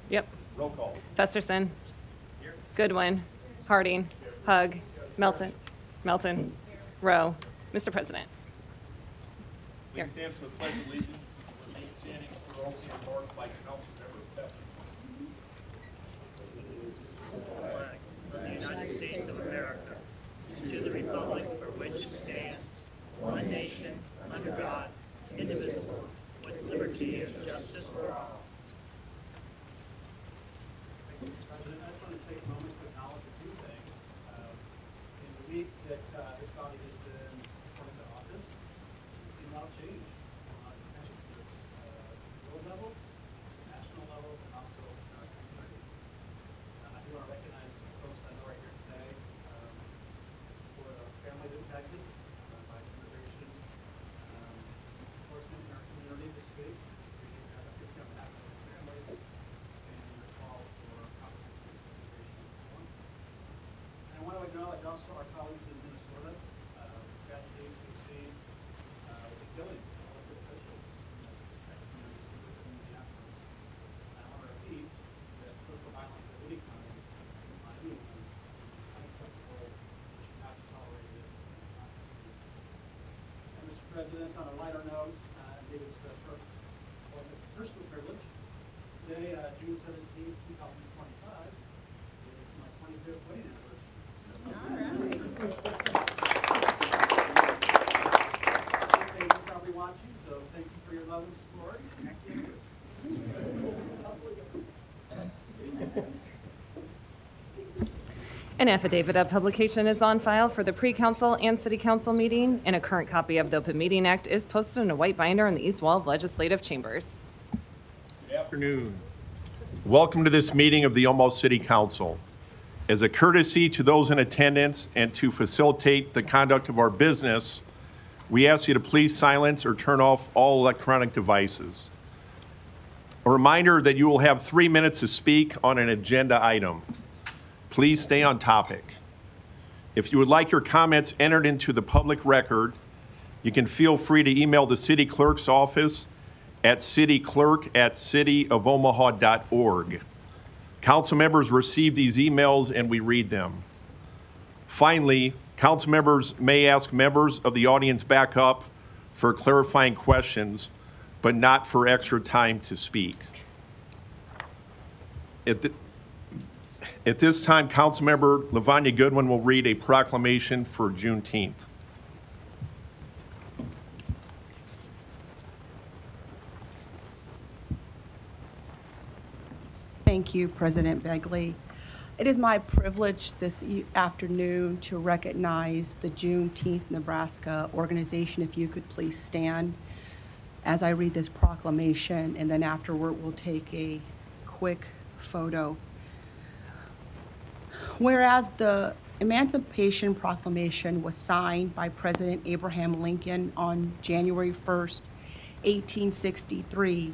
Yep. Roll call. Festerson. Goodwin. Harding. Hug. Melton. Rowe. Mr. President. Please stand for the pledge of allegiance. Remain standing for opening remarks by Councilmember Pepper. Flag of the United States of America, and to the republic for which it stands, one nation, under God, indivisible, with liberty and justice for all. President, I just want to take a moment to acknowledge a few things. In the week that this body has been appointed to office, we've seen a lot of change, a lot of consciousness, world level, national level, and also in our community. I do want to recognize some folks I know right here today. Support of families impacted by immigration enforcement in our community this week. We have this on behalf of those families and the call for comprehensive immigration reform. And I want to acknowledge also our colleagues in Minnesota, tragedies we've seen with the killing of elected officials in those respective communities within Minneapolis. I want to repeat that political violence of any kind on anyone is unacceptable and should not be tolerated in our community. And Mr. President, on a lighter note, David's short personal privilege. Today, June 17th, 2025, is my 25th wedding anniversary. David's probably watching, so thank you for your love and support. An affidavit of publication is on file for the pre-council and city council meeting, and a current copy of the Open Meeting Act is posted in a white binder on the east wall of legislative chambers. Good afternoon. Welcome to this meeting of the Omaha City Council. As a courtesy to those in attendance and to facilitate the conduct of our business, we ask you to please silence or turn off all electronic devices. A reminder that you will have 3 minutes to speak on an agenda item. Please stay on topic. If you would like your comments entered into the public record, you can feel free to email the city clerk's office at cityclerk@cityofomaha.org. Council members receive these emails and we read them. Finally, council members may ask members of the audience back up for clarifying questions, but not for extra time to speak. At this time, Councilmember Lavanya Goodwin will read a proclamation for Juneteenth. Thank you, President Begley. It is my privilege this afternoon to recognize the Juneteenth Nebraska organization. If you could please stand as I read this proclamation, and then afterward we'll take a quick photo. Whereas the Emancipation Proclamation was signed by President Abraham Lincoln on January 1st, 1863,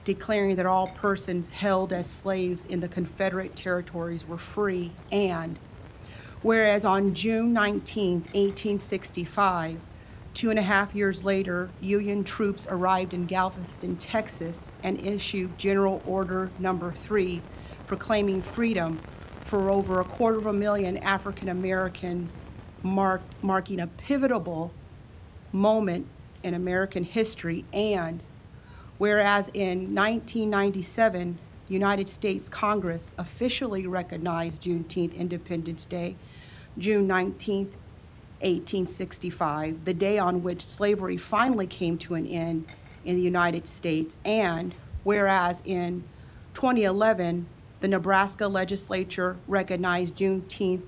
declaring that all persons held as slaves in the Confederate territories were free, and whereas on June 19, 1865, 2.5 years later, Union troops arrived in Galveston, Texas, and issued General Order No. 3, proclaiming freedom for over 250,000 African Americans, marking a pivotal moment in American history. And whereas in 1997, United States Congress officially recognized Juneteenth Independence Day, June 19, 1865, the day on which slavery finally came to an end in the United States. And whereas in 2011, the Nebraska legislature recognized Juneteenth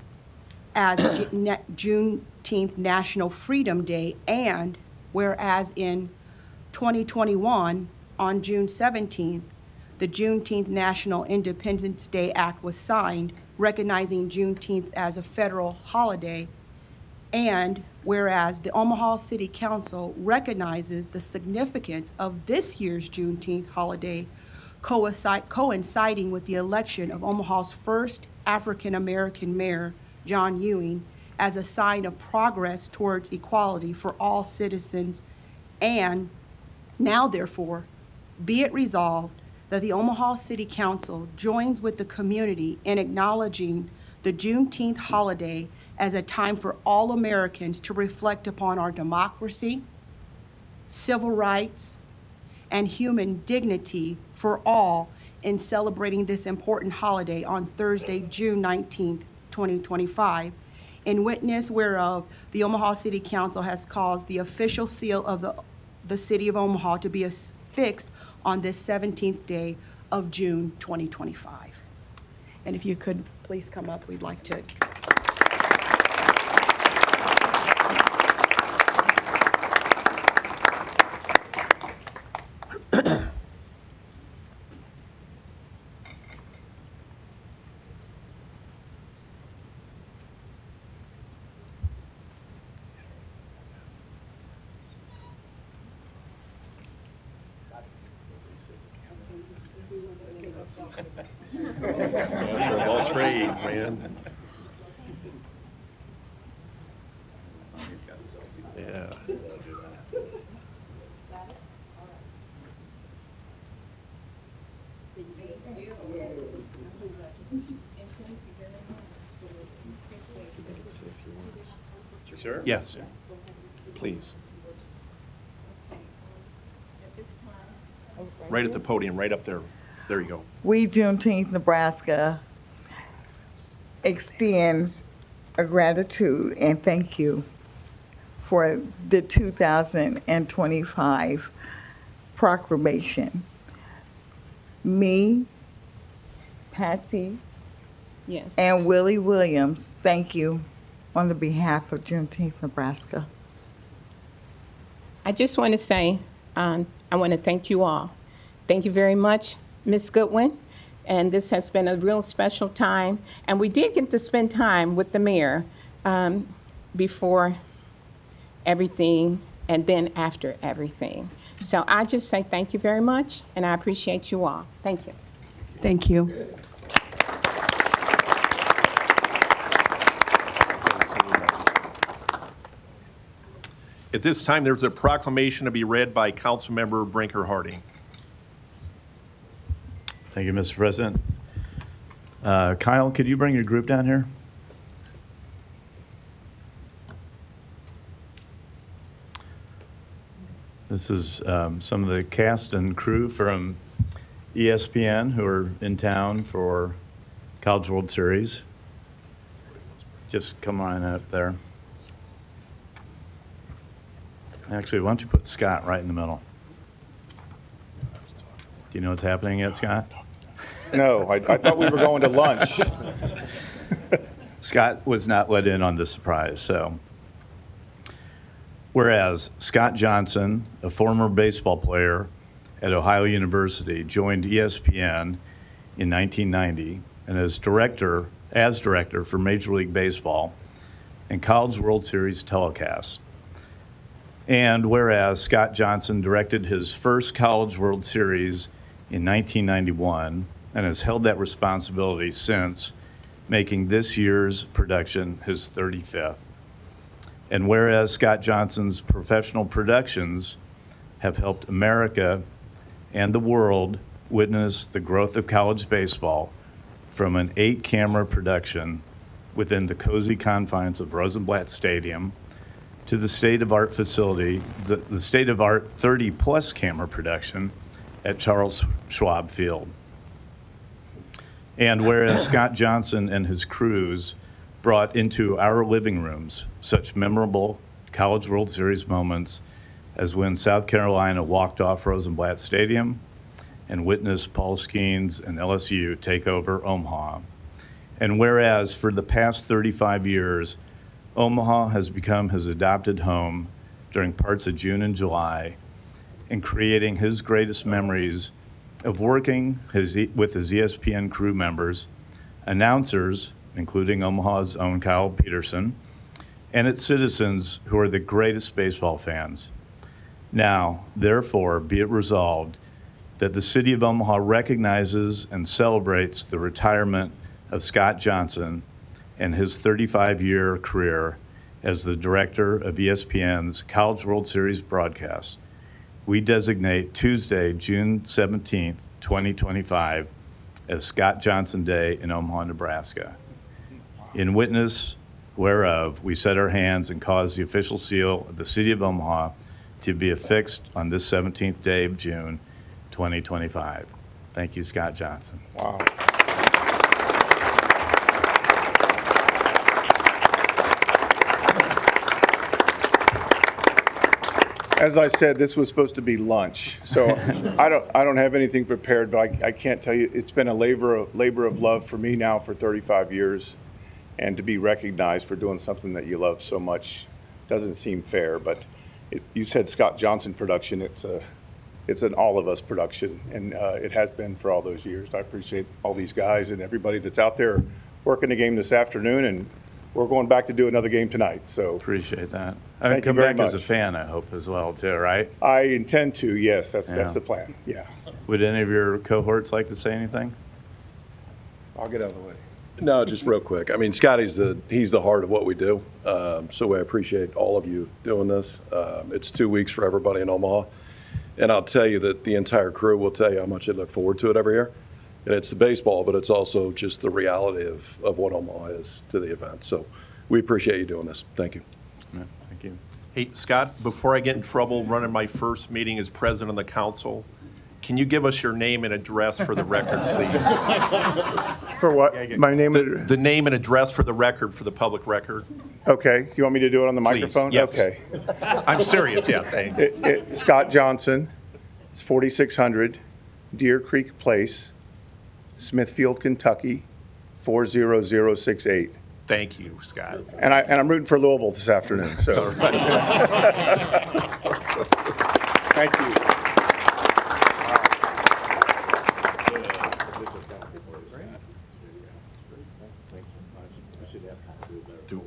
as Juneteenth National Freedom Day, and whereas in 2021, on June 17th, the Juneteenth National Independence Day Act was signed, recognizing Juneteenth as a federal holiday, and whereas the Omaha City Council recognizes the significance of this year's Juneteenth holiday, coinciding with the election of Omaha's first African-American mayor, John Ewing, as a sign of progress towards equality for all citizens. And now, therefore, be it resolved that the Omaha City Council joins with the community in acknowledging the Juneteenth holiday as a time for all Americans to reflect upon our democracy, civil rights, and human dignity for all in celebrating this important holiday on Thursday, June 19th, 2025, in witness whereof the Omaha City Council has caused the official seal of the City of Omaha to be affixed on this 17th day of June 2025. And if you could please come up, we'd like to. That's of all trades, man. Yeah. Sure. Yes, please. Right at the podium, right up there. There you go. We, Juneteenth, Nebraska, extends a gratitude and thank you for the 2025 proclamation. Me, Patsy, Yes. and Willie Williams, thank you on the behalf of Juneteenth, Nebraska. I just want to say, I want to thank you all. Thank you very much, Ms. Goodwin. And this has been a real special time. And we did get to spend time with the mayor before everything and then after everything. So I just say thank you very much, and I appreciate you all. Thank you. Thank you. At this time, there's a proclamation to be read by Councilmember Brinker Harding. Thank you, Mr. President. Kyle, could you bring your group down here? This is some of the cast and crew from ESPN who are in town for College World Series. Just come on up there. Actually, why don't you put Scott right in the middle? Do you know what's happening yet, Scott? No, I thought we were going to lunch. Scott was not let in on this surprise, so. Whereas Scott Johnson, a former baseball player at Ohio University, joined ESPN in 1990 and as director for Major League Baseball and College World Series telecasts. And whereas Scott Johnson directed his first College World Series in 1991 and has held that responsibility since, making this year's production his 35th. And whereas Scott Johnson's professional productions have helped America and the world witness the growth of college baseball from an 8-camera production within the cozy confines of Rosenblatt Stadium to the state-of-art facility, the state-of-art 30-plus camera production at Charles Schwab Field. And whereas Scott Johnson and his crews brought into our living rooms such memorable College World Series moments as when South Carolina walked off Rosenblatt Stadium and witnessed Paul Skeens and LSU take over Omaha. And whereas for the past 35 years, Omaha has become his adopted home during parts of June and July, and creating his greatest memories of working with his ESPN crew members, announcers, including Omaha's own Kyle Peterson, and its citizens who are the greatest baseball fans. Now, therefore, be it resolved that the City of Omaha recognizes and celebrates the retirement of Scott Johnson and his 35-year career as the director of ESPN's College World Series broadcast. We designate Tuesday, June 17th, 2025, as Scott Johnson Day in Omaha, Nebraska. In witness whereof, we set our hands and cause the official seal of the City of Omaha to be affixed on this 17th day of June, 2025. Thank you, Scott Johnson. Wow. As I said, this was supposed to be lunch, so I don't have anything prepared, but I can't tell you, it's been a labor of love for me now for 35 years, and to be recognized for doing something that you love so much doesn't seem fair. But you said Scott Johnson production, it's an all of us production, and it has been for all those years. I appreciate all these guys and everybody that's out there working the game this afternoon, and we're going back to do another game tonight. So Appreciate that. Thank you Come very back as a much. fan, I hope, as well, too, right? I intend to, yes, that's Yeah. the plan. Yeah, Would any of your cohorts like to say anything? I'll get out of the way. No, just real quick. I mean, Scotty's he's the heart of what we do. So I appreciate all of you doing this. It's 2 weeks for everybody in Omaha. And I'll tell you that the entire crew will tell you how much they look forward to it every year. And it's the baseball, but it's also just the reality of what Omaha is to the event. So we appreciate you doing this. Thank you. Yeah, thank you. Hey, Scott, before I get in trouble running my first meeting as president of the council, can you give us your name and address for the record, please? For what? My name is, The name and address for the record, for the public record. okay, you want me to do it on the Please, microphone? yes. Okay. I'm serious, yeah, thanks. Scott Johnson, it's 4600 Deer Creek Place, Smithfield, Kentucky, 40068. Thank you, Scott. And I'm rooting for Louisville this afternoon, so. Thank you. Do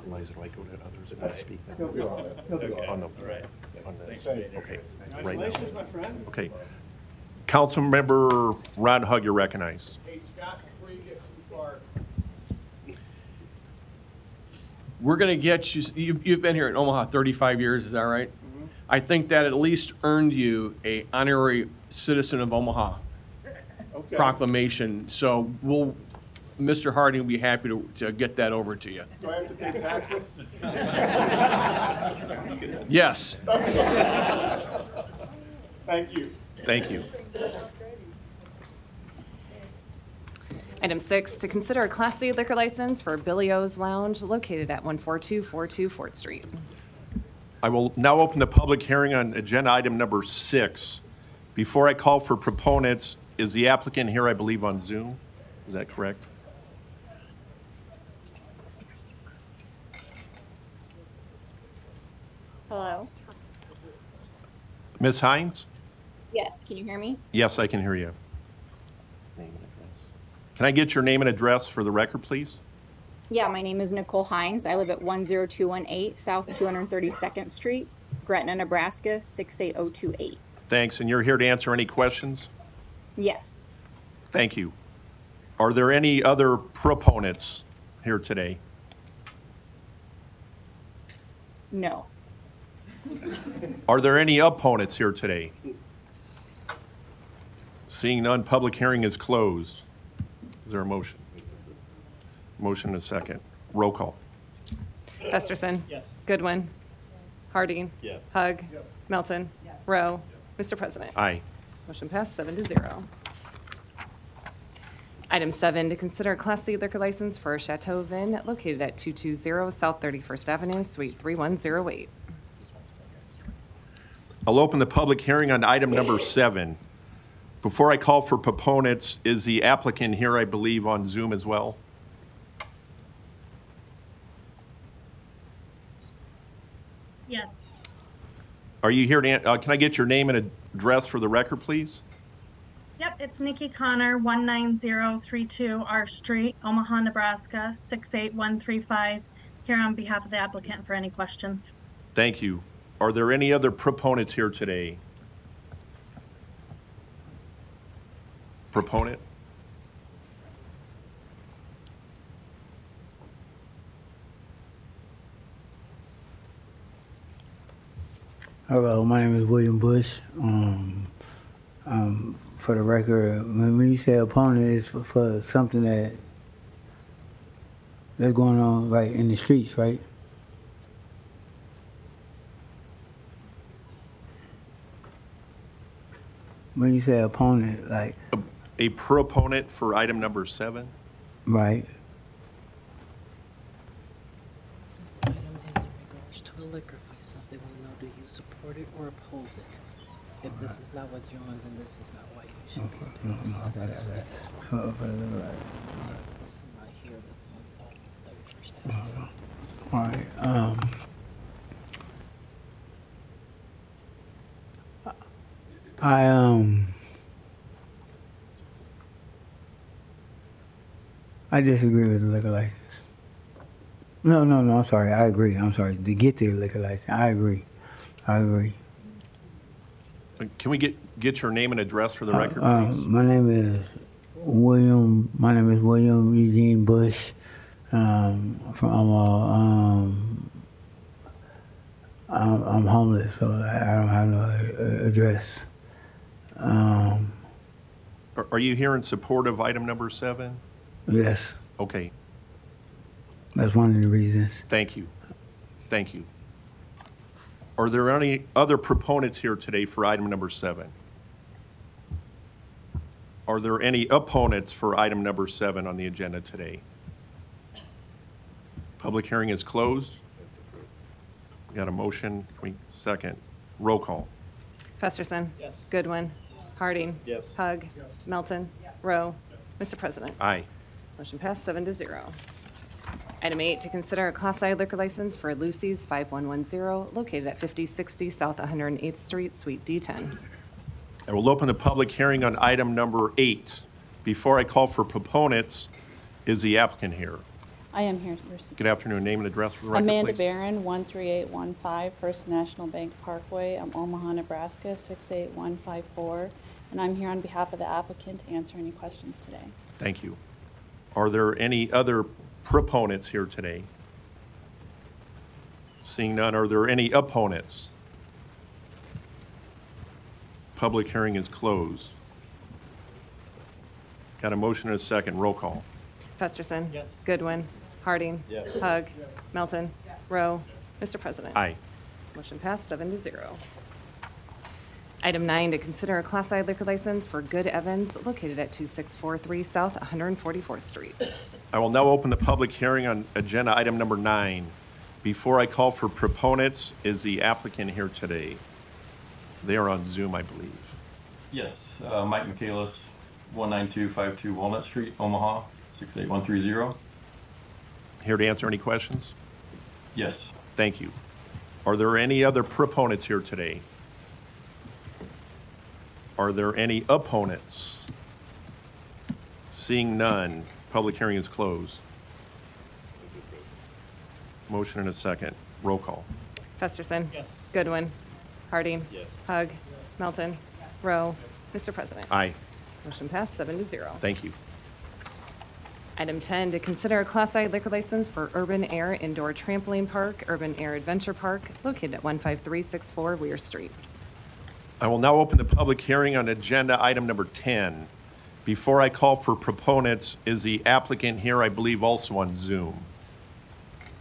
Eliza, do I go to others and I speak? On the, okay, right now. Congratulations, my friend. Okay. Councilmember Ron Hug, you're recognized. Hey, Scott, before you get too far, We're going to get you, you've been here in Omaha 35 years, is that right? I think that at least earned you a honorary citizen of Omaha okay. proclamation. So Mr. Harding will be happy to get that over to you. Do I have to pay taxes? Yes. Thank you. Thank you. Item 6, to consider a Class C liquor license for Billy O's Lounge located at 14242 Fort Street. I will now open the public hearing on agenda item number 6. Before I call for proponents, is the applicant here, I believe, on Zoom? Is that correct? Hello? Ms. Hines? Yes, can you hear me? Yes, I can hear you. Can I get your name and address for the record, please? Yeah, my name is Nicole Hines. I live at 10218 South 232nd Street, Gretna, Nebraska, 68028. Thanks, and you're here to answer any questions? Yes. Thank you. Are there any other proponents here today? No. Are there any opponents here today? Seeing none, public hearing is closed. Is there a motion? Motion and a second. Roll call. Festerson. Yes. Goodwin. Harding. Yes. Hug. Melton. Rowe. Mr. President. Aye. Motion passed 7-0. Item 7, to consider a Class C liquor license for Chateau Vin located at 220 South 31st Avenue, Suite 3108. I'll open the public hearing on item number 7. Before I call for proponents, is the applicant here, I believe, on Zoom as well? Yes. Are you here to, can I get your name and address for the record, please? Yep, it's Nikki Connor, 19032 R Street, Omaha, Nebraska, 68135. Here on behalf of the applicant for any questions. Thank you. Are there any other proponents here today? Proponent? Hello, my name is William Bush. I'm for the record, when you say opponent, it's for something that's going on right in the streets, right? When you say opponent, like, A proponent for item number 7? right? This item is in regards to a liquor license. They want to know, do you support it or oppose it? If this is not what you want, then this is not why you should be opposed. I got it. That's fine. For the liquor license. So it's this one right here, this one, so that we first have. All right. I disagree with the liquor license. No, I'm sorry. I agree. I'm sorry. To get the liquor license, I agree. Can we get your name and address for the record, please? My name is William Eugene Bush. I'm homeless, so I don't have no address. Are you here in support of item number 7? Yes, Okay, that's one of the reasons. thank you. Thank you. Are there any other proponents here today for item number 7? Are there any opponents for item number 7 on the agenda today? Public hearing is closed. Got a motion, second. Roll call. Festerson. Yes. Goodwin. Harding. Yes. Hug. Melton. Rowe. Mr. President. Aye. Motion passed 7-0. Item 8, to consider a Class I liquor license for Lucy's 5110 located at 5060 South 108th Street, Suite D10. I will open the public hearing on item number 8. Before I call for proponents, is the applicant here? I am here. Good afternoon. Name and address for the record, Amanda please. Barron, 13815 First National Bank Parkway, Omaha, Nebraska, 68154. And I'm here on behalf of the applicant to answer any questions today. Thank you. Are there any other proponents here today? Seeing none, are there any opponents? Public hearing is closed. Got a motion and a second. Roll call. Festerson. Yes. Goodwin. Harding. Yes. Hug. Melton. Rowe. Mr. President. Aye. Motion passed 7-0. Item 9, to consider a Class I liquor license for Good Evans located at 2643 South 144th Street. I will now open the public hearing on agenda item number 9. Before I call for proponents, is the applicant here today? They are on Zoom, I believe. Yes, Mike Michaelis, 19252 Walnut Street, Omaha, 68130. Here to answer any questions? Yes. Thank you. Are there any other proponents here today? Are there any opponents? Seeing none, public hearing is closed. Motion and a second. Roll call. Festerson. Yes. Goodwin. Harding. Yes. Hug. Melton. Rowe. Mr. President. Aye. Motion passed 7-0. Thank you. Item 10, to consider a Class I liquor license for Urban Air Indoor Trampoline Park, Urban Air Adventure Park, located at 15364 Weir Street. I will now open the public hearing on agenda item number 10. Before I call for proponents, is the applicant here, I believe, also on Zoom?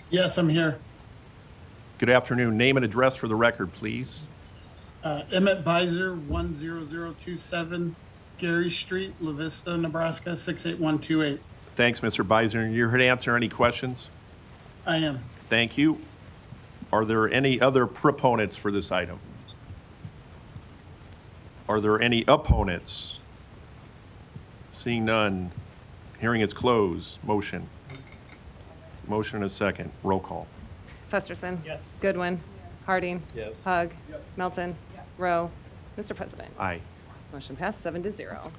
Yes, I'm here. Good afternoon. Name and address for the record, please. Emmett Beiser, 10027 Gary Street, La Vista, Nebraska, 68128. Thanks, Mr. Beiser. You're here to answer any questions? I am. Thank you. Are there any other proponents for this item? Are there any opponents? Seeing none, hearing is closed. Motion. Motion and a second. Roll call. Festerson. Yes. Goodwin. Harding. Yes. Hug. Melton. Rowe. Mr. President. Aye. Motion passed 7-0.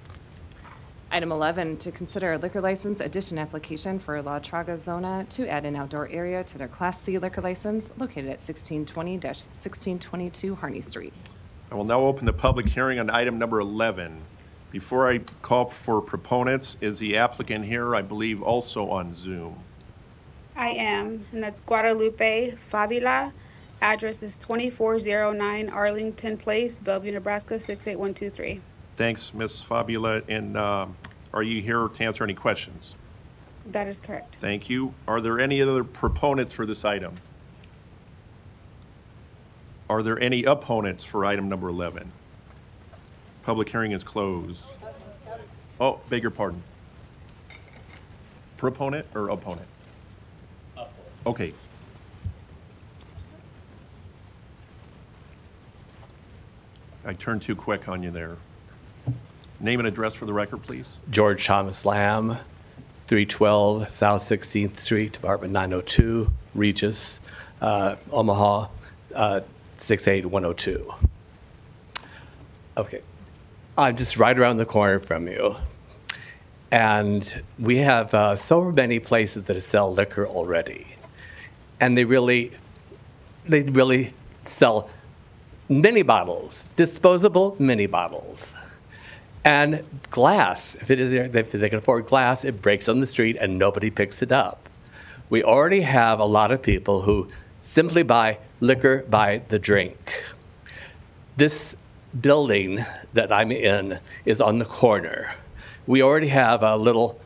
Item 11, to consider a liquor license addition application for La Traga Zona to add an outdoor area to their Class C liquor license located at 1620-1622 Harney Street. I will now open the public hearing on item number 11. Before I call for proponents, is the applicant here, I believe, also on Zoom? I am, and that's Guadalupe Favila. Address is 2409 Arlington Place, Bellevue, Nebraska, 68123. Thanks, Ms. Fabula. And are you here to answer any questions? That is correct. Thank you. Are there any other proponents for this item? Are there any opponents for item number 11? Public hearing is closed. Oh, beg your pardon. Proponent or opponent? Okay. I turned too quick on you there. Name and address for the record, please. George Thomas Lamb, 312 South 16th Street, Apartment 902, Regis, Omaha, 68102. Okay, I'm just right around the corner from you. And we have so many places that sell liquor already. And they really sell mini bottles, disposable mini bottles. And glass, if they can afford glass, it breaks on the street and nobody picks it up. We already have a lot of people who simply buy liquor by the drink. This building that I'm in is on the corner. We already have a little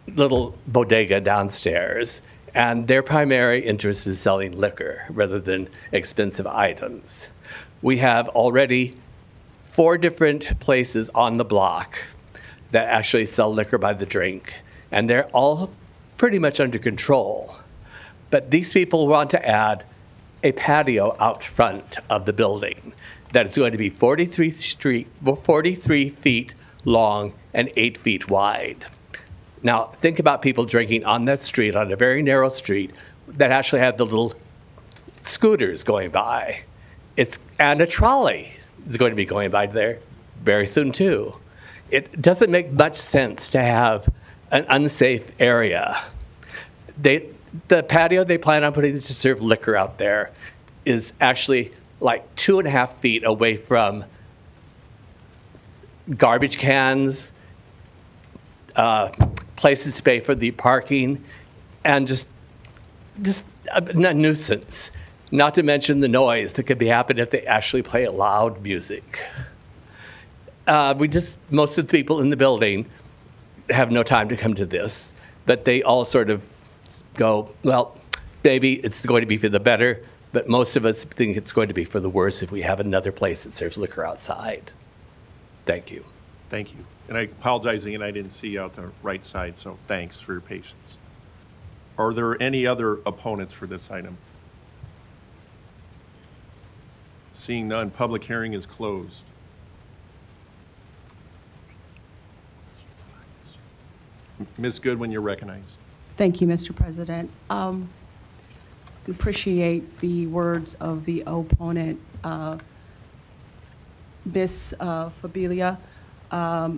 bodega downstairs, and their primary interest is selling liquor rather than expensive items. We have already 4 different places on the block that actually sell liquor by the drink, and they're all pretty much under control. But these people want to add a patio out front of the building that is going to be 43 feet long and 8 feet wide. Now, think about people drinking on that street, on a very narrow street, that actually have the little scooters going by. And a trolley is going to be going by there very soon, too. It doesn't make much sense to have an unsafe area. The patio they plan on putting to serve liquor out there is actually like 2.5 feet away from garbage cans, places to pay for the parking, and just a nuisance. Not to mention the noise that could be happening if they actually play loud music. Most of the people in the building have no time to come to this, but they all sort of go, well, maybe it's going to be for the better, but most of us think it's going to be for the worse if we have another place that serves liquor outside. Thank you. Thank you. And I apologize again, I didn't see you out the right side, so thanks for your patience. Are there any other opponents for this item? Seeing none, public hearing is closed. Ms. Goodwin, you're recognized. Thank you, Mr. President. Appreciate the words of the opponent, Ms. Fabilia.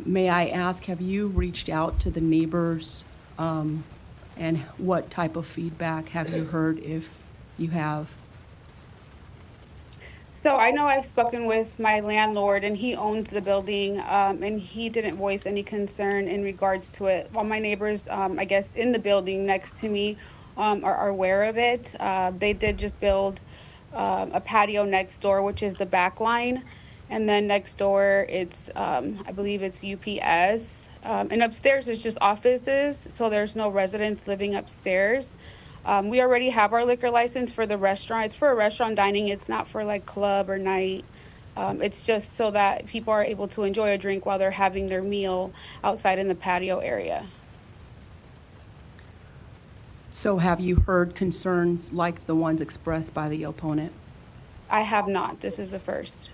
May I ask, have you reached out to the neighbors, and what type of feedback have you heard, if you have? So I know I've spoken with my landlord, and he owns the building, and he didn't voice any concern in regards to it. While my neighbors, I guess, in the building next to me are aware of it. They did just build a patio next door, which is the back line. And then next door, it's, I believe it's UPS. And upstairs is just offices, so there's no residents living upstairs. We already have our liquor license for the restaurant. It's for a restaurant dining. It's not for like club or night. It's just so that people are able to enjoy a drink while they're having their meal outside in the patio area. So have you heard concerns like the ones expressed by the opponent? I have not. This is the first.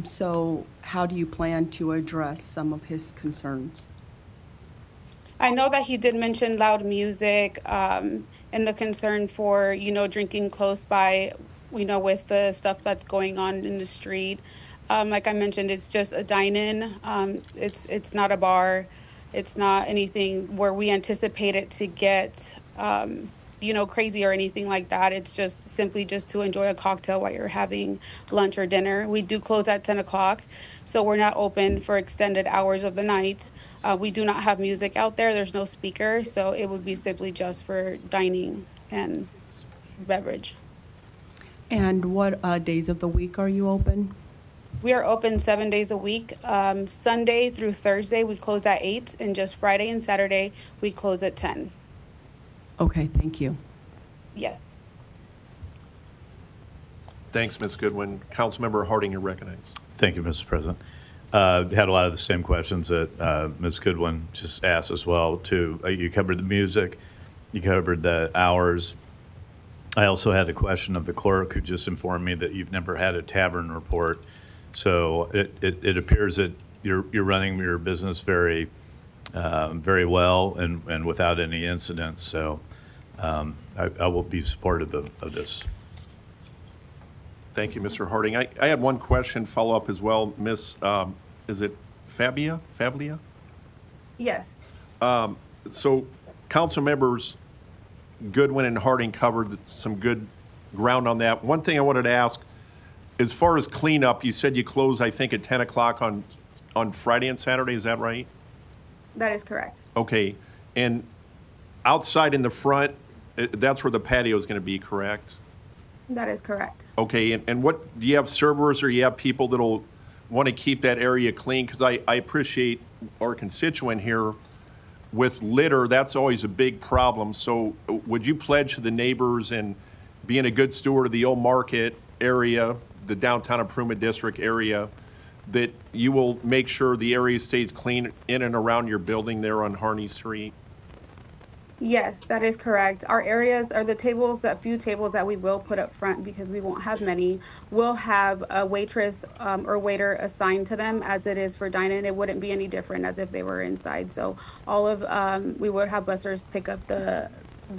So how do you plan to address some of his concerns? I know that he did mention loud music, and the concern for, drinking close by, with the stuff that's going on in the street. Like I mentioned, it's just a dine-in. It's not a bar. It's not anything where we anticipate it to get, crazy or anything like that. It's just simply just to enjoy a cocktail while you're having lunch or dinner. We do close at 10 o'clock, so we're not open for extended hours of the night. We do not have music out there. There's no speaker, so it would be simply just for dining and beverage. And what days of the week are you open? We are open 7 days a week. Sunday through Thursday, we close at 8, and just Friday and Saturday, we close at 10. Okay, thank you. Yes. Thanks, Ms. Goodwin. Councilmember Harding, you're recognized. Thank you, Mr. President. Had a lot of the same questions that Ms. Goodwin just asked as well, too. You covered the music, you covered the hours. I also had a question of the clerk who just informed me that you've never had a tavern report. So it appears that you're running your business very well and without any incidents. So I will be supportive of this. Thank you, Mr. Harding. I had one question follow up as well. Miss, is it Fablia? Yes. So council members Goodwin and Harding covered some good ground on that. One thing I wanted to ask, as far as cleanup, you said you close, I think, at 10 o'clock on Friday and Saturday. Is that right? That is correct. Okay. And outside in the front, that's where the patio is going to be, correct? That is correct. Okay. And what, do you have servers or you have people that'll want to keep that area clean? Because I appreciate our constituent here. With litter, that's always a big problem. So would you pledge to the neighbors and being a good steward of the old market area, the downtown improvement district area, that you will make sure the area stays clean in and around your building there on Harney Street? Yes, that is correct. Our areas are the tables, that few tables that we will put up front because we won't have many, will have a waitress or waiter assigned to them as it is for dine-in. It wouldn't be any different as if they were inside. So all of, we would have bussers pick up the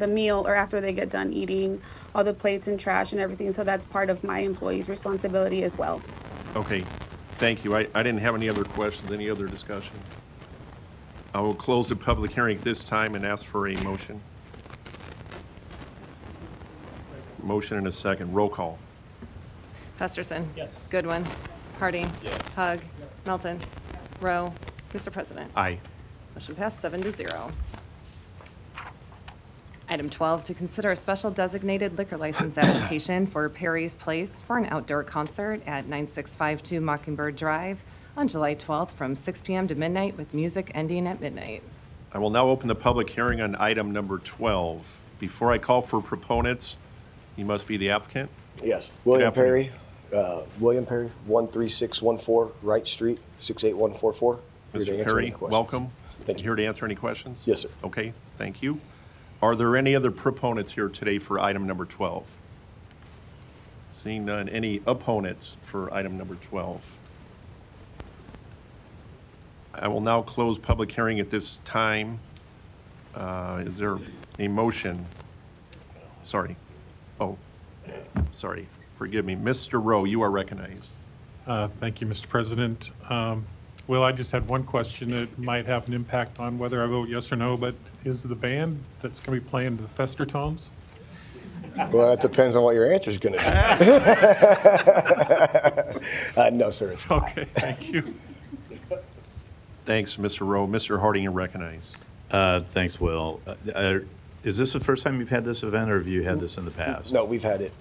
meal or after they get done eating, all the plates and trash and everything. So that's part of my employees' responsibility as well. Okay, thank you. I didn't have any other questions, any other discussion? I will close the public hearing at this time and ask for a motion. Motion and a second. Roll call. Festerson. Yes. Goodwin. Harding. Yes. Hug. Melton. Rowe. Mr. President. Aye. Motion passed 7-0. Item 12, to consider a special designated liquor license application for Perry's Place for an outdoor concert at 9652 Mockingbird Drive on July 12th from 6 p.m. to midnight with music ending at midnight. I will now open the public hearing on item number 12. Before I call for proponents, you must be the applicant. Yes, William afternoon. Perry, 13614 Wright Street, 68144. Here to Mr. answer Perry, any questions. welcome. Thank you. Here to answer any questions? Yes, sir. Okay, thank you. Are there any other proponents here today for item number 12? Seeing none, any opponents for item number 12? I will now close public hearing at this time. Is there a motion? Sorry. Oh, sorry. Forgive me. Mr. Rowe, you are recognized. Thank you, Mr. President. Well, I just had one question that might have an impact on whether I vote yes or no, but is the band that's going to be playing the Fester Tones? Well, that depends on what your answer is going to be. No, sir, it's not. Okay, thank you. Thanks, Mr. Rowe. Mr. Harding, you're recognized. Thanks, Will. Is this the first time you've had this event, or have you had this in the past? No, we've had it.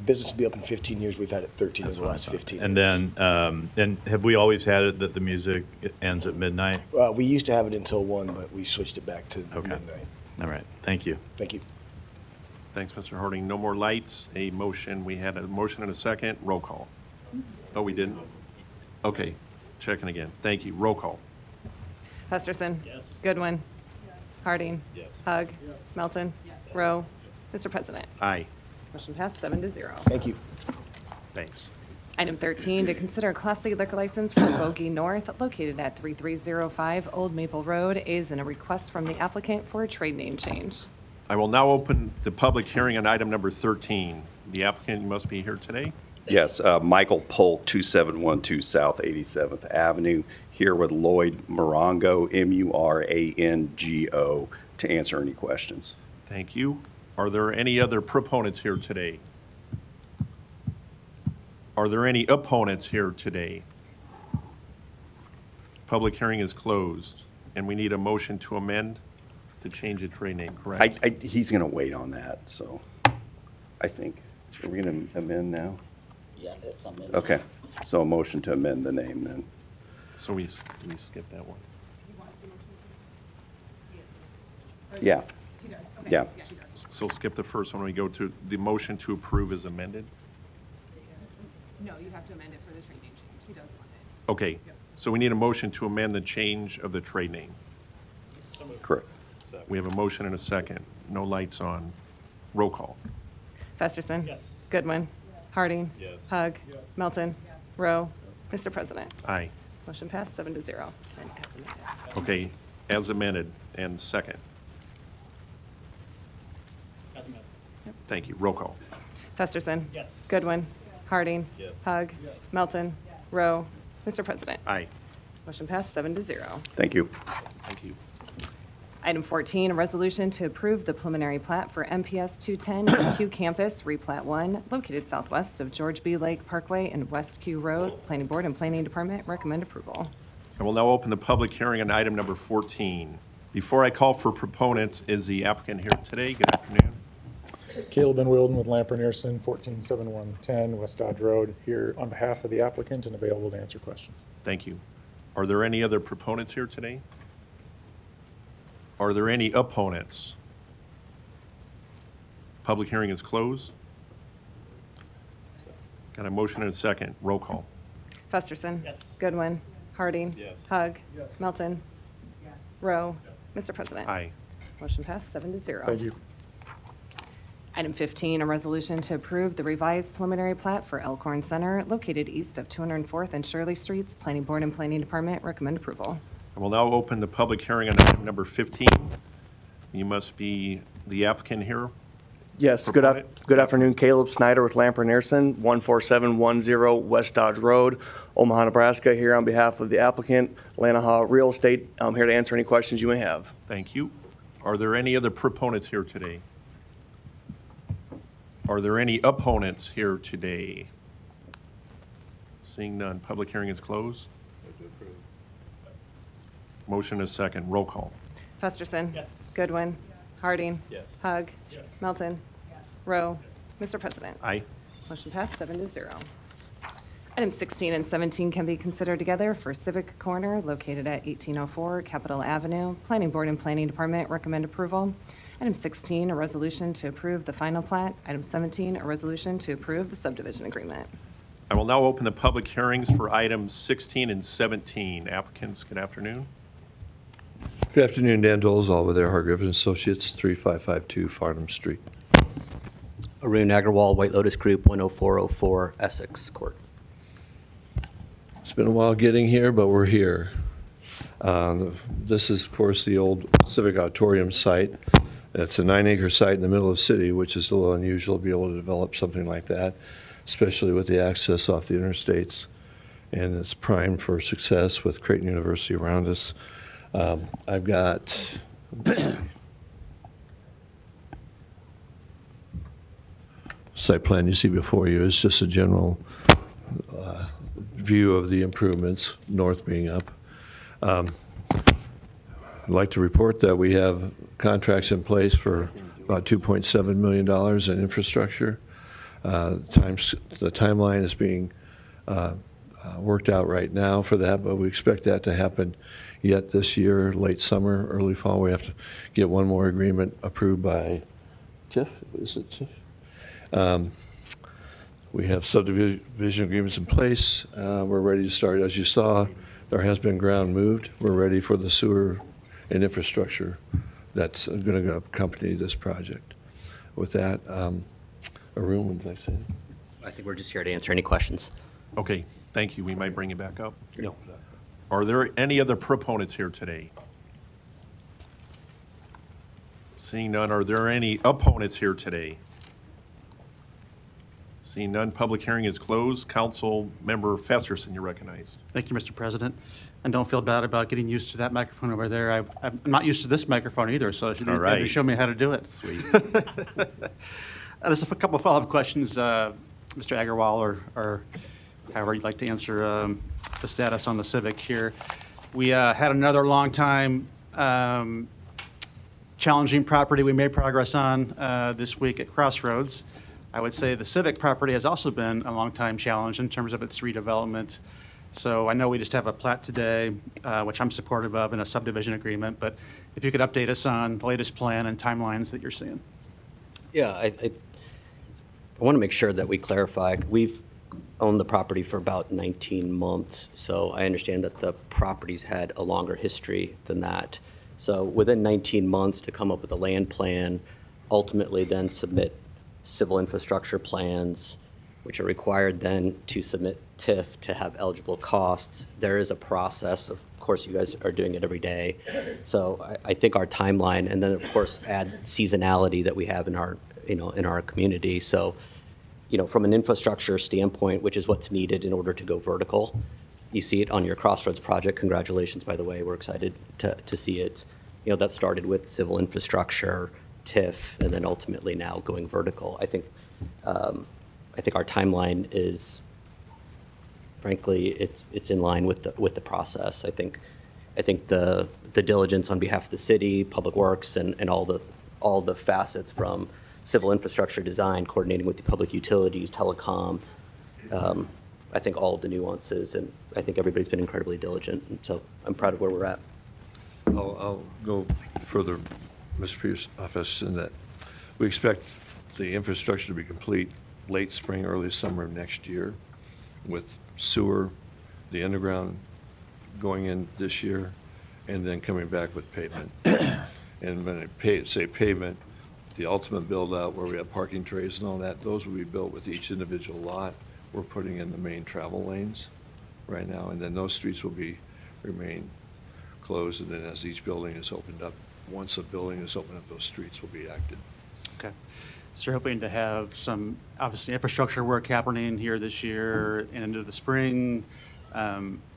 Business will be open 15 years. We've had it 13 of the last 15 And years. then, and have we always had it that the music ends at midnight? We used to have it until 1, but we switched it back to midnight. All right, thank you. Thank you. Thanks, Mr. Harding. No more lights. A motion. We had a motion and a second. Roll call. Oh, we didn't? Okay, checking again. Thank you. Roll call. Festerson. Yes. Goodwin. Harding. Yes. Hug. Melton. Rowe. Mr. President. Aye. Motion passed 7-0. Thank you. Thanks. Item 13, to consider a Class C liquor license for Bogey North located at 3305 Old Maple Road is in a request from the applicant for a trade name change. I will now open the public hearing on item number 13. The applicant must be here today. Yes, Michael Polk, 2712 South 87th Avenue, here with Lloyd Morango, Murango, to answer any questions. Thank you. Are there any other proponents here today? Are there any opponents here today? Public hearing is closed, and we need a motion to amend to change the trade name, correct? He's going to wait on that, so I think. Are we going to amend now? Yeah, that's something. Okay. So a motion to amend the name then. So do we skip that one? Yeah. Yeah. So skip the first one. We go to the motion to approve is amended? No, you have to amend it for the trade name change. He does want it. Okay, so we need a motion to amend the change of the trade name. Correct. We have a motion and a second. No lights on. Roll call. Festerson. Yes. Goodwin. Harding. Yes. Hug. Melton. Rowe. Mr. President. Aye. Motion passed 7-0. And as amended. Okay, as amended, and second. As amended. Thank you. Roll call. Festerson. Yes. Goodwin. Harding. Yes. Hug. Melton. Rowe. Mr. President. Aye. Motion passed 7-0. Thank you. Thank you. Item 14, a resolution to approve the preliminary plat for MPS 210 Q Campus, Replat 1, located southwest of George B. Lake Parkway and West Q Road. Planning Board and Planning Department recommend approval. I will now open the public hearing on item number 14. Before I call for proponents, is the applicant here today? Good afternoon. Caleb Van Wilden with Lamper Nearson, 147110 West Dodge Road, here on behalf of the applicant and available to answer questions. Thank you. Are there any other proponents here today? Are there any opponents? Public hearing is closed. Got a motion and a second. Roll call. Festerson. Yes. Goodwin. Harding. Yes. Hug. Yes. Melton. Rowe. Mr. President. Aye. Motion passed 7-0. Thank you. Item 15, a resolution to approve the revised preliminary plat for Elkhorn Center located east of 204th and Shirley Streets. Planning Board and Planning Department recommend approval. I will now open the public hearing on item number 15. You must be the applicant here. Yes, good afternoon. Caleb Snyder with Lamper Nearson, 14710 West Dodge Road, Omaha, Nebraska, here on behalf of the applicant, Lanahaw Real Estate. I'm here to answer any questions you may have. Thank you. Are there any other proponents here today? Are there any opponents here today? Seeing none, public hearing is closed. Motion is second. Roll call. Festerson. Yes. Goodwin. Harding. Yes. Hug. Yes. Melton. Rowe. Mr. President. Aye. Motion passed 7-0. Item 16 and 17 can be considered together for Civic Corner located at 1804 Capitol Avenue. Planning Board and Planning Department recommend approval. Item 16, a resolution to approve the final plat. Item 17, a resolution to approve the subdivision agreement. I will now open the public hearings for items 16 and 17. Applicants, good afternoon. Good afternoon, Dan Dolezal with Earhart Griffin Associates, 3552 Farnham Street. Arun Agarwal, White Lotus Group, 10404 Essex Court. It's been a while getting here, but we're here. This is, of course, the old Civic Auditorium site. It's a 9-acre site in the middle of the city, which is a little unusual to be able to develop something like that, especially with the access off the interstates. And it's primed for success with Creighton University around us. I've got site plan you see before you is just a general view of the improvements, north being up. I'd like to report that we have contracts in place for about $2.7 million in infrastructure. The timeline is being worked out right now for that, but we expect that to happen yet this year, late summer, early fall. We have to get one more agreement approved by TIF. Is it TIF? We have subdivision agreements in place. We're ready to start. As you saw, there has been ground moved. We're ready for the sewer and infrastructure that's going to accompany this project. With that, Arun, would you like to say anything? I think we're just here to answer any questions. Okay, thank you. We might bring you back up. No. Are there any other proponents here today? Seeing none, are there any opponents here today? Seeing none, public hearing is closed. Council Member Festerson, you're recognized. Thank you, Mr. President. And don't feel bad about getting used to that microphone over there. I'm not used to this microphone either, so you need to show me how to do it. Sweet. Just a couple of follow-up questions, Mr. Agarwal, or however you'd like to answer the status on the Civic here. We had another long time challenging property we made progress on this week at Crossroads. I would say the Civic property has also been a long time challenge in terms of its redevelopment. So I know we just have a plat today, which I'm supportive of, and a subdivision agreement, but if you could update us on the latest plan and timelines that you're seeing. Yeah, I want to make sure that we clarify. We've owned the property for about 19 months, so I understand that the property's had a longer history than that. So within 19 months to come up with a land plan, ultimately then submit civil infrastructure plans, which are required then to submit TIF to have eligible costs. There is a process. Of course, you guys are doing it every day. So I think our timeline, and then of course add seasonality that we have in our, in our community. So, from an infrastructure standpoint, which is what's needed in order to go vertical, you see it on your Crossroads project. Congratulations, by the way. We're excited to see it. That started with civil infrastructure, TIF, and then ultimately now going vertical. I think our timeline is, frankly, it's in line with the process. I think the diligence on behalf of the city, Public Works, and all the facets from civil infrastructure design, coordinating with the public utilities, telecom. I think all of the nuances, and I think everybody's been incredibly diligent, and so I'm proud of where we're at. I'll go further, Mr. Pierce's office, in that we expect the infrastructure to be complete late spring, early summer of next year, with sewer, the underground going in this year, and then coming back with pavement. And when I say pavement, the ultimate build out where we have parking trays and all that, those will be built with each individual lot. We're putting in the main travel lanes right now, and then those streets will remain closed, and then as each building is opened up, once a building is opened up, those streets will be acted. Okay. So you're hoping to have some, obviously, infrastructure work happening here this year and into the spring,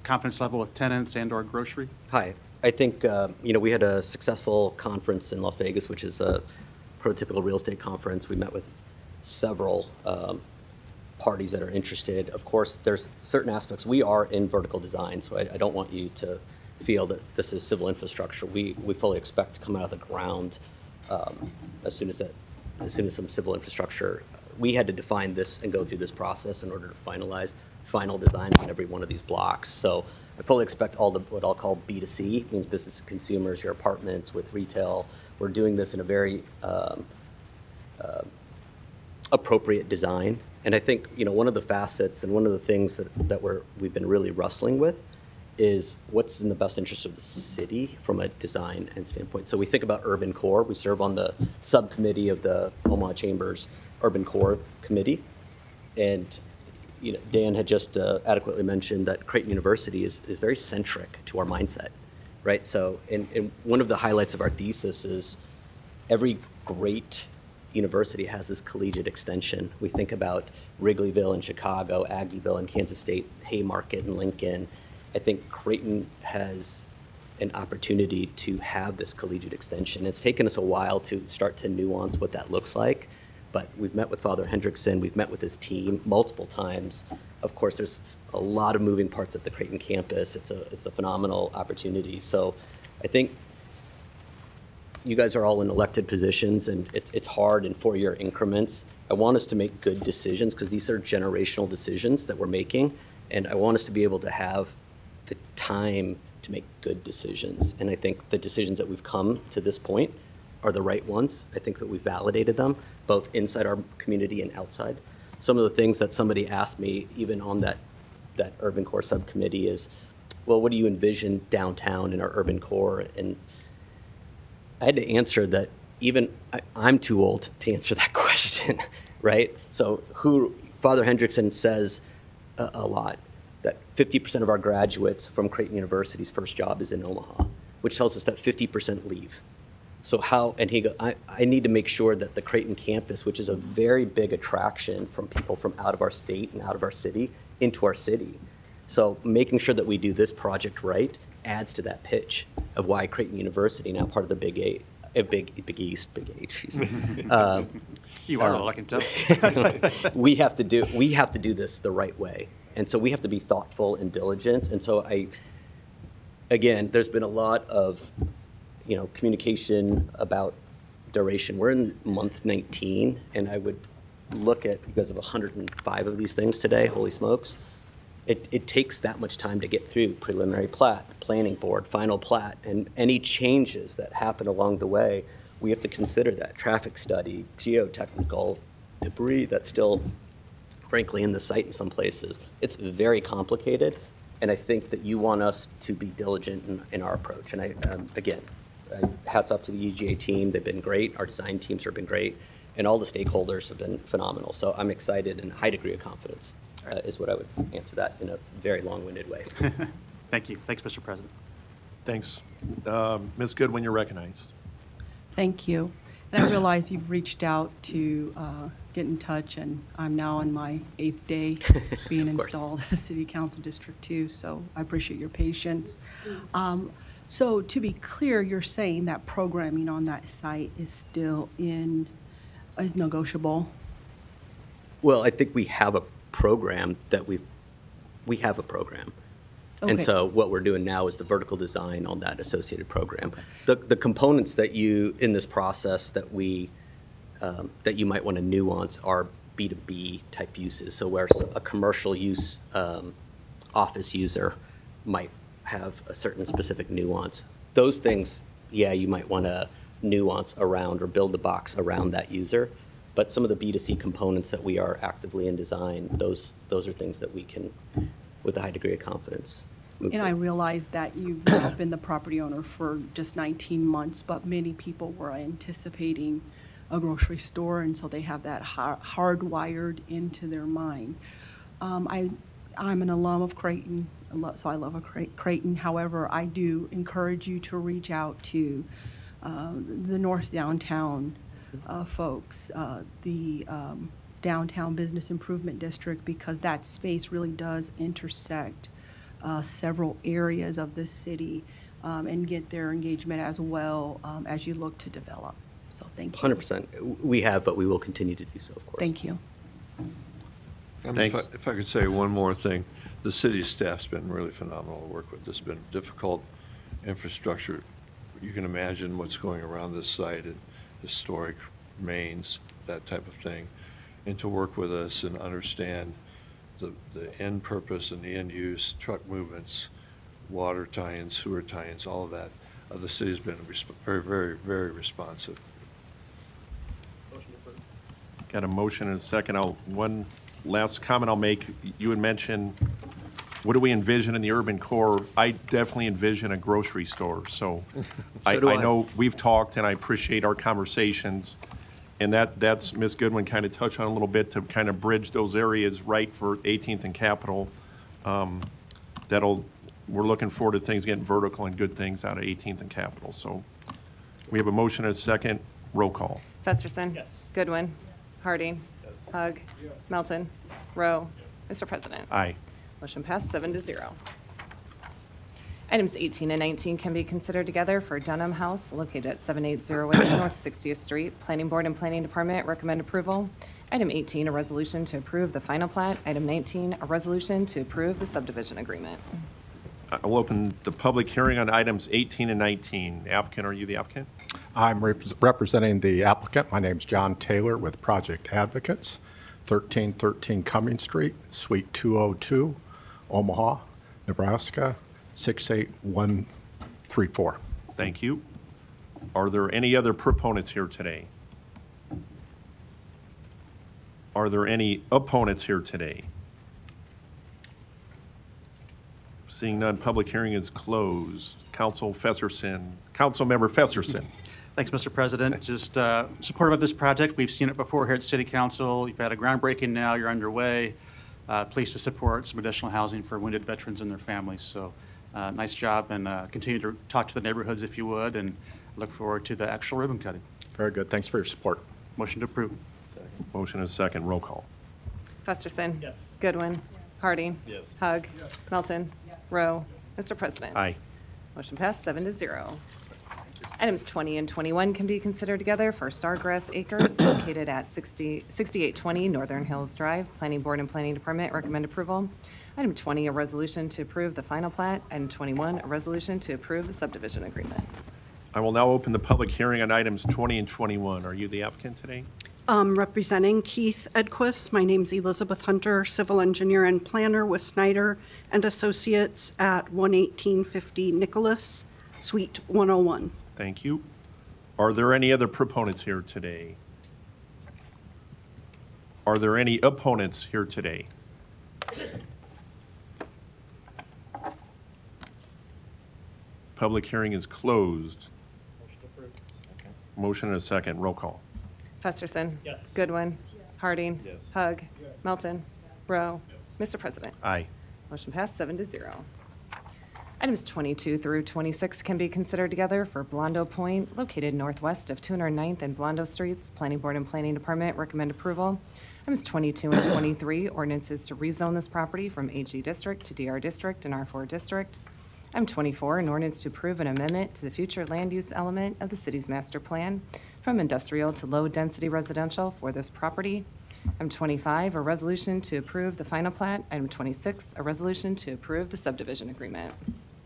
confidence level with tenants and/or grocery? Hi. I think, we had a successful conference in Las Vegas, which is a prototypical real estate conference. We met with several parties that are interested. Of course, there's certain aspects. We are in vertical design, so I don't want you to feel that this is civil infrastructure. We fully expect to come out of the ground as soon as some civil infrastructure. We had to define this and go through this process in order to finalize final design on every one of these blocks. So I fully expect all the what I'll call B2C, means business to consumers, your apartments with retail. We're doing this in a very appropriate design. And I think, one of the facets and one of the things that we've been really wrestling with is what's in the best interest of the city from a design and standpoint. So we think about urban core. We serve on the subcommittee of the Omaha Chamber's Urban Core Committee. And Dan had just adequately mentioned that Creighton University is very centric to our mindset, right? So and one of the highlights of our thesis is every great university has this collegiate extension. We think about Wrigleyville in Chicago, Aggieville in Kansas State, Haymarket in Lincoln. I think Creighton has an opportunity to have this collegiate extension. It's taken us a while to start to nuance what that looks like, but we've met with Father Hendrickson, we've met with his team multiple times. Of course, there's a lot of moving parts at the Creighton campus. It's a phenomenal opportunity. So I think you guys are all in elected positions, and it's hard in 4-year increments. I want us to make good decisions because these are generational decisions that we're making, and I want us to be able to have the time to make good decisions. And I think the decisions that we've come to this point are the right ones. I think that we've validated them, both inside our community and outside. Some of the things that somebody asked me, even on that urban core subcommittee, is, well, what do you envision downtown in our urban core? And I had to answer that I'm too old to answer that question, right? So Father Hendrickson says a lot, that 50% of our graduates from Creighton University's first job is in Omaha, which tells us that 50% leave. So I need to make sure that the Creighton campus, which is a very big attraction from people from out of our state and out of our city into our city. So making sure that we do this project right adds to that pitch of why Creighton University, now part of the Big East, you are all I can tell. we have to do this the right way, and so we have to be thoughtful and diligent. And so again, there's been a lot of communication about duration. We're in month 19, and I would look at, because of 105 of these things today, holy smokes, it takes that much time to get through preliminary plat, planning board, final plat, and any changes that happen along the way, we have to consider that traffic study, geotechnical debris that's still, frankly, in the site in some places. It's very complicated, and I think that you want us to be diligent in our approach. And again, hats off to the UGA team. They've been great. Our design teams have been great, and all the stakeholders have been phenomenal. So I'm excited and a high degree of confidence is what I would answer that in a very long-winded way. Thank you. Thanks, Mr. President. Thanks. Ms. Goodwin, you're recognized. Thank you. And I realize you've reached out to get in touch, and I'm now on my 8th day being installed as City Council District 2, so I appreciate your patience. So to be clear, you're saying that programming on that site is still is negotiable? Well, I think we have a program that we have a program. And Okay. so what we're doing now is the vertical design on that associated program. The components that in this process that that you might want to nuance are B2B type uses. So where a commercial use office user might have a certain specific nuance. Those things, yeah, you might want to nuance around or build a box around that user. But some of the B2C components that we are actively in design, those are things that we can, with a high degree of confidence, move And I forward. realize that you've just been the property owner for just 19 months, but many people were anticipating a grocery store, and so they have that hardwired into their mind. I'm an alum of Creighton, so I love Creighton. However, I do encourage you to reach out to the North Downtown folks, the Downtown Business Improvement District, because that space really does intersect several areas of the city, and get their engagement as well as you look to develop. So thank you. 100%. We have, but we will continue to do so, of course. Thank you. Thanks. If I could say one more thing, the city staff's been really phenomenal to work with. This has been difficult infrastructure. You can imagine what's going around this site and historic remains, that type of thing. And to work with us and understand the end purpose and the end use, truck movements, water tie-ins, sewer tie-ins, all of that. The city's been very, very, very responsive. Got a motion and a second. One last comment I'll make. You had mentioned, what do we envision in the urban core? I definitely envision a grocery store. So, I do I. know we've talked, and I appreciate our conversations. And that's Ms. Goodwin kind of touched on a little bit to kind of bridge those areas right for 18th and Capitol. We're looking forward to things getting vertical and good things out of 18th and Capitol. So we have a motion and a second. Roll call. Festerson. Yes. Goodwin. Harding. Hug. Melton. Rowe. Mr. President. Aye. Motion passed 7-0. Items 18 and 19 can be considered together for Dunham House located at 7808 North 60th Street. Planning Board and Planning Department recommend approval. Item 18, a resolution to approve the final plat. Item 19, a resolution to approve the subdivision agreement. I'll open the public hearing on items 18 and 19. Applicant, are you the applicant? I'm representing the applicant. My name's John Taylor with Project Advocates, 1313 Cumming Street, Suite 202, Omaha, Nebraska, 68134. Thank you. Are there any other proponents here today? Are there any opponents here today? Seeing none, public hearing is closed. Councilmember Festerson. Thanks, Mr. President. Just supportive of this project. We've seen it before here at City Council. You've had a groundbreaking now. You're underway. Pleased to support some additional housing for wounded veterans and their families. So nice job, and continue to talk to the neighborhoods if you would, and look forward to the actual ribbon cutting. Very good. Thanks for your support. Motion to approve. Motion is second. Roll call. Festerson. Yes. Goodwin. Harding. Yes. Hug. Melton. Rowe. Mr. President. Aye. Motion passed 7-0. Items 20 and 21 can be considered together for Stargrass Acres located at 6820 Northern Hills Drive. Planning Board and Planning Department recommend approval. Item 20, a resolution to approve the final plat. Item 21, a resolution to approve the subdivision agreement. I will now open the public hearing on items 20 and 21. Are you the applicant today? Representing Keith Edquist, my name's Elizabeth Hunter, civil engineer and planner with Snyder and Associates at 11850 Nicholas, Suite 101. Thank you. Are there any other proponents here today? Are there any opponents here today? Public hearing is closed. Motion and a second. Roll call. Festerson. Yes. Goodwin. Harding. Yes. Hug. Melton. Rowe. Mr. President. Aye. Motion passed 7-0. Items 22 through 26 can be considered together for Blondo Point, located northwest of 209th and Blondo Streets. Planning Board and Planning Department recommend approval. Items 22 and 23, ordinances to rezone this property from AG District to DR District and R4 District. Item 24, an ordinance to approve an amendment to the future land use element of the city's master plan from industrial to low-density residential for this property. Item 25, a resolution to approve the final plat. Item 26, a resolution to approve the subdivision agreement.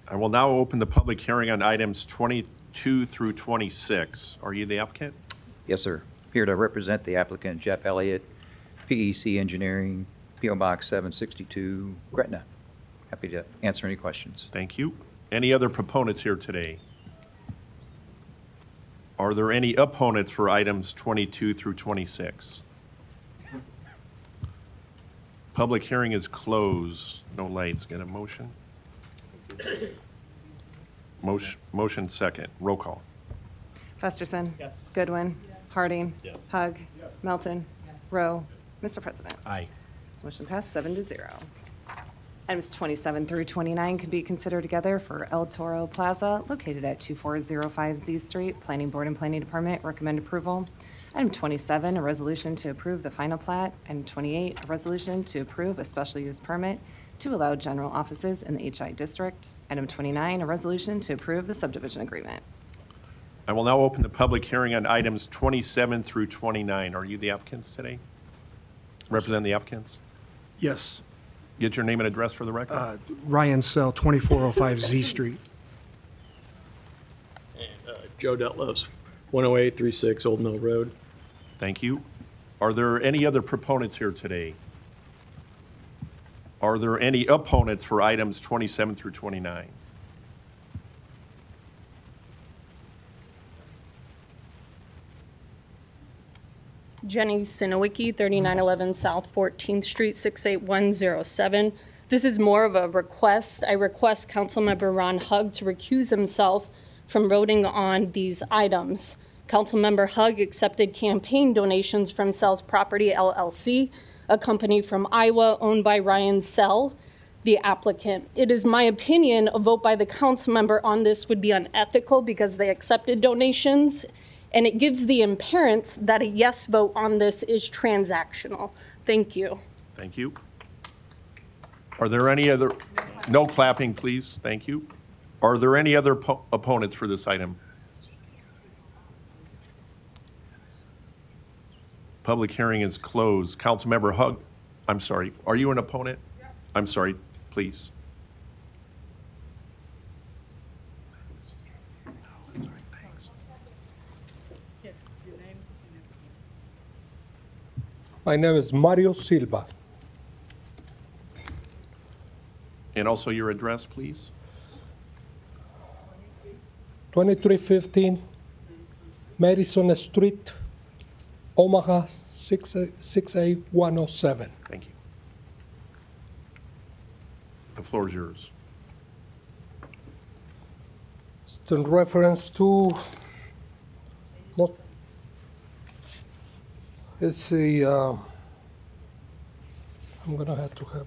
I will now open the public hearing on items 22 through 26. Are you the applicant? Yes, sir. Here to represent the applicant, Jeff Elliott, PEC Engineering, PO Box 762, Gretna. Happy to answer any questions. Thank you. Any other proponents here today? Are there any opponents for items 22 through 26? Public hearing is closed. No lights. Get a motion? Motion second. Roll call. Festerson. Yes. Goodwin. Harding. Yes. Hug. Melton. Rowe. Mr. President. Aye. Motion passed 7-0. Items 27 through 29 can be considered together for El Toro Plaza, located at 2405 Z Street. Planning Board and Planning Department recommend approval. Item 27, a resolution to approve the final plat. Item 28, a resolution to approve a special use permit to allow general offices in the HI district. Item 29, a resolution to approve the subdivision agreement. I will now open the public hearing on items 27 through 29. Are you the applicants today? Represent the applicants? Yes. Get your name and address for the record. Ryan Sell, 2405 Z Street. And Joe Dutlows, 10836 Old Mill Road. Thank you. Are there any other proponents here today? Are there any opponents for items 27 through 29? Jenny Sinowicki, 3911 South 14th Street, 68107. This is more of a request. I request Councilmember Ron Hugg to recuse himself from voting on these items. Councilmember Hugg accepted campaign donations from Sell's Property LLC, a company from Iowa owned by Ryan Sell, the applicant. It is my opinion a vote by the council member on this would be unethical because they accepted donations, and it gives the appearance that a yes vote on this is transactional. Thank you. Thank you. Are there any other, no clapping, please. Thank you. Are there any other opponents for this item? Public hearing is closed. Councilmember Hugg, I'm sorry, are you an opponent? I'm sorry, please. My name is Mario Silva. And also your address, please. 2315 Madison Street, Omaha, 68107. Thank you. The floor is yours. It's in reference to, it's a, I'm gonna have to have,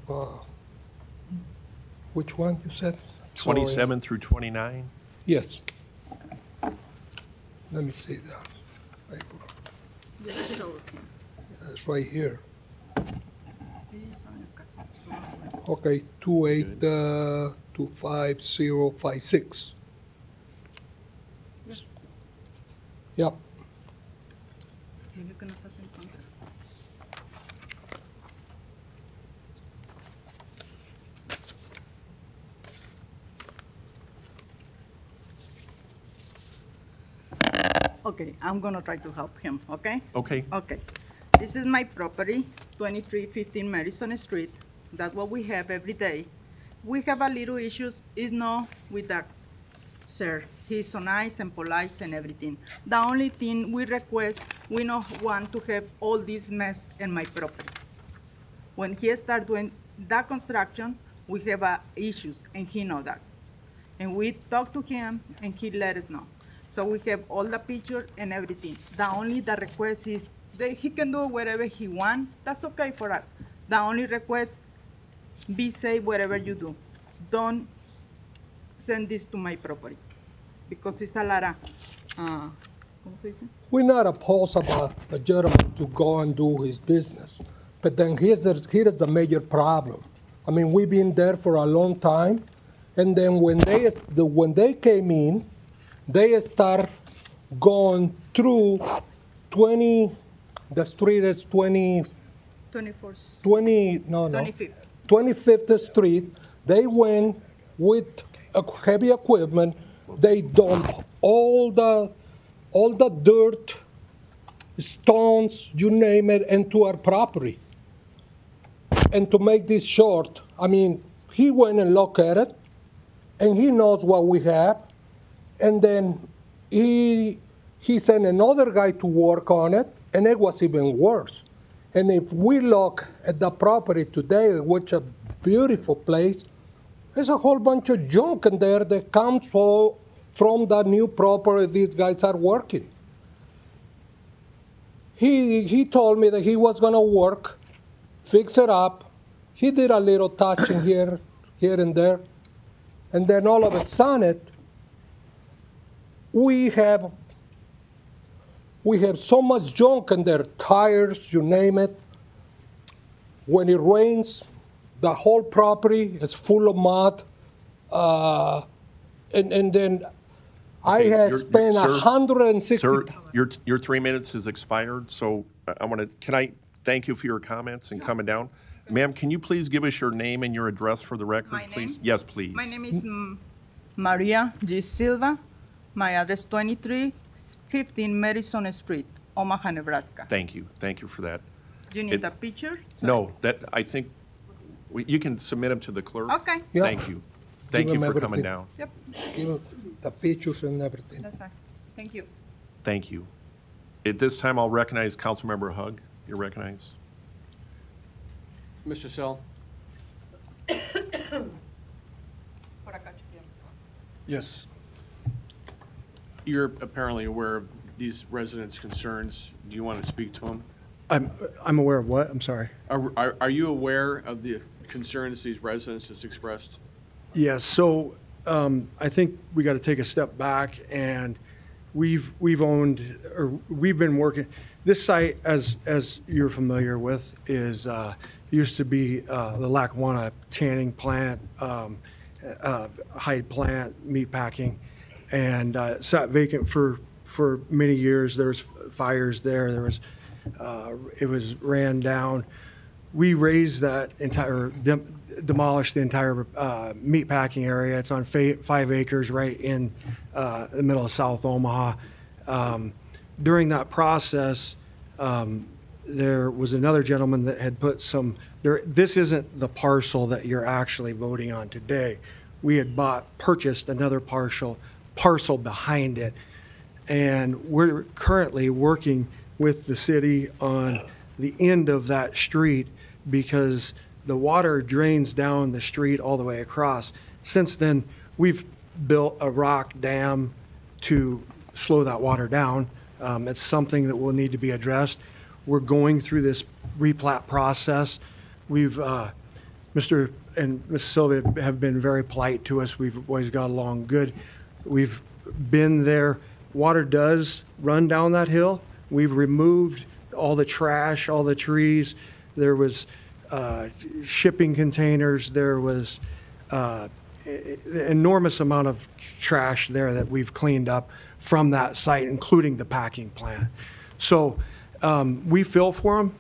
which one you said? Sorry. 27 through 29? Yes. Let me see that. It's right here. Okay, 2825056. Yep. Okay, I'm gonna try to help him, okay? Okay. Okay. This is my property, 2315 Madison Street. That's what we have every day. We have a little issues, is not with that, sir. He's so nice and polite and everything. The only thing we request, we don't want to have all this mess in my property. When he start doing that construction, we have issues, and he know that. And we talk to him, and he let us know. So we have all the picture and everything. The request is that he can do whatever he want. That's okay for us. The only request, be safe wherever you do. Don't send this to my property, because it's a lot of, We're not opposed about the gentleman to go and do his business, but then here's the major problem. I mean, we've been there for a long time, and then when they came in, they start going through 20. The street is 20. 25th Street. They went with heavy equipment. They dump all the dirt, stones, you name it, into our property. And to make this short, I mean, he went and looked at it, and he knows what we have. And then he sent another guy to work on it, and it was even worse. And if we look at the property today, which is a beautiful place, there's a whole bunch of junk in there that comes from the new property these guys are working. He told me that he was gonna work, fix it up. He did a little touching here and there. And then all of a sudden, we have so much junk in there, tires, you name it. When it rains, the whole property is full of mud. And then I had spent $160. Sir, your 3 minutes has expired, so can I thank you for your comments and coming down? Ma'am, can you please give us your name and your address for the record, please? Yes, please. My name is Maria G. Silva. My address 2315 Madison Street, Omaha, Nebraska. Thank you. Thank you for that. Do you need a picture? No, I think you can submit them to the clerk. Okay. Yeah. Thank you. Thank you for coming down. Yep. Give him the pictures and everything. That's fine. Thank you. Thank you. At this time, I'll recognize Councilmember Hug. You're recognized. Mr. Sell? Yes. You're apparently aware of these residents' concerns. Do you want to speak to them? I'm aware of what? I'm sorry. Are you aware of the concerns these residents have expressed? Yes. So I think we got to take a step back, and we've been working. This site, as you're familiar with, is used to be the Lackawanna tanning plant, hide plant, meat packing, and sat vacant for many years. There was fires there. It was ran down. We raised that entire, demolished the entire meat packing area. It's on 5 acres right in the middle of South Omaha. During that process, there was another gentleman that had put some, this isn't the parcel that you're actually voting on today. We had purchased another parcel behind it. And we're currently working with the city on the end of that street because the water drains down the street all the way across. Since then, we've built a rock dam to slow that water down. It's something that will need to be addressed. We're going through this replat process. We've, Mr. and Mrs. Sylvia have been very polite to us. We've always got along good. We've been there. Water does run down that hill. We've removed all the trash, all the trees. There was shipping containers. There was an enormous amount of trash there that we've cleaned up from that site, including the packing plant. So we feel for them.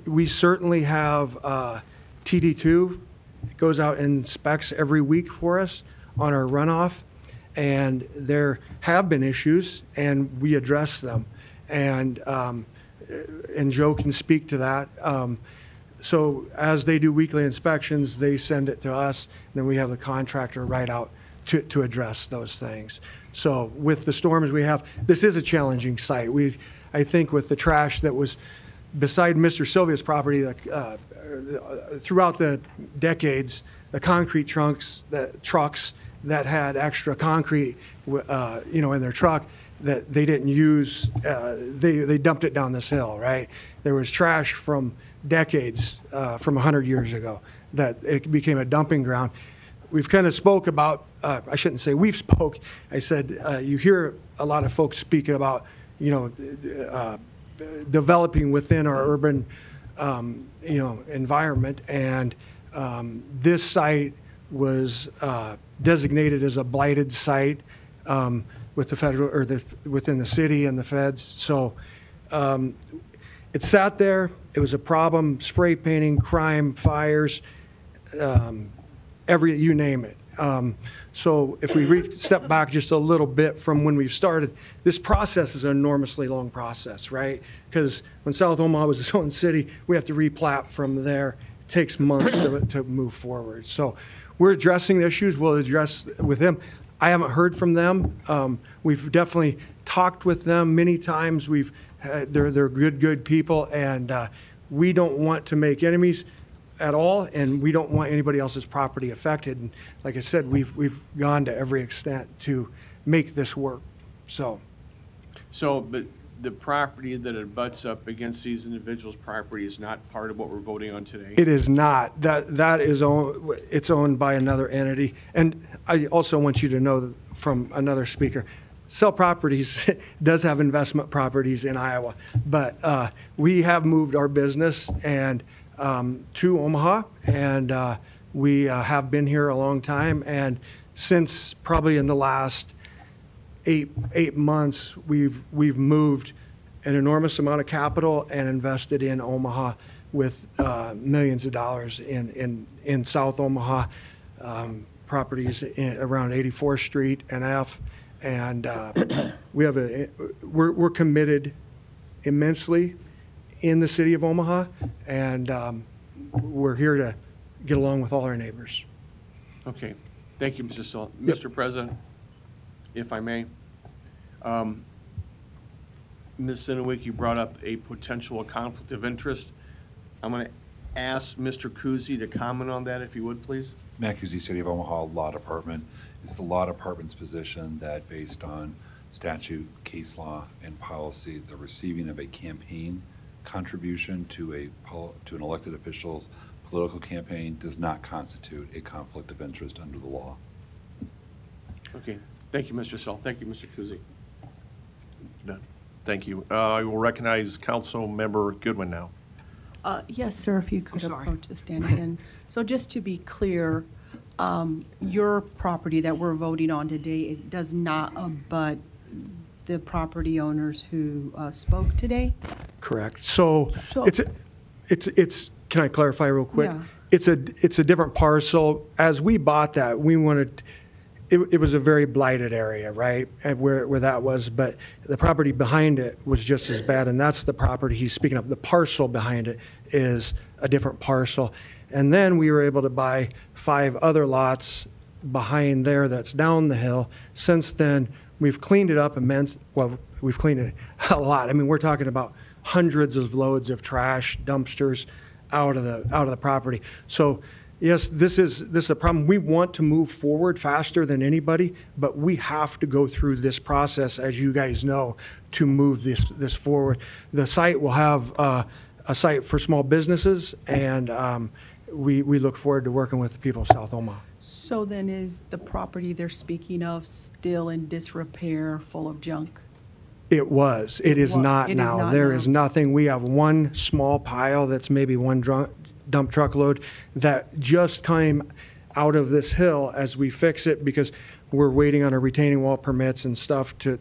We certainly have TD2 goes out and inspects every week for us on our runoff. And there have been issues, and we address them. And and Joe can speak to that. So as they do weekly inspections, they send it to us, and then we have the contractor write out to address those things. So with the storms we have, this is a challenging site. I think with the trash that was beside Mr. Sylvia's property, throughout the decades, the concrete trucks that had extra concrete, in their truck that they didn't use, they dumped it down this hill, right? There was trash from decades, from 100 years ago, that it became a dumping ground. We've kind of spoke about, I shouldn't say we've spoke, I said, you hear a lot of folks speaking about, developing within our urban, environment. And this site was designated as a blighted site with the federal, or within the city and the feds. So it sat there. It was a problem, spray painting, crime, fires, you name it. So if we step back just a little bit from when we've started, this process is an enormously long process, right? Because when South Omaha was its own city, we have to replat from there. It takes months to move forward. So we're addressing the issues. We'll address with them. I haven't heard from them. We've definitely talked with them many times. They're good people, and we don't want to make enemies at all, and we don't want anybody else's property affected. And like I said, we've gone to every extent to make this work. So, but the property that abuts up against these individuals' property is not part of what we're voting on today? It is not. That is it's owned by another entity. And I also want you to know that from another speaker, Sell Properties does have investment properties in Iowa, but we have moved our business and to Omaha, and we have been here a long time. And since probably in the last eight months, we've moved an enormous amount of capital and invested in Omaha with millions of dollars in South Omaha, properties around 84th Street and F. And we're committed immensely in the city of Omaha, and we're here to get along with all our neighbors. Okay. Thank you, Mr. Salt. Mr. President, if I may, Ms. Sinowicki brought up a potential conflict of interest. I'm going to ask Mr. Kuzi to comment on that, if you would, please. Matt Kuzi, City of Omaha Law Department. It's the Law Department's position that based on statute, case law, and policy, the receiving of a campaign contribution to an elected official's political campaign does not constitute a conflict of interest under the law. Okay. Thank you, Mr. Salt. Thank you, Mr. Kuzi. Done. Thank you. I will recognize Council Member Goodwin now. Yes, sir, if you could approach the stand again. So just to be clear, your property that we're voting on today does not abut the property owners who spoke today? Correct. So it's can I clarify real quick? Yeah. It's a different parcel. As we bought that, we wanted, it was a very blighted area, right? And where that was, but the property behind it was just as bad, and that's the property he's speaking of. The parcel behind it is a different parcel. And then we were able to buy 5 other lots behind there that's down the hill. Since then, we've cleaned it up we've cleaned it a lot. I mean, we're talking about hundreds of loads of trash, dumpsters out of the property. So yes, this is a problem. We want to move forward faster than anybody, but we have to go through this process, as you guys know, to move this forward. The site will have a site for small businesses, and we look forward to working with the people of South Omaha. So then is the property they're speaking of still in disrepair, full of junk? It was. It is not now. There is nothing. We have one small pile that's maybe one dump truck load that just came out of this hill as we fix it, because we're waiting on our retaining wall permits and stuff to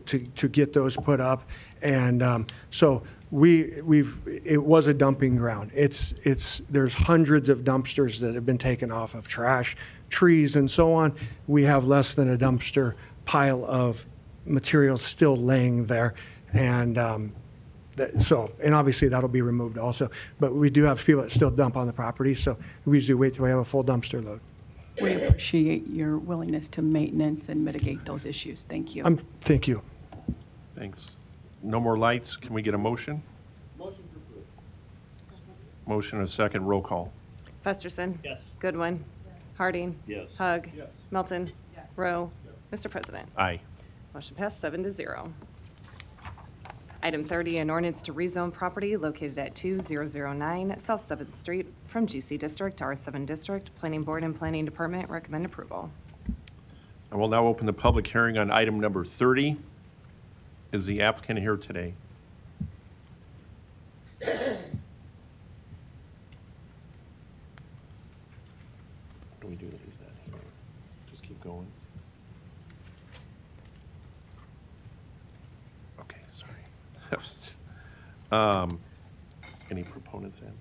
get those put up. And so it was a dumping ground. There's hundreds of dumpsters that have been taken off of trash, trees, and so on. We have less than a dumpster pile of materials still laying there, and So, and obviously that'll be removed also. But we do have people that still dump on the property, so we usually wait till we have a full dumpster load. We appreciate your willingness to maintenance and mitigate those issues. Thank you. Thank you. Thanks. No more lights. Can we get a motion? Motion to approve. Motion and a second. Roll call. Festerson. Yes. Goodwin. Harding. Yes. Hug. Yes. Melton. Rowe. Mr. President. Aye. Motion passed 7-0. Item 30, an ordinance to rezone property located at 2009 South 7th Street from GC District to R7 District. Planning Board and Planning Department recommend approval. I will now open the public hearing on item number 30. Is the applicant here today? What do we do that he's not here? Just keep going. Okay, sorry. Any proponents in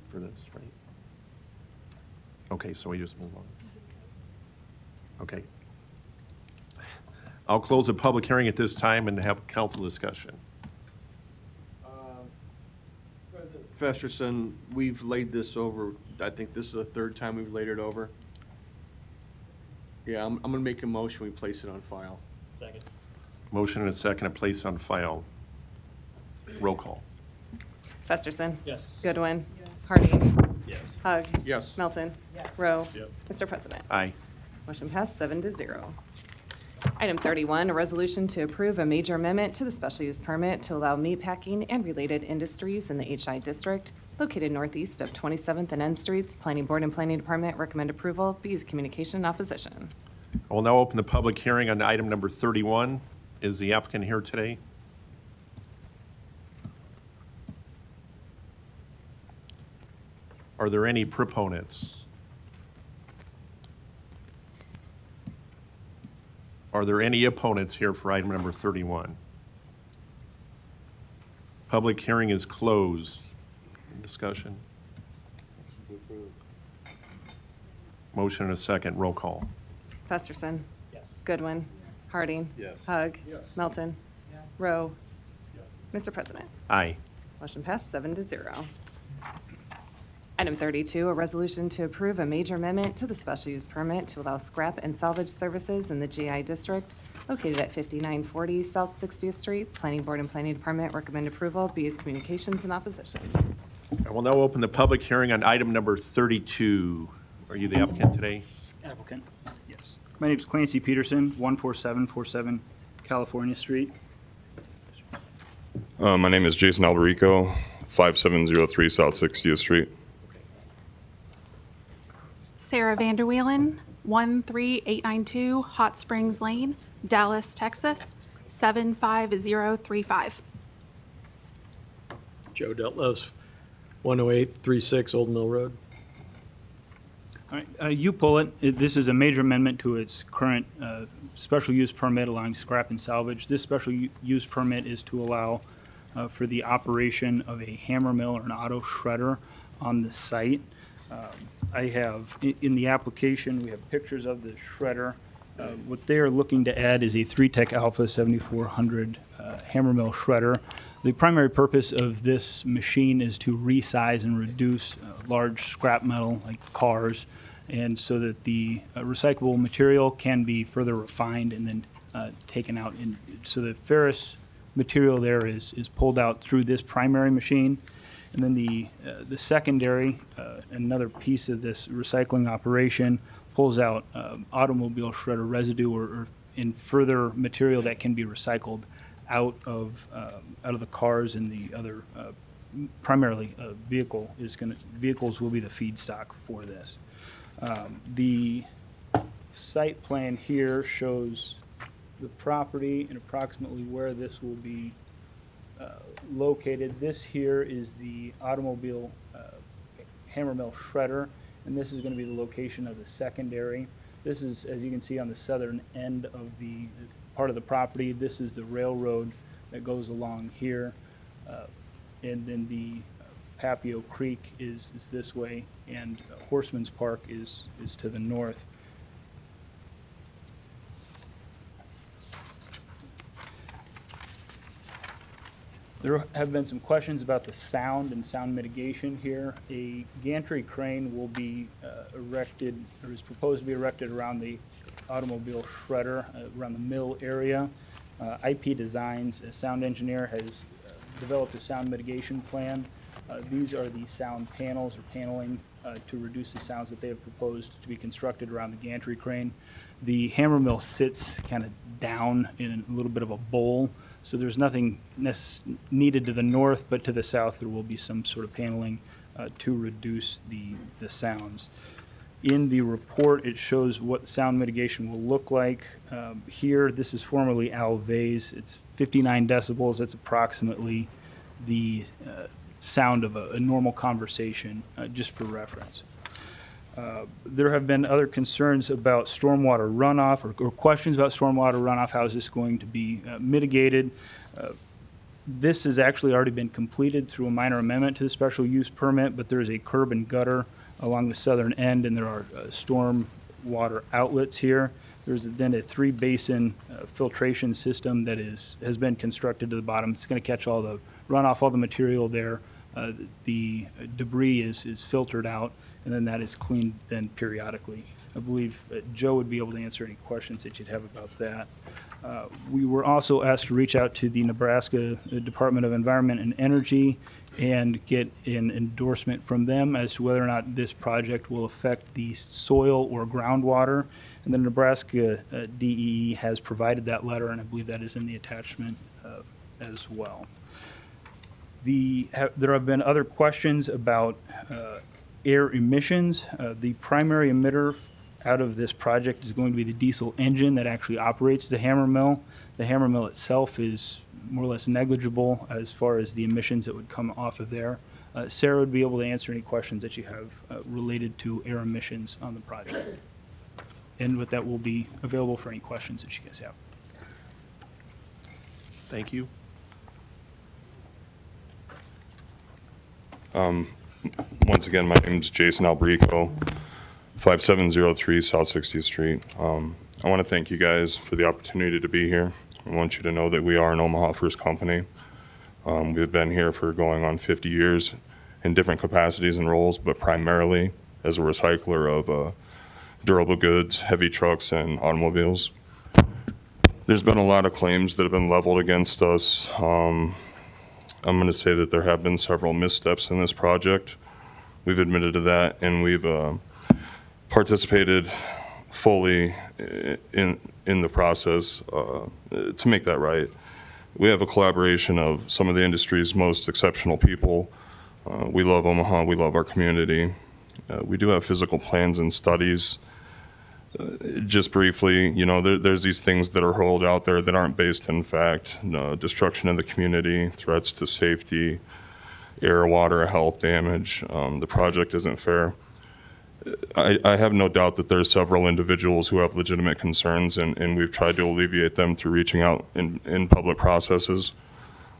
for this, right? Okay, so we just move on. Okay. I'll close the public hearing at this time and have council discussion. President Festerson, we've laid this over, I think this is the third time we've laid it over. Yeah, I'm gonna make a motion, we place it on file. Second. Motion and a second to place on file. Roll call. Festerson. Yes. Goodwin. Harding. Yes. Hug. Yes. Melton. Rowe. Yes. Mr. President. Aye. Motion passed 7-0. Item 31, a resolution to approve a major amendment to the special use permit to allow meatpacking and related industries in the HI district located northeast of 27th and N Streets. Planning Board and Planning Department recommend approval. B is communication and opposition. I will now open the public hearing on item number 31. Is the applicant here today? Are there any proponents? Are there any opponents here for item number 31? Public hearing is closed. Discussion. Motion and a second. Roll call. Festerson. Yes. Goodwin. Harding. Yes. Hug. Yes. Melton. Rowe. Mr. President. Aye. Motion passed 7-0. Item 32, a resolution to approve a major amendment to the special use permit to allow scrap and salvage services in the GI district located at 5940 South 60th Street. Planning Board and Planning Department recommend approval. B is communications and opposition. I will now open the public hearing on item number 32. Are you the applicant today? Applicant, yes. My name is Clancy Peterson, 14747 California Street. My name is Jason Alberico, 5703 South 60th Street. Sarah Vanderwheelen, 13892 Hot Springs Lane, Dallas, Texas, 75035. Joe Deltos, 10836 Old Mill Road. All right, you pull it. This is a major amendment to its current special use permit allowing scrap and salvage. This special use permit is to allow for the operation of a hammer mill or an auto shredder on the site. I have, in the application, we have pictures of the shredder. What they are looking to add is a 3-Tech Alpha 7400 hammer mill shredder. The primary purpose of this machine is to resize and reduce large scrap metal like cars, and so that the recyclable material can be further refined and then taken out. So the ferrous material there is pulled out through this primary machine. And then the secondary, another piece of this recycling operation, pulls out automobile shredder residue or in further material that can be recycled out of the cars, and the other primarily vehicles will be the feedstock for this. The site plan here shows the property and approximately where this will be located. This here is the automobile hammer mill shredder, and this is going to be the location of the secondary. This is, as you can see, on the southern end of the part of the property. This is the railroad that goes along here, and then the Papio Creek is this way, and Horseman's Park is to the north. There have been some questions about the sound and sound mitigation here. A gantry crane will be erected, or is proposed to be erected around the automobile shredder, around the mill area. IP Designs, a sound engineer, has developed a sound mitigation plan. These are the sound panels or paneling to reduce the sounds that they have proposed to be constructed around the gantry crane. The hammer mill sits kind of down in a little bit of a bowl, so there's nothing needed to the north, but to the south there will be some sort of paneling to reduce the sounds. In the report, it shows what sound mitigation will look like. Here, this is formerly Alvey's. It's 59 decibels. That's approximately the sound of a normal conversation, just for reference. There have been other concerns about stormwater runoff or questions about stormwater runoff. How is this going to be mitigated? This has actually already been completed through a minor amendment to the special use permit, but there is a curb and gutter along the southern end, and there are storm water outlets here. There's then a 3-basin filtration system that has been constructed to the bottom. It's going to catch all the runoff, all the material there. The debris is filtered out, and then that is cleaned then periodically. I believe Joe would be able to answer any questions that you'd have about that. We were also asked to reach out to the Nebraska Department of Environment and Energy and get an endorsement from them as to whether or not this project will affect the soil or groundwater. And the Nebraska DEE has provided that letter, and I believe that is in the attachment as well. There have been other questions about air emissions. The primary emitter out of this project is going to be the diesel engine that actually operates the hammer mill. The hammer mill itself is more or less negligible as far as the emissions that would come off of there. Sarah would be able to answer any questions that you have related to air emissions on the project. And with that, we'll be available for any questions that you guys have. Thank you. Once again, my name is Jason Alberico, 5703 South 60th Street. I want to thank you guys for the opportunity to be here. I want you to know that we are an Omaha First company. We've been here for going on 50 years in different capacities and roles, but primarily as a recycler of durable goods, heavy trucks, and automobiles. There's been a lot of claims that have been leveled against us. I'm going to say that there have been several missteps in this project. We've admitted to that, and we've participated fully in the process to make that right. We have a collaboration of some of the industry's most exceptional people. We love Omaha. We love our community. We do have physical plans and studies. Just briefly, you know, there's these things that are hurled out there that aren't based in fact. Destruction of the community, threats to safety, air, water, health damage. The project isn't fair. I have no doubt that there are several individuals who have legitimate concerns, and we've tried to alleviate them through reaching out in public processes.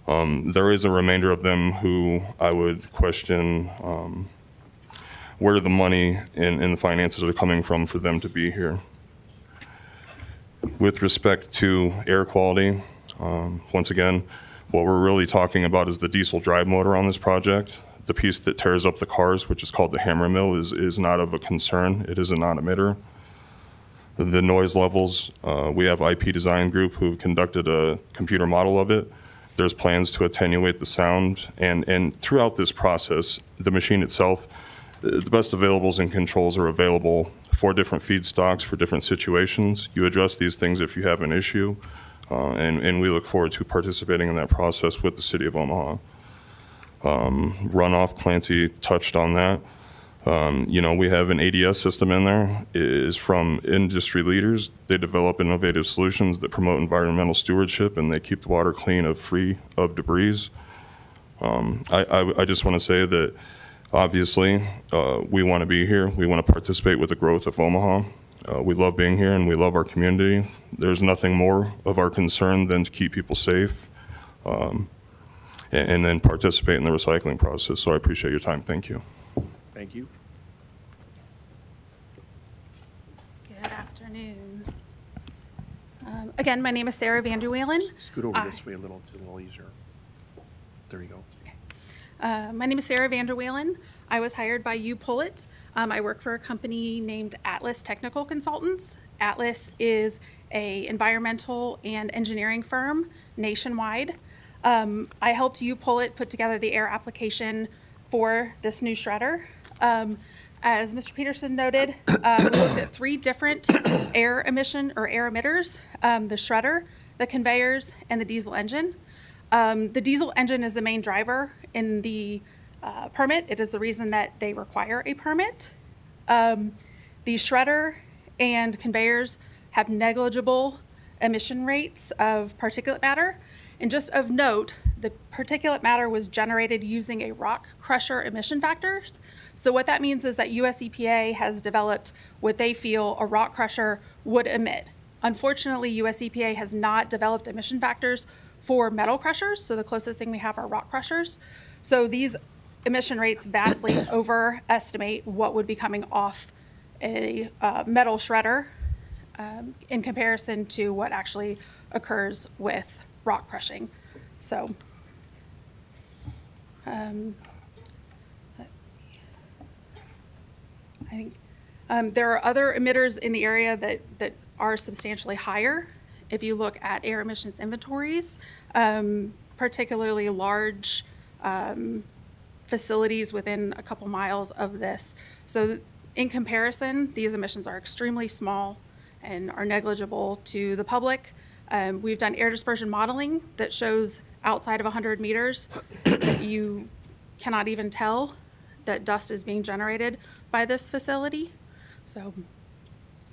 There is a remainder of them who I would question where the money and the finances are coming from for them to be here. With respect to air quality, once again, what we're really talking about is the diesel drive motor on this project. The piece that tears up the cars, which is called the hammer mill, is not of a concern. It is a non-emitter. The noise levels, we have IP Design Group who conducted a computer model of it. There's plans to attenuate the sound, and throughout this process, the machine itself, the best availables and controls are available for different feedstocks, for different situations. You address these things if you have an issue, and we look forward to participating in that process with the City of Omaha. Runoff, Clancy touched on that. You know, we have an ADS system in there. It is from industry leaders. They develop innovative solutions that promote environmental stewardship, and they keep the water clean free of debris. I just want to say that obviously, we want to be here. We want to participate with the growth of Omaha. We love being here, and we love our community. There's nothing more of our concern than to keep people safe and then participate in the recycling process. So I appreciate your time. Thank you. Thank you. Good afternoon. Again, my name is Sarah Vanderwelen. Scoot over this way a little. It's a little easier. There you go. My name is Sarah Vanderwalen. I was hired by UPullet. I work for a company named Atlas Technical Consultants. Atlas is a environmental and engineering firm nationwide. I helped UPullet put together the air application for this new shredder. As Mr. Peterson noted, we looked at 3 different air emitters, the shredder, the conveyors, and the diesel engine. The diesel engine is the main driver in the permit. It is the reason that they require a permit. The shredder and conveyors have negligible emission rates of particulate matter. And just of note, the particulate matter was generated using a rock crusher emission factors. So what that means is that US EPA has developed what they feel a rock crusher would emit. Unfortunately, US EPA has not developed emission factors for metal crushers, so the closest thing we have are rock crushers. So these emission rates vastly overestimate what would be coming off a metal shredder in comparison to what actually occurs with rock crushing. So I think there are other emitters in the area that are substantially higher. If you look at air emissions inventories, particularly large facilities within a couple miles of this. So in comparison, these emissions are extremely small and are negligible to the public. We've done air dispersion modeling that shows outside of 100 meters that you cannot even tell that dust is being generated by this facility. So,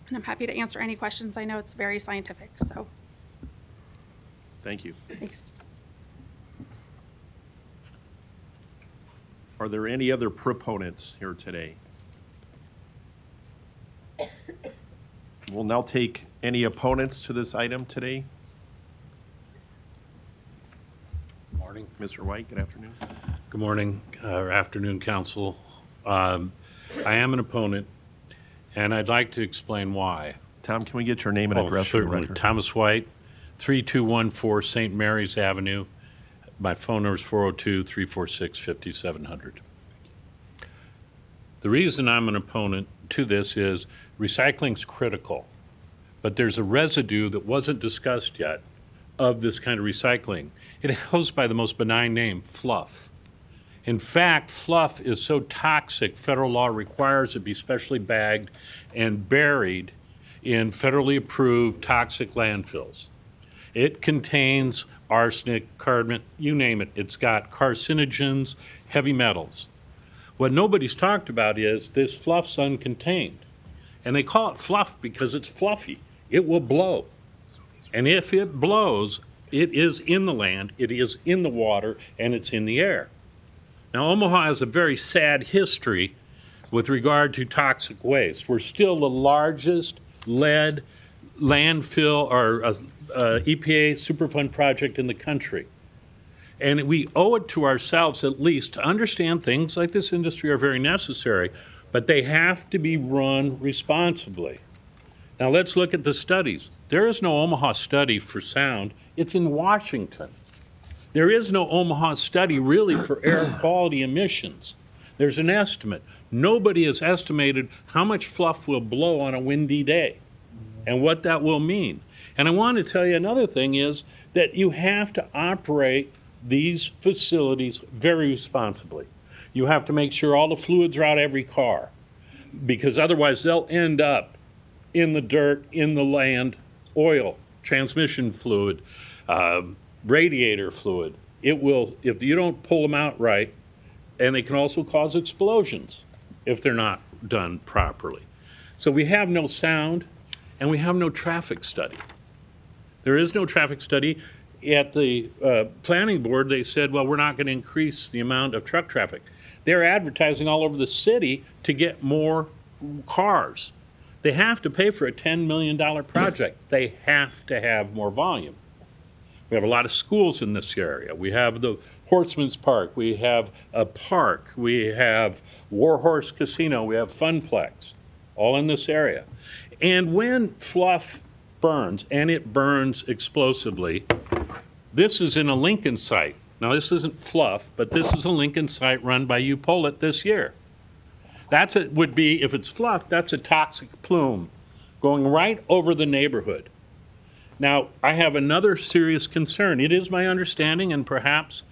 and I'm happy to answer any questions. I know it's very scientific, so. Thank you. Thanks. Are there any other proponents here today? We'll now take any opponents to this item today. Morning. Mr. White, good afternoon. Good morning, or afternoon, council. I am an opponent, and I'd like to explain why. Tom, can we get your name and address for the certainly. record? Thomas White, 3214 St. Mary's Avenue. My phone number is 402-346-5700. The reason I'm an opponent to this is recycling's critical, but there's a residue that wasn't discussed yet of this kind of recycling. It goes by the most benign name, fluff. In fact, fluff is so toxic, federal law requires it be specially bagged and buried in federally approved toxic landfills. It contains arsenic, carbon, you name it. It's got carcinogens, heavy metals. What nobody's talked about is this fluff's uncontained. And they call it fluff because it's fluffy. It will blow. And if it blows, it is in the land, it is in the water, and it's in the air. Now, Omaha has a very sad history with regard to toxic waste. We're still the largest lead landfill or EPA Superfund project in the country. And we owe it to ourselves at least to understand things like this industry are very necessary, but they have to be run responsibly. Now let's look at the studies. There is no Omaha study for sound. It's in Washington. There is no Omaha study really for air quality emissions. There's an estimate. Nobody has estimated how much fluff will blow on a windy day and what that will mean. And I want to tell you another thing is that you have to operate these facilities very responsibly. You have to make sure all the fluids are out of every car, because otherwise they'll end up in the dirt, in the land, oil, transmission fluid, radiator fluid. It will, if you don't pull them out right, and they can also cause explosions if they're not done properly. So we have no sound, and we have no traffic study. There is no traffic study. At the planning board, they said, well, we're not going to increase the amount of truck traffic. They're advertising all over the city to get more cars. They have to pay for a $10 million project. They have to have more volume. We have a lot of schools in this area. We have the Horseman's Park. We have a park. We have Warhorse Casino. We have Funplex, all in this area. And when fluff burns, and it burns explosively, this is in a Lincoln site. Now, this isn't fluff, but this is a Lincoln site run by UPollet this year. Would be, if it's fluff, that's a toxic plume going right over the neighborhood. Now, I have another serious concern. It is my understanding, and perhaps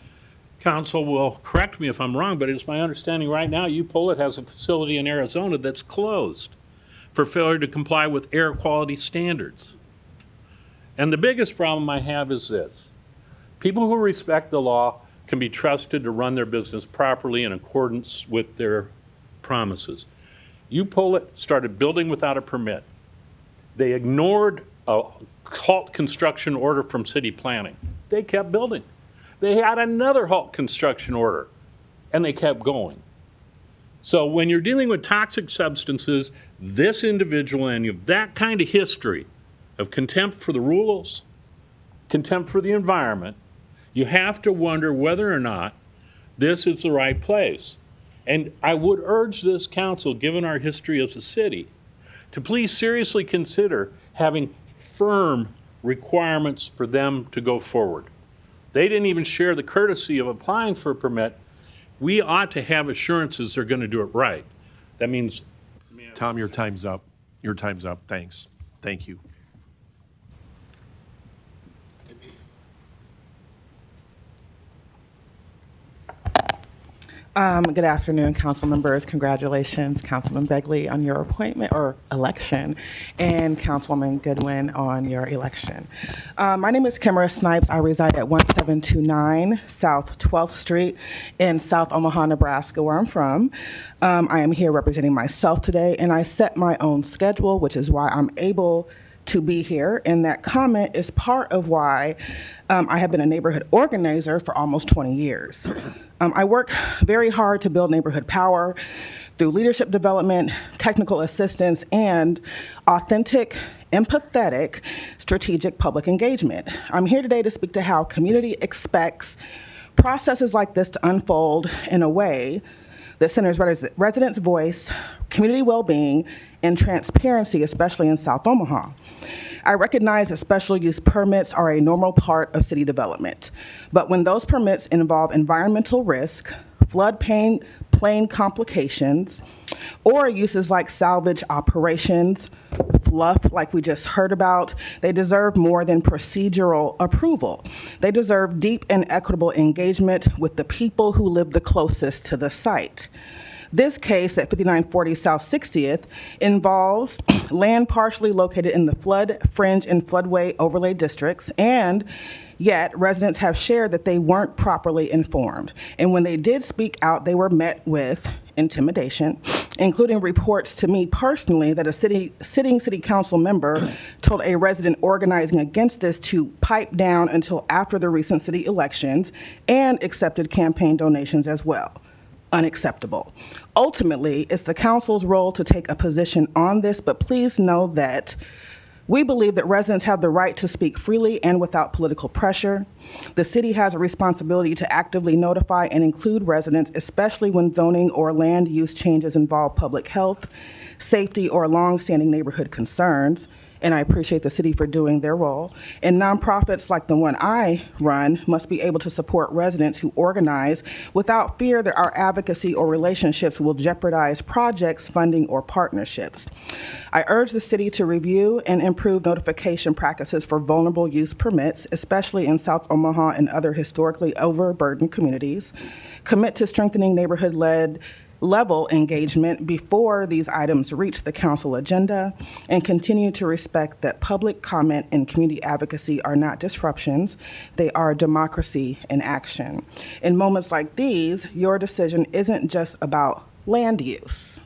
council will correct me if I'm wrong, but it's my understanding right now UPollet has a facility in Arizona that's closed for failure to comply with air quality standards. And the biggest problem I have is this. People who respect the law can be trusted to run their business properly in accordance with their promises. UPollet started building without a permit. They ignored a halt construction order from city planning. They kept building. They had another halt construction order, and they kept going. So when you're dealing with toxic substances, this individual, and you have that kind of history of contempt for the rules, contempt for the environment, you have to wonder whether or not this is the right place. And I would urge this council, given our history as a city, to please seriously consider having firm requirements for them to go forward. They didn't even share the courtesy of applying for a permit. We ought to have assurances they're going to do it right. That means... Tom, your time's up. Your time's up. Thanks. Thank you. Good afternoon, council members. Congratulations, Councilman Begley, on your appointment or election, and Councilwoman Goodwin on your election. My name is Kimara Snipes. I reside at 1729 South 12th Street in South Omaha, Nebraska, where I'm from. I am here representing myself today, and I set my own schedule, which is why I'm able to be here. And that comment is part of why I have been a neighborhood organizer for almost 20 years. I work very hard to build neighborhood power through leadership development, technical assistance, and authentic, empathetic, strategic public engagement. I'm here today to speak to how community expects processes like this to unfold in a way that centers residents' voice, community well-being, and transparency, especially in South Omaha. I recognize that special use permits are a normal part of city development, but when those permits involve environmental risk, floodplain complications, or uses like salvage operations, fluff like we just heard about, they deserve more than procedural approval. They deserve deep and equitable engagement with the people who live the closest to the site. This case at 5940 South 60th involves land partially located in the flood, fringe, and floodway overlay districts, and yet residents have shared that they weren't properly informed. And when they did speak out, they were met with intimidation, including reports to me personally that a sitting city council member told a resident organizing against this to pipe down until after the recent city elections and accepted campaign donations as well. Unacceptable. Ultimately, it's the council's role to take a position on this, but please know that we believe that residents have the right to speak freely and without political pressure. The city has a responsibility to actively notify and include residents, especially when zoning or land use changes involve public health, safety, or long-standing neighborhood concerns. And I appreciate the city for doing their role. And nonprofits like the one I run must be able to support residents who organize without fear that our advocacy or relationships will jeopardize projects, funding, or partnerships. I urge the city to review and improve notification practices for vulnerable use permits, especially in South Omaha and other historically overburdened communities. Commit to strengthening neighborhood-led level engagement before these items reach the council agenda, and continue to respect that public comment and community advocacy are not disruptions, they are democracy in action. In moments like these, your decision isn't just about land use.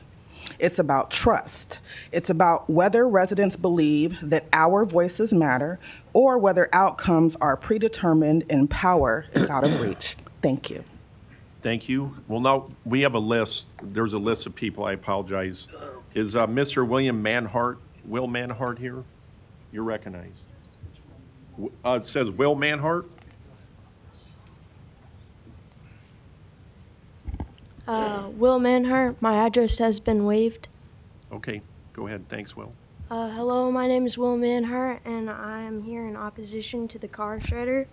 It's about trust. It's about whether residents believe that our voices matter or whether outcomes are predetermined and power is out of reach. Thank you. Thank you. Well, now we have a list. There's a list of people. I apologize. Is Mr. Will Manhart here? You're recognized. It says Will Manhart. Will Manhart. My address has been waived. Okay, go ahead. Thanks, Will. Hello, my name is Will Manhart, and I am here in opposition to the car shredder.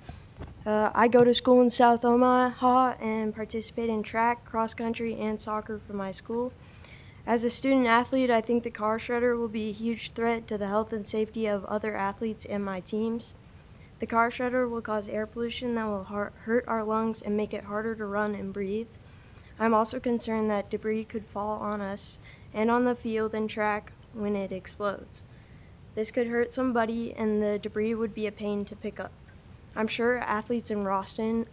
I go to school in South Omaha and participate in track, cross country, and soccer for my school. As a student athlete, I think the car shredder will be a huge threat to the health and safety of other athletes and my teams. The car shredder will cause air pollution that will hurt our lungs and make it harder to run and breathe. I'm also concerned that debris could fall on us and on the field and track when it explodes. This could hurt somebody, and the debris would be a pain to pick up. I'm sure athletes in Ralston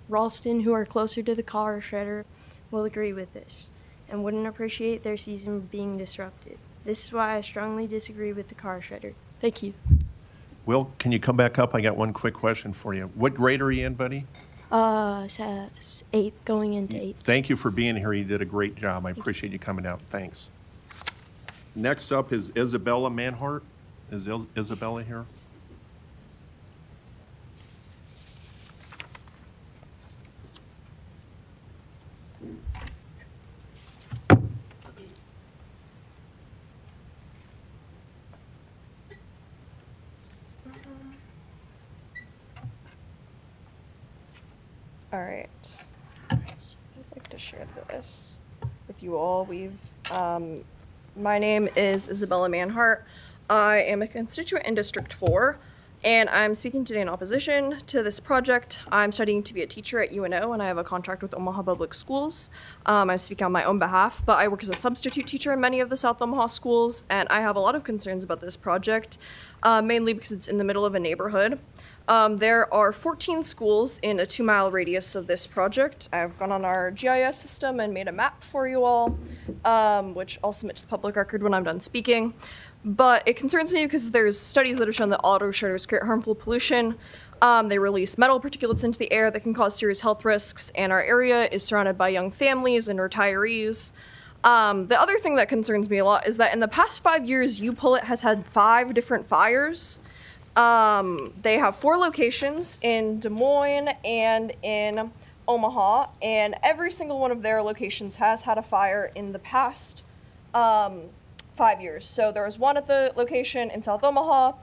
who are closer to the car shredder will agree with this and wouldn't appreciate their season being disrupted. This is why I strongly disagree with the car shredder. Thank you. Will, can you come back up? I got one quick question for you. What grade are you in, buddy? 8th, going into 8th. Thank you for being here. You did a great job. I appreciate you coming out. Thanks. Next up is Isabella Manhart. Is Isabella here? All right. I'd like to share this with you all. My name is Isabella Manhart. I am a constituent in District 4, and I'm speaking today in opposition to this project. I'm studying to be a teacher at UNO, and I have a contract with Omaha Public Schools. I'm speaking on my own behalf, but I work as a substitute teacher in many of the South Omaha schools, and I have a lot of concerns about this project, mainly because it's in the middle of a neighborhood. There are 14 schools in a 2-mile radius of this project. I've gone on our GIS system and made a map for you all, which I'll submit to the public record when I'm done speaking. But it concerns me because there's studies that have shown that auto shredders create harmful pollution. They release metal particulates into the air that can cause serious health risks, and our area is surrounded by young families and retirees. The other thing that concerns me a lot is that in the past 5 years, U-Pullet has had 5 different fires. They have 4 locations in Des Moines and in Omaha, and every single one of their locations has had a fire in the past 5 years. So there was one at the location in South Omaha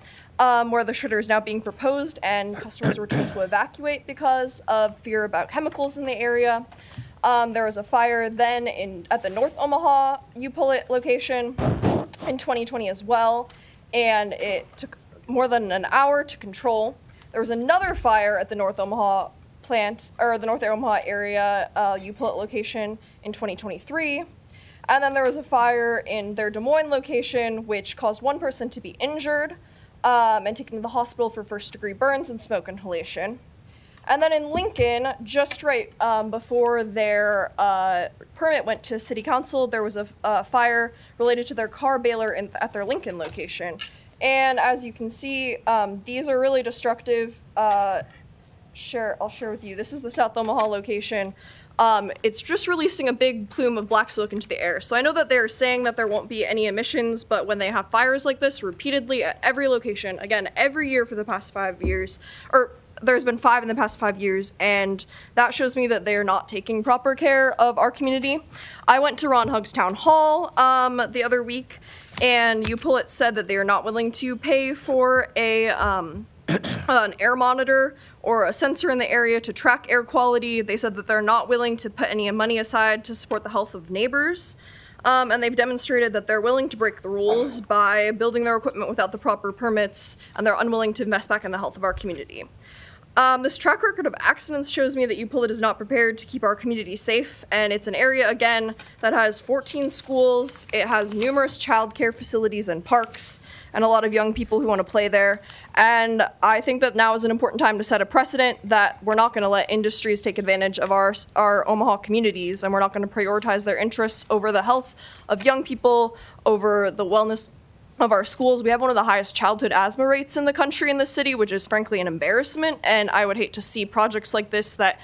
where the shredder is now being proposed, and customers were told to evacuate because of fear about chemicals in the area. There was a fire then at the North Omaha U-Pullet location in 2020 as well, and it took more than an hour to control. There was another fire at the North Omaha plant, or the North Omaha area U-Pullet location in 2023. And then there was a fire in their Des Moines location, which caused 1 person to be injured and taken to the hospital for first-degree burns and smoke inhalation. And then in Lincoln, just right before their permit went to City Council, there was a fire related to their car baler at their Lincoln location. And as you can see, these are really destructive. I'll share with you. This is the South Omaha location. It's just releasing a big plume of black smoke into the air. So I know that they're saying that there won't be any emissions, but when they have fires like this repeatedly at every location, again, every year for the past 5 years, or there's been 5 in the past 5 years, and that shows me that they are not taking proper care of our community. I went to Ron Hugg's town hall the other week, and U-Pullet said that they are not willing to pay for an air monitor or a sensor in the area to track air quality. They said that they're not willing to put any money aside to support the health of neighbors. And they've demonstrated that they're willing to break the rules by building their equipment without the proper permits, and they're unwilling to mess back in the health of our community. This track record of accidents shows me that U-Pullet is not prepared to keep our community safe, and it's an area, again, that has 14 schools. It has numerous childcare facilities and parks, and a lot of young people who want to play there. And I think that now is an important time to set a precedent that we're not going to let industries take advantage of our Omaha communities, and we're not going to prioritize their interests over the health of young people, over the wellness of our schools. We have one of the highest childhood asthma rates in the country in the city, which is frankly an embarrassment, and I would hate to see projects like this that,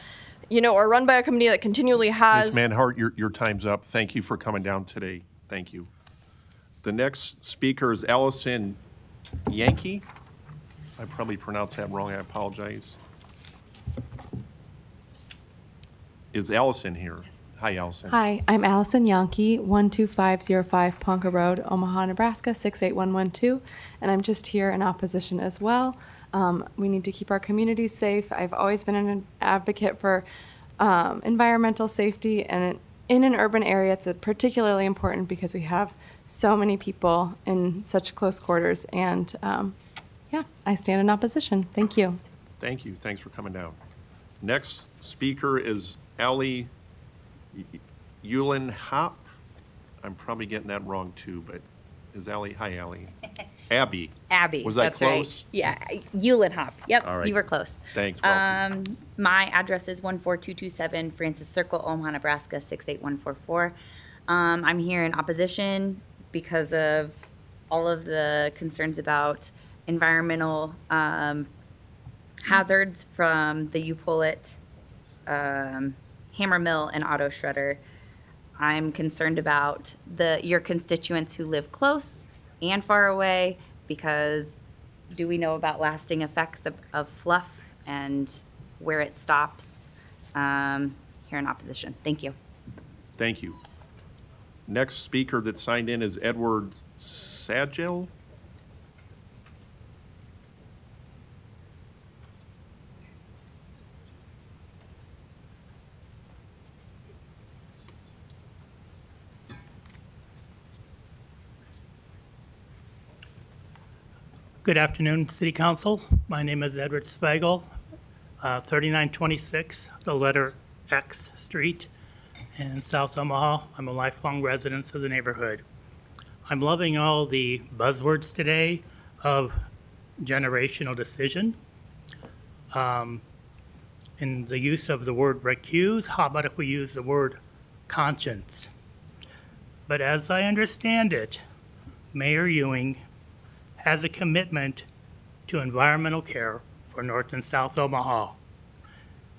are run by a company that continually has... Ms. Manhart, your time's up. Thank you for coming down today. Thank you. The next speaker is Allison Yankee. I probably pronounced that wrong. I apologize. Is Allison here? Yes. Hi, Allison. Hi, I'm Allison Yonke, 12505 Ponca Road, Omaha, Nebraska, 68112, and I'm just here in opposition as well. We need to keep our communities safe. I've always been an advocate for environmental safety, and in an urban area, it's particularly important because we have so many people in such close quarters, and yeah, I stand in opposition. Thank you. Thank you. Thanks for coming down. Next speaker is Allie Hop. I'm probably getting that wrong too, but is Allie? Hi, Allie. Abby. Abby. Was I that's close? Right. Yeah, Hop. Yep, All right. you were close. Thanks. Welcome. My address is 14227 Francis Circle, Omaha, Nebraska 68144. I'm here in opposition because of all of the concerns about environmental hazards from the U-Pullet, hammer mill, and auto shredder. I'm concerned about your constituents who live close and far away, because do we know about lasting effects of fluff and where it stops? Here in opposition. Thank you. Thank you. Next speaker that signed in is Edward Sagel. Good afternoon, City Council. My name is Edward Spiegel, 3926, the letter X Street in South Omaha. I'm a lifelong resident of the neighborhood. I'm loving all the buzzwords today of generational decision. In the use of the word recuse, how about if we use the word conscience? But as I understand it, Mayor Ewing has a commitment to environmental care for North and South Omaha.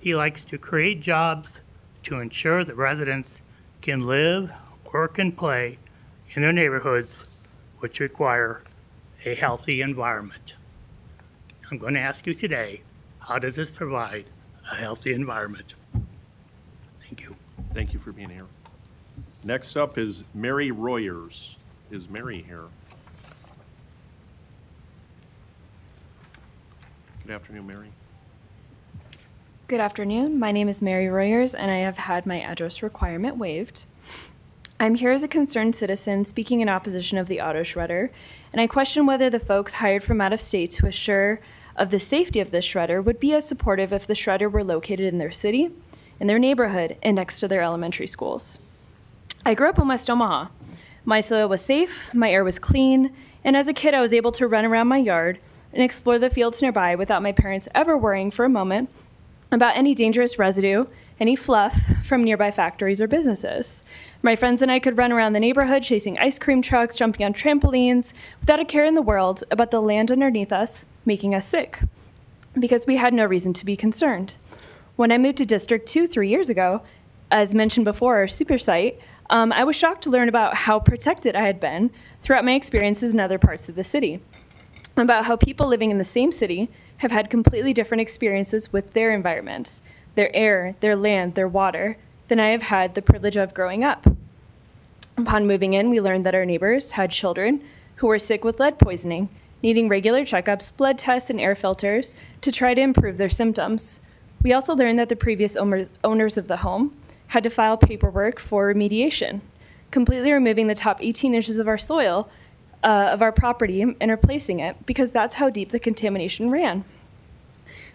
He likes to create jobs to ensure that residents can live, work, and play in their neighborhoods, which require a healthy environment. I'm going to ask you today, how does this provide a healthy environment? Thank you. Thank you for being here. Next up is Mary Royers. Is Mary here? Good afternoon, Mary. Good afternoon. My name is Mary Royers, and I have had my address requirement waived. I'm here as a concerned citizen speaking in opposition of the auto shredder, and I question whether the folks hired from out of state to assure of the safety of this shredder would be as supportive if the shredder were located in their city, in their neighborhood, and next to their elementary schools. I grew up in West Omaha. My soil was safe, my air was clean, and as a kid I was able to run around my yard and explore the fields nearby without my parents ever worrying for a moment about any dangerous residue, any fluff from nearby factories or businesses. My friends and I could run around the neighborhood chasing ice cream trucks, jumping on trampolines, without a care in the world about the land underneath us making us sick, because we had no reason to be concerned. When I moved to District 2 3 years ago, as mentioned before, our super site, I was shocked to learn about how protected I had been throughout my experiences in other parts of the city, about how people living in the same city have had completely different experiences with their environment, their air, their land, their water, than I have had the privilege of growing up. Upon moving in, we learned that our neighbors had children who were sick with lead poisoning, needing regular checkups, blood tests, and air filters to try to improve their symptoms. We also learned that the previous owners of the home had to file paperwork for remediation, completely removing the top 18 inches of our soil of our property and replacing it, because that's how deep the contamination ran.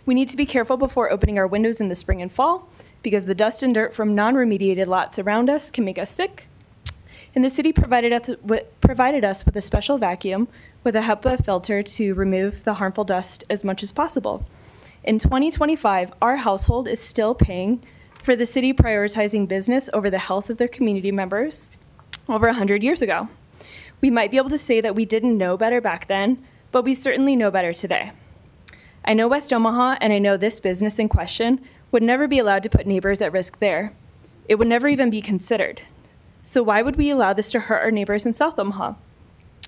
We need to be careful before opening our windows in the spring and fall, because the dust and dirt from non-remediated lots around us can make us sick. And the city provided us with a special vacuum with a HEPA filter to remove the harmful dust as much as possible. In 2025, our household is still paying for the city prioritizing business over the health of their community members over 100 years ago. We might be able to say that we didn't know better back then, but we certainly know better today. I know West Omaha, and I know this business in question would never be allowed to put neighbors at risk there. It would never even be considered. So why would we allow this to hurt our neighbors in South Omaha?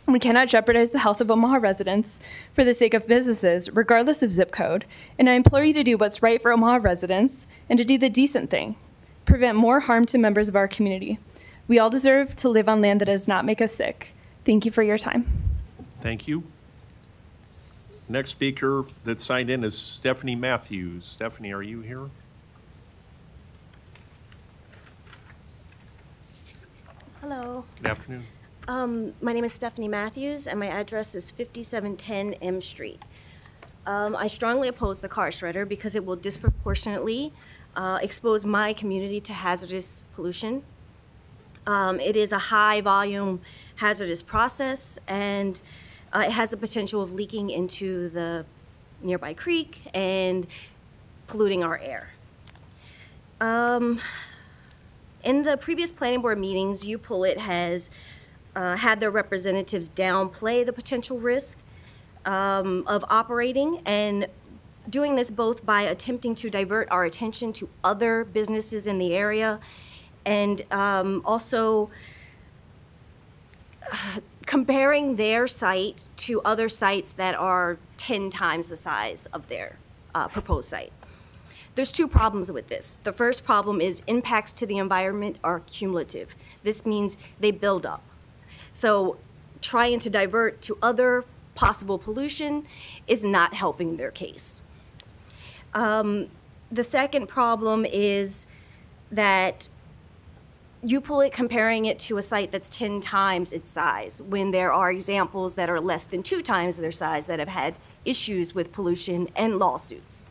We cannot jeopardize the health of Omaha residents for the sake of businesses, regardless of zip code, and I implore you to do what's right for Omaha residents and to do the decent thing. prevent more harm to members of our community. We all deserve to live on land that does not make us sick. Thank you for your time. Thank you. Next speaker that signed in is Stephanie Matthews. Stephanie, are you here? Hello. Good afternoon. My name is Stephanie Matthews, and my address is 5710 M Street. I strongly oppose the car shredder because it will disproportionately expose my community to hazardous pollution. It is a high-volume hazardous process, and it has the potential of leaking into the nearby creek and polluting our air. In the previous planning board meetings, UPullet has had their representatives downplay the potential risk of operating, and doing this both by attempting to divert our attention to other businesses in the area and also comparing their site to other sites that are 10 times the size of their proposed site. There's two problems with this. The first problem is impacts to the environment are cumulative. This means they build up. So trying to divert to other possible pollution is not helping their case. The second problem is that UPullet comparing it to a site that's 10 times its size when there are examples that are less than 2 times their size that have had issues with pollution and lawsuits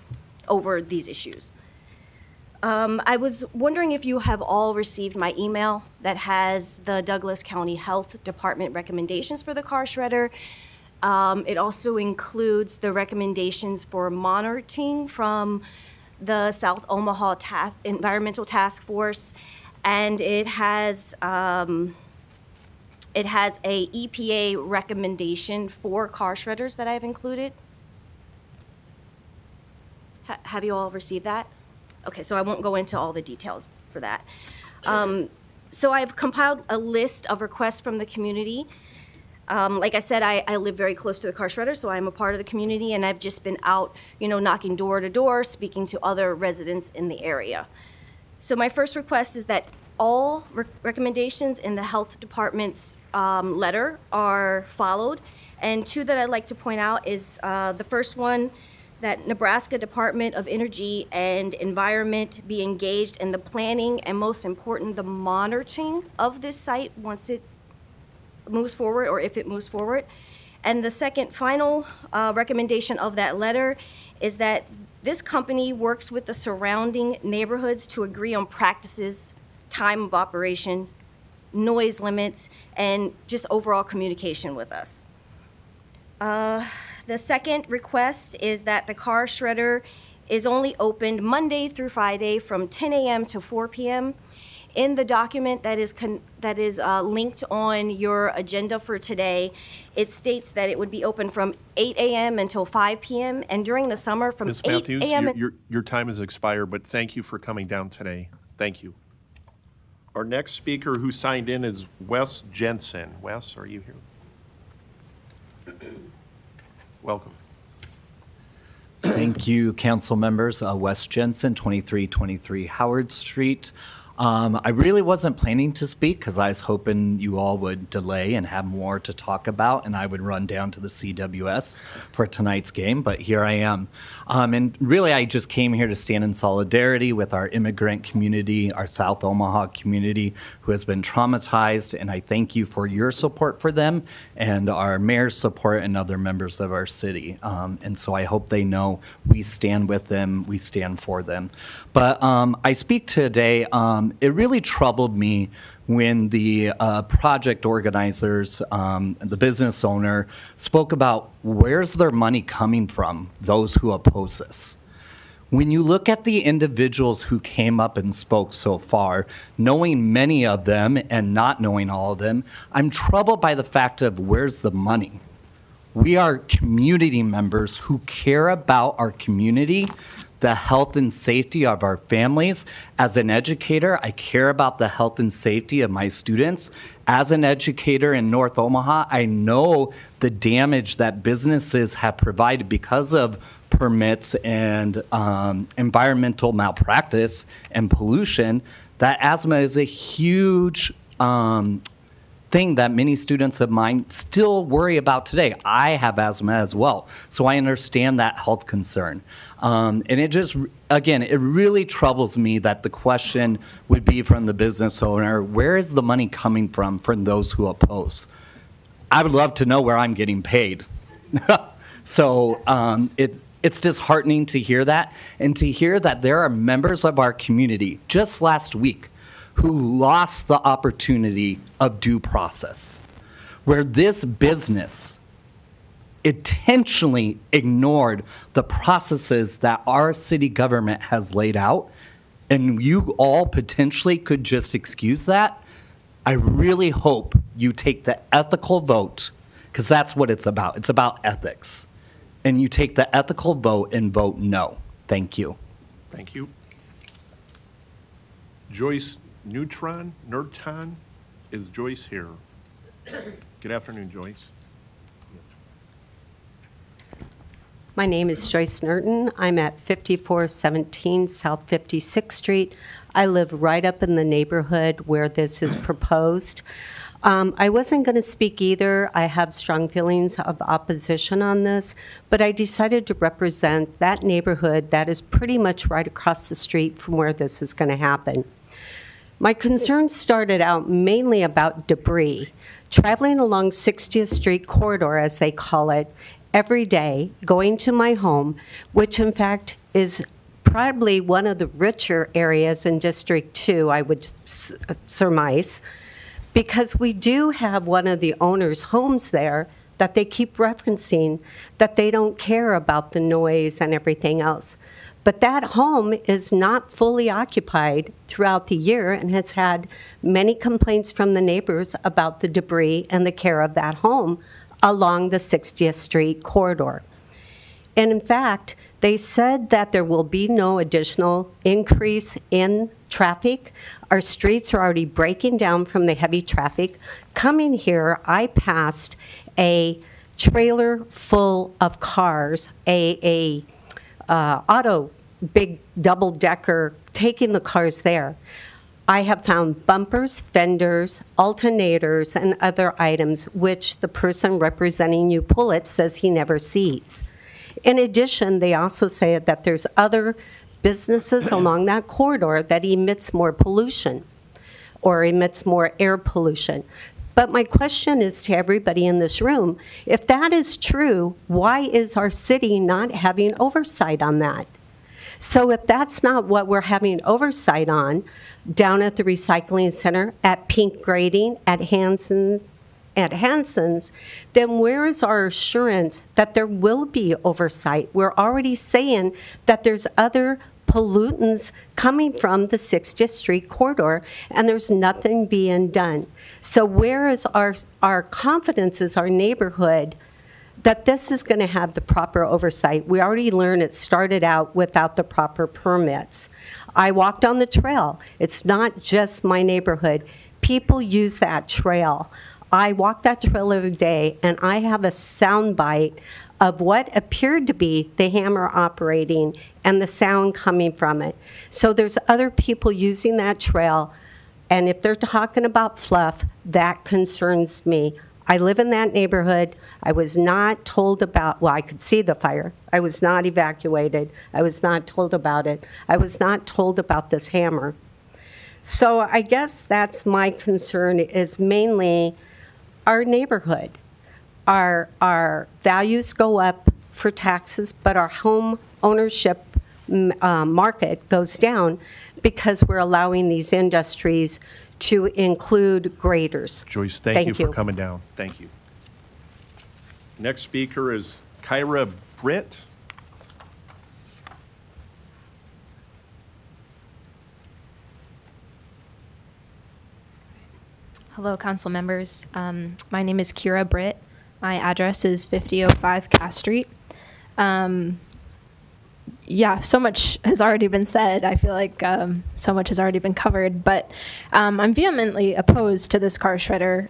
over these issues. I was wondering if you have all received my email that has the Douglas County Health Department recommendations for the car shredder. It also includes the recommendations for monitoring from the South Omaha Environmental Task Force, and it has a EPA recommendation for car shredders that I've included. Have you all received that? Okay, so I won't go into all the details for that. So I've compiled a list of requests from the community. Like I said, I live very close to the car shredder, so I'm a part of the community, and I've just been out, knocking door to door, speaking to other residents in the area. So my first request is that all recommendations in the health department's letter are followed, and two that I'd like to point out is the first one, that Nebraska Department of Energy and Environment be engaged in the planning and, most important, the monitoring of this site once it moves forward, or if it moves forward. And the second final recommendation of that letter is that this company works with the surrounding neighborhoods to agree on practices, time of operation, noise limits, and just overall communication with us. The second request is that the car shredder is only opened Monday through Friday from 10 a.m. to 4 p.m. In the document that is linked on your agenda for today, it states that it would be open from 8 a.m. until 5 p.m. and during the summer from Ms. 8 Matthews, a.m. your time has expired, but thank you for coming down today. Thank you. Our next speaker who signed in is Wes Jensen. Wes, are you here? Welcome. Thank you, council members. Wes Jensen, 2323 Howard Street. I really wasn't planning to speak because I was hoping you all would delay and have more to talk about, and I would run down to the CWS for tonight's game, but here I am. And really, I just came here to stand in solidarity with our immigrant community, our South Omaha community, who has been traumatized, and I thank you for your support for them and our mayor's support and other members of our city. And so I hope they know we stand with them, we stand for them. But I speak today, it really troubled me when the project organizers, the business owner, spoke about where's their money coming from, those who oppose this. When you look at the individuals who came up and spoke so far, knowing many of them and not knowing all of them, I'm troubled by the fact of where's the money. We are community members who care about our community, the health and safety of our families. As an educator, I care about the health and safety of my students. As an educator in North Omaha, I know the damage that businesses have provided because of permits and environmental malpractice and pollution that asthma is a huge thing that many students of mine still worry about today. I have asthma as well, so I understand that health concern. And it just, again, it really troubles me that the question would be from the business owner, where is the money coming from those who oppose? I would love to know where I'm getting paid. So it's disheartening to hear that, and to hear that there are members of our community just last week who lost the opportunity of due process, where this business intentionally ignored the processes that our city government has laid out, and you all potentially could just excuse that. I really hope you take the ethical vote, because that's what it's about. It's about ethics. And you take the ethical vote and vote no. Thank you. Thank you. Joyce Nurton, is Joyce here? Good afternoon, Joyce. My name is Joyce Nurton. I'm at 5417 South 56th Street. I live right up in the neighborhood where this is proposed. I wasn't going to speak either. I have strong feelings of opposition on this, but I decided to represent that neighborhood that is pretty much right across the street from where this is going to happen. My concerns started out mainly about debris. Traveling along 60th Street corridor, as they call it, every day, going to my home, which in fact is probably one of the richer areas in District 2, I would surmise, because we do have one of the owners' homes there that they keep referencing, that they don't care about the noise and everything else. But that home is not fully occupied throughout the year and has had many complaints from the neighbors about the debris and the care of that home along the 60th Street corridor. And in fact, they said that there will be no additional increase in traffic. Our streets are already breaking down from the heavy traffic. Coming here, I passed a trailer full of cars, auto, big double-decker, taking the cars there. I have found bumpers, fenders, alternators, and other items which the person representing you, Pullet, says he never sees. In addition, they also say that there's other businesses along that corridor that emits more pollution or emits more air pollution. But my question is to everybody in this room, if that is true, why is our city not having oversight on that? So if that's not what we're having oversight on down at the recycling center, at Pink Grading, at Hanson's, then where is our assurance that there will be oversight? We're already saying that there's other pollutants coming from the 60th Street corridor, and there's nothing being done. So where is our confidence as our neighborhood that this is going to have the proper oversight? We already learned it started out without the proper permits. I walked on the trail. It's not just my neighborhood. People use that trail. I walk that trail every day, and I have a sound bite of what appeared to be the hammer operating and the sound coming from it. So there's other people using that trail, and if they're talking about fluff, that concerns me. I live in that neighborhood. I was not told about, well, I could see the fire. I was not evacuated. I was not told about it. I was not told about this hammer. So I guess that's my concern, is mainly our neighborhood. Our values go up for taxes, but our home ownership market goes down because we're allowing these industries to include graders. Joyce, thank you for coming down. Thank you. Next speaker is Kyra Britt. Hello, council members. My name is Kira Britt. My address is 5005 Cass Street. Yeah, so much has already been said. I feel like so much has already been covered, but I'm vehemently opposed to this car shredder.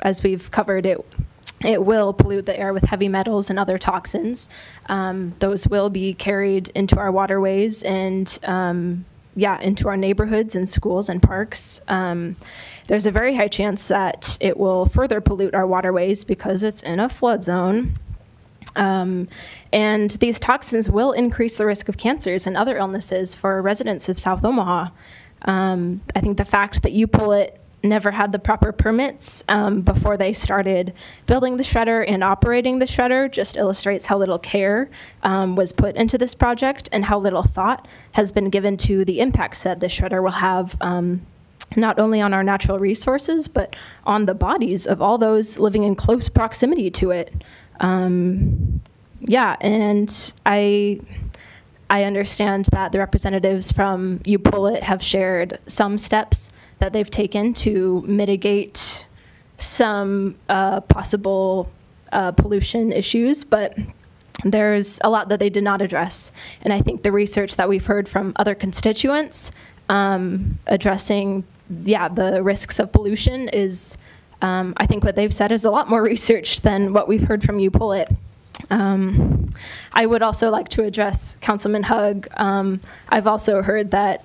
As we've covered, it will pollute the air with heavy metals and other toxins. Those will be carried into our waterways and into our neighborhoods and schools and parks. There's a very high chance that it will further pollute our waterways because it's in a flood zone. And these toxins will increase the risk of cancers and other illnesses for residents of South Omaha. I think the fact that UPullet never had the proper permits before they started building the shredder and operating the shredder just illustrates how little care was put into this project and how little thought has been given to the impacts that the shredder will have not only on our natural resources, but on the bodies of all those living in close proximity to it. And I understand that the representatives from UPullet have shared some steps that they've taken to mitigate some possible pollution issues, but there's a lot that they did not address. And I think the research that we've heard from other constituents addressing, the risks of pollution is, I think what they've said is a lot more research than what we've heard from UPullet. I would also like to address Councilman Hugg. I've also heard that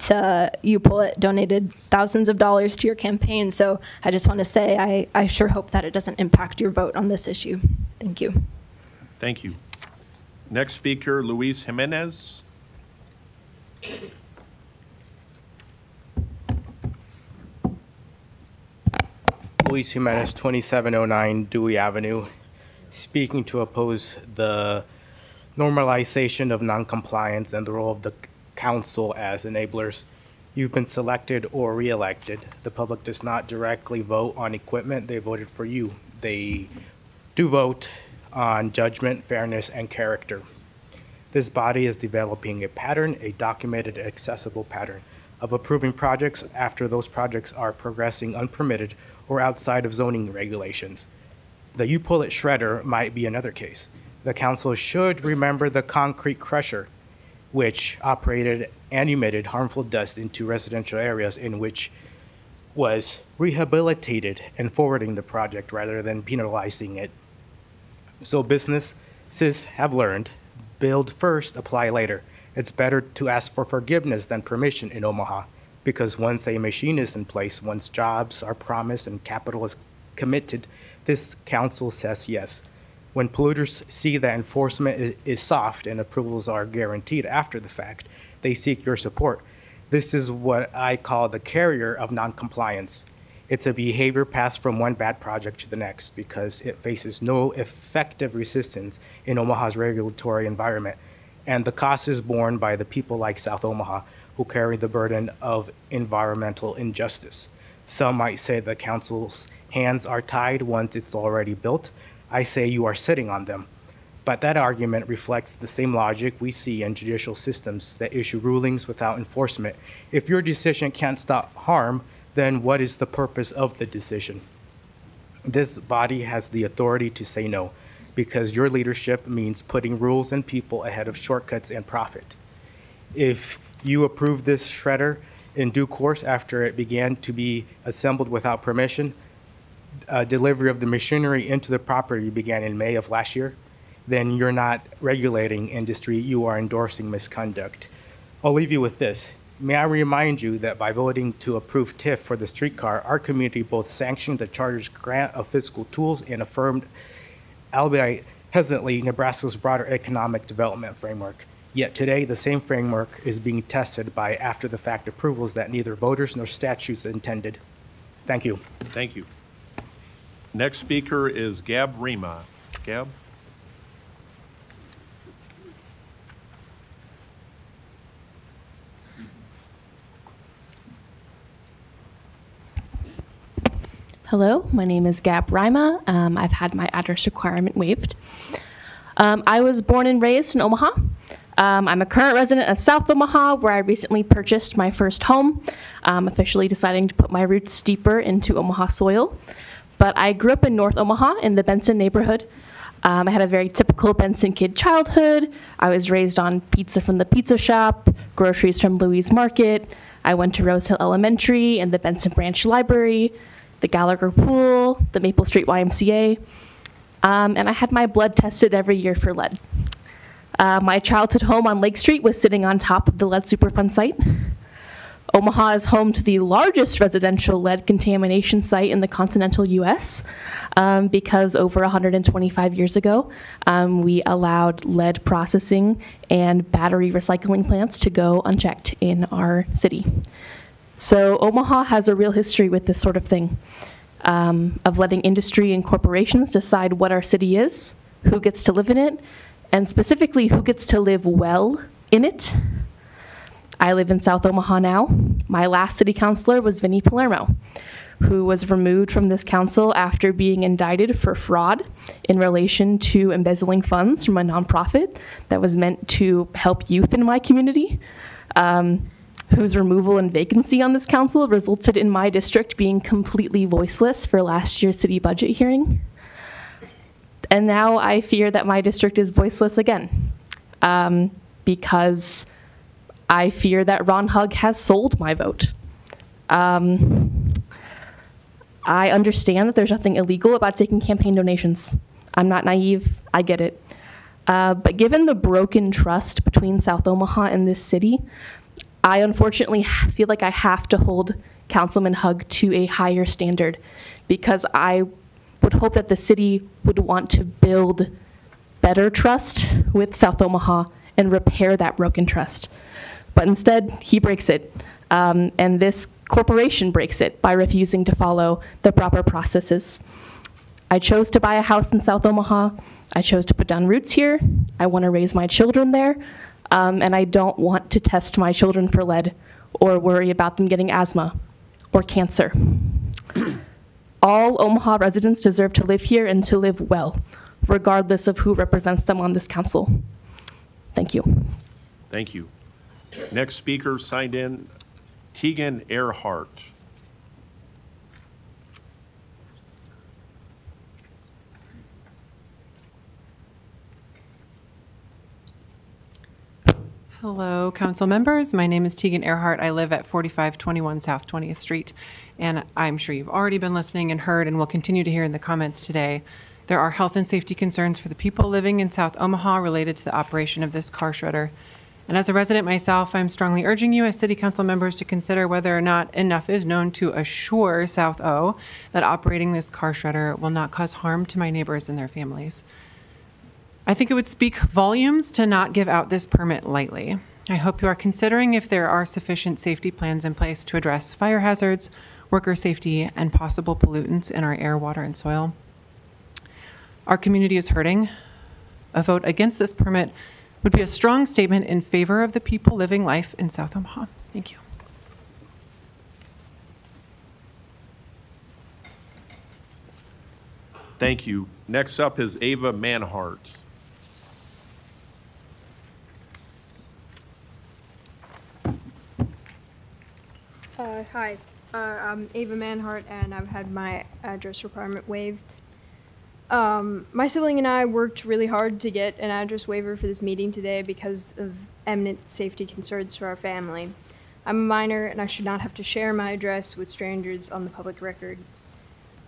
UPullet donated thousands of dollars to your campaign, so I just want to say I sure hope that it doesn't impact your vote on this issue. Thank you. Thank you. Next speaker, Luis Jimenez. Luis Jimenez, 2709 Dewey Avenue, speaking to oppose the normalization of noncompliance and the role of the council as enablers. You've been selected or re-elected. The public does not directly vote on equipment. They voted for you. They do vote on judgment, fairness, and character. This body is developing a pattern, a documented, accessible pattern of approving projects after those projects are progressing unpermitted or outside of zoning regulations. The UPullet shredder might be another case. The council should remember the concrete crusher, which operated and emitted harmful dust into residential areas, in which was rehabilitated and forwarding the project rather than penalizing it. So businesses have learned, build first, apply later. It's better to ask for forgiveness than permission in Omaha, because once a machine is in place, once jobs are promised and capital is committed, this council says yes. When polluters see that enforcement is soft and approvals are guaranteed after the fact, they seek your support. This is what I call the carrier of noncompliance. It's a behavior passed from one bad project to the next because it faces no effective resistance in Omaha's regulatory environment. And the cost is borne by the people like South Omaha who carry the burden of environmental injustice. Some might say the council's hands are tied once it's already built. I say you are sitting on them. But that argument reflects the same logic we see in judicial systems that issue rulings without enforcement. If your decision can't stop harm, then what is the purpose of the decision? This body has the authority to say no, because your leadership means putting rules and people ahead of shortcuts and profit. If you approve this shredder in due course after it began to be assembled without permission, delivery of the machinery into the property began in May of last year, then you're not regulating industry, you are endorsing misconduct. I'll leave you with this. May I remind you that by voting to approve TIF for the streetcar, our community both sanctioned the charter's grant of fiscal tools and affirmed, albeit hesitantly, Nebraska's broader economic development framework. Yet today, the same framework is being tested by after-the-fact approvals that neither voters nor statutes intended. Thank you. Thank you. Next speaker is Gab Rima. Gab? Hello, my name is Gab Rima. I've had my address requirement waived. I was born and raised in Omaha. I'm a current resident of South Omaha, where I recently purchased my first home, officially deciding to put my roots deeper into Omaha soil. But I grew up in North Omaha in the Benson neighborhood. I had a very typical Benson kid childhood. I was raised on pizza from the pizza shop, groceries from Louis Market. I went to Rose Hill Elementary and the Benson Branch Library, the Gallagher Pool, the Maple Street YMCA. And I had my blood tested every year for lead. My childhood home on Lake Street was sitting on top of the lead Superfund site. Omaha is home to the largest residential lead contamination site in the continental U.S. Because over 125 years ago, we allowed lead processing and battery recycling plants to go unchecked in our city. So Omaha has a real history with this sort of thing, of letting industry and corporations decide what our city is, who gets to live in it, and specifically who gets to live well in it. I live in South Omaha now. My last city councilor was Vinnie Palermo, who was removed from this council after being indicted for fraud in relation to embezzling funds from a nonprofit that was meant to help youth in my community, whose removal and vacancy on this council resulted in my district being completely voiceless for last year's city budget hearing. And now I fear that my district is voiceless again, because I fear that Ron Hugg has sold my vote. I understand that there's nothing illegal about taking campaign donations. I'm not naive, I get it. But given the broken trust between South Omaha and this city, I unfortunately feel like I have to hold Councilman Hugg to a higher standard, because I would hope that the city would want to build better trust with South Omaha and repair that broken trust. But instead, he breaks it, and this corporation breaks it by refusing to follow the proper processes. I chose to buy a house in South Omaha. I chose to put down roots here. I want to raise my children there, and I don't want to test my children for lead or worry about them getting asthma or cancer. All Omaha residents deserve to live here and to live well, regardless of who represents them on this council. Thank you. Thank you. Next speaker signed in, Tegan Earhart. Hello, council members. My name is Tegan Earhart. I live at 4521 South 20th Street, and I'm sure you've already been listening and heard and will continue to hear in the comments today. There are health and safety concerns for the people living in South Omaha related to the operation of this car shredder. And as a resident myself, I'm strongly urging you as city council members to consider whether or not enough is known to assure South O that operating this car shredder will not cause harm to my neighbors and their families. I think it would speak volumes to not give out this permit lightly. I hope you are considering if there are sufficient safety plans in place to address fire hazards, worker safety, and possible pollutants in our air, water, and soil. Our community is hurting. A vote against this permit would be a strong statement in favor of the people living life in South Omaha. Thank you. Thank you. Next up is Ava Manhart. Hi, I'm Ava Manhart, and I've had my address requirement waived. My sibling and I worked really hard to get an address waiver for this meeting today because of eminent safety concerns for our family. I'm a minor, and I should not have to share my address with strangers on the public record.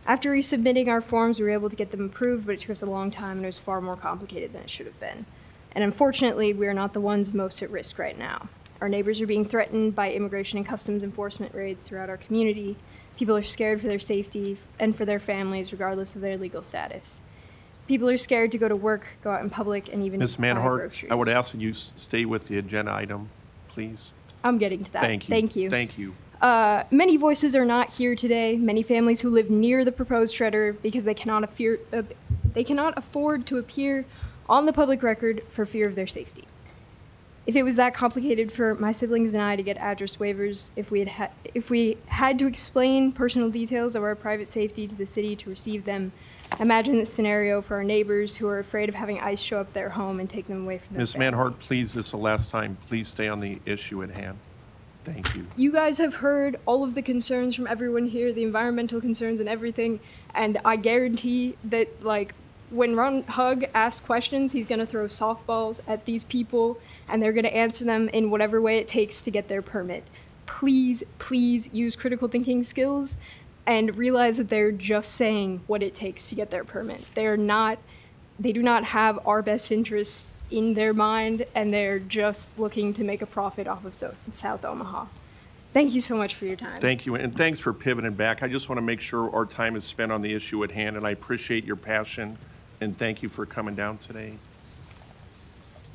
After resubmitting our forms, we were able to get them approved, but it took us a long time, and it was far more complicated than it should have been. And unfortunately, we are not the ones most at risk right now. Our neighbors are being threatened by immigration and customs enforcement raids throughout our community. People are scared for their safety and for their families, regardless of their legal status. People are scared to go to work, go out in public, and even Ms. buy Manhart, groceries. I would ask that you stay with the agenda item, please. I'm getting to that. Thank you. Thank you. Thank you. Many voices are not here today. Many families who live near the proposed shredder because they cannot afford to appear on the public record for fear of their safety. If it was that complicated for my siblings and I to get address waivers, if we had to explain personal details of our private safety to the city to receive them, imagine this scenario for our neighbors who are afraid of having ICE show up their home and take them away from their Ms. family. Manhart, please, this is the last time. Please stay on the issue at hand. Thank you. You guys have heard all of the concerns from everyone here, the environmental concerns and everything, and I guarantee that, when Ron Hugg asks questions, he's going to throw softballs at these people, and they're going to answer them in whatever way it takes to get their permit. Please, please use critical thinking skills and realize that they're just saying what it takes to get their permit. They do not have our best interests in their mind, and they're just looking to make a profit off of South Omaha. Thank you so much for your time. Thank you, and thanks for pivoting back. I just want to make sure our time is spent on the issue at hand, and I appreciate your passion, and thank you for coming down today.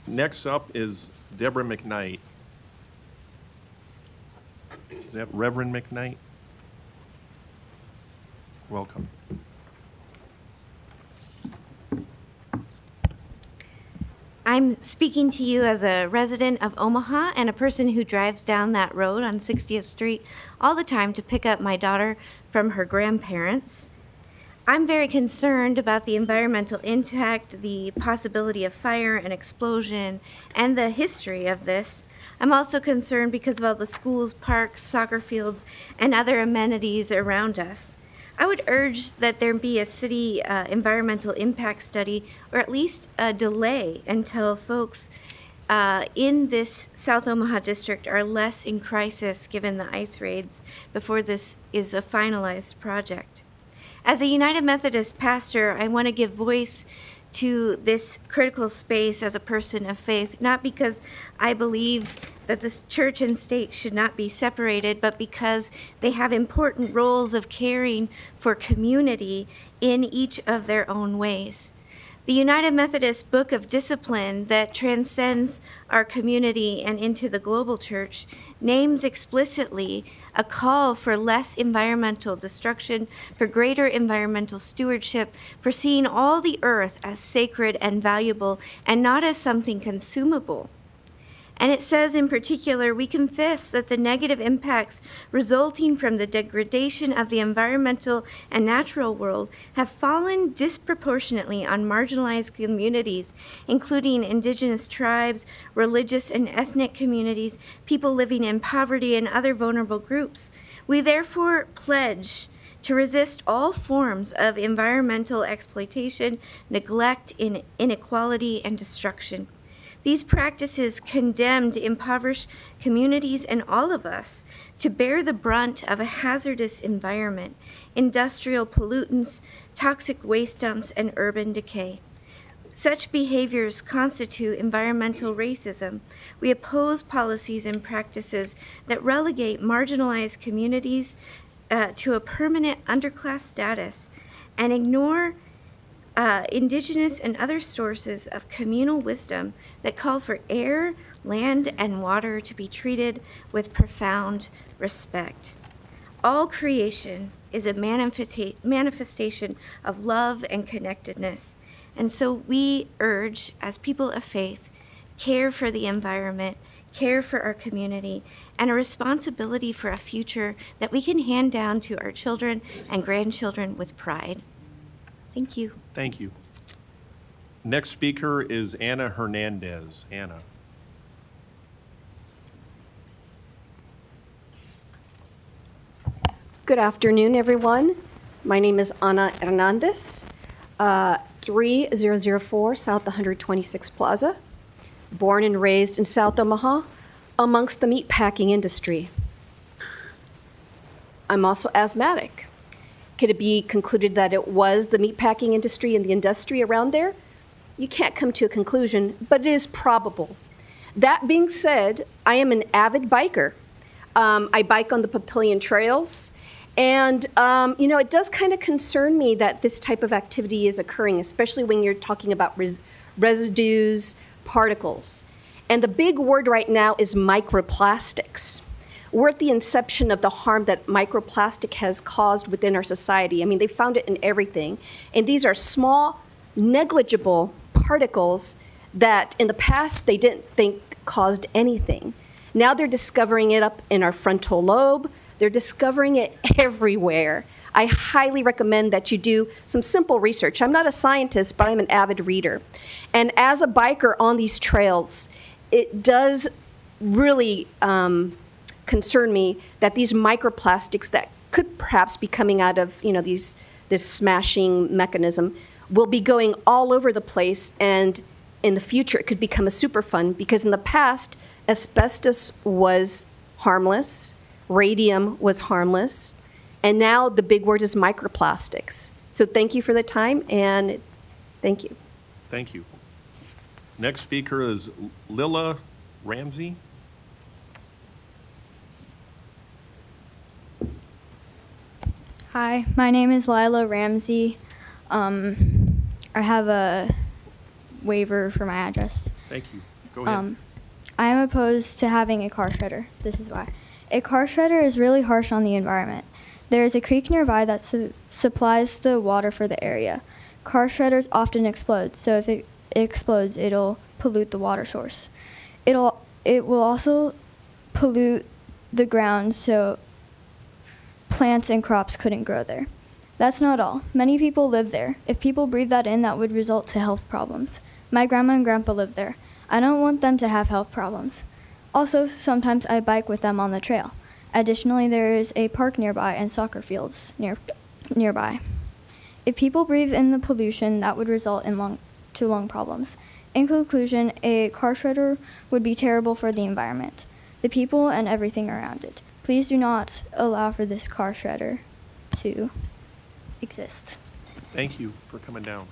Next up is Deborah McKnight. Is that Reverend McKnight? Welcome. I'm speaking to you as a resident of Omaha and a person who drives down that road on 60th Street all the time to pick up my daughter from her grandparents. I'm very concerned about the environmental impact, the possibility of fire and explosion, and the history of this. I'm also concerned because of all the schools, parks, soccer fields, and other amenities around us. I would urge that there be a city environmental impact study, or at least a delay until folks in this South Omaha district are less in crisis given the ice raids before this is a finalized project. As a United Methodist pastor, I want to give voice to this critical space as a person of faith, not because I believe that this church and state should not be separated, but because they have important roles of caring for community in each of their own ways. The United Methodist Book of Discipline that transcends our community and into the global church names explicitly a call for less environmental destruction, for greater environmental stewardship, for seeing all the earth as sacred and valuable and not as something consumable. And it says in particular, we confess that the negative impacts resulting from the degradation of the environmental and natural world have fallen disproportionately on marginalized communities, including indigenous tribes, religious and ethnic communities, people living in poverty, and other vulnerable groups. We therefore pledge to resist all forms of environmental exploitation, neglect, inequality, and destruction. These practices condemned impoverished communities and all of us to bear the brunt of a hazardous environment, industrial pollutants, toxic waste dumps, and urban decay. Such behaviors constitute environmental racism. We oppose policies and practices that relegate marginalized communities to a permanent underclass status and ignore indigenous and other sources of communal wisdom that call for air, land, and water to be treated with profound respect. All creation is a manifestation of love and connectedness. And so we urge, as people of faith, care for the environment, care for our community, and a responsibility for a future that we can hand down to our children and grandchildren with pride. Thank you. Thank you. Next speaker is Anna Hernandez. Anna. Good afternoon, everyone. My name is Ana Hernandez, 3004 South 126 Plaza, born and raised in South Omaha amongst the meatpacking industry. I'm also asthmatic. Could it be concluded that it was the meatpacking industry and the industry around there? You can't come to a conclusion, but it is probable. That being said, I am an avid biker. I bike on the Papillion trails, and it does kind of concern me that this type of activity is occurring, especially when you're talking about residues, particles. And the big word right now is microplastics. We're at the inception of the harm that microplastic has caused within our society. I mean, they found it in everything. And these are small, negligible particles that in the past they didn't think caused anything. Now they're discovering it up in our frontal lobe. They're discovering it everywhere. I highly recommend that you do some simple research. I'm not a scientist, but I'm an avid reader. And as a biker on these trails, it does really concern me that these microplastics that could perhaps be coming out of this smashing mechanism will be going all over the place, and in the future it could become a Superfund, because in the past asbestos was harmless, radium was harmless, and now the big word is microplastics. So thank you for the time, and thank you. Thank you. Next speaker is Lilla Ramsey. Hi, my name is Lila Ramsey. I have a waiver for my address. Thank you. Go ahead. I am opposed to having a car shredder. This is why. A car shredder is really harsh on the environment. There is a creek nearby that supplies the water for the area. Car shredders often explode, so if it explodes, it'll pollute the water source. It will also pollute the ground, so plants and crops couldn't grow there. That's not all. Many people live there. If people breathe that in, that would result to health problems. My grandma and grandpa live there. I don't want them to have health problems. Also, sometimes I bike with them on the trail. Additionally, there is a park nearby and soccer fields nearby. If people breathe in the pollution, that would result in lung problems. In conclusion, a car shredder would be terrible for the environment, the people, and everything around it. Please do not allow for this car shredder to exist. Thank you for coming down.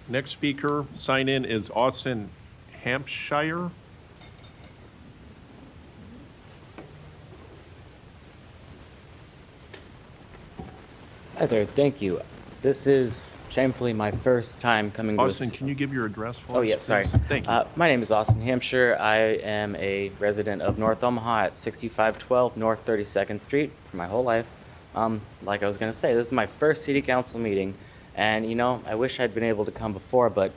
Next speaker, sign in, is Austin Hampshire. Hi there, thank you. This is shamefully my first time coming Austin, to can you give your address for us? Oh, yes, sorry. please? Thank you. My name is Austin Hampshire. I am a resident of North Omaha at 6512 North 32nd Street for my whole life. Like I was going to say, this is my first city council meeting, and you know, I wish I'd been able to come before, but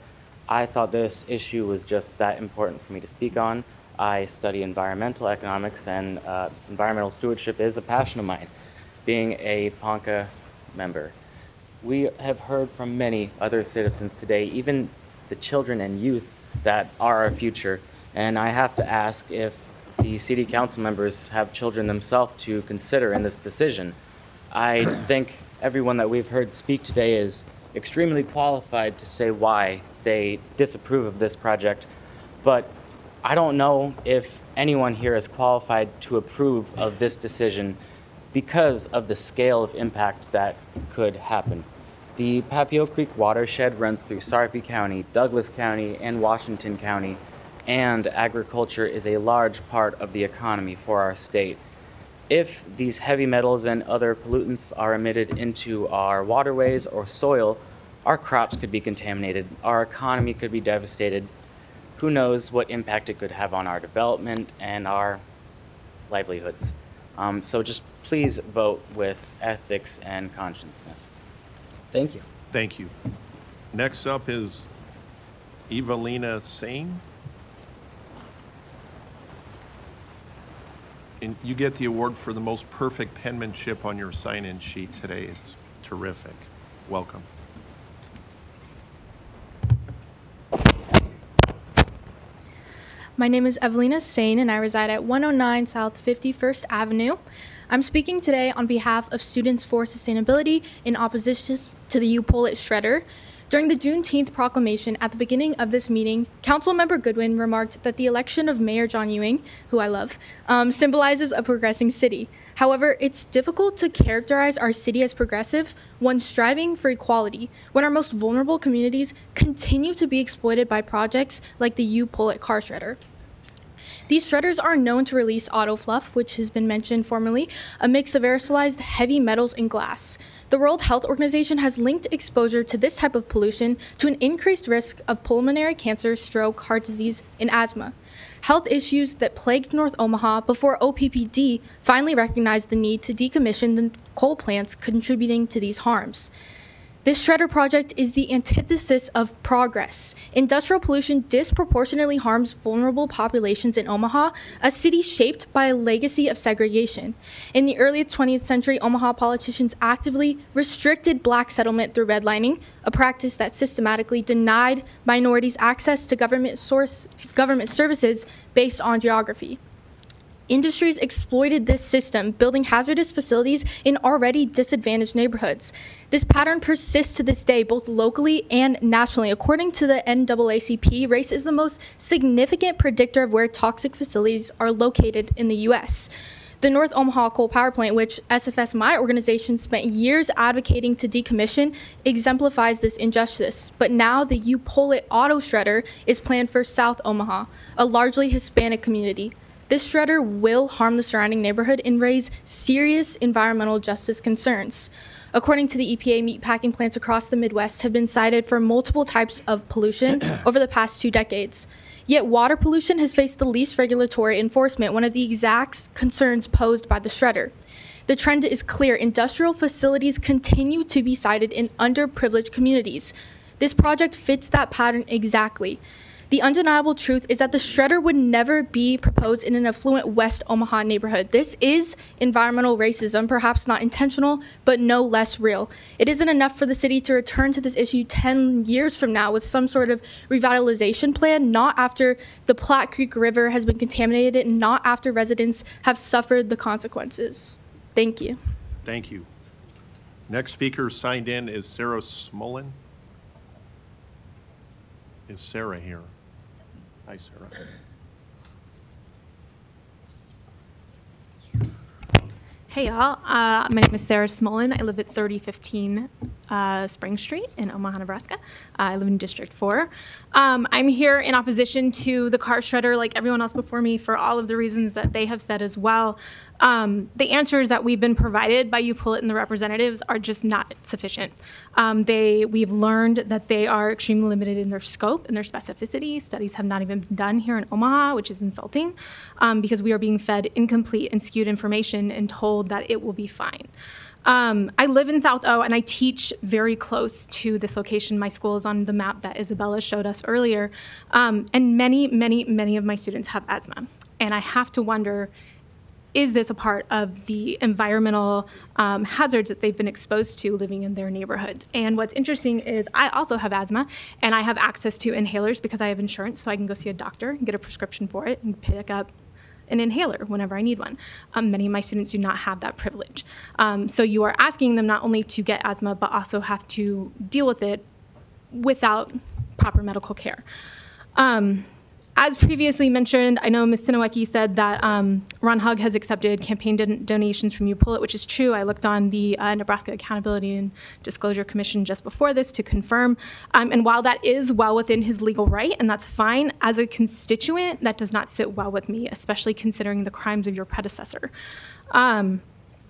I thought this issue was just that important for me to speak on. I study environmental economics, and environmental stewardship is a passion of mine, being a Ponca member. We have heard from many other citizens today, even the children and youth that are our future, and I have to ask if the city council members have children themselves to consider in this decision. I think everyone that we've heard speak today is extremely qualified to say why they disapprove of this project, but I don't know if anyone here is qualified to approve of this decision because of the scale of impact that could happen. The Papio Creek watershed runs through Sarpy County, Douglas County, and Washington County, and agriculture is a large part of the economy for our state. If these heavy metals and other pollutants are emitted into our waterways or soil, our crops could be contaminated, our economy could be devastated. Who knows what impact it could have on our development and our livelihoods. So just please vote with ethics and conscientiousness. Thank you. Thank you. Next up is Evelina Sane. And you get the award for the most perfect penmanship on your sign-in sheet today. It's terrific. Welcome. My name is Evelina Sane, and I reside at 109 South 51st Avenue. I'm speaking today on behalf of Students for Sustainability in opposition to the U-Pullet shredder. During the Juneteenth proclamation at the beginning of this meeting, Councilmember Goodwin remarked that the election of Mayor John Ewing, who I love, symbolizes a progressing city. However, it's difficult to characterize our city as progressive when striving for equality, when our most vulnerable communities continue to be exploited by projects like the U-Pullet car shredder. These shredders are known to release auto fluff, which has been mentioned formerly, a mix of aerosolized heavy metals and glass. The World Health Organization has linked exposure to this type of pollution to an increased risk of pulmonary cancer, stroke, heart disease, and asthma. Health issues that plagued North Omaha before OPPD finally recognized the need to decommission the coal plants contributing to these harms. This shredder project is the antithesis of progress. Industrial pollution disproportionately harms vulnerable populations in Omaha, a city shaped by a legacy of segregation. In the early 20th century, Omaha politicians actively restricted black settlement through redlining, a practice that systematically denied minorities access to government services based on geography. Industries exploited this system, building hazardous facilities in already disadvantaged neighborhoods. This pattern persists to this day, both locally and nationally. According to the NAACP, race is the most significant predictor of where toxic facilities are located in the U.S. The North Omaha Coal Power Plant, which SFS, my organization, spent years advocating to decommission, exemplifies this injustice. But now the U-Pullet auto shredder is planned for South Omaha, a largely Hispanic community. This shredder will harm the surrounding neighborhood and raise serious environmental justice concerns. According to the EPA, meatpacking plants across the Midwest have been cited for multiple types of pollution over the past 2 decades. Yet water pollution has faced the least regulatory enforcement, one of the exact concerns posed by the shredder. The trend is clear. Industrial facilities continue to be cited in underprivileged communities. This project fits that pattern exactly. The undeniable truth is that the shredder would never be proposed in an affluent West Omaha neighborhood. This is environmental racism, perhaps not intentional, but no less real. It isn't enough for the city to return to this issue 10 years from now with some sort of revitalization plan, not after the Platte Creek River has been contaminated, and not after residents have suffered the consequences. Thank you. Thank you. Next speaker signed in is Sarah Smolin. Is Sarah here? Hi, Sarah. Hey y'all, my name is Sarah Smolin. I live at 3015 Spring Street in Omaha, Nebraska. I live in District 4. I'm here in opposition to the car shredder, like everyone else before me, for all of the reasons that they have said as well. The answers that we've been provided by UPullet and the representatives are just not sufficient. We've learned that they are extremely limited in their scope and their specificity. Studies have not even been done here in Omaha, which is insulting, because we are being fed incomplete and skewed information and told that it will be fine. I live in South O, and I teach very close to this location. My school is on the map that Isabella showed us earlier, and many of my students have asthma. And I have to wonder, is this a part of the environmental hazards that they've been exposed to living in their neighborhoods? And what's interesting is I also have asthma, and I have access to inhalers because I have insurance, so I can go see a doctor and get a prescription for it and pick up an inhaler whenever I need one. Many of my students do not have that privilege. So you are asking them not only to get asthma, but also have to deal with it without proper medical care. As previously mentioned, I know Ms. Sinowecki said that Ron Hug has accepted campaign donations from UPullet, which is true. I looked on the Nebraska Accountability and Disclosure Commission just before this to confirm. And while that is well within his legal right, and that's fine, as a constituent, that does not sit well with me, especially considering the crimes of your predecessor.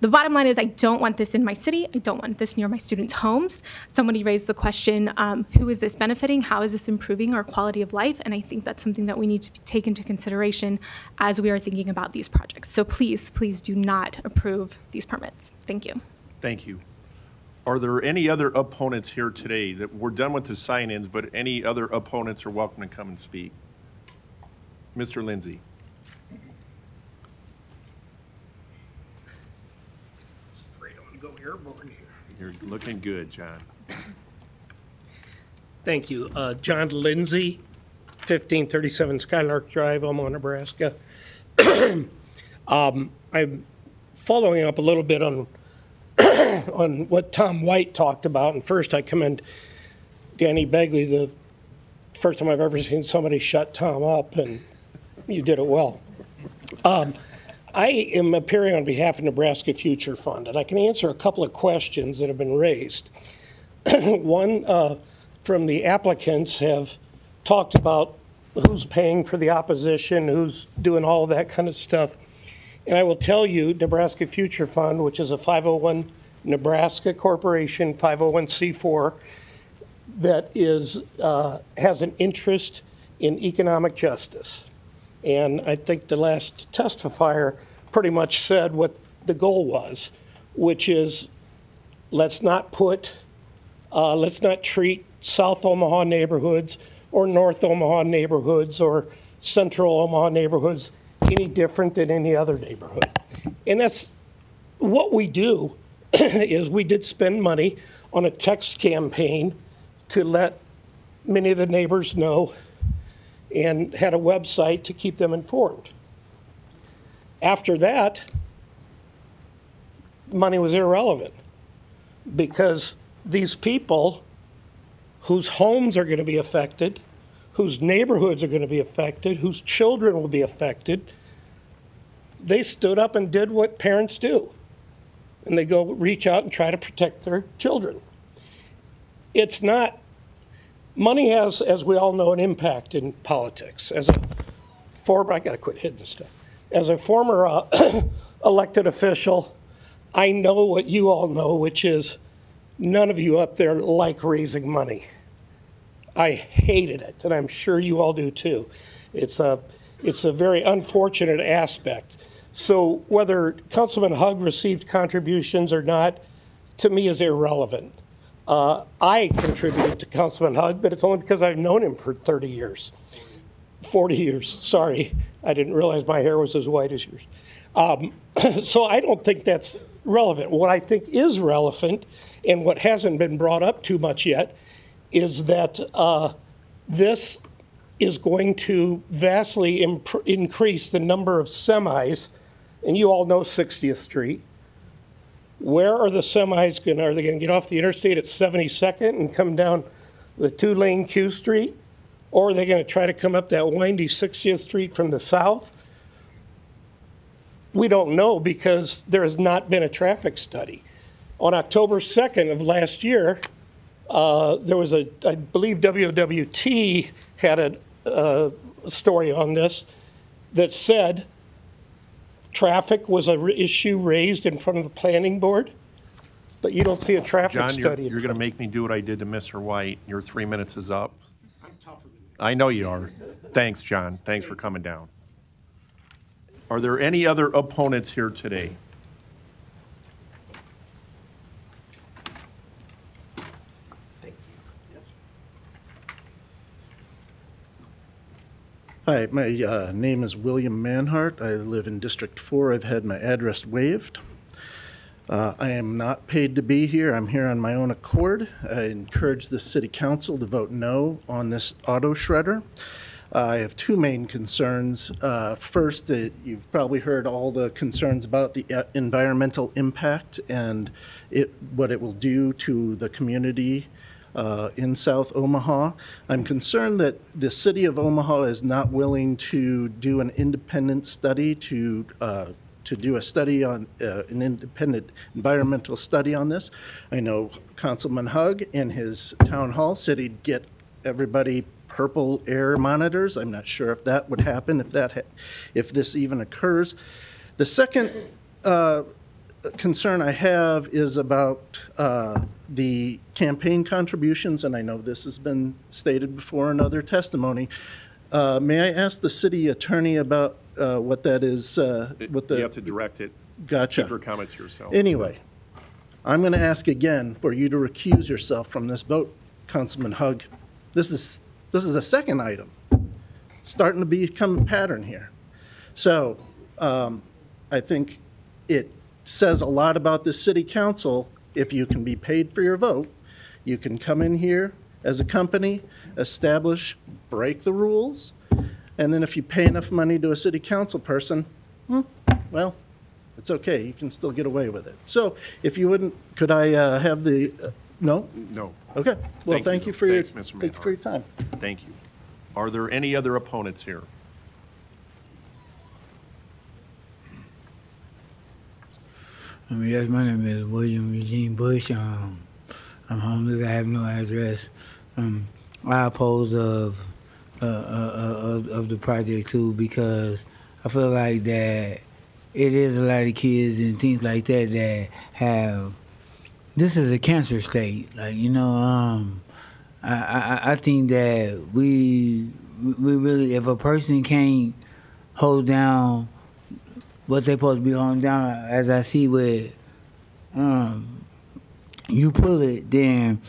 The bottom line is I don't want this in my city. I don't want this near my students' homes. Somebody raised the question, who is this benefiting? How is this improving our quality of life? And I think that's something that we need to take into consideration as we are thinking about these projects. So please do not approve these permits. Thank you. Thank you. Are there any other opponents here today? That we're done with the sign-ins, but any other opponents are welcome to come and speak. Mr. Lindsay. Go airborne here. You're looking good, John. Thank you. John Lindsay, 1537 Skylark Drive, Omaha, Nebraska. I'm following up a little bit on on what Tom White talked about. And first, I commend Danny Begley, the first time I've ever seen somebody shut Tom up, and you did it well. I am appearing on behalf of Nebraska Future Fund, and I can answer a couple of questions that have been raised. One from the applicants have talked about who's paying for the opposition, who's doing all of that kind of stuff. And I will tell you, Nebraska Future Fund, which is a 501 Nebraska corporation, 501c4, that is has an interest in economic justice. And I think the last testifier pretty much said what the goal was, which is let's not treat South Omaha neighborhoods or North Omaha neighborhoods or Central Omaha neighborhoods any different than any other neighborhood. And that's what we do. Is we did spend money on a text campaign to let many of the neighbors know, and had a website to keep them informed. After that, money was irrelevant because these people whose homes are going to be affected, whose neighborhoods are going to be affected, whose children will be affected, they stood up and did what parents do. And they go reach out and try to protect their children. It's not, money has, as we all know, an impact in politics. I gotta quit hitting stuff. as a former elected official, I know what you all know, which is none of you up there like raising money. I hated it, and I'm sure you all do too. It's a very unfortunate aspect. So whether Councilman Hugg received contributions or not, to me is irrelevant. I contributed to Councilman Hugg, but it's only because I've known him for 30 years. 40 years, sorry. I didn't realize my hair was as white as yours. So I don't think that's relevant. What I think is relevant, and what hasn't been brought up too much yet, is that this is going to vastly increase the number of semis, and you all know 60th Street. Where are the semis going? Are they going to get off the interstate at 72nd and come down the 2-lane Q Street? Or are they going to try to come up that windy 60th Street from the south? We don't know because there has not been a traffic study. On October 2nd of last year, there was I believe WWT had a story on this that said traffic was an issue raised in front of the planning board, but you don't see a traffic John, study. you're going to make me do what I did to Mr. White. Your 3 minutes is up. I'm tougher than you. I know you are. Thanks, John. Thanks for coming down. Are there any other opponents here today? Hi, my name is William Manhart. I live in District 4. I've had my address waived. I am not paid to be here. I'm here on my own accord. I encourage the City Council to vote no on this auto shredder. I have two main concerns. First, you've probably heard all the concerns about the environmental impact and what it will do to the community in South Omaha. I'm concerned that the City of Omaha is not willing to do an independent study to do a study on an independent environmental study on this. I know Councilman Hugg in his town hall said he'd get everybody purple air monitors. I'm not sure if that would happen, if this even occurs. The second concern I have is about the campaign contributions, and I know this has been stated before in other testimony. May I ask the city attorney about what that is? You have to direct it. Gotcha. Keep your comments to yourself. Anyway, I'm going to ask again for you to recuse yourself from this vote, Councilman Hugg. This is a second item. Starting to become a pattern here. So I think it says a lot about the City Council. If you can be paid for your vote, you can come in here as a company, establish, break the rules, and then if you pay enough money to a City Council person, well, it's okay. You can still get away with it. So if you wouldn't, could I have the, no? No. Okay. Well, thank you for your time. Thank you. Are there any other opponents here? Yes, my name is William Eugene Bush. I'm homeless. I have no address. I oppose of the project too because I feel like that it is a lot of kids and things like that that have. This is a cancer state, like I think that we really, if a person can't hold down what they supposed to be holding down, as I see with you pull it, then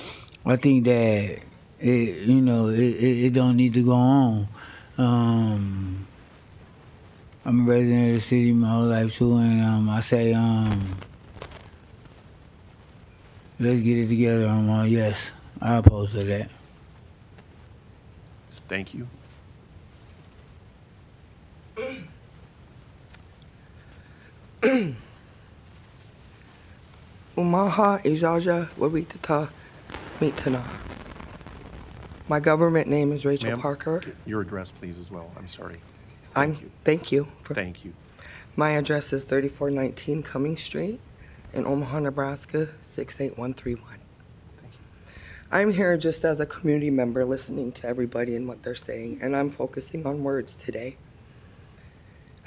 I think that it don't need to go on. I'm a resident of the city my whole life too, and I say let's get it together. Yes, I oppose to that. Thank you. Omaha, Ijaja, Wabitata, Mitana. My government name is Rachel Parker. Your address, please, as well. I'm sorry. Thank you. Thank you. My address is 3419 Cummings Street in Omaha, Nebraska, 68131. I'm here just as a community member listening to everybody and what they're saying, and I'm focusing on words today.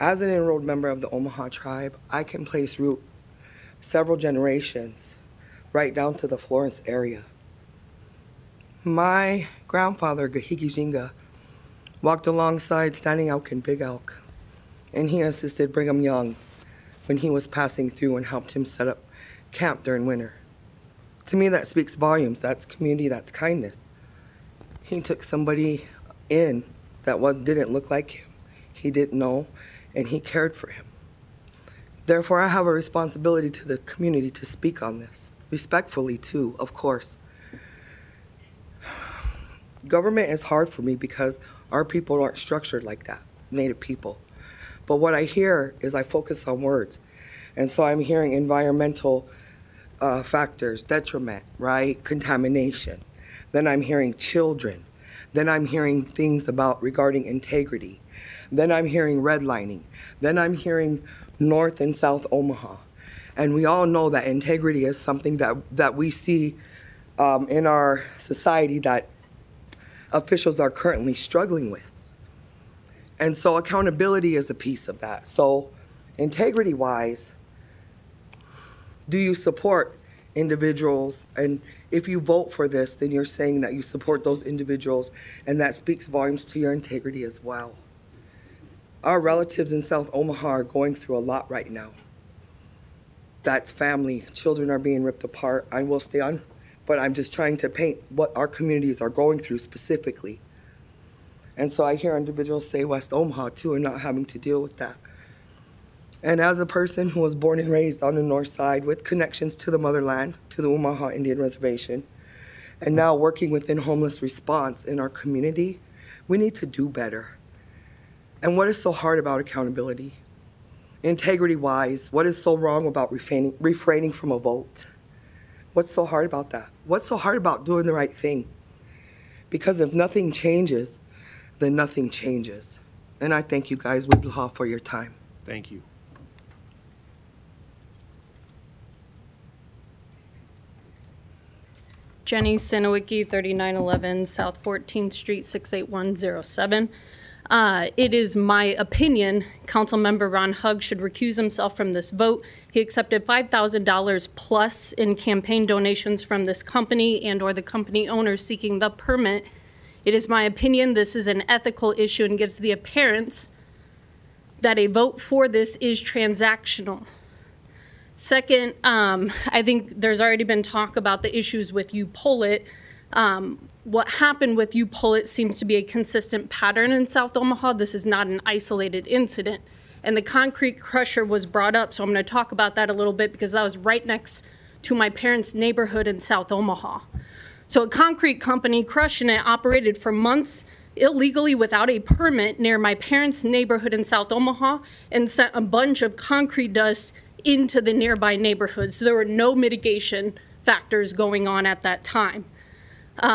As an enrolled member of the Omaha tribe, I can place root several generations right down to the Florence area. My grandfather, Gahigi Jinga, walked alongside Standing Elk and Big Elk, and he assisted Brigham Young when he was passing through and helped him set up camp during winter. To me, that speaks volumes. That's community, that's kindness. He took somebody in that didn't look like him, he didn't know, and he cared for him. Therefore, I have a responsibility to the community to speak on this, respectfully too, of course. Government is hard for me because our people aren't structured like that, Native people. But what I hear is I focus on words. And so I'm hearing environmental factors, detriment, right? Contamination. Then I'm hearing children. Then I'm hearing things regarding integrity. Then I'm hearing redlining. Then I'm hearing North and South Omaha. And we all know that integrity is something that we see in our society that officials are currently struggling with. And so accountability is a piece of that. So integrity-wise, do you support individuals? And if you vote for this, then you're saying that you support those individuals, and that speaks volumes to your integrity as well. Our relatives in South Omaha are going through a lot right now. That's family. Children are being ripped apart. I will stay on, but I'm just trying to paint what our communities are going through specifically. And so I hear individuals say West Omaha too, and not having to deal with that. And as a person who was born and raised on the north side with connections to the motherland, to the Omaha Indian Reservation, and now working within homeless response in our community, we need to do better. And what is so hard about accountability? Integrity-wise, what is so wrong about refraining from a vote? What's so hard about that? What's so hard about doing the right thing? Because if nothing changes, then nothing changes. And I thank you guys, Wiblaha, for your time. Thank you. Jenny Sinowicki, 3911 South 14th Street, 68107. It is my opinion Councilmember Ron Hugg should recuse himself from this vote. He accepted $5,000 plus in campaign donations from this company and/or the company owners seeking the permit. It is my opinion this is an ethical issue and gives the appearance that a vote for this is transactional. Second, I think there's already been talk about the issues with U-Pull-It. What happened with U-Pull-It seems to be a consistent pattern in South Omaha. This is not an isolated incident. And the concrete crusher was brought up, so I'm going to talk about that a little bit because that was right next to my parents' neighborhood in South Omaha. So a concrete company crushing it operated for months illegally without a permit near my parents' neighborhood in South Omaha and sent a bunch of concrete dust into the nearby neighborhoods. So there were no mitigation factors going on at that time.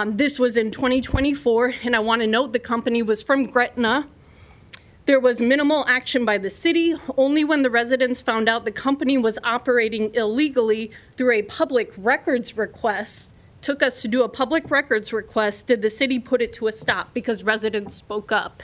This was in 2024, and I want to note the company was from Gretna. There was minimal action by the city. Only when the residents found out the company was operating illegally through a public records request, took us to do a public records request, did the city put it to a stop because residents spoke up.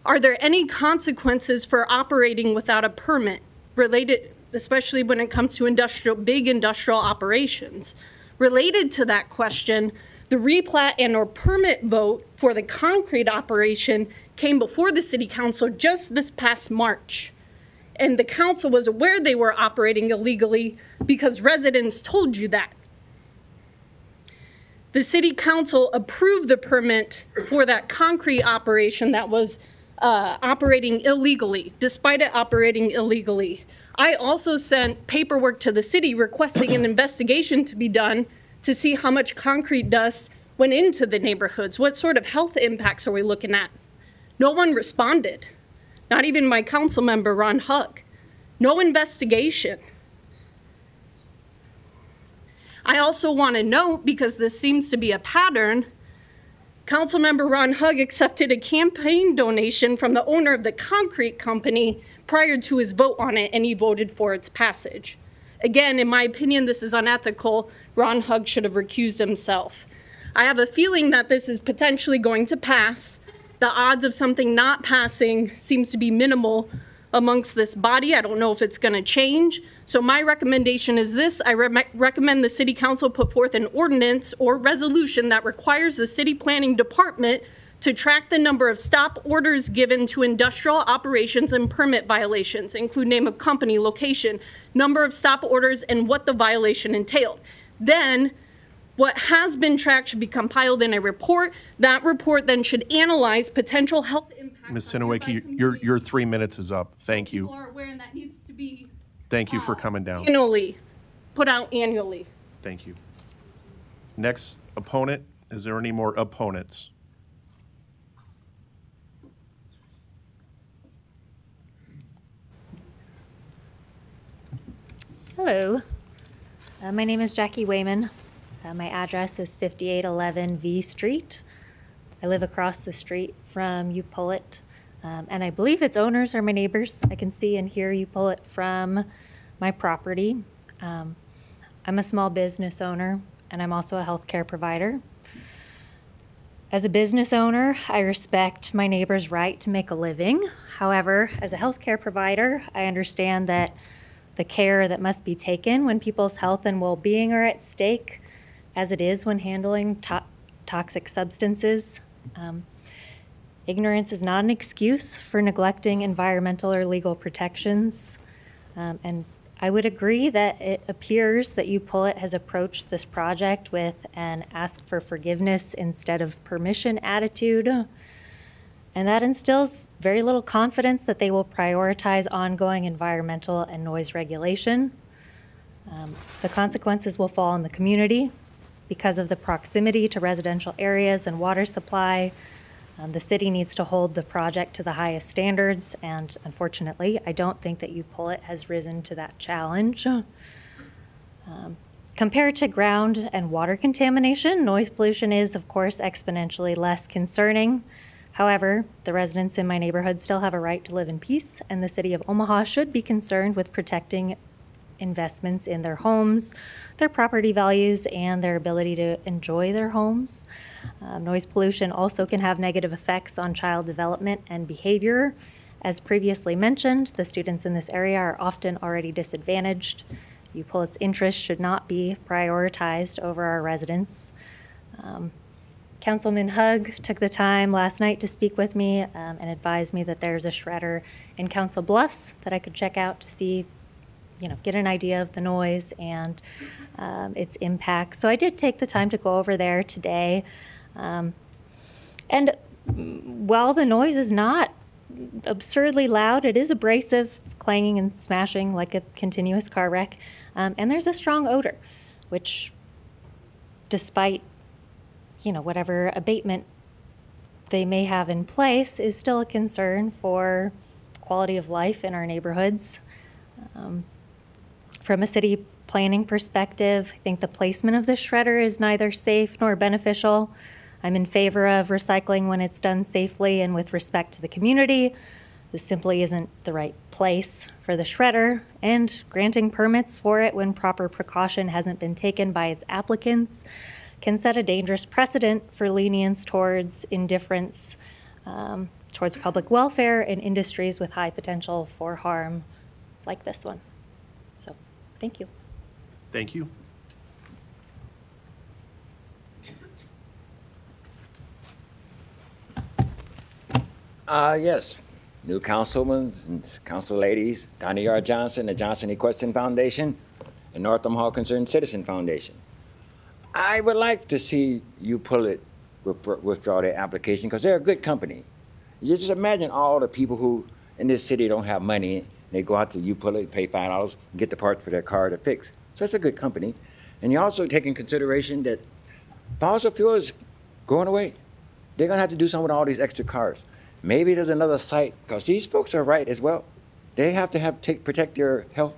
Are there any consequences for operating without a permit related, especially when it comes to big industrial operations? Related to that question, the replat and/or permit vote for the concrete operation came before the city council just this past March. And the council was aware they were operating illegally because residents told you that. The city council approved the permit for that concrete operation that was operating illegally, despite it operating illegally. I also sent paperwork to the city requesting an investigation to be done to see how much concrete dust went into the neighborhoods. What sort of health impacts are we looking at? No one responded, not even my council member, Ron Hugg. No investigation. I also want to note, because this seems to be a pattern, Councilmember Ron Hugg accepted a campaign donation from the owner of the concrete company prior to his vote on it, and he voted for its passage. Again, in my opinion, this is unethical. Ron Hugg should have recused himself. I have a feeling that this is potentially going to pass The odds of something not passing seems to be minimal amongst this body. I don't know if it's going to change. So my recommendation is this. I recommend the City Council put forth an ordinance or resolution that requires the City Planning Department to track the number of stop orders given to industrial operations and permit violations, include name of company, location, number of stop orders, and what the violation entailed. Then, what has been tracked should be compiled in a report. That report then should analyze potential health impacts. Ms. Sinowicki, your 3 minutes is up. Thank you. People are aware, and that needs to be Thank you for coming down. annually, put out annually. Thank you. Next opponent, is there any more opponents? Hello, my name is Jackie Wayman. My address is 5811 V Street. I live across the street from UPullet, and I believe its owners are my neighbors. I can see and hear UPullet from my property. I'm a small business owner, and I'm also a healthcare provider. As a business owner, I respect my neighbor's right to make a living. However, as a healthcare provider, I understand that the care that must be taken when people's health and well-being are at stake, as it is when handling toxic substances. Ignorance is not an excuse for neglecting environmental or legal protections. And I would agree that it appears that UPullet has approached this project with an ask for forgiveness instead of permission attitude. And that instills very little confidence that they will prioritize ongoing environmental and noise regulation. The consequences will fall on the community because of the proximity to residential areas and water supply. The city needs to hold the project to the highest standards, and unfortunately, I don't think that UPullet has risen to that challenge. Compared to ground and water contamination, noise pollution is, of course, exponentially less concerning. However, the residents in my neighborhood still have a right to live in peace, and the city of Omaha should be concerned with protecting investments in their homes, their property values, and their ability to enjoy their homes. Noise pollution also can have negative effects on child development and behavior. As previously mentioned, the students in this area are often already disadvantaged. UPullet's interests should not be prioritized over our residents. Councilman Hugg took the time last night to speak with me and advised me that there's a shredder in Council Bluffs that I could check out to see, get an idea of the noise and its impact. So I did take the time to go over there today. And while the noise is not absurdly loud, it is abrasive. It's clanging and smashing like a continuous car wreck. And there's a strong odor, which, despite whatever abatement they may have in place, is still a concern for quality of life in our neighborhoods. From a city planning perspective, I think the placement of the shredder is neither safe nor beneficial. I'm in favor of recycling when it's done safely and with respect to the community. This simply isn't the right place for the shredder, and granting permits for it when proper precaution hasn't been taken by its applicants can set a dangerous precedent for lenience towards indifference towards public welfare in industries with high potential for harm like this one. So, thank you. Thank you. Yes, new councilmen and council ladies, Donnie R. Johnson, the Johnson Equestrian Foundation, and North Omaha Concerned Citizen Foundation. I would like to see UPullet withdraw their application because they're a good company. You just imagine all the people who in this city don't have money. They go out to UPullet, pay $5, and get the parts for their car to fix. So it's a good company. And you also take in consideration that fossil fuel is going away. They're going to have to do something with all these extra cars. Maybe there's another site, because these folks are right as well. They have to protect their health.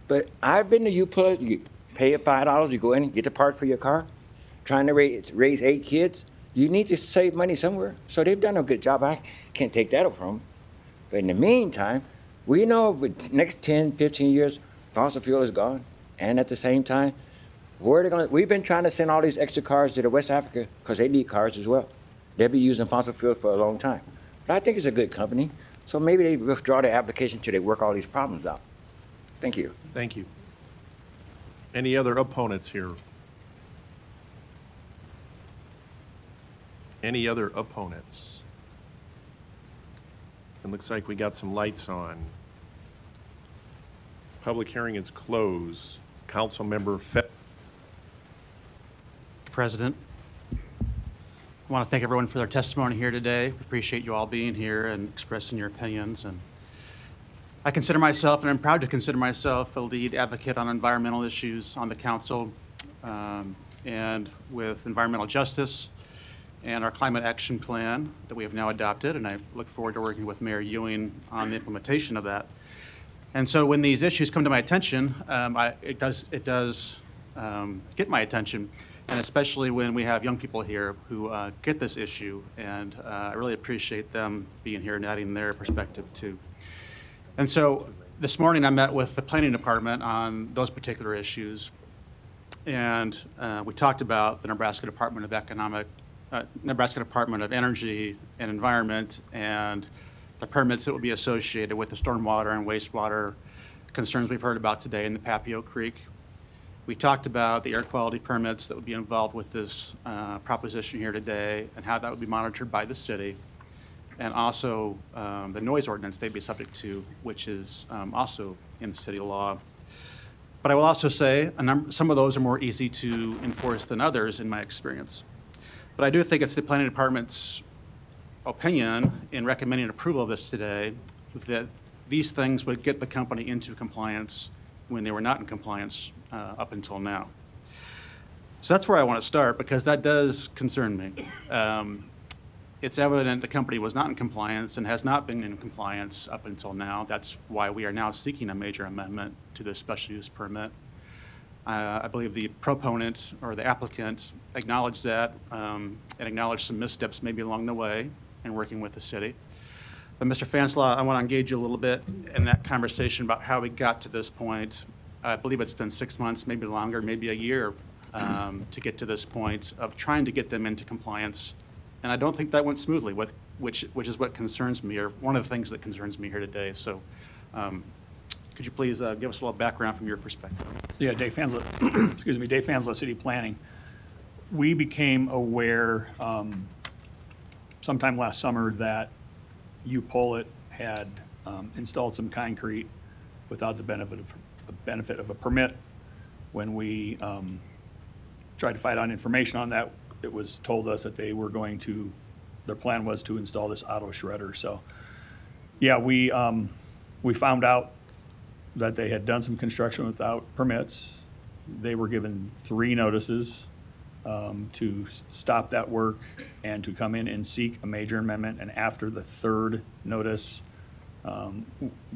But I've been to UPullet, you pay $5, you go in and get the part for your car, trying to raise 8 kids. You need to save money somewhere. So they've done a good job. I can't take that from them. But in the meantime, we know with next 10, 15 years, fossil fuel is gone. And at the same time, we've been trying to send all these extra cars to the West Africa because they need cars as well. They'll be using fossil fuels for a long time. But I think it's a good company, so maybe they withdraw their application till they work all these problems out. Thank you. Thank you. Any other opponents here? Any other opponents? It looks like we got some lights on. Public hearing is closed. Council member President, I want to thank everyone for their testimony here today. Appreciate you all being here and expressing your opinions. And I consider myself, and I'm proud to consider myself, a lead advocate on environmental issues on the council, and with environmental justice and our climate action plan that we have now adopted. And I look forward to working with Mayor Ewing on the implementation of that. And so when these issues come to my attention, it does get my attention, and especially when we have young people here who get this issue, and I really appreciate them being here and adding their perspective too. And so this morning I met with the planning department on those particular issues, and we talked about the Nebraska Department of Energy and Environment and the permits that will be associated with the stormwater and wastewater concerns we've heard about today in the Papio Creek. We talked about the air quality permits that would be involved with this proposition here today and how that would be monitored by the city, and also the noise ordinance they'd be subject to, which is also in city law. But I will also say some of those are more easy to enforce than others in my experience. But I do think it's the planning department's opinion in recommending approval of this today that these things would get the company into compliance when they were not in compliance up until now. So that's where I want to start, because that does concern me. It's evident the company was not in compliance and has not been in compliance up until now. That's why we are now seeking a major amendment to this special use permit. I believe the proponent or the applicant acknowledged that and acknowledged some missteps maybe along the way in working with the city. But Mr. Fanslaw, I want to engage you a little bit in that conversation about how we got to this point. I believe it's been 6 months, maybe longer, maybe a year to get to this point of trying to get them into compliance. And I don't think that went smoothly, which is what concerns me, or one of the things that concerns me here today. So could you please give us a little background from your perspective? Yeah, Dave Fansla, excuse me, Dave Fansla, City Planning. We became aware sometime last summer that UPollet had installed some concrete without the benefit of a permit. When we tried to find out information on that, it was told us that they were going to, their plan was to install this auto shredder. So yeah, we found out that they had done some construction without permits. They were given 3 notices to stop that work and to come in and seek a major amendment. And after the 3rd notice,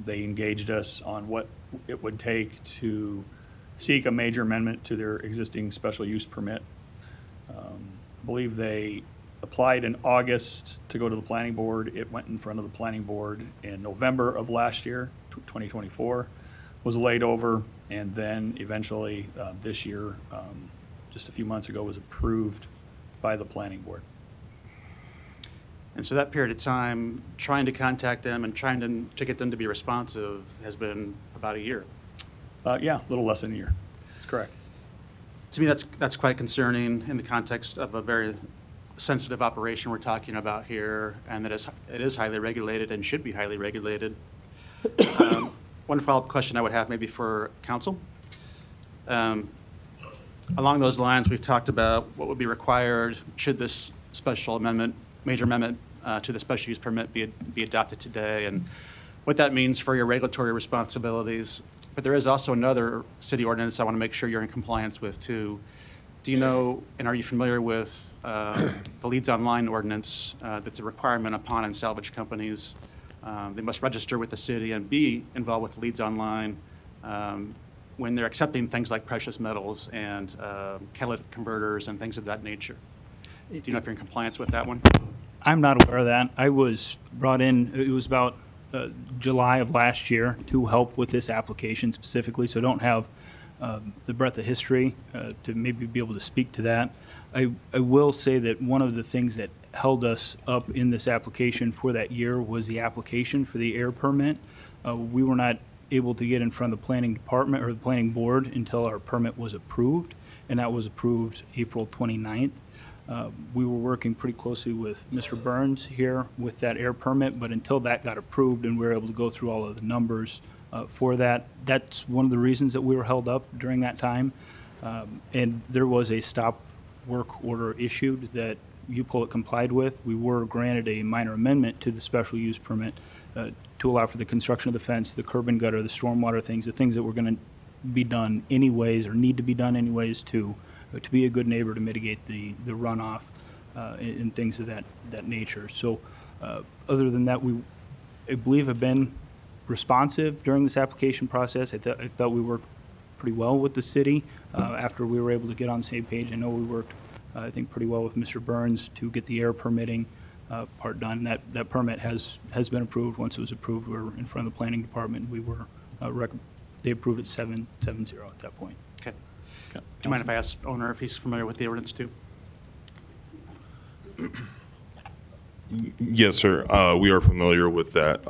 they engaged us on what it would take to seek a major amendment to their existing special use permit. I believe they applied in August to go to the planning board. It went in front of the planning board in November of last year, 2024, was laid over, and then eventually this year, just a few months ago, was approved by the planning board. And so that period of time, trying to contact them and trying to get them to be responsive has been about a year. Yeah, a little less than a year. That's correct. To me, that's quite concerning in the context of a very sensitive operation we're talking about here, and that it is highly regulated and should be highly regulated. One follow-up question I would have maybe for council. Along those lines, we've talked about what would be required should this special amendment, major amendment to the special use permit be adopted today, and what that means for your regulatory responsibilities. But there is also another city ordinance I want to make sure you're in compliance with too. Do you know, and are you familiar with the Leads Online ordinance that's a requirement upon and salvage companies? They must register with the city and be involved with Leads Online when they're accepting things like precious metals and catalytic converters and things of that nature. Do you know if you're in compliance with that one? I'm not aware of that. I was brought in, it was about July of last year to help with this application specifically, so I don't have the breadth of history to maybe be able to speak to that. I will say that one of the things that held us up in this application for that year was the application for the air permit. We were not able to get in front of the planning department or the planning board until our permit was approved, and that was approved April 29th. We were working pretty closely with Mr. Burns here with that air permit, but until that got approved and we were able to go through all of the numbers for that, that's one of the reasons that we were held up during that time. And there was a stop work order issued that UPullet complied with. We were granted a minor amendment to the special use permit to allow for the construction of the fence, the curb and gutter, the stormwater things, the things that were going to be done anyways or need to be done anyways to be a good neighbor to mitigate the runoff and things of that nature. So other than that, I believe have been responsive during this application process. I thought we worked pretty well with the city after we were able to get on the same page. I know we worked, I think, pretty well with Mr. Burns to get the air permitting part done. That permit has been approved. Once it was approved, we were in front of the planning department. We were they approved it 7-0 at that point. Okay. Do you mind if I ask owner if he's familiar with the ordinance too? Yes, sir. We are familiar with that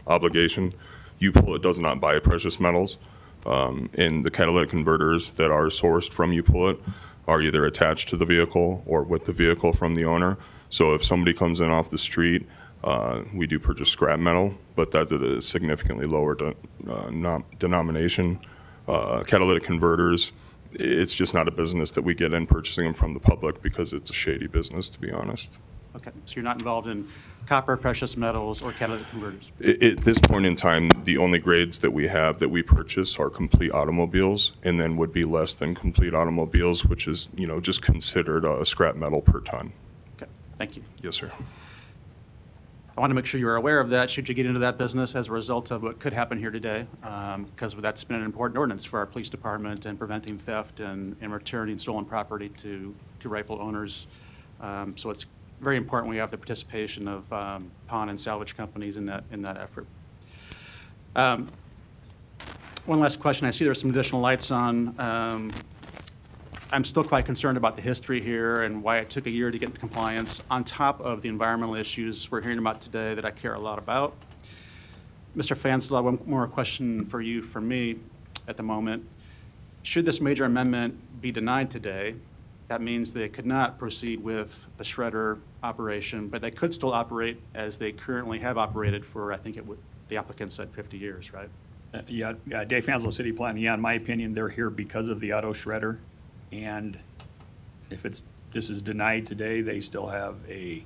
obligation. UPullet does not buy precious metals, and the catalytic converters that are sourced from UPullet are either attached to the vehicle or with the vehicle from the owner. So if somebody comes in off the street, we do purchase scrap metal, but that's at a significantly lower denomination. Catalytic converters, it's just not a business that we get in purchasing them from the public because it's a shady business, to be honest. Okay, so you're not involved in copper, precious metals, or catalytic converters? At this point in time, the only grades that we have that we purchase are complete automobiles, and then would be less than complete automobiles, which is, just considered a scrap metal per ton. Okay, thank you. Yes, sir. I want to make sure you are aware of that should you get into that business as a result of what could happen here today, because that's been an important ordinance for our police department and preventing theft and returning stolen property to rightful owners. So it's very important we have the participation of pawn and salvage companies in that effort. One last question. I see there's some additional lights on. I'm still quite concerned about the history here and why it took a year to get into compliance, on top of the environmental issues we're hearing about today that I care a lot about. Mr. Fanslau, one more question for you from me at the moment. Should this major amendment be denied today, that means they could not proceed with the shredder operation, but they could still operate as they currently have operated for, I think the applicant said 50 years, right? Yeah, Dave Fanslau, City Plan. Yeah, in my opinion, they're here because of the auto shredder. And if this is denied today, they still have a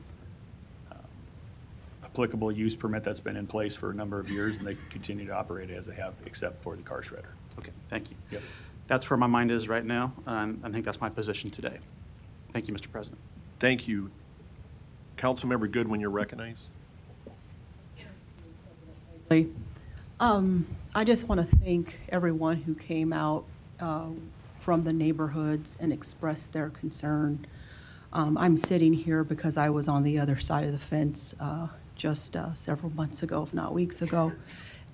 applicable use permit that's been in place for a number of years, and they can continue to operate as they have, except for the car shredder. Okay, thank you. Yep. That's where my mind is right now, and I think that's my position today. Thank you, Mr. President. Thank you. Councilmember Goodwin, you're recognized. I just want to thank everyone who came out from the neighborhoods and expressed their concern. I'm sitting here because I was on the other side of the fence just several months ago, if not weeks ago,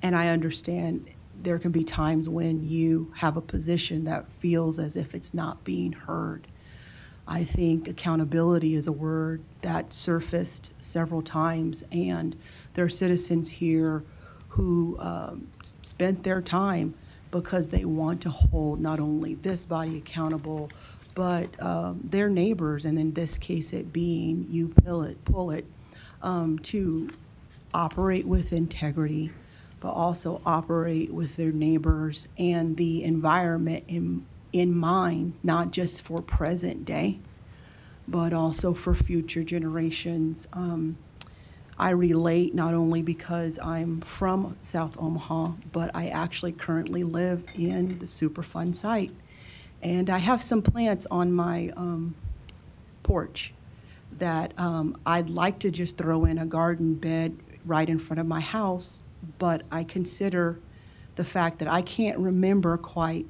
and I understand there can be times when you have a position that feels as if it's not being heard. I think accountability is a word that surfaced several times, and there are citizens here who spent their time because they want to hold not only this body accountable, but their neighbors, and in this case it being UPullet, to operate with integrity, but also operate with their neighbors and the environment in mind, not just for present day, but also for future generations. I relate not only because I'm from South Omaha, but I actually currently live in the Superfund site. And I have some plants on my porch that I'd like to just throw in a garden bed right in front of my house, but I consider the fact that I can't remember quite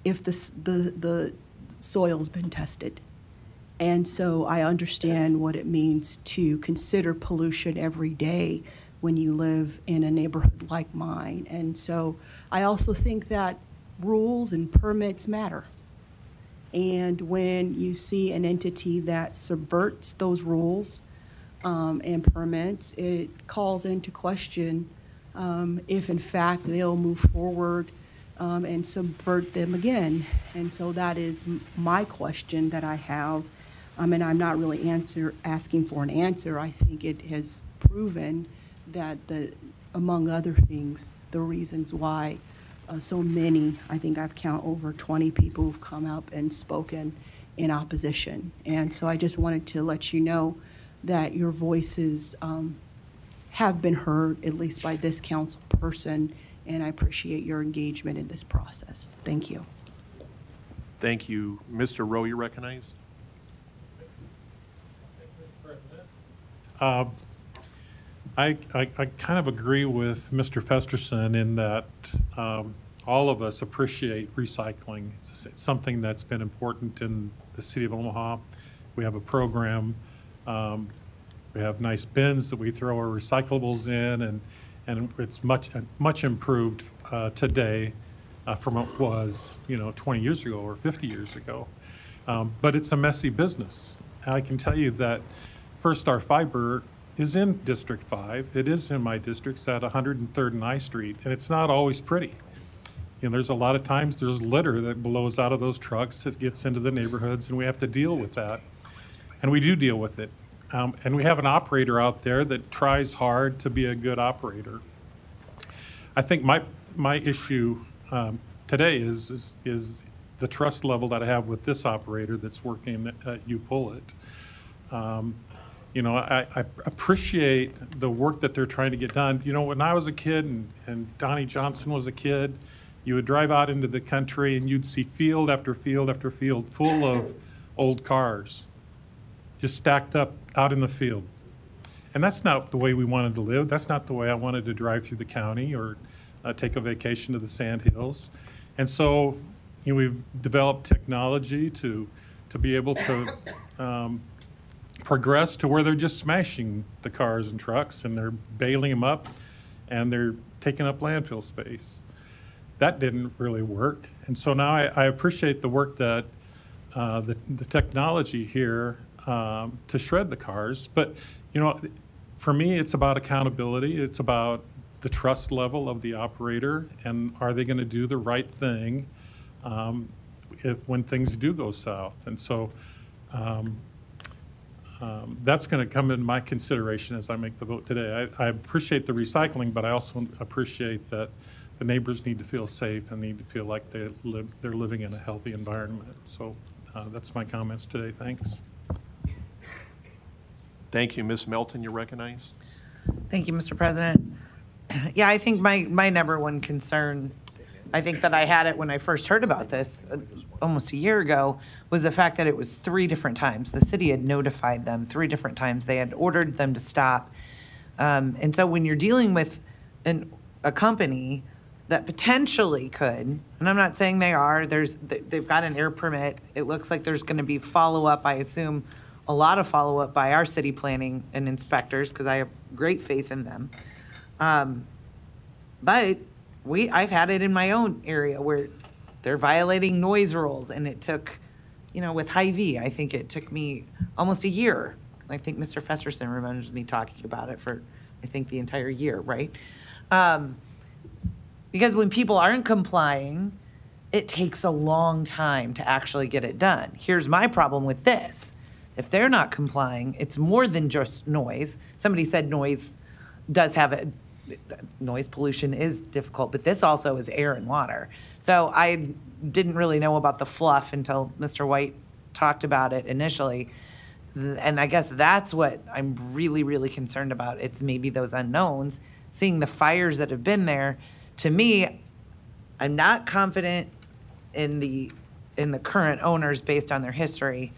if the soil's been tested. And so I understand what it means to consider pollution every day when you live in a neighborhood like mine. And so I also think that rules and permits matter. And when you see an entity that subverts those rules and permits, it calls into question if in fact they'll move forward and subvert them again. And so that is my question that I have. And I'm not really asking for an answer. I think it has proven that among other things, the reasons why so many, I think I've counted over 20 people who've come up and spoken in opposition. And so I just wanted to let you know that your voices have been heard, at least by this council person, and I appreciate your engagement in this process. Thank you. Thank you. Mr. Rowe, you're recognized. I kind of agree with Mr. Festerson in that all of us appreciate recycling. It's something that's been important in the city of Omaha. We have a program. We have nice bins that we throw our recyclables in, and it's much improved today from what it was 20 years ago or 50 years ago. But it's a messy business. And I can tell you that First Star Fiber is in District 5. It is in my district. It's at 103rd and I Street, and it's not always pretty. There's a lot of times there's litter that blows out of those trucks that gets into the neighborhoods, and we have to deal with that. And we do deal with it. And we have an operator out there that tries hard to be a good operator. I think my issue today is the trust level that I have with this operator that's working at UPullet. I appreciate the work that they're trying to get done. When I was a kid and Donnie Johnson was a kid, you would drive out into the country and you'd see field after field after field full of old cars just stacked up out in the field. And that's not the way we wanted to live. That's not the way I wanted to drive through the county or take a vacation to the Sand Hills. And so we've developed technology to be able to progress to where they're just smashing the cars and trucks and they're bailing them up and they're taking up landfill space. That didn't really work. And so now I appreciate the work that the technology here to shred the cars. But, for me, it's about accountability. It's about the trust level of the operator, and are they going to do the right thing when things do go south. And so that's going to come into my consideration as I make the vote today. I appreciate the recycling, but I also appreciate that the neighbors need to feel safe and need to feel like they're living in a healthy environment. So that's my comments today. Thanks. Thank you. Ms. Melton, you're recognized. Thank you, Mr. President. Yeah, I think my number one concern, I think that I had it when I first heard about this almost a year ago, was the fact that it was 3 different times. The city had notified them 3 different times. They had ordered them to stop. And so when you're dealing with a company that potentially could, and I'm not saying they are, they've got an air permit. It looks like there's going to be follow-up, I assume, a lot of follow-up by our city planning and inspectors, because I have great faith in them. But I've had it in my own area where they're violating noise rules, and it took, with Hy-Vee, I think it took me almost a year. I think Mr. Festerson remembers me talking about it for, I think, the entire year, right? Because when people aren't complying, it takes a long time to actually get it done. Here's my problem with this. If they're not complying, it's more than just noise. Somebody said noise does have noise pollution is difficult, but this also is air and water. So I didn't really know about the fluff until Mr. White talked about it initially. And I guess that's what I'm really, really concerned about. It's maybe those unknowns, seeing the fires that have been there. To me, I'm not confident in the current owners based on their history.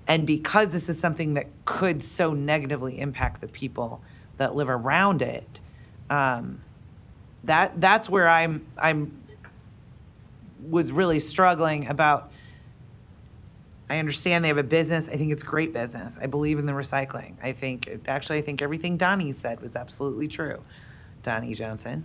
And because this is something that could so negatively impact the people that live around it, that's where I'm was really struggling about. I understand they have a business. I think it's great business. I believe in the recycling. I think everything Donnie said was absolutely true. Donnie Johnson.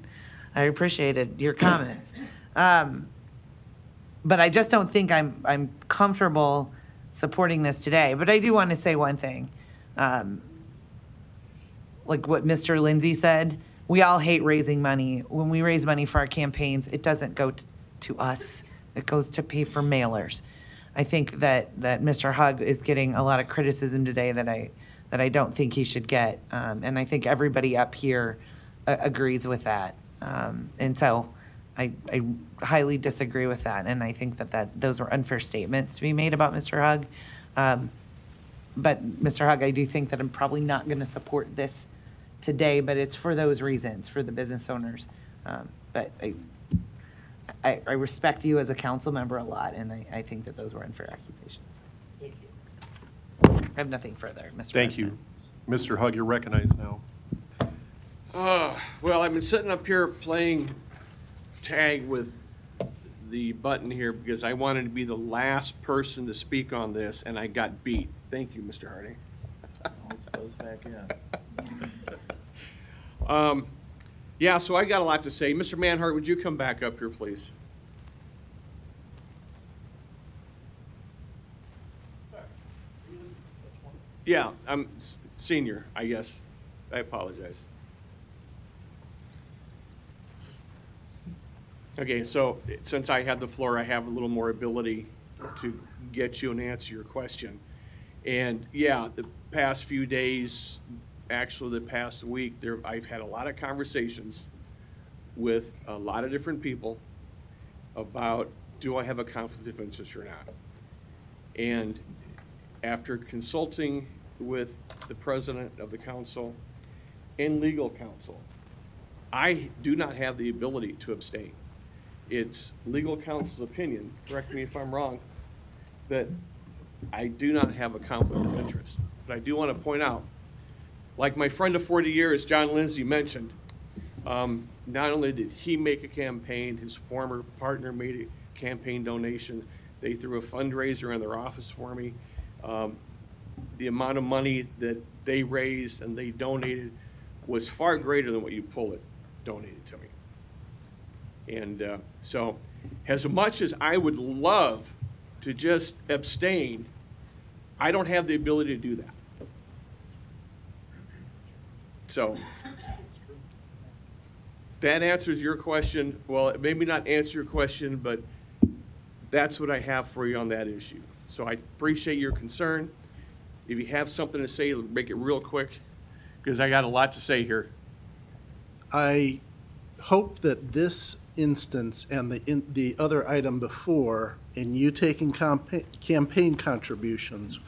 I appreciated your comments. But I just don't think I'm comfortable supporting this today. But I do want to say one thing. Like what Mr. Lindsay said, we all hate raising money. When we raise money for our campaigns, it doesn't go to us. It goes to pay for mailers. I think that Mr. Hug is getting a lot of criticism today that I don't think he should get. And I think everybody up here agrees with that. And so I highly disagree with that. And I think that those were unfair statements to be made about Mr. Hug. But Mr. Hug, I do think that I'm probably not going to support this today, but it's for those reasons, for the business owners. But I respect you as a council member a lot, and I think that those were unfair accusations. Thank you. I have nothing further, Mr. Thank you. Mr. Hug, you're recognized now. Well, I've been sitting up here playing tag with the button here because I wanted to be the last person to speak on this, and I got beat. Thank you, Mr. Harding. Goes back in. Yeah, so I got a lot to say. Mr. Manhart, would you come back up here, please? Yeah, I'm senior, I guess. I apologize. Okay, so since I have the floor, I have a little more ability to get you and answer your question. And yeah, the past few days, actually the past week, I've had a lot of conversations with a lot of different people about, do I have a conflict of interest or not? And after consulting with the president of the council and legal counsel, I do not have the ability to abstain. It's legal counsel's opinion, correct me if I'm wrong, that I do not have a conflict of interest. But I do want to point out, like my friend of 40 years, John Lindsay, mentioned, not only did he make a campaign, his former partner made a campaign donation. They threw a fundraiser in their office for me. The amount of money that they raised and they donated was far greater than what You Pull It donated to me. And so as much as I would love to just abstain, I don't have the ability to do that. So that answers your question. Well, it maybe not answer your question, but that's what I have for you on that issue. So I appreciate your concern. If you have something to say, make it real quick, because I got a lot to say here. I hope that this instance and the other item before, and you taking campaign contributions,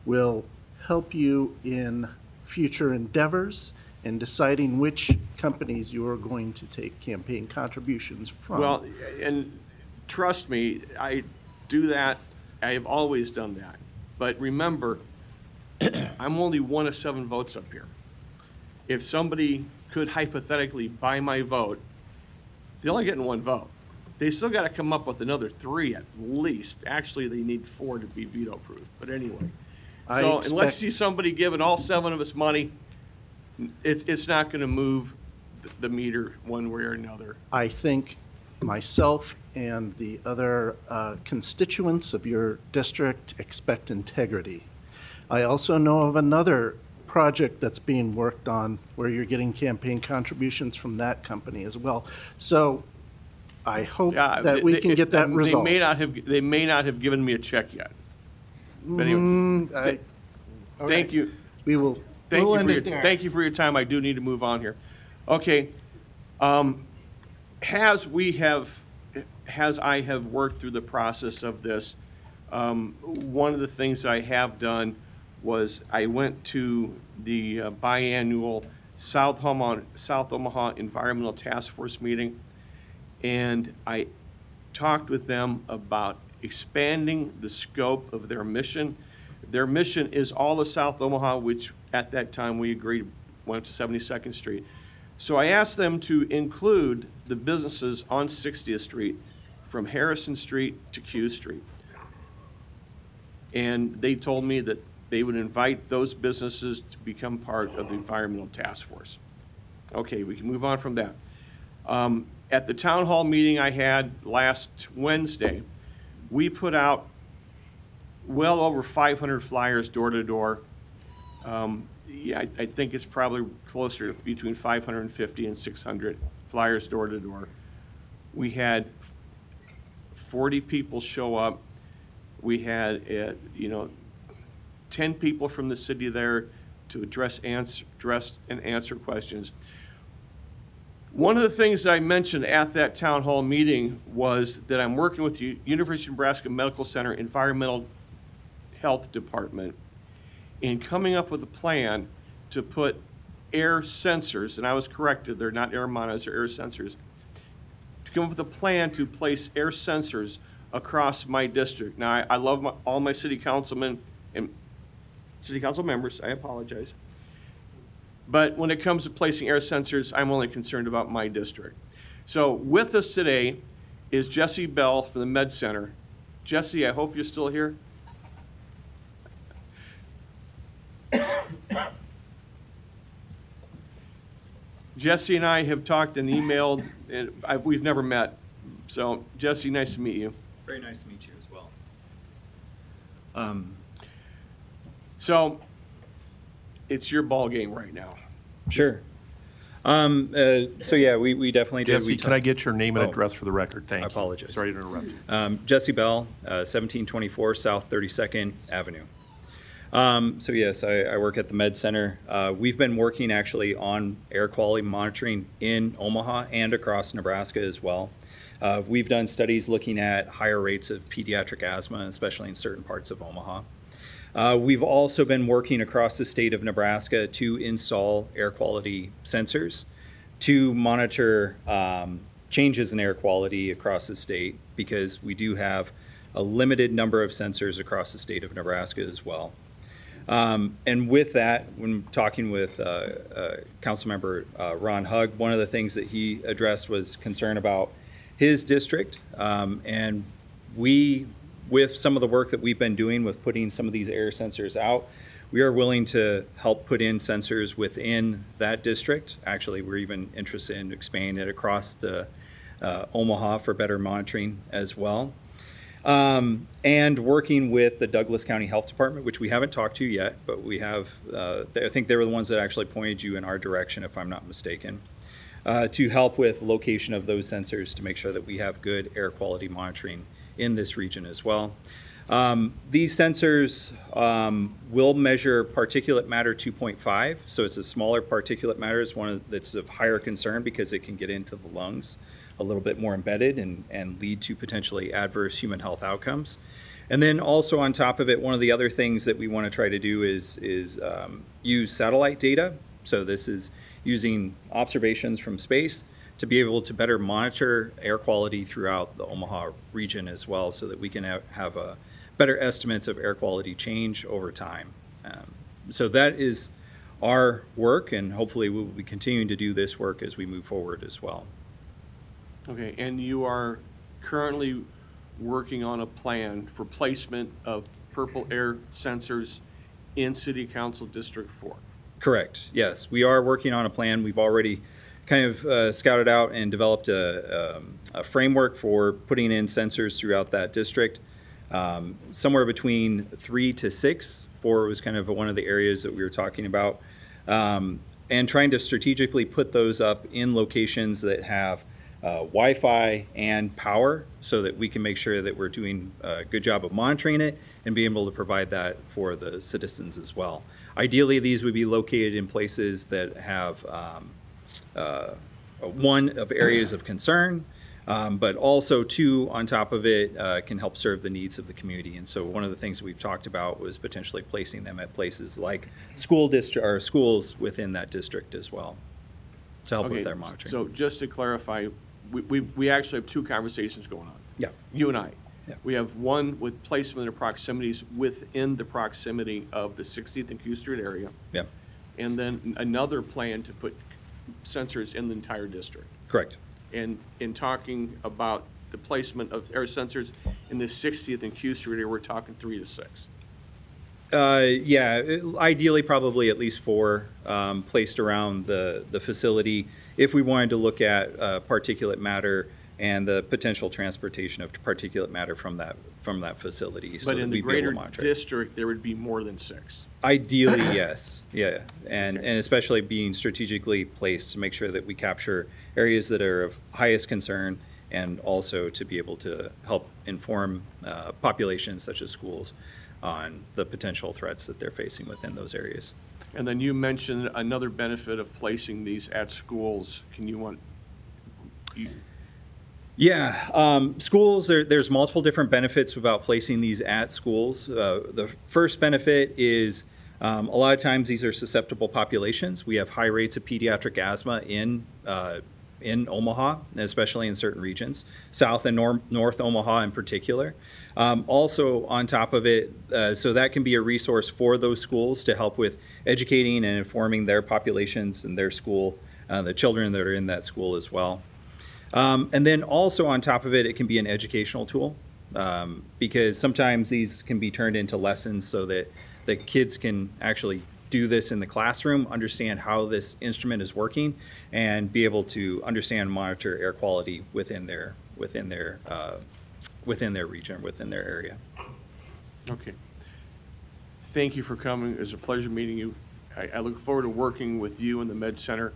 will help you in future endeavors and deciding which companies you are going to take campaign contributions from. Well, and trust me, I do that. I have always done that. But remember, I'm only 1 of 7 votes up here. If somebody could hypothetically buy my vote, they're only getting 1 vote. They still got to come up with another 3 at least. Actually, they need 4 to be veto-proof. But anyway, so unless you see somebody giving all 7 of us money, it's not going to move the meter one way or another. I think myself and the other constituents of your district expect integrity. I also know of another project that's being worked on where you're getting campaign contributions from that company as well. So I hope that we can get that resolved. They may not have given me a check yet. But anyway, thank you. We will. Thank you for your time. I do need to move on here. Okay. As I have worked through the process of this, one of the things I have done was I went to the biannual South Omaha Environmental Task Force meeting, and I talked with them about expanding the scope of their mission. Their mission is all of South Omaha, which at that time we agreed went to 72nd Street. So I asked them to include the businesses on 60th Street from Harrison Street to Q Street. And they told me that they would invite those businesses to become part of the Environmental Task Force. Okay, we can move on from that. At the town hall meeting I had last Wednesday, we put out well over 500 flyers door to door. Yeah, I think it's probably closer to between 550 and 600 flyers door to door. We had 40 people show up. We had, 10 people from the city there to address and answer questions. One of the things I mentioned at that town hall meeting was that I'm working with the University of Nebraska Medical Center Environmental Health Department in coming up with a plan to put air sensors, and I was corrected, they're not air monitors, they're air sensors, to come up with a plan to place air sensors across my district. Now, I love all my city councilmen and city council members, I apologize. But when it comes to placing air sensors, I'm only concerned about my district. So with us today is Jesse Bell from the Med Center. Jesse, I hope you're still here. Jesse and I have talked and emailed, and we've never met. So, Jesse, nice to meet you. Very nice to meet you as well. So, it's your ball game right now. Sure. So yeah, we definitely did. Jesse, can I get your name and address for the record? Thank you. I apologize. Sorry to interrupt you. Jesse Bell, 1724 South 32nd Avenue. So yes, I work at the Med Center. We've been working actually on air quality monitoring in Omaha and across Nebraska as well. We've done studies looking at higher rates of pediatric asthma, especially in certain parts of Omaha. We've also been working across the state of Nebraska to install air quality sensors to monitor changes in air quality across the state, because we do have a limited number of sensors across the state of Nebraska as well. And with that, when talking with Councilmember Ron Hugg, one of the things that he addressed was concern about his district. And we, with some of the work that we've been doing with putting some of these air sensors out, we are willing to help put in sensors within that district. Actually, we're even interested in expanding it across the Omaha for better monitoring as well. And working with the Douglas County Health Department, which we haven't talked to yet, but we have, I think they were the ones that actually pointed you in our direction, if I'm not mistaken, to help with location of those sensors to make sure that we have good air quality monitoring in this region as well. These sensors will measure particulate matter 2.5, so it's a smaller particulate matter. It's one that's of higher concern because it can get into the lungs a little bit more embedded and lead to potentially adverse human health outcomes. And then also on top of it, one of the other things that we want to try to do is use satellite data. So this is using observations from space to be able to better monitor air quality throughout the Omaha region as well, so that we can have a better estimates of air quality change over time. So that is our work, and hopefully we'll be continuing to do this work as we move forward as well. Okay, and you are currently working on a plan for placement of purple air sensors in City Council District 4. Correct, yes. We are working on a plan. We've already kind of scouted out and developed a framework for putting in sensors throughout that district. Somewhere between 3 to 6. 4 was kind of one of the areas that we were talking about. And trying to strategically put those up in locations that have Wi-Fi and power, so that we can make sure that we're doing a good job of monitoring it and being able to provide that for the citizens as well. Ideally, these would be located in places that have one of areas of concern, but also two, on top of it, can help serve the needs of the community. And so one of the things that we've talked about was potentially placing them at places like schools within that district as well, to help with their monitoring. So just to clarify, we actually have two conversations going on. Yeah. You and I. Yeah. We have one with placement and proximities within the proximity of the 60th and Q Street area. Yeah. And then another plan to put sensors in the entire district. Correct. And in talking about the placement of air sensors in the 60th and Q Street area, we're talking 3 to 6. Yeah, ideally probably at least 4 placed around the facility. if we wanted to look at particulate matter and the potential transportation of particulate matter from that facility. But in the we'd be able greater to monitor it. district, there would be more than 6. Ideally, yes. Yeah. And especially being strategically placed to make sure that we capture areas that are of highest concern, and also to be able to help inform populations such as schools on the potential threats that they're facing within those areas. And then you mentioned another benefit of placing these at schools. Can you Yeah, schools, there's multiple different benefits about placing these at schools. The first benefit is a lot of times these are susceptible populations. We have high rates of pediatric asthma in Omaha, especially in certain regions, South and North Omaha in particular. Also on top of it, so that can be a resource for those schools to help with educating and informing their populations and their school, the children that are in that school as well. And then also on top of it, it can be an educational tool because sometimes these can be turned into lessons so that the kids can actually do this in the classroom, understand how this instrument is working, and be able to understand and monitor air quality within their region, within their area. Okay. Thank you for coming. It was a pleasure meeting you. I look forward to working with you and the Med Center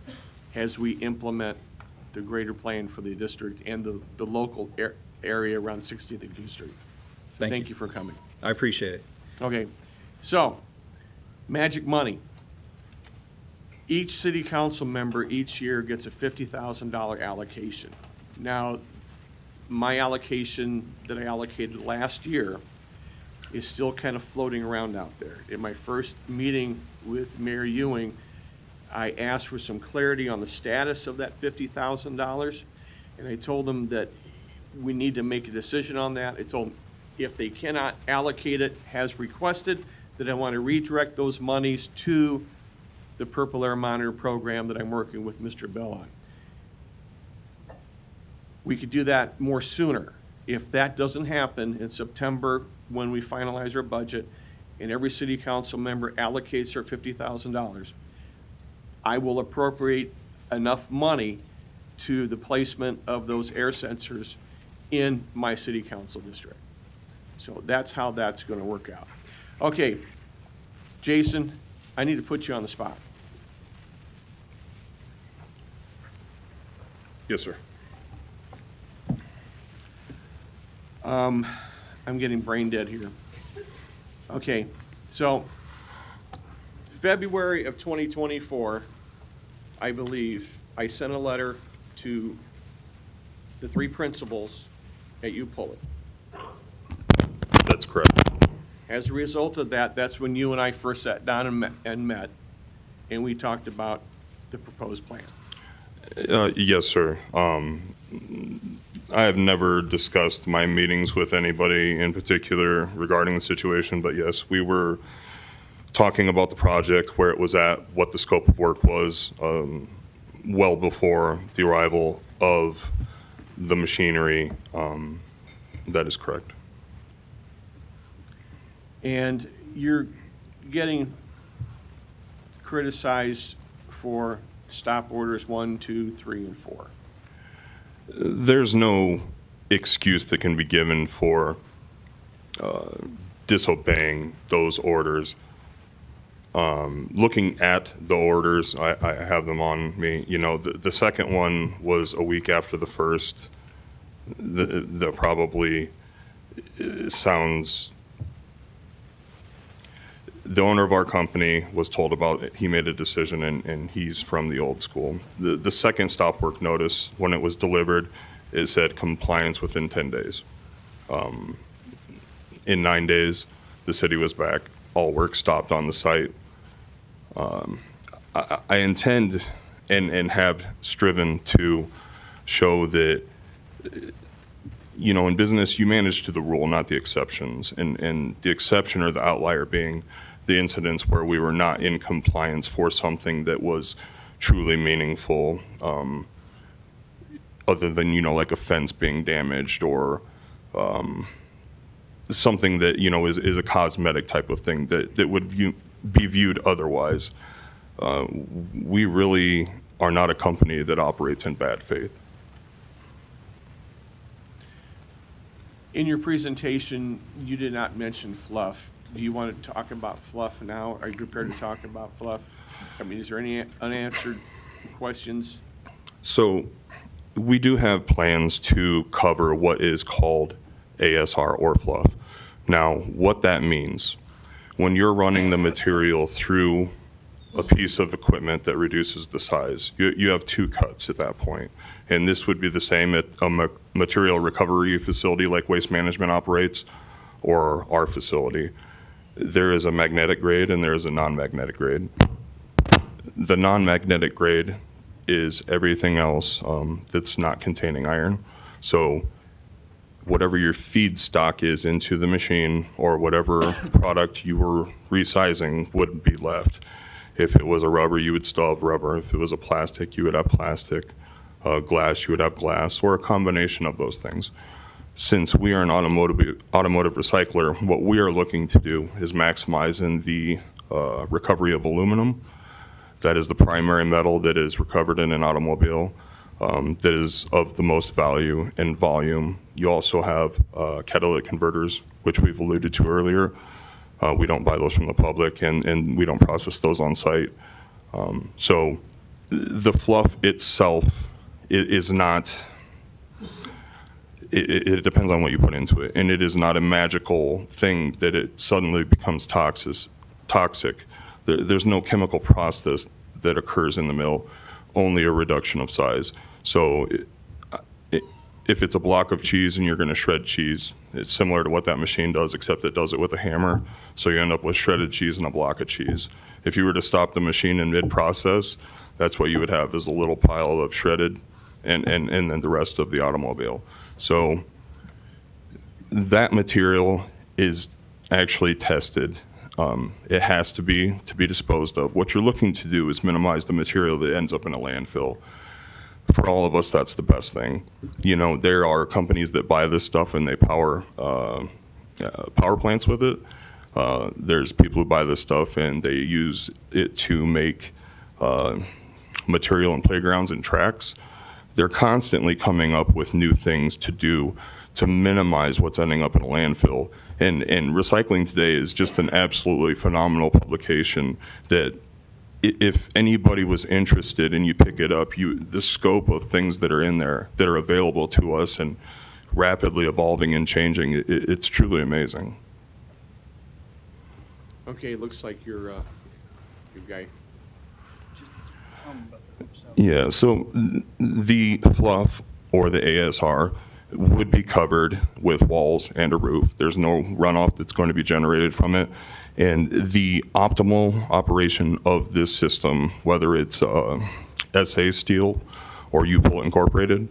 as we implement the greater plan for the district and the local area around 60th and Q Street. So thank you for coming. I appreciate it. Okay, so magic money. Each city council member each year gets a $50,000 allocation. Now, my allocation that I allocated last year is still kind of floating around out there. In my first meeting with Mayor Ewing, I asked for some clarity on the status of that $50,000, and I told them that we need to make a decision on that. I told them if they cannot allocate it as requested, that I want to redirect those monies to the Purple Air Monitor program that I'm working with Mr. Bell on. We could do that more sooner. If that doesn't happen in September when we finalize our budget and every city council member allocates their $50,000, I will appropriate enough money to the placement of those air sensors in my city council district. So that's how that's going to work out. Okay, Jason, I need to put you on the spot. Yes, sir. I'm getting brain dead here. Okay, so February of 2024, I believe, I sent a letter to the 3 principals at UPullet. That's correct. As a result of that, that's when you and I first sat down and met, and we talked about the proposed plan. Yes, sir. I have never discussed my meetings with anybody in particular regarding the situation, but yes, we were talking about the project, where it was at, what the scope of work was, well before the arrival of the machinery. That is correct. And you're getting criticized for stop orders 1, 2, 3, and 4. There's no excuse that can be given for disobeying those orders. Looking at the orders, I have them on me. You know, the second one was a week after the first. That probably sounds. The owner of our company was told about it. He made a decision, and he's from the old school. The second stop work notice, when it was delivered, it said compliance within 10 days. In 9 days, the city was back. All work stopped on the site. I intend and have striven to show that, you know, in business, you manage to the rule, not the exceptions. And the exception or the outlier being the incidents where we were not in compliance for something that was truly meaningful, other than, you know, like a fence being damaged or something that, you know, is a cosmetic type of thing that would be viewed otherwise. We really are not a company that operates in bad faith. In your presentation, you did not mention fluff. Do you want to talk about fluff now? Are you prepared to talk about fluff? I mean, is there any unanswered questions? So we do have plans to cover what is called ASR or fluff. Now, what that means, when you're running the material through a piece of equipment that reduces the size, you have two cuts at that point. And this would be the same at a material recovery facility like Waste Management operates, or our facility. There is a magnetic grade and there is a non-magnetic grade. The non-magnetic grade is everything else that's not containing iron. So whatever your feedstock is into the machine, or whatever product you were resizing, would be left. If it was a rubber, you would still have rubber. If it was a plastic, you would have plastic. Glass, you would have glass, or a combination of those things. Since we are an automotive recycler, what we are looking to do is maximize in the recovery of aluminum. That is the primary metal that is recovered in an automobile, that is of the most value and volume. You also have catalytic converters, which we've alluded to earlier. We don't buy those from the public, and we don't process those on site. So the fluff itself is not, it depends on what you put into it, and it is not a magical thing that it suddenly becomes toxic. There's no chemical process that occurs in the mill, only a reduction of size. So if it's a block of cheese and you're going to shred cheese, it's similar to what that machine does, except it does it with a hammer. So you end up with shredded cheese and a block of cheese. If you were to stop the machine in mid-process, that's what you would have, is a little pile of shredded and then the rest of the automobile. So that material is actually tested. It has to be disposed of. What you're looking to do is minimize the material that ends up in a landfill. For all of us, that's the best thing. You know, there are companies that buy this stuff and they power plants with it. There's people who buy this stuff and they use it to make material in playgrounds and tracks. They're constantly coming up with new things to do to minimize what's ending up in a landfill. And Recycling Today is just an absolutely phenomenal publication that if anybody was interested and you pick it up, the scope of things that are in there that are available to us and rapidly evolving and changing, it's truly amazing. Okay, looks like you're guy. Yeah, so the fluff or the ASR would be covered with walls and a roof. There's no runoff that's going to be generated from it. And the optimal operation of this system, whether it's SA Steel or U-Pull Incorporated,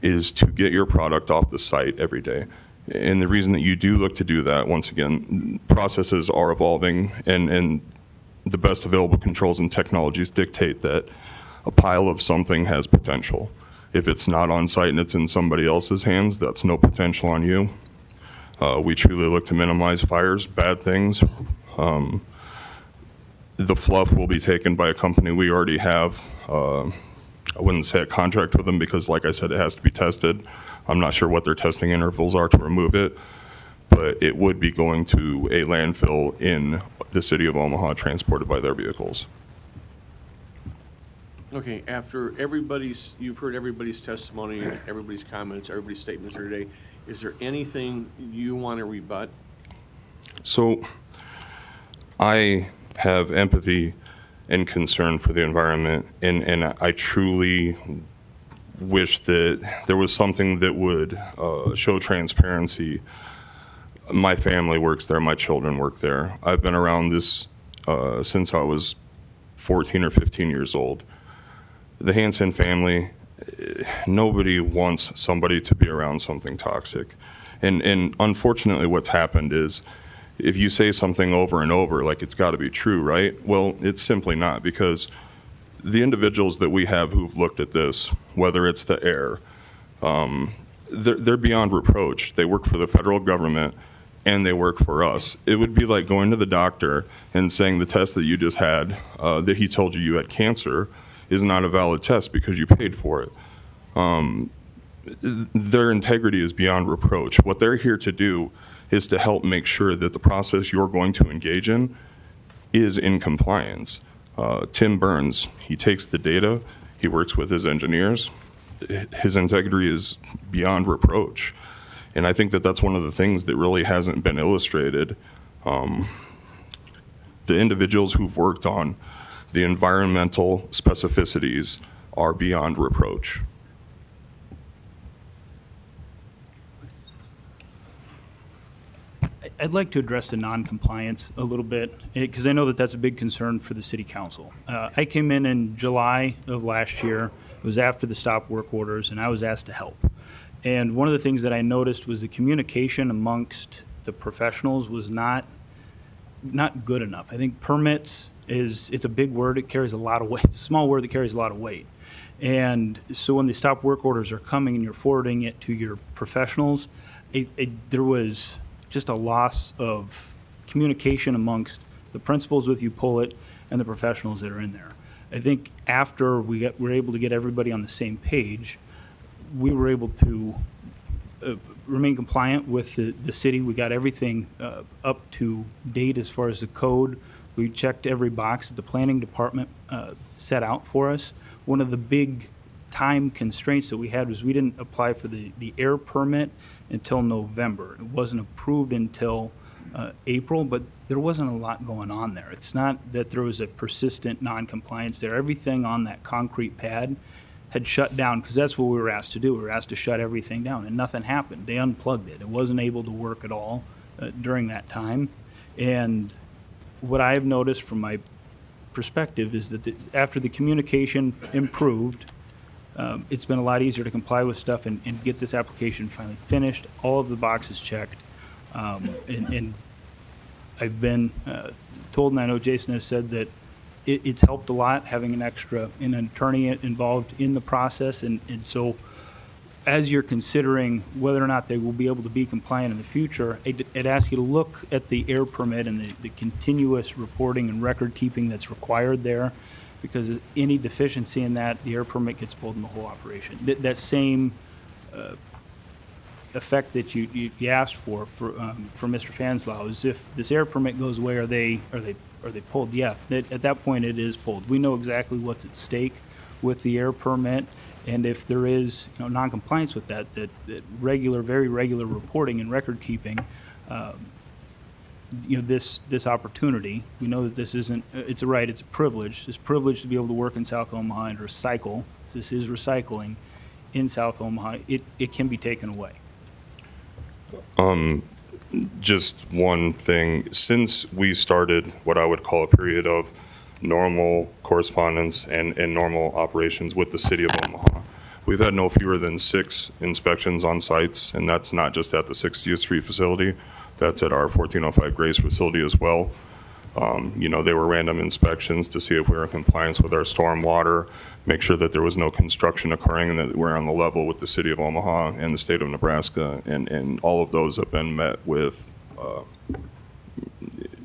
is to get your product off the site every day. And the reason that you do look to do that, once again, processes are evolving, and the best available controls and technologies dictate that a pile of something has potential. If it's not on site and it's in somebody else's hands, that's no potential on you. We truly look to minimize fires, bad things. The fluff will be taken by a company we already have. I wouldn't say a contract with them because, like I said, it has to be tested. I'm not sure what their testing intervals are to remove it, but it would be going to a landfill in the city of Omaha, transported by their vehicles. Okay, after you've heard everybody's testimony, everybody's comments, everybody's statements here today, is there anything you want to rebut? So I have empathy and concern for the environment, and I truly wish that there was something that would show transparency. My family works there, my children work there. I've been around this since I was 14 or 15 years old. The Hansen family, nobody wants somebody to be around something toxic. And unfortunately what's happened is, if you say something over and over, like it's got to be true, right? Well, it's simply not, because the individuals that we have who've looked at this, whether it's the air, they're beyond reproach. They work for the federal government and they work for us. It would be like going to the doctor and saying the test that you just had, that he told you had cancer, is not a valid test because you paid for it. Their integrity is beyond reproach. What they're here to do is to help make sure that the process you're going to engage in is in compliance. Tim Burns, he takes the data, he works with his engineers. His integrity is beyond reproach. And I think that that's one of the things that really hasn't been illustrated. The individuals who've worked on the environmental specificities are beyond reproach. I'd like to address the non-compliance a little bit, because I know that that's a big concern for the city council. I came in July of last year. It was after the stop work orders, and I was asked to help. And one of the things that I noticed was the communication amongst the professionals was not good enough. I think permits it's a big word. It carries a lot of weight. It's a small word that carries a lot of weight. And so when the stop work orders are coming and you're forwarding it to your professionals, there was just a loss of communication amongst the principals with UPullet and the professionals that are in there. I think after we were able to get everybody on the same page, we were able to remain compliant with the city. We got everything up to date as far as the code. We checked every box that the planning department set out for us. One of the big time constraints that we had was we didn't apply for the air permit until November. It wasn't approved until April, but there wasn't a lot going on there. It's not that there was a persistent non-compliance there. Everything on that concrete pad had shut down, because that's what we were asked to do. We were asked to shut everything down, and nothing happened. They unplugged it. It wasn't able to work at all during that time. And what I've noticed from my perspective is that after the communication improved, it's been a lot easier to comply with stuff and get this application finally finished, all of the boxes checked. And I've been told, and I know Jason has said, that it's helped a lot having an attorney involved in the process. And so as you're considering whether or not they will be able to be compliant in the future, I'd ask you to look at the air permit and the continuous reporting and record keeping that's required there, because any deficiency in that, the air permit gets pulled in the whole operation. That same effect that you asked for Mr. Fanslau is, if this air permit goes away, are they pulled? Yeah, at that point it is pulled. We know exactly what's at stake with the air permit, and if there is non-compliance with that very regular reporting and record keeping, this opportunity, we know that this isn't, it's a right, it's a privilege. It's a privilege to be able to work in South Omaha and recycle. This is recycling in South Omaha. It can be taken away. Just one thing. Since we started what I would call a period of normal correspondence and normal operations with the city of Omaha, we've had no fewer than 6 inspections on sites, and that's not just at the 60th Street facility. That's at our 1405 Grace facility as well. They were random inspections to see if we were in compliance with our stormwater, make sure that there was no construction occurring, and that we're on the level with the city of Omaha and the state of Nebraska. And all of those have been met with,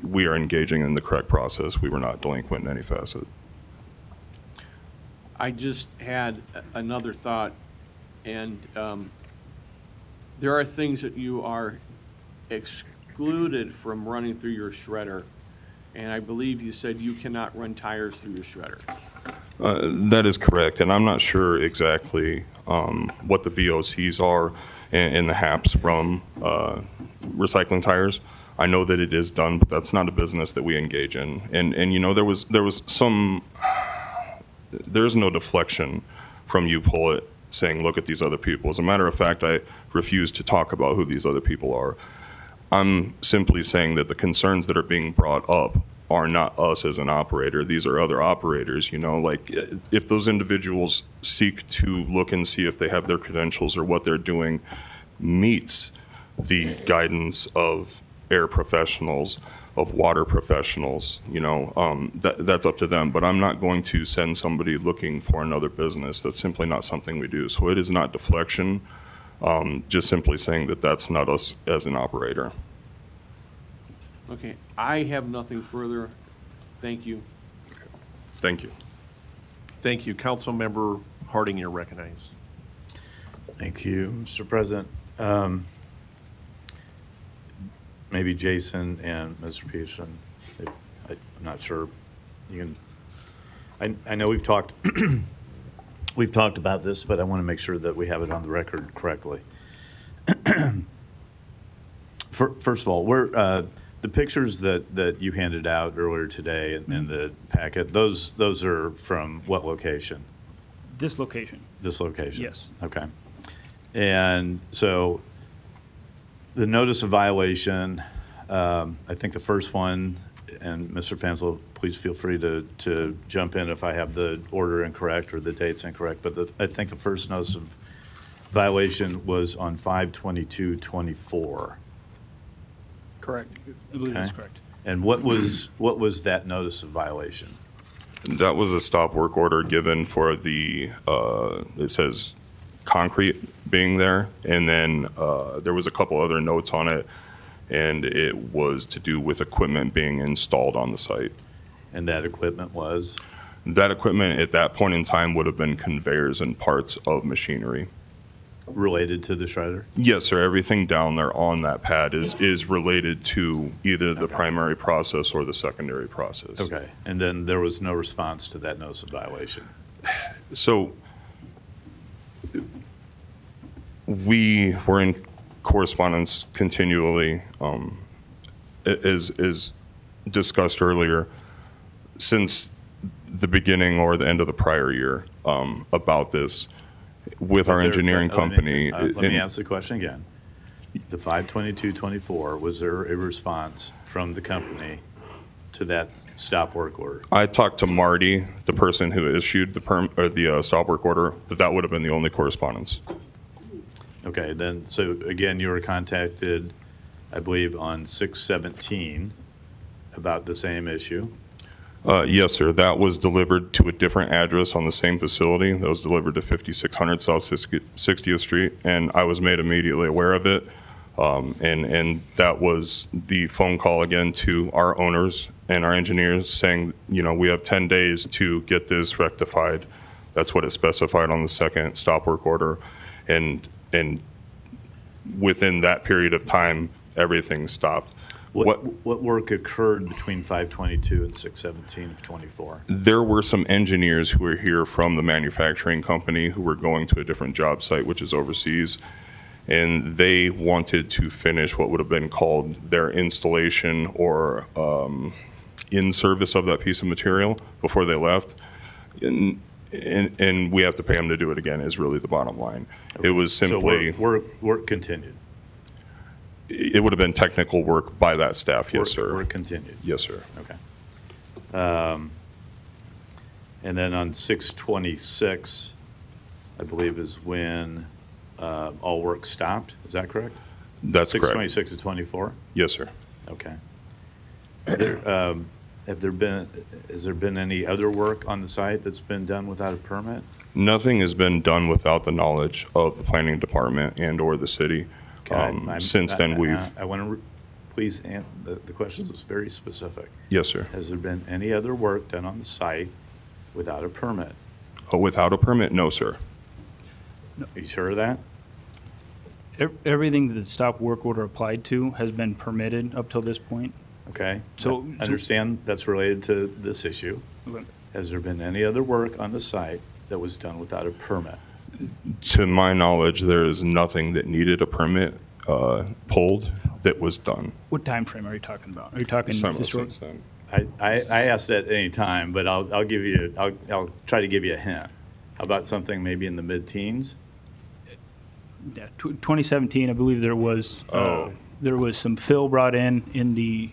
we are engaging in the correct process. We were not delinquent in any facet. I just had another thought, and there are things that you are excluded from running through your shredder, and I believe you said you cannot run tires through your shredder. That is correct, and I'm not sure exactly what the VOCs are and the HAPs from recycling tires. I know that it is done, but that's not a business that we engage in. And there's no deflection from UPullet saying, look at these other people. As a matter of fact, I refuse to talk about who these other people are. I'm simply saying that the concerns that are being brought up are not us as an operator. These are other operators, if those individuals seek to look and see if they have their credentials or what they're doing meets the guidance of air professionals, of water professionals, that's up to them. But I'm not going to send somebody looking for another business. That's simply not something we do. So it is not deflection, just simply saying that that's not us as an operator. Okay, I have nothing further. Thank you. Thank you. Thank you. Councilmember Harding, you're recognized. Thank you, Mr. President. Maybe Jason and Mr. Peterson, I'm not sure. You can. I know we've talked we've talked about this, but I want to make sure that we have it on the record correctly. First of all, the pictures that you handed out earlier today in the packet, those are from what location? This location. This location? Yes. Okay. And so the notice of violation, I think the first one, and Mr. Fanslow, please feel free to jump in if I have the order incorrect or the dates incorrect, but I think the first notice of violation was on 5/22/24. Correct. I believe that's correct. And what was that notice of violation? That was a stop work order given for the, it says concrete being there. And then there was a couple other notes on it, and it was to do with equipment being installed on the site. And that equipment was? That equipment at that point in time would have been conveyors and parts of machinery. Related to the shredder? Yes, sir. Everything down there on that pad is related to either the primary process or the secondary process. Okay. And then there was no response to that notice of violation? So we were in correspondence continually, as discussed earlier, since the beginning or the end of the prior year about this. With our engineering company. Let me ask the question again. The 5/22/24, was there a response from the company to that stop work order? I talked to Marty, the person who issued the stop work order, but that would have been the only correspondence. Okay, then, so again, you were contacted, I believe, on 6/17 about the same issue? Yes, sir. That was delivered to a different address on the same facility. That was delivered to 5600 South 60th Street, and I was made immediately aware of it. And that was the phone call again to our owners and our engineers saying, we have 10 days to get this rectified. That's what it specified on the second stop work order. And within that period of time, everything stopped. What work occurred between 5/22 and 6/17 of 24? There were some engineers who were here from the manufacturing company who were going to a different job site, which is overseas, and they wanted to finish what would have been called their installation or in service of that piece of material before they left. And we have to pay them to do it again is really the bottom line. Okay. It was simply... So work continued? It would have been technical work by that staff, yes, sir. Work continued? Yes, sir. Okay. And then on 6/26, I believe is when all work stopped. Is that correct? That's correct. 6/26 to 24? Yes, sir. Okay. Has there been any other work on the site that's been done without a permit? Nothing has been done without the knowledge of the planning department and or the city. Since then, I want to please answer the question is very specific. Yes, sir. Has there been any other work done on the site without a permit? Oh, without a permit? No, sir. No. Are you sure of that? Everything that the stop work order applied to has been permitted up till this point. Okay. So understand that's related to this issue. Okay. Has there been any other work on the site that was done without a permit? To my knowledge, there is nothing that needed a permit pulled that was done. What time frame are you talking about? Are you talking since then? I asked at any time, but I'll try to give you a hint. How about something maybe in the mid-teens? Yeah, 2017, I believe there was some fill brought in the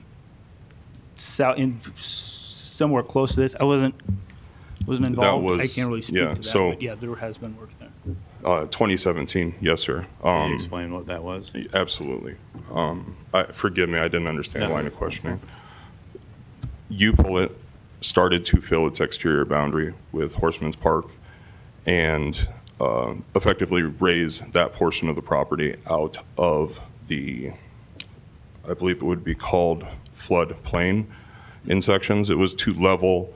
south, somewhere close to this. I wasn't involved. I can't really speak to that. But yeah, there has been work there. 2017, yes, sir. Can you explain what that was? Absolutely. Forgive me, I didn't understand the line of questioning. UPullet started to fill its exterior boundary with Horseman's Park and effectively raise that portion of the property out of the, I believe it would be called flood plain in sections. It was to level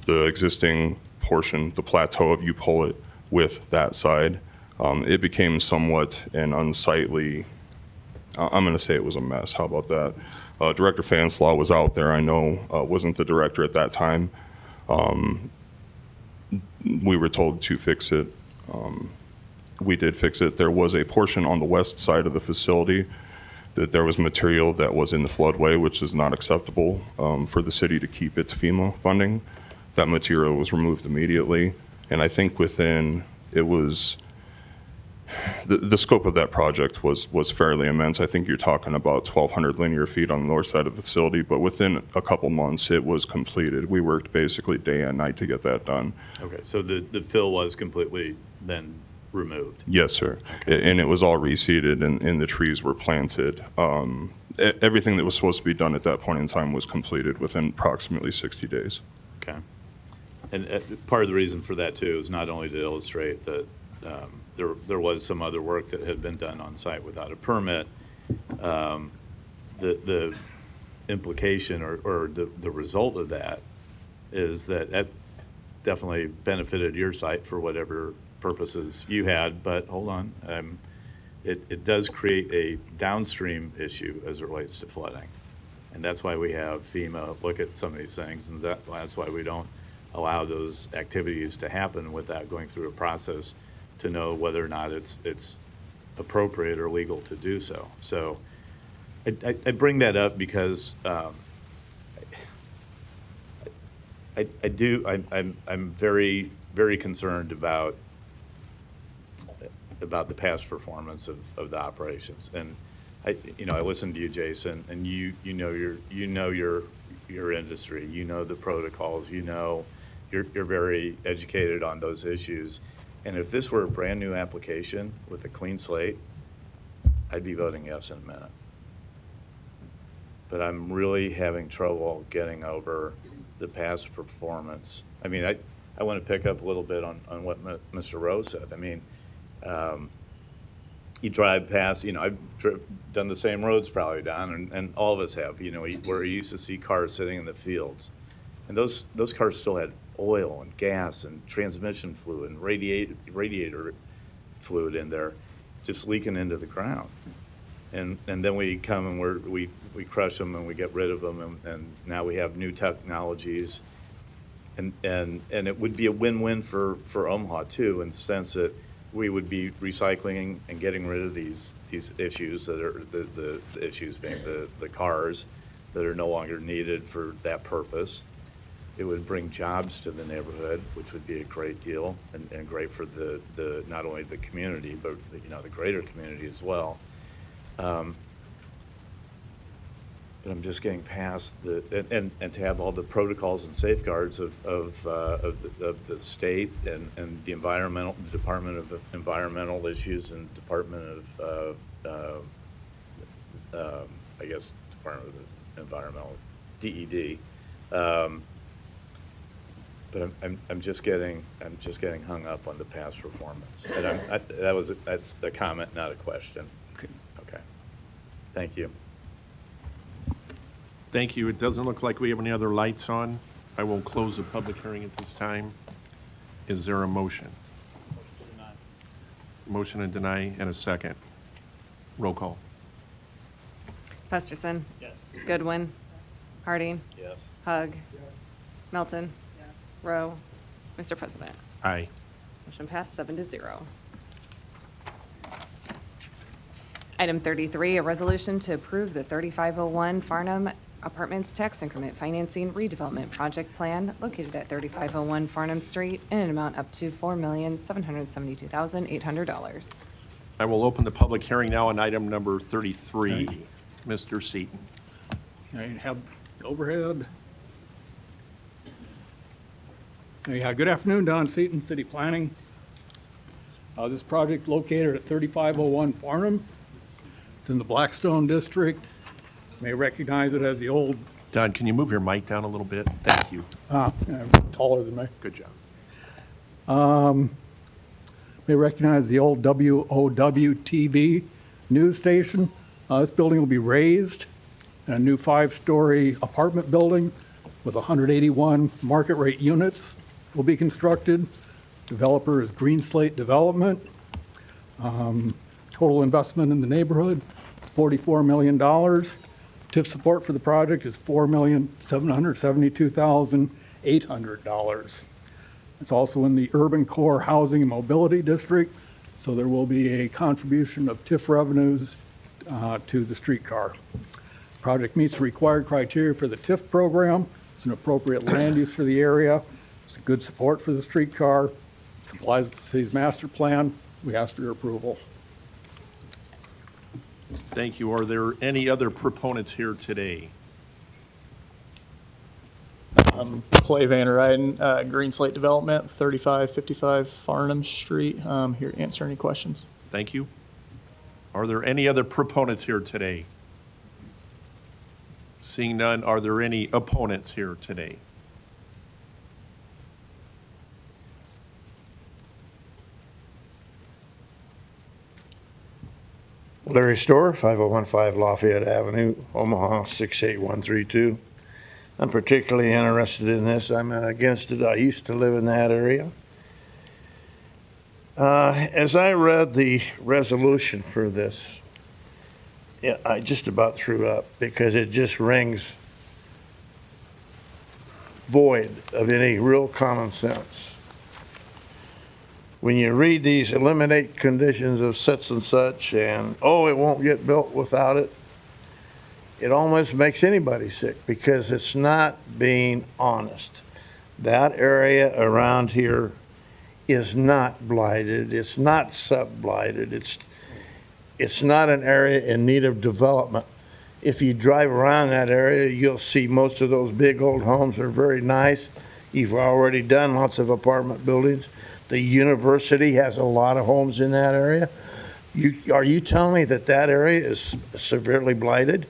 the existing portion, the plateau of Upullet with that side. It became somewhat an unsightly, I'm going to say it was a mess. How about that? Director Fanslaw was out there. I know wasn't the director at that time. We were told to fix it. We did fix it. There was a portion on the west side of the facility that there was material that was in the floodway, which is not acceptable for the city to keep its FEMA funding. That material was removed immediately. And I think within, it was, the scope of that project was fairly immense. I think you're talking about 1,200 linear feet on the north side of the facility, but within a couple months it was completed. We worked basically day and night to get that done. Okay, so the fill was completely then removed? Yes, sir. Okay. And it was all reseeded and the trees were planted. Everything that was supposed to be done at that point in time was completed within approximately 60 days. Okay. And part of the reason for that too is not only to illustrate that there was some other work that had been done on site without a permit. The implication or the result of that is that definitely benefited your site for whatever purposes you had, but hold on, it does create a downstream issue as it relates to flooding. And that's why we have FEMA look at some of these things, and that's why we don't allow those activities to happen without going through a process to know whether or not it's appropriate or legal to do so. So I bring that up because I'm very, very concerned about the past performance of the operations. And I listened to you, Jason, and you know your industry, you know the protocols, you're very educated on those issues. And if this were a brand new application with a clean slate, I'd be voting yes in a minute. But I'm really having trouble getting over the past performance. I mean, I want to pick up a little bit on what Mr. Rowe said. I mean, you drive past, I've done the same roads probably, Don, and all of us have, where you used to see cars sitting in the fields. And those cars still had oil and gas and transmission fluid and radiator fluid in there just leaking into the ground. And then we come and we crush them and we get rid of them, and now we have new technologies. And it would be a win-win for Omaha too, in the sense that we would be recycling and getting rid of these issues that are the issues being the cars that are no longer needed for that purpose. It would bring jobs to the neighborhood, which would be a great deal and great for the not only the community, but the greater community as well. But I'm just getting past and to have all the protocols and safeguards of the state and the Department of Environmental Issues and Department of Department of Environmental, DED. But I'm just getting hung up on the past performance, and that's a comment, not a question. Okay. Thank you. Thank you. It doesn't look like we have any other lights on. I will close the public hearing at this time. Is there a motion? Motion to deny and a second. Roll call. Festerson. Yes. Goodwin. Harding. Yes. Hug. Melton. Rowe. Mr. President. Aye. Motion passed 7-0. Item 33, a resolution to approve the 3501 Farnham Apartments Tax Increment Financing Redevelopment Project Plan located at 3501 Farnham Street in an amount up to $4,772,800. I will open the public hearing now on item number 33. Mr. Seaton. I have the overhead. Yeah, good afternoon, Don Seaton, City Planning. This project located at 3501 Farnham. It's in the Blackstone District. You may recognize it as the old... Don, can you move your mic down a little bit? Thank you. Yeah, taller than me. Good job. May recognize the old WOW-TV news station. This building will be raised, and a new 5-story apartment building with 181 market rate units. will be constructed. Developer is Green Slate Development. Total investment in the neighborhood is $44 million. TIF support for the project is $4,772,800. It's also in the Urban Core Housing and Mobility District, so there will be a contribution of TIF revenues to the streetcar. Project meets the required criteria for the TIF program. It's an appropriate land use for the area. It's good support for the streetcar. Complies with the city's master plan. We ask for your approval. Thank you. Are there any other proponents here today? Clay Van Ryden, Green Slate Development, 3555 Farnham Street. Here to answer any questions. Thank you. Are there any other proponents here today? Seeing none, are there any opponents here today? Larry Storr, 5015 Lafayette Avenue, Omaha 68132. I'm particularly interested in this. I'm not against it. I used to live in that area. As I read the resolution for this, I just about threw up because it just rings void of any real common sense. When you read these, eliminate conditions of such and such, and oh, it won't get built without it, it almost makes anybody sick because it's not being honest. That area around here is not blighted. It's not sub-blighted. It's not an area in need of development. If you drive around that area, you'll see most of those big old homes are very nice. You've already done lots of apartment buildings. The university has a lot of homes in that area. Are you telling me that that area is severely blighted?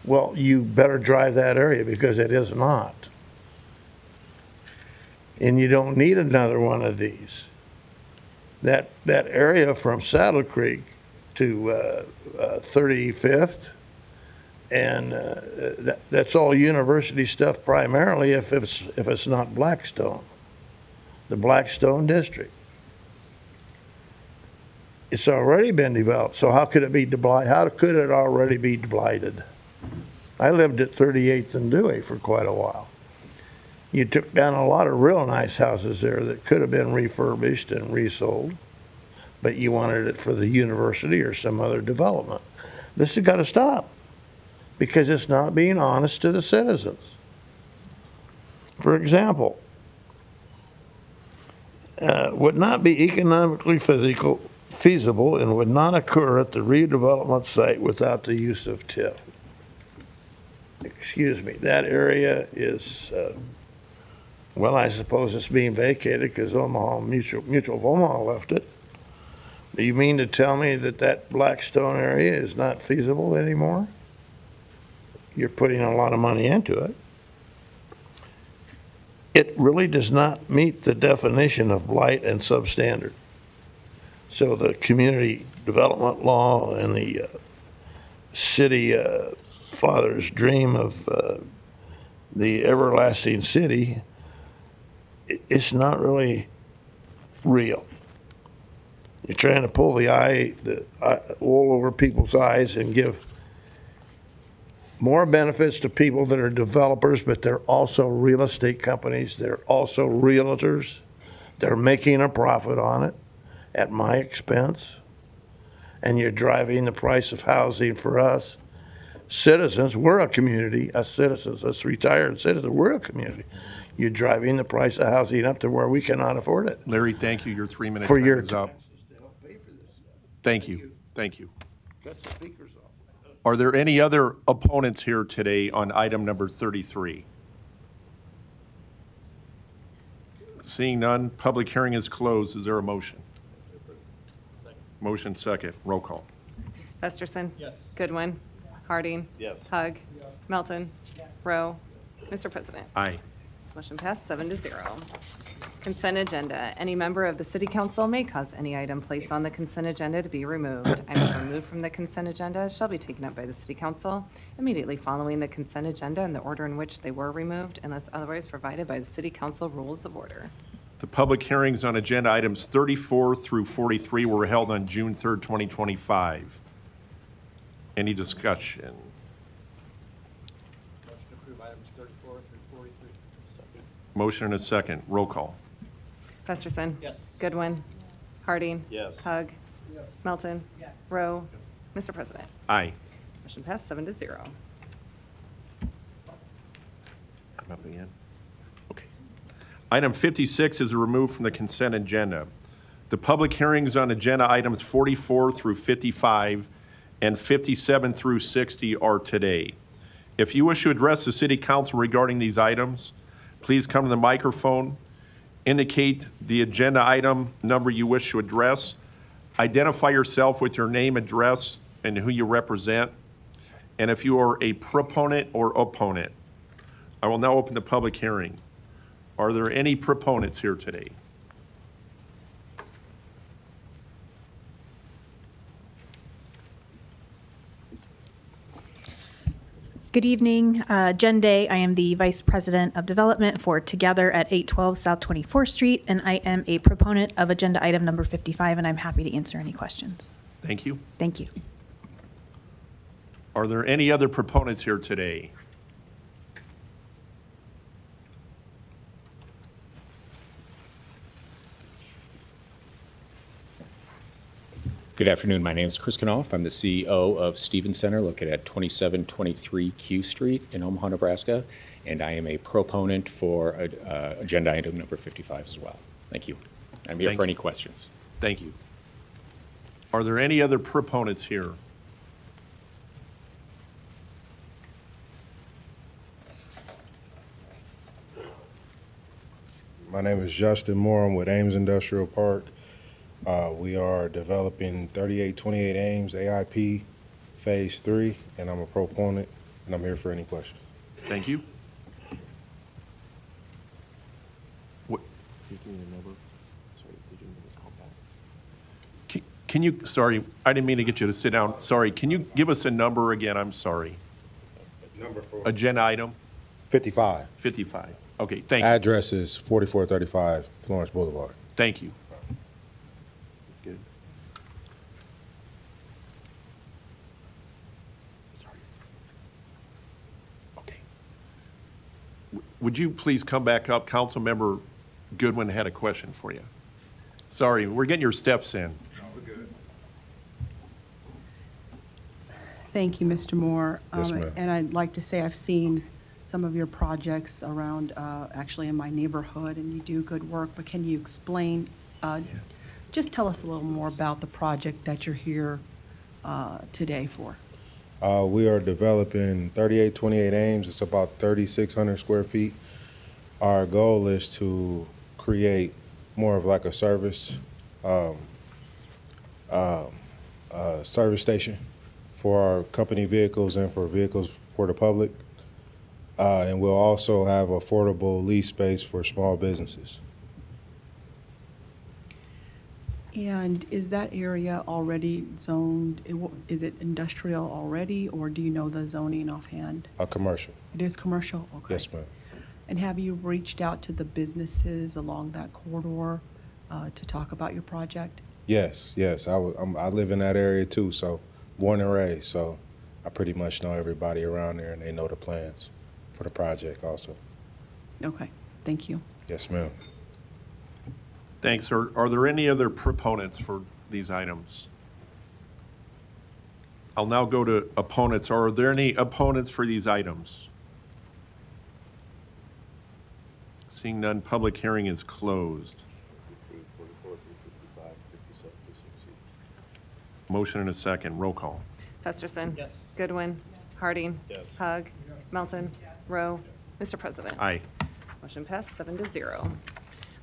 Well, you better drive that area because it is not. And you don't need another one of these. That area from Saddle Creek to 35th, and that's all university stuff primarily if it's not Blackstone. The Blackstone district. It's already been developed, so how could it be blighted? How could it already be blighted? I lived at 38th and Dewey for quite a while. You took down a lot of real nice houses there that could have been refurbished and resold, but you wanted it for the university or some other development. This has got to stop because it's not being honest to the citizens. For example, would not be economically feasible and would not occur at the redevelopment site without the use of TIF. Excuse me, that area is, well, I suppose it's being vacated because Omaha Mutual of Omaha left it. Do you mean to tell me that that Blackstone area is not feasible anymore? You're putting a lot of money into it. It really does not meet the definition of blight and substandard. So the community development law and the city father's dream of the everlasting city, it's not really real. You're trying to pull the wool over people's eyes and give more benefits to people that are developers, but they're also real estate companies. They're also realtors. They're making a profit on it at my expense. And you're driving the price of housing for us citizens. We're a community, us citizens, us retired citizens, we're a community. You're driving the price of housing up to where we cannot afford it. Larry, thank you. Your 3 minutes For your is up. Thank you. Thank you. Cut the speakers off. Are there any other opponents here today on item number 33? Seeing none, public hearing is closed. Is there a motion? Motion second. Roll call. Festerson. Yes. Goodwin. Harding. Yes. Hug. Melton. Rowe. Mr. President. Aye. Motion passed 7-0. Consent agenda. Any member of the city council may cause any item placed on the consent agenda to be removed. Items removed from the consent agenda shall be taken up by the city council immediately following the consent agenda in the order in which they were removed, unless otherwise provided by the city council rules of order. The public hearings on agenda items 34 through 43 were held on June 3rd, 2025. Any discussion? Motion to approve items 34 through 43. Motion and a second. Roll call. Festerson. Yes. Goodwin. Harding. Yes. Hug. Yes. Melton. Yes. Rowe. Mr. President. Aye. Motion passed 7-0. I'm up again. Okay. Item 56 is removed from the consent agenda. The public hearings on agenda items 44 through 55 and 57 through 60 are today. If you wish to address the city council regarding these items, please come to the microphone, indicate the agenda item number you wish to address, identify yourself with your name, address, and who you represent, and if you are a proponent or opponent. I will now open the public hearing. Are there any proponents here today? Good evening. Jen Day. I am the Vice President of Development for Together at 812 South 24th Street, and I am a proponent of agenda item number 55, and I'm happy to answer any questions. Thank you. Thank you. Are there any other proponents here today? Good afternoon. My name is Chris Knopf. I'm the CEO of Stevens Center, located at 2723 Q Street in Omaha, Nebraska, and I am a proponent for agenda item number 55 as well. Thank you. I'm here for any questions. Thank you. Are there any other proponents here? My name is Justin Moore. I'm with Ames Industrial Park. We are developing 3828 Ames AIP Phase 3, and I'm a proponent, and I'm here for any questions. Thank you. Can you, sorry, I didn't mean to get you to sit down. Sorry, can you give us a number again? I'm sorry. Number for agenda item? 55. 55. Okay, thank you. Address is 4435 Florence Boulevard. Thank you. Good. Okay. Would you please come back up? Councilmember Goodwin had a question for you. Sorry, we're getting your steps in. Thank you, Mr. Moore. Yes, ma'am. And I'd like to say I've seen some of your projects around, actually in my neighborhood, and you do good work, but can you explain, just tell us a little more about the project that you're here today for? We are developing 3828 Ames. It's about 3,600 square feet. Our goal is to create more of like a service station for our company vehicles and for vehicles for the public. And we'll also have affordable lease space for small businesses. And is that area already zoned, is it industrial already, or do you know the zoning offhand? Commercial. It is commercial? Okay. Yes, ma'am. And have you reached out to the businesses along that corridor to talk about your project? Yes. I live in that area too, so born and raised, so I pretty much know everybody around there, and they know the plans for the project also. Okay, thank you. Yes, ma'am. Thanks. Are there any other proponents for these items? I'll now go to opponents. Are there any opponents for these items? Seeing none, public hearing is closed. Motion and a second. Roll call. Festerson. Yes. Goodwin. Harding. Yes. Hug. Melton. Rowe. Mr. President. Aye. Motion passed 7-0.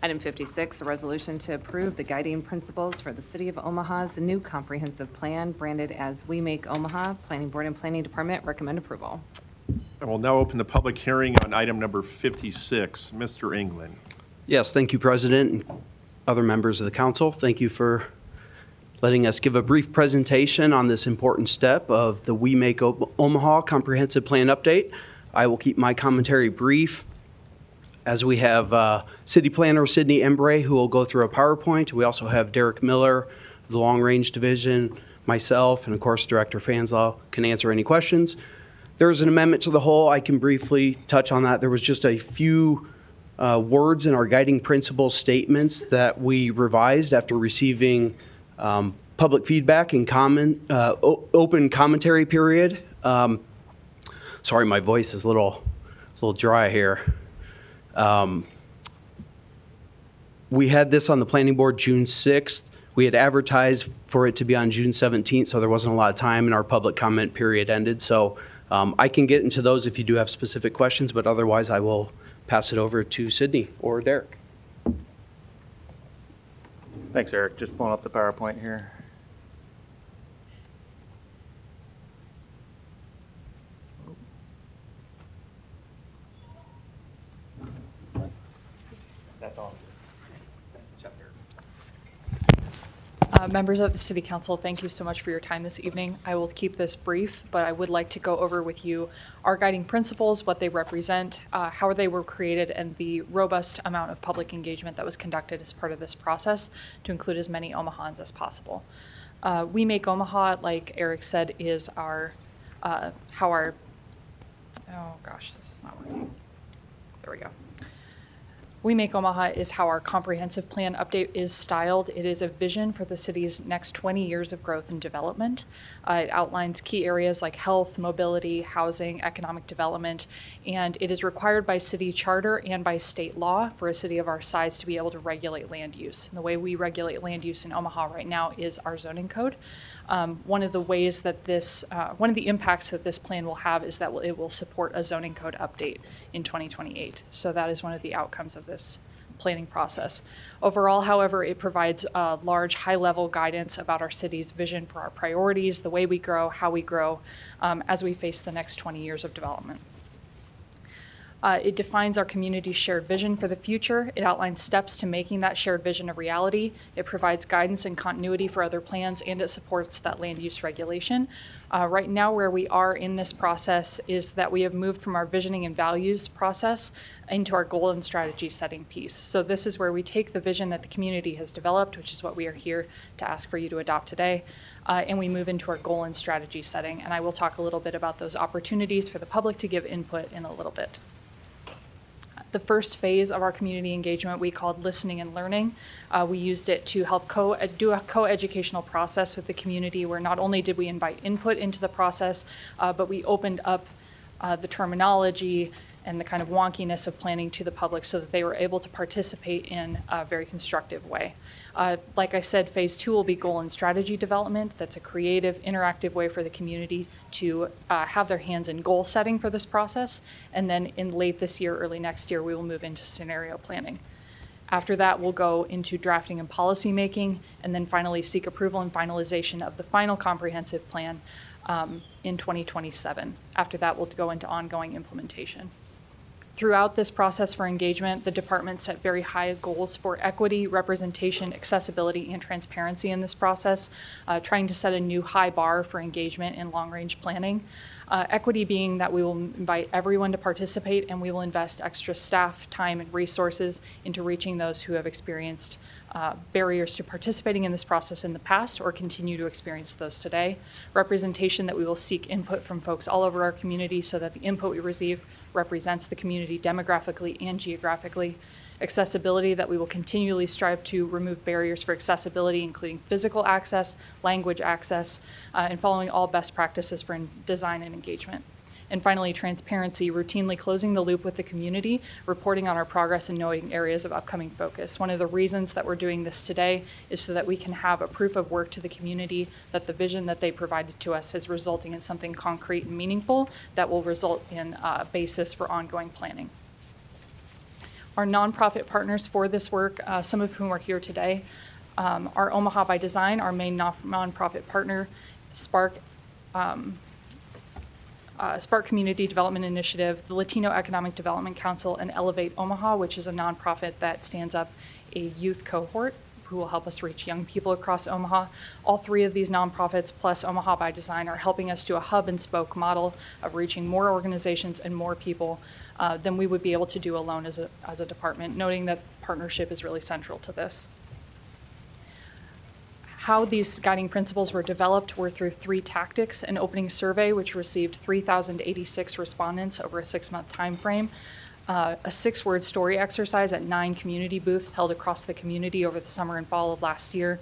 Item 56, a resolution to approve the guiding principles for the City of Omaha's new comprehensive plan branded as We Make Omaha. Planning Board and Planning Department recommend approval. I will now open the public hearing on item number 56. Mr. England. Yes, thank you, President, and other members of the council. Thank you for letting us give a brief presentation on this important step of the We Make Omaha Comprehensive Plan Update. I will keep my commentary brief, as we have City Planner Sydney Embray, who will go through a PowerPoint. We also have Derek Miller of the Long Range Division, myself, and of course Director Fanslau can answer any questions. There is an amendment to the whole. I can briefly touch on that. There was just a few words in our guiding principle statements that we revised after receiving public feedback and open commentary period. Sorry, my voice is a little dry here. We had this on the planning board June 6th. We had advertised for it to be on June 17th, so there wasn't a lot of time, and our public comment period ended. So I can get into those if you do have specific questions, but otherwise I will pass it over to Sydney or Derek. Thanks, Eric. Just pulling up the PowerPoint here. That's all. Members of the City Council, thank you so much for your time this evening. I will keep this brief, but I would like to go over with you our guiding principles, what they represent, how they were created, and the robust amount of public engagement that was conducted as part of this process to include as many Omahans as possible. We Make Omaha, like Eric said, is our, oh gosh, this is not working. There we go. We Make Omaha is how our comprehensive plan update is styled. It is a vision for the city's next 20 years of growth and development. It outlines key areas like health, mobility, housing, economic development, and it is required by city charter and by state law for a city of our size to be able to regulate land use. And the way we regulate land use in Omaha right now is our zoning code. One of the ways that one of the impacts that this plan will have is that it will support a zoning code update in 2028. So that is one of the outcomes of this planning process. Overall, however, it provides a large, high-level guidance about our city's vision for our priorities, the way we grow, how we grow, as we face the next 20 years of development. It defines our community's shared vision for the future. It outlines steps to making that shared vision a reality. It provides guidance and continuity for other plans, and it supports that land use regulation. Right now, where we are in this process is that we have moved from our visioning and values process into our goal and strategy setting piece. So this is where we take the vision that the community has developed, which is what we are here to ask for you to adopt today, and we move into our goal and strategy setting. And I will talk a little bit about those opportunities for the public to give input in a little bit. The first phase of our community engagement we called listening and learning. We used it to help do a co-educational process with the community, where not only did we invite input into the process, but we opened up the terminology and the kind of wonkiness of planning to the public so that they were able to participate in a very constructive way. Like I said, phase 2 will be goal and strategy development. That's a creative, interactive way for the community to have their hands in goal setting for this process. And then in late this year, early next year, we will move into scenario planning. After that, we'll go into drafting and policy making, and then finally seek approval and finalization of the final comprehensive plan in 2027. After that, we'll go into ongoing implementation. Throughout this process for engagement, the department set very high goals for equity, representation, accessibility, and transparency in this process, trying to set a new high bar for engagement in long-range planning. Equity being that we will invite everyone to participate, and we will invest extra staff, time, and resources into reaching those who have experienced barriers to participating in this process in the past or continue to experience those today. Representation, that we will seek input from folks all over our community so that the input we receive represents the community demographically and geographically. Accessibility, that we will continually strive to remove barriers for accessibility, including physical access, language access, and following all best practices for design and engagement. And finally, transparency, routinely closing the loop with the community, reporting on our progress and noting areas of upcoming focus. One of the reasons that we're doing this today is so that we can have a proof of work to the community that the vision that they provided to us is resulting in something concrete and meaningful that will result in a basis for ongoing planning. Our nonprofit partners for this work, some of whom are here today, are Omaha by Design, our main nonprofit partner, Spark Spark Community Development Initiative, the Latino Economic Development Council, and Elevate Omaha, which is a nonprofit that stands up a youth cohort who will help us reach young people across Omaha. All three of these nonprofits, plus Omaha by Design, are helping us do a hub and spoke model of reaching more organizations and more people than we would be able to do alone as a department, noting that partnership is really central to this. How these guiding principles were developed were through 3 tactics: an opening survey, which received 3,086 respondents over a 6-month time frame, a 6-word story exercise at 9 community booths held across the community over the summer and fall of last year,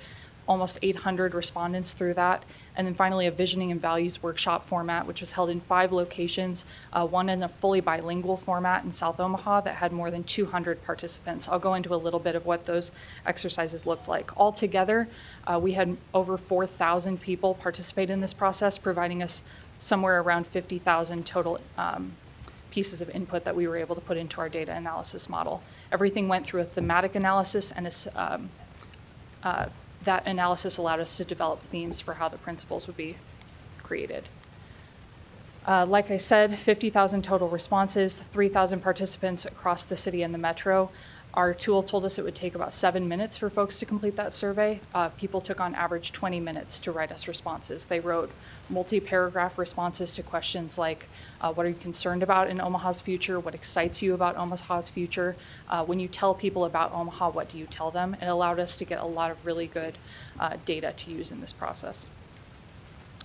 almost 800 respondents through that, and then finally a visioning and values workshop format, which was held in 5 locations, one in a fully bilingual format in South Omaha that had more than 200 participants. I'll go into a little bit of what those exercises looked like. Altogether, we had over 4,000 people participate in this process, providing us somewhere around 50,000 total pieces of input that we were able to put into our data analysis model. Everything went through a thematic analysis, and that analysis allowed us to develop themes for how the principles would be created. Like I said, 50,000 total responses, 3,000 participants across the city and the metro. Our tool told us it would take about 7 minutes for folks to complete that survey. People took on average 20 minutes to write us responses. They wrote multi-paragraph responses to questions like, what are you concerned about in Omaha's future? What excites you about Omaha's future? When you tell people about Omaha, what do you tell them? It allowed us to get a lot of really good data to use in this process.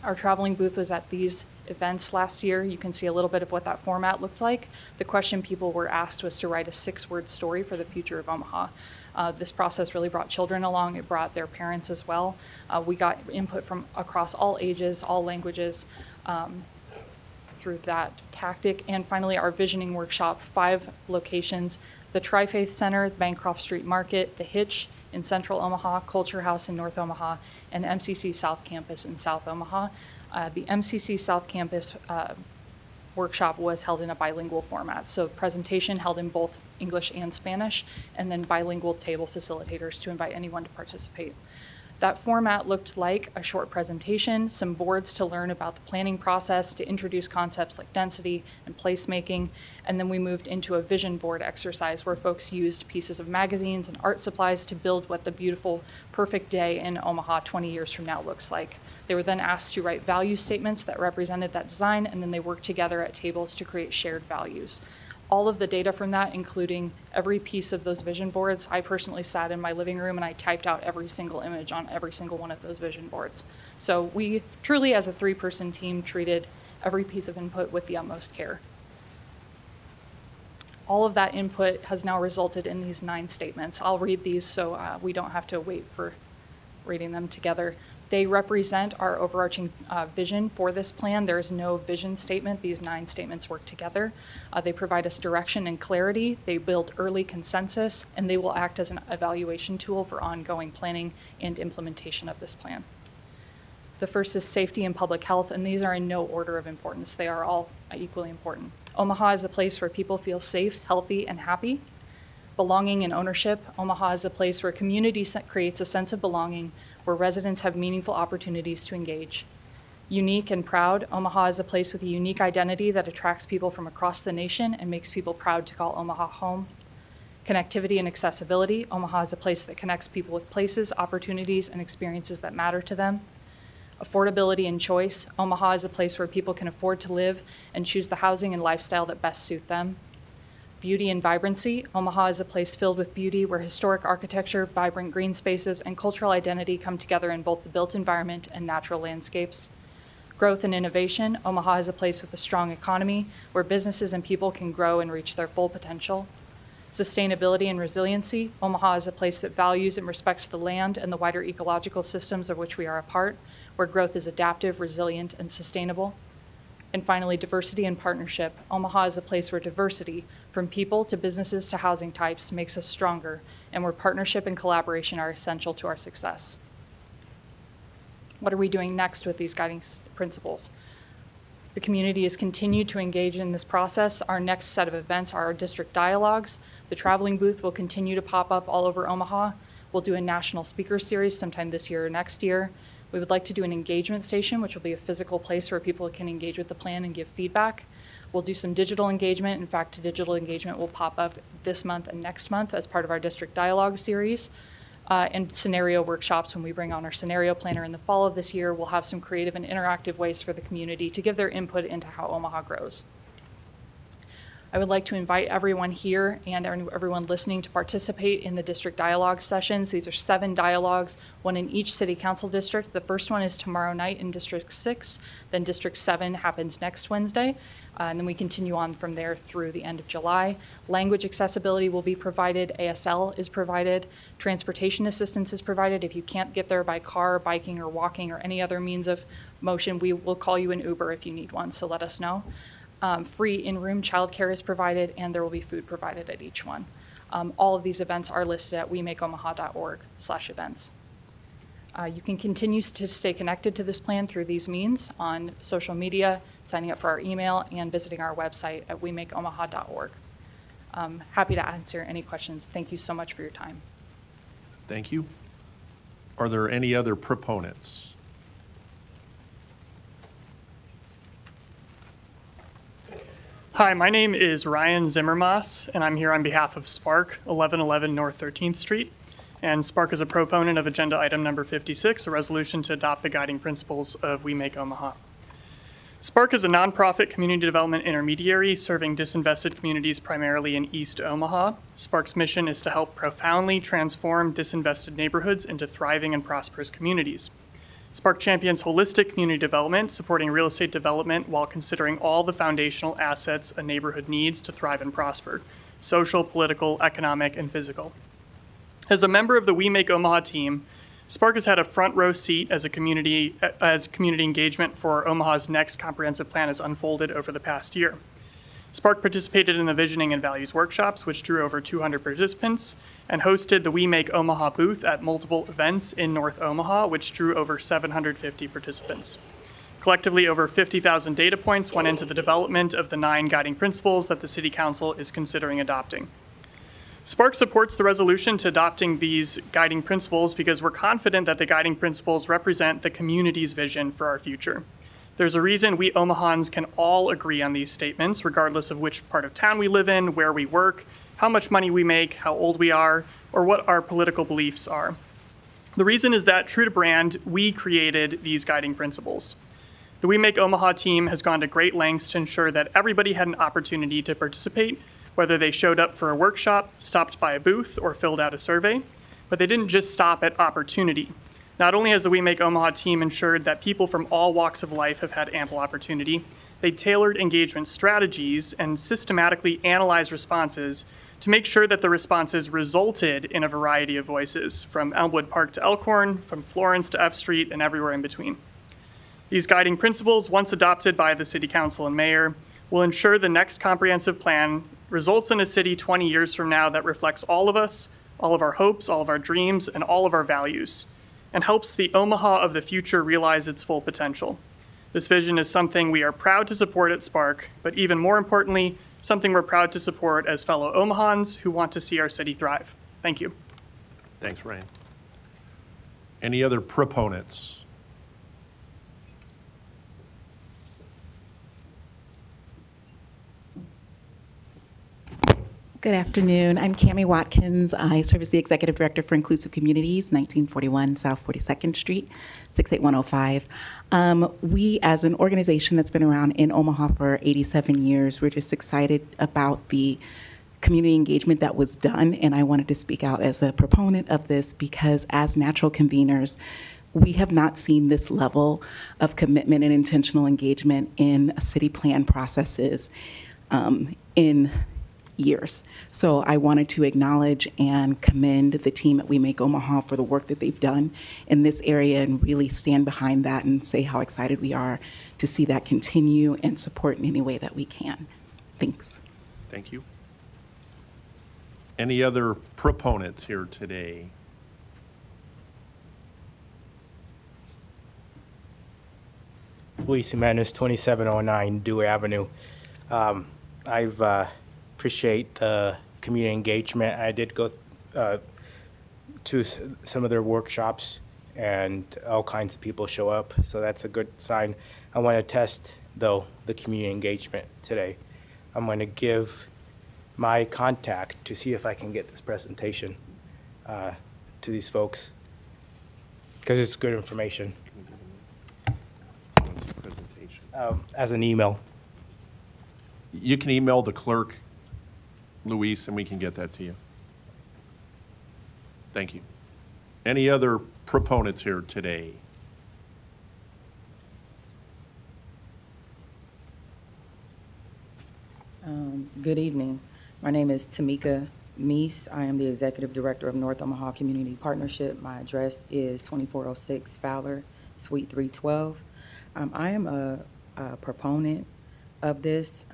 Our traveling booth was at these events last year. You can see a little bit of what that format looked like. The question people were asked was to write a 6-word story for the future of Omaha. This process really brought children along. It brought their parents as well. We got input from across all ages, all languages through that tactic. And finally, our visioning workshop, 5 locations: the Tri-Faith Center, Bancroft Street Market, the Hitch in Central Omaha, Culture House in North Omaha, and MCC South Campus in South Omaha. The MCC South Campus workshop was held in a bilingual format, so presentation held in both English and Spanish, and then bilingual table facilitators to invite anyone to participate. That format looked like a short presentation, some boards to learn about the planning process, to introduce concepts like density and placemaking, and then we moved into a vision board exercise where folks used pieces of magazines and art supplies to build what the beautiful, perfect day in Omaha 20 years from now looks like. They were then asked to write value statements that represented that design, and then they worked together at tables to create shared values. All of the data from that, including every piece of those vision boards, I personally sat in my living room and I typed out every single image on every single one of those vision boards. So we truly, as a 3-person team, treated every piece of input with the utmost care. All of that input has now resulted in these 9 statements. I'll read these so we don't have to wait for reading them together. They represent our overarching vision for this plan. There is no vision statement. These 9 statements work together. They provide us direction and clarity. They build early consensus, and they will act as an evaluation tool for ongoing planning and implementation of this plan. The first is safety and public health, and these are in no order of importance. They are all equally important. Omaha is a place where people feel safe, healthy, and happy. Belonging and ownership. Omaha is a place where community creates a sense of belonging, where residents have meaningful opportunities to engage. Unique and proud. Omaha is a place with a unique identity that attracts people from across the nation and makes people proud to call Omaha home. Connectivity and accessibility. Omaha is a place that connects people with places, opportunities, and experiences that matter to them. Affordability and choice. Omaha is a place where people can afford to live and choose the housing and lifestyle that best suit them. Beauty and vibrancy. Omaha is a place filled with beauty where historic architecture, vibrant green spaces, and cultural identity come together in both the built environment and natural landscapes. Growth and innovation. Omaha is a place with a strong economy where businesses and people can grow and reach their full potential. Sustainability and resiliency. Omaha is a place that values and respects the land and the wider ecological systems of which we are a part, where growth is adaptive, resilient, and sustainable. And finally, diversity and partnership. Omaha is a place where diversity, from people to businesses to housing types, makes us stronger, and where partnership and collaboration are essential to our success. What are we doing next with these guiding principles? The community has continued to engage in this process. Our next set of events are our district dialogues. The traveling booth will continue to pop up all over Omaha. We'll do a national speaker series sometime this year or next year. We would like to do an engagement station, which will be a physical place where people can engage with the plan and give feedback. We'll do some digital engagement. In fact, digital engagement will pop up this month and next month as part of our district dialogue series. And scenario workshops. When we bring on our scenario planner in the fall of this year, we'll have some creative and interactive ways for the community to give their input into how Omaha grows. I would like to invite everyone here and everyone listening to participate in the district dialogue sessions. These are 7 dialogues, one in each city council district. The first one is tomorrow night in District 6, then District 7 happens next Wednesday, and then we continue on from there through the end of July. Language accessibility will be provided, ASL is provided, transportation assistance is provided. If you can't get there by car, biking, or walking, or any other means of motion, we will call you an Uber if you need one, so let us know. Free in-room childcare is provided, and there will be food provided at each one. All of these events are listed at wemakeomaha.org/events. You can continue to stay connected to this plan through these means on social media, signing up for our email, and visiting our website at wemakeomaha.org. Happy to answer any questions. Thank you so much for your time. Thank you. Are there any other proponents? Hi, my name is Ryan Zimmermas, and I'm here on behalf of Spark, 1111 North 13th Street. And Spark is a proponent of agenda item number 56, a resolution to adopt the guiding principles of We Make Omaha. Spark is a nonprofit community development intermediary serving disinvested communities primarily in East Omaha. Spark's mission is to help profoundly transform disinvested neighborhoods into thriving and prosperous communities. Spark champions holistic community development, supporting real estate development while considering all the foundational assets a neighborhood needs to thrive and prosper: social, political, economic, and physical. As a member of the We Make Omaha team, Spark has had a front row seat as community engagement for Omaha's next comprehensive plan has unfolded over the past year. Spark participated in the Visioning and Values workshops, which drew over 200 participants, and hosted the We Make Omaha booth at multiple events in North Omaha, which drew over 750 participants. Collectively, over 50,000 data points went into the development of the 9 guiding principles that the City Council is considering adopting. Spark supports the resolution to adopting these guiding principles because we're confident that the guiding principles represent the community's vision for our future. There's a reason we Omahans can all agree on these statements, regardless of which part of town we live in, where we work, how much money we make, how old we are, or what our political beliefs are. The reason is that, true to brand, we created these guiding principles. The We Make Omaha team has gone to great lengths to ensure that everybody had an opportunity to participate, whether they showed up for a workshop, stopped by a booth, or filled out a survey. But they didn't just stop at opportunity. Not only has the We Make Omaha team ensured that people from all walks of life have had ample opportunity, they tailored engagement strategies and systematically analyzed responses to make sure that the responses resulted in a variety of voices, from Elmwood Park to Elkhorn, from Florence to F Street, and everywhere in between. These guiding principles, once adopted by the City Council and Mayor, will ensure the next comprehensive plan results in a city 20 years from now that reflects all of us, all of our hopes, all of our dreams, and all of our values, and helps the Omaha of the future realize its full potential. This vision is something we are proud to support at Spark, but even more importantly, something we're proud to support as fellow Omahans who want to see our city thrive. Thank you. Thanks, Ryan. Any other proponents? Good afternoon. I'm Cammie Watkins. I serve as the Executive Director for Inclusive Communities, 1941 South 42nd Street, 68105. We, as an organization that's been around in Omaha for 87 years, we're just excited about the community engagement that was done, and I wanted to speak out as a proponent of this because as natural conveners, we have not seen this level of commitment and intentional engagement in city plan processes in years. So I wanted to acknowledge and commend the team at We Make Omaha for the work that they've done in this area and really stand behind that and say how excited we are to see that continue and support in any way that we can. Thanks. Thank you. Any other proponents here today? Luis Jimenez, 2709 Dewey Avenue. I've appreciate the community engagement. I did go to some of their workshops, and all kinds of people show up, so that's a good sign. I want to test, though, the community engagement today. I'm going to give my contact to see if I can get this presentation to these folks, because it's good information. As an email. You can email the clerk, Luis, and we can get that to you. Thank you. Any other proponents here today? Good evening. My name is Tamika Meese. I am the Executive Director of North Omaha Community Partnership. My address is 2406 Fowler, Suite 312. I am a proponent of this,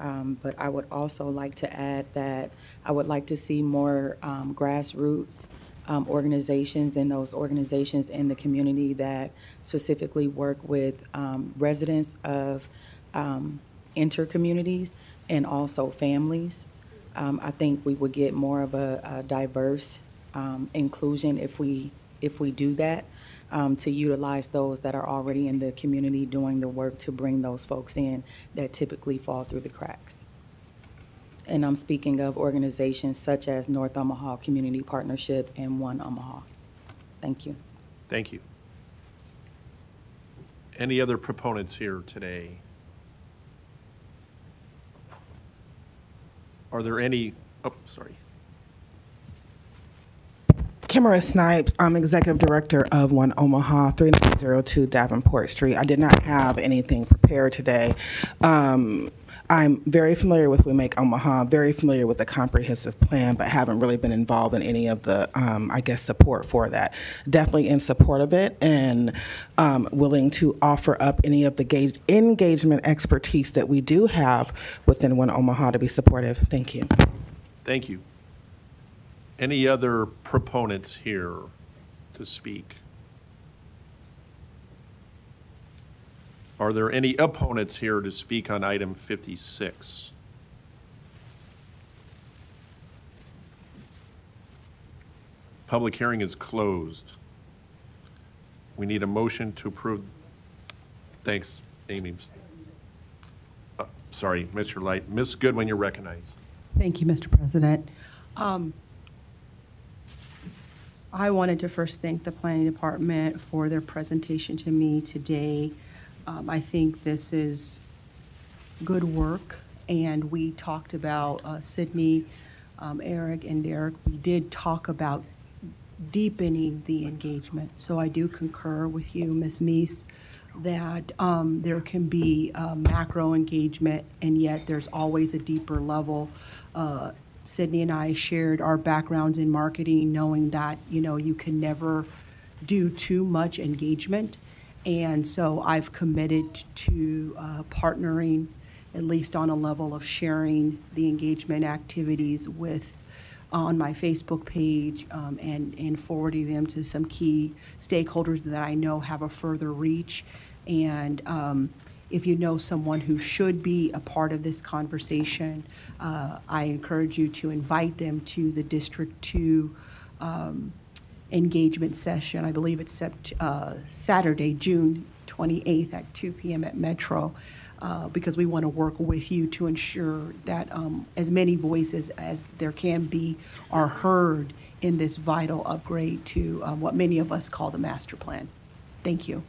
but I would also like to add that I would like to see more grassroots organizations and those organizations in the community that specifically work with residents of inter-communities and also families. I think we would get more of a diverse inclusion if we do that, to utilize those that are already in the community doing the work to bring those folks in that typically fall through the cracks. And I'm speaking of organizations such as North Omaha Community Partnership and One Omaha. Thank you. Thank you. Any other proponents here today? Are there any, oh, sorry. Kimara Snipes, I'm Executive Director of One Omaha, 3902 Davenport Street. I did not have anything prepared today. I'm very familiar with We Make Omaha, very familiar with the comprehensive plan, but haven't really been involved in any of the, support for that. Definitely in support of it and willing to offer up any of the engagement expertise that we do have within One Omaha to be supportive. Thank you. Thank you. Any other proponents here to speak? Are there any opponents here to speak on item 56? Public hearing is closed. We need a motion to approve. Thanks, Amy. Sorry, Mr. Light. Ms. Goodwin, you're recognized. Thank you, Mr. President. I wanted to first thank the Planning Department for their presentation to me today. I think this is good work, and we talked about Sydney, Eric, and Derek. We did talk about deepening the engagement. So I do concur with you, Ms. Meese, that there can be macro engagement, and yet there's always a deeper level. Sydney and I shared our backgrounds in marketing, knowing that, you can never do too much engagement. And so I've committed to partnering, at least on a level of sharing the engagement activities on my Facebook page and forwarding them to some key stakeholders that I know have a further reach. And if you know someone who should be a part of this conversation, I encourage you to invite them to the District 2 engagement session. I believe it's Saturday, June 28th at 2 p.m. at Metro, because we want to work with you to ensure that as many voices as there can be are heard in this vital upgrade to what many of us call the master plan. Thank you.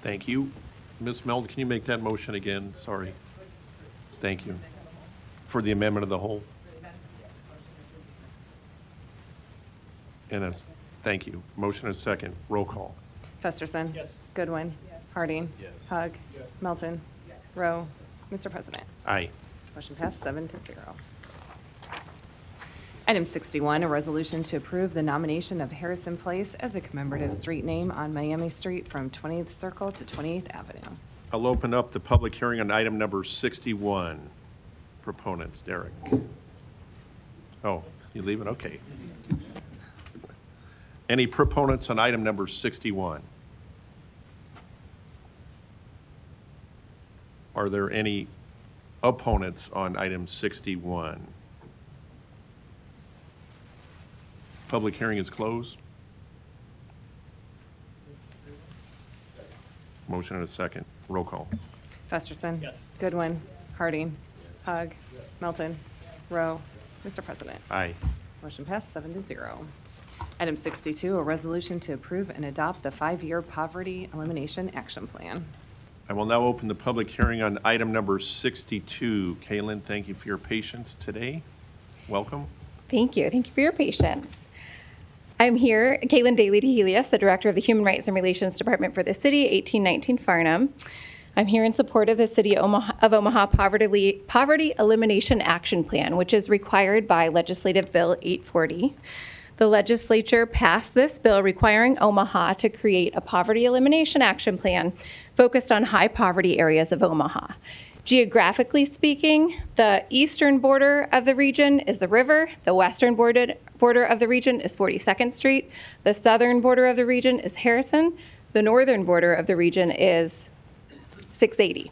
Thank you. Ms. Meld, can you make that motion again? Sorry. Thank you. For the amendment of the whole? Thank you. Motion is second. Roll call. Festerson. Yes. Goodwin. Yes. Harding. Yes. Hug. Yes. Melton. Yes. Rowe. Mr. President. Aye. Motion passed 7-0. Item 61, a resolution to approve the nomination of Harrison Place as a commemorative street name on Miami Street from 20th Circle to 28th Avenue. I'll open up the public hearing on item number 61. Proponents, Derek. Oh, you leaving? Okay. Any proponents on item number 61? Are there any opponents on item 61? Public hearing is closed. Motion and a second. Roll call. Festerson. Yes. Goodwin. Harding. Hug. Melton. Rowe. Mr. President. Aye. Motion passed 7-0. Item 62, a resolution to approve and adopt the 5-year Poverty Elimination Action Plan. I will now open the public hearing on item number 62. Kaylin, thank you for your patience today. Welcome. Thank you. Thank you for your patience. I'm here, Caitlin Daly DeHelius, the Director of the Human Rights and Relations Department for the City, 1819 Farnham. I'm here in support of the City of Omaha Poverty Elimination Action Plan, which is required by Legislative Bill 840. The legislature passed this bill requiring Omaha to create a poverty elimination action plan focused on high poverty areas of Omaha. Geographically speaking, the eastern border of the region is the river, the western border of the region is 42nd Street, the southern border of the region is Harrison, the northern border of the region is 680.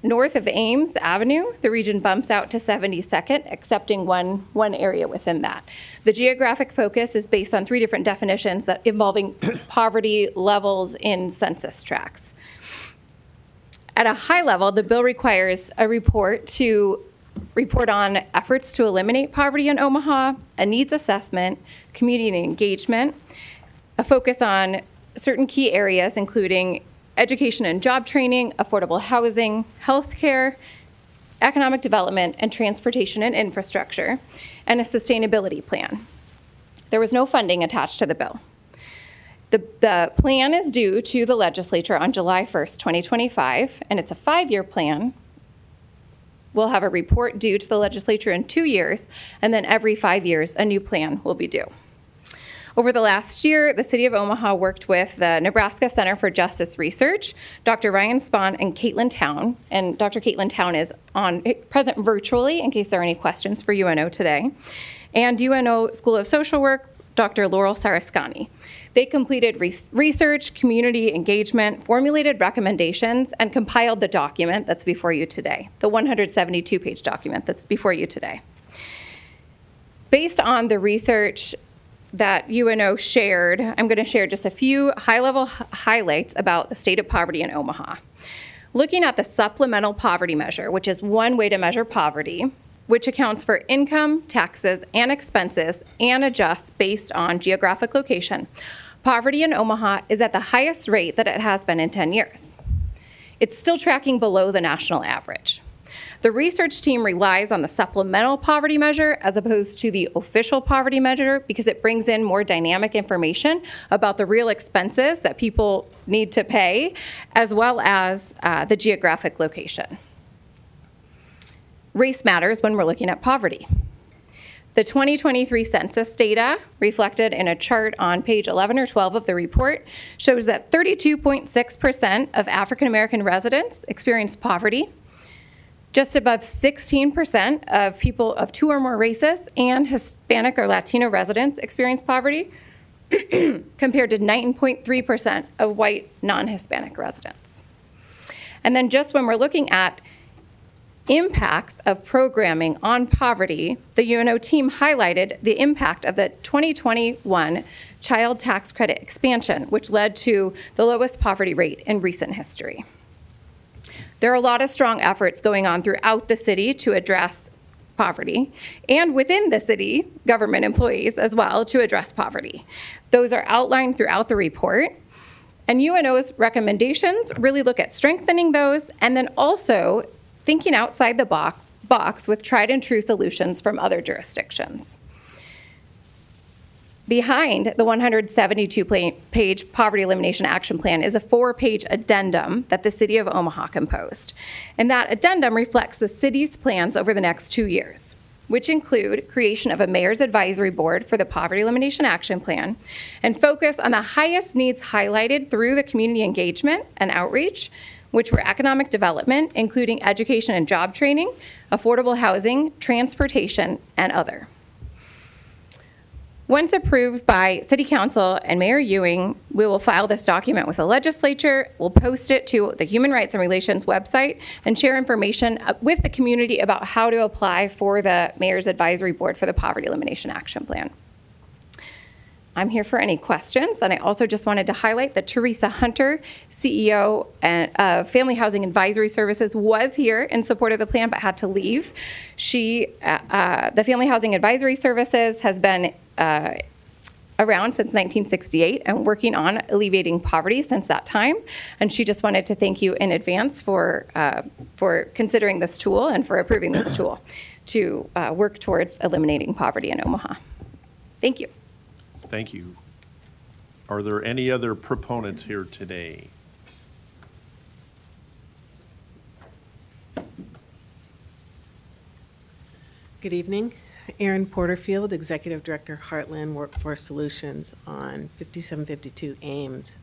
North of Ames Avenue, the region bumps out to 72nd, excepting one area within that. The geographic focus is based on 3 different definitions that involving poverty levels in census tracts. At a high level, the bill requires a report on efforts to eliminate poverty in Omaha, a needs assessment, community engagement, a focus on certain key areas, including education and job training, affordable housing, healthcare, economic development, and transportation and infrastructure, and a sustainability plan. There was no funding attached to the bill. The plan is due to the legislature on July 1st, 2025, and it's a 5-year plan. We'll have a report due to the legislature in 2 years, and then every 5 years, a new plan will be due. Over the last year, the City of Omaha worked with the Nebraska Center for Justice Research, Dr. Ryan Spahn, and Caitlin Town. And Dr. Caitlin Town is present virtually in case there are any questions for UNO today. And UNO School of Social Work, Dr. Laurel Sarascani. They completed research, community engagement, formulated recommendations, and compiled the document that's before you today, the 172-page document that's before you today. Based on the research that UNO shared, I'm going to share just a few high-level highlights about the state of poverty in Omaha. Looking at the supplemental poverty measure, which is one way to measure poverty, which accounts for income, taxes, and expenses and adjusts based on geographic location, poverty in Omaha is at the highest rate that it has been in 10 years. It's still tracking below the national average. The research team relies on the supplemental poverty measure as opposed to the official poverty measure because it brings in more dynamic information about the real expenses that people need to pay, as well as the geographic location. Race matters when we're looking at poverty. The 2023 census data, reflected in a chart on page 11 or 12 of the report, shows that 32.6% of African American residents experience poverty. Just above 16% of people of 2 or more races and Hispanic or Latino residents experience poverty, compared to 9.3% of white non-Hispanic residents. And then just when we're looking at impacts of programming on poverty, the UNO team highlighted the impact of the 2021 child tax credit expansion, which led to the lowest poverty rate in recent history. There are a lot of strong efforts going on throughout the city to address poverty, and within the city, government employees as well, to address poverty. Those are outlined throughout the report, and UNO's recommendations really look at strengthening those and then also thinking outside the box with tried and true solutions from other jurisdictions. Behind the 172-page Poverty Elimination Action Plan is a 4-page addendum that the City of Omaha composed. And that addendum reflects the city's plans over the next 2 years, which include creation of a Mayor's Advisory Board for the Poverty Elimination Action Plan and focus on the highest needs highlighted through the community engagement and outreach, which were economic development, including education and job training, affordable housing, transportation, and other. Once approved by City Council and Mayor Ewing, we will file this document with the legislature, we'll post it to the Human Rights and Relations website, and share information with the community about how to apply for the Mayor's Advisory Board for the Poverty Elimination Action Plan. I'm here for any questions. And I also just wanted to highlight that Teresa Hunter, CEO of Family Housing Advisory Services, was here in support of the plan but had to leave. The Family Housing Advisory Services has been around since 1968 and working on alleviating poverty since that time. And she just wanted to thank you in advance for considering this tool and for approving this tool to work towards eliminating poverty in Omaha. Thank you. Thank you. Are there any other proponents here today? Good evening. Erin Porterfield, Executive Director, Heartland Workforce Solutions on 5752 Ames.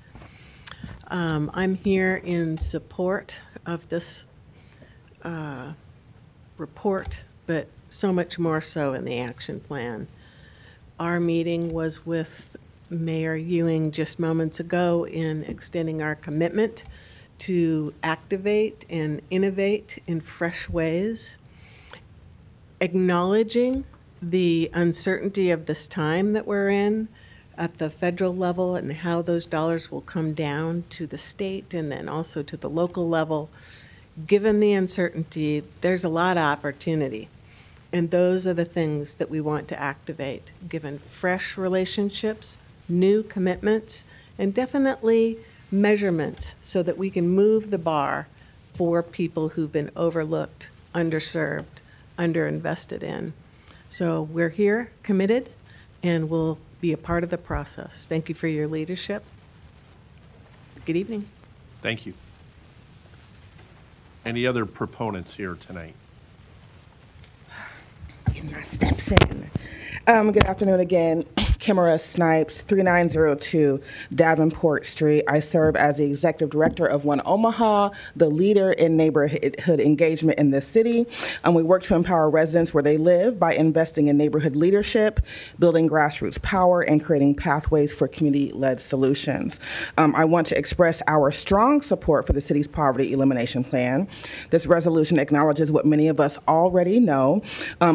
I'm here in support of this report, but so much more so in the action plan. Our meeting was with Mayor Ewing just moments ago in extending our commitment to activate and innovate in fresh ways, acknowledging the uncertainty of this time that we're in at the federal level and how those dollars will come down to the state and then also to the local level. Given the uncertainty, there's a lot of opportunity. And those are the things that we want to activate, given fresh relationships, new commitments, and definitely measurements so that we can move the bar for people who've been overlooked, underserved, underinvested in. So we're here, committed, and we'll be a part of the process. Thank you for your leadership. Good evening. Thank you. Any other proponents here tonight? Get my steps in. Good afternoon again. Kimara Snipes, 3902 Davenport Street. I serve as the Executive Director of One Omaha, the leader in neighborhood engagement in this city. We work to empower residents where they live by investing in neighborhood leadership, building grassroots power, and creating pathways for community-led solutions. I want to express our strong support for the city's poverty elimination plan. This resolution acknowledges what many of us already know.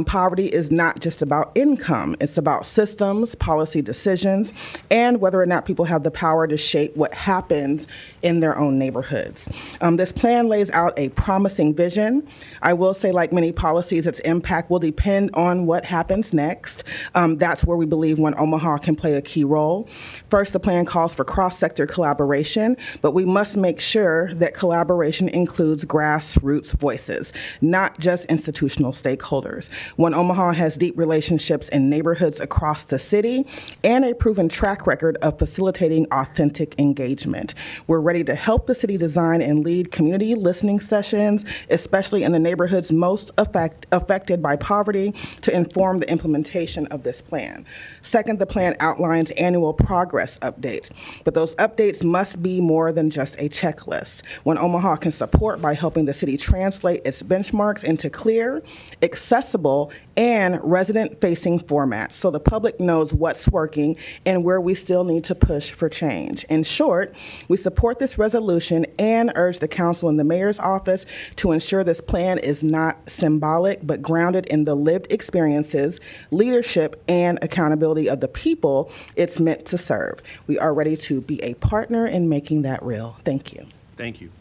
Poverty is not just about income. It's about systems, policy decisions, and whether or not people have the power to shape what happens in their own neighborhoods. This plan lays out a promising vision. I will say, like many policies, its impact will depend on what happens next. That's where we believe One Omaha can play a key role. First, the plan calls for cross-sector collaboration, but we must make sure that collaboration includes grassroots voices, not just institutional stakeholders. One Omaha has deep relationships in neighborhoods across the city and a proven track record of facilitating authentic engagement. We're ready to help the city design and lead community listening sessions, especially in the neighborhoods most affected by poverty, to inform the implementation of this plan. Second, the plan outlines annual progress updates, but those updates must be more than just a checklist. One Omaha can support by helping the city translate its benchmarks into clear, accessible, and resident-facing formats so the public knows what's working and where we still need to push for change. In short, we support this resolution and urge the council and the mayor's office to ensure this plan is not symbolic but grounded in the lived experiences, leadership, and accountability of the people it's meant to serve. We are ready to be a partner in making that real. Thank you. Thank you.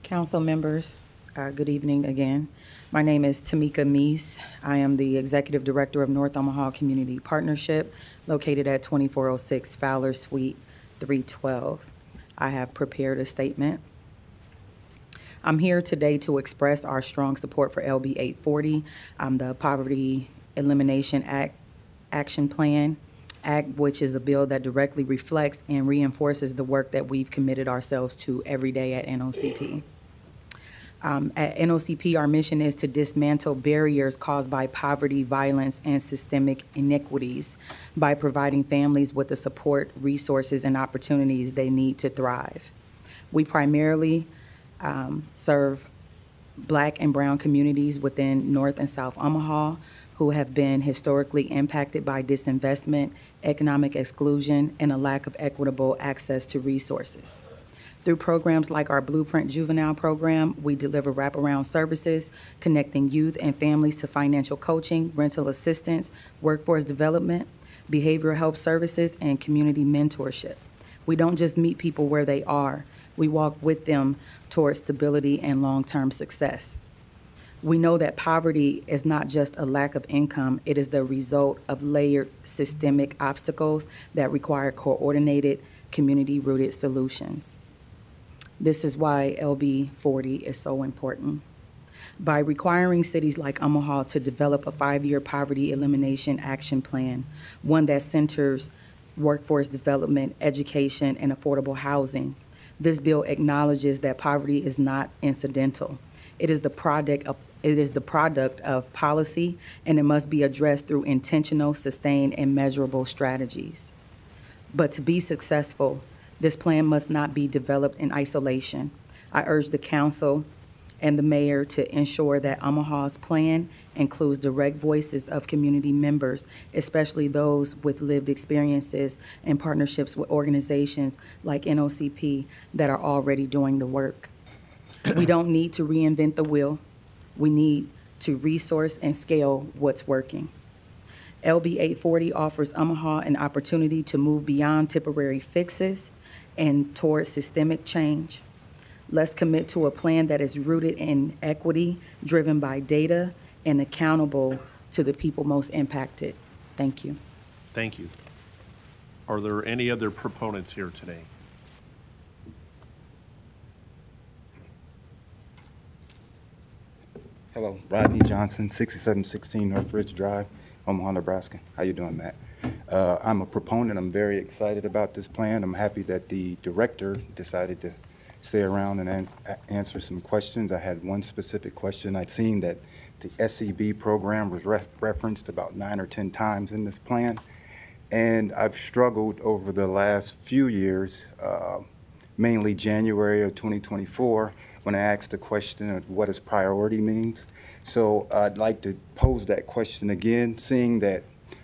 Council members, good evening again. My name is Tamika Meese. I am the Executive Director of North Omaha Community Partnership, located at 2406 Fowler Suite 312. I have prepared a statement. I'm here today to express our strong support for LB 840, the Poverty Elimination Action Plan Act, which is a bill that directly reflects and reinforces the work that we've committed ourselves to every day at NOCP. At NOCP, our mission is to dismantle barriers caused by poverty, violence, and systemic inequities by providing families with the support, resources, and opportunities they need to thrive. We primarily serve Black and Brown communities within North and South Omaha who have been historically impacted by disinvestment, economic exclusion, and a lack of equitable access to resources. Through programs like our Blueprint Juvenile program, we deliver wraparound services, connecting youth and families to financial coaching, rental assistance, workforce development, behavioral health services, and community mentorship. We don't just meet people where they are, we walk with them towards stability and long-term success. We know that poverty is not just a lack of income, it is the result of layered systemic obstacles that require coordinated, community-rooted solutions. This is why LB 40 is so important. By requiring cities like Omaha to develop a 5-year poverty elimination action plan, one that centers workforce development, education, and affordable housing, this bill acknowledges that poverty is not incidental. It is the product of policy, and it must be addressed through intentional, sustained, and measurable strategies. But to be successful, this plan must not be developed in isolation. I urge the council and the mayor to ensure that Omaha's plan includes direct voices of community members, especially those with lived experiences and partnerships with organizations like NOCP that are already doing the work. We don't need to reinvent the wheel. We need to resource and scale what's working. LB 840 offers Omaha an opportunity to move beyond temporary fixes and towards systemic change. Let's commit to a plan that is rooted in equity, driven by data, and accountable to the people most impacted. Thank you. Thank you. Are there any other proponents here today? Hello, Rodney Johnson, 6716 North Ridge Drive, Omaha, Nebraska. How you doing, Matt? I'm a proponent. I'm very excited about this plan. I'm happy that the director decided to stay around and answer some questions. I had one specific question. I'd seen that the SEB program was referenced about 9 or 10 times in this plan, and I've struggled over the last few years, mainly January of 2024, when I asked the question of what does priority means. So I'd like to pose that question again, seeing that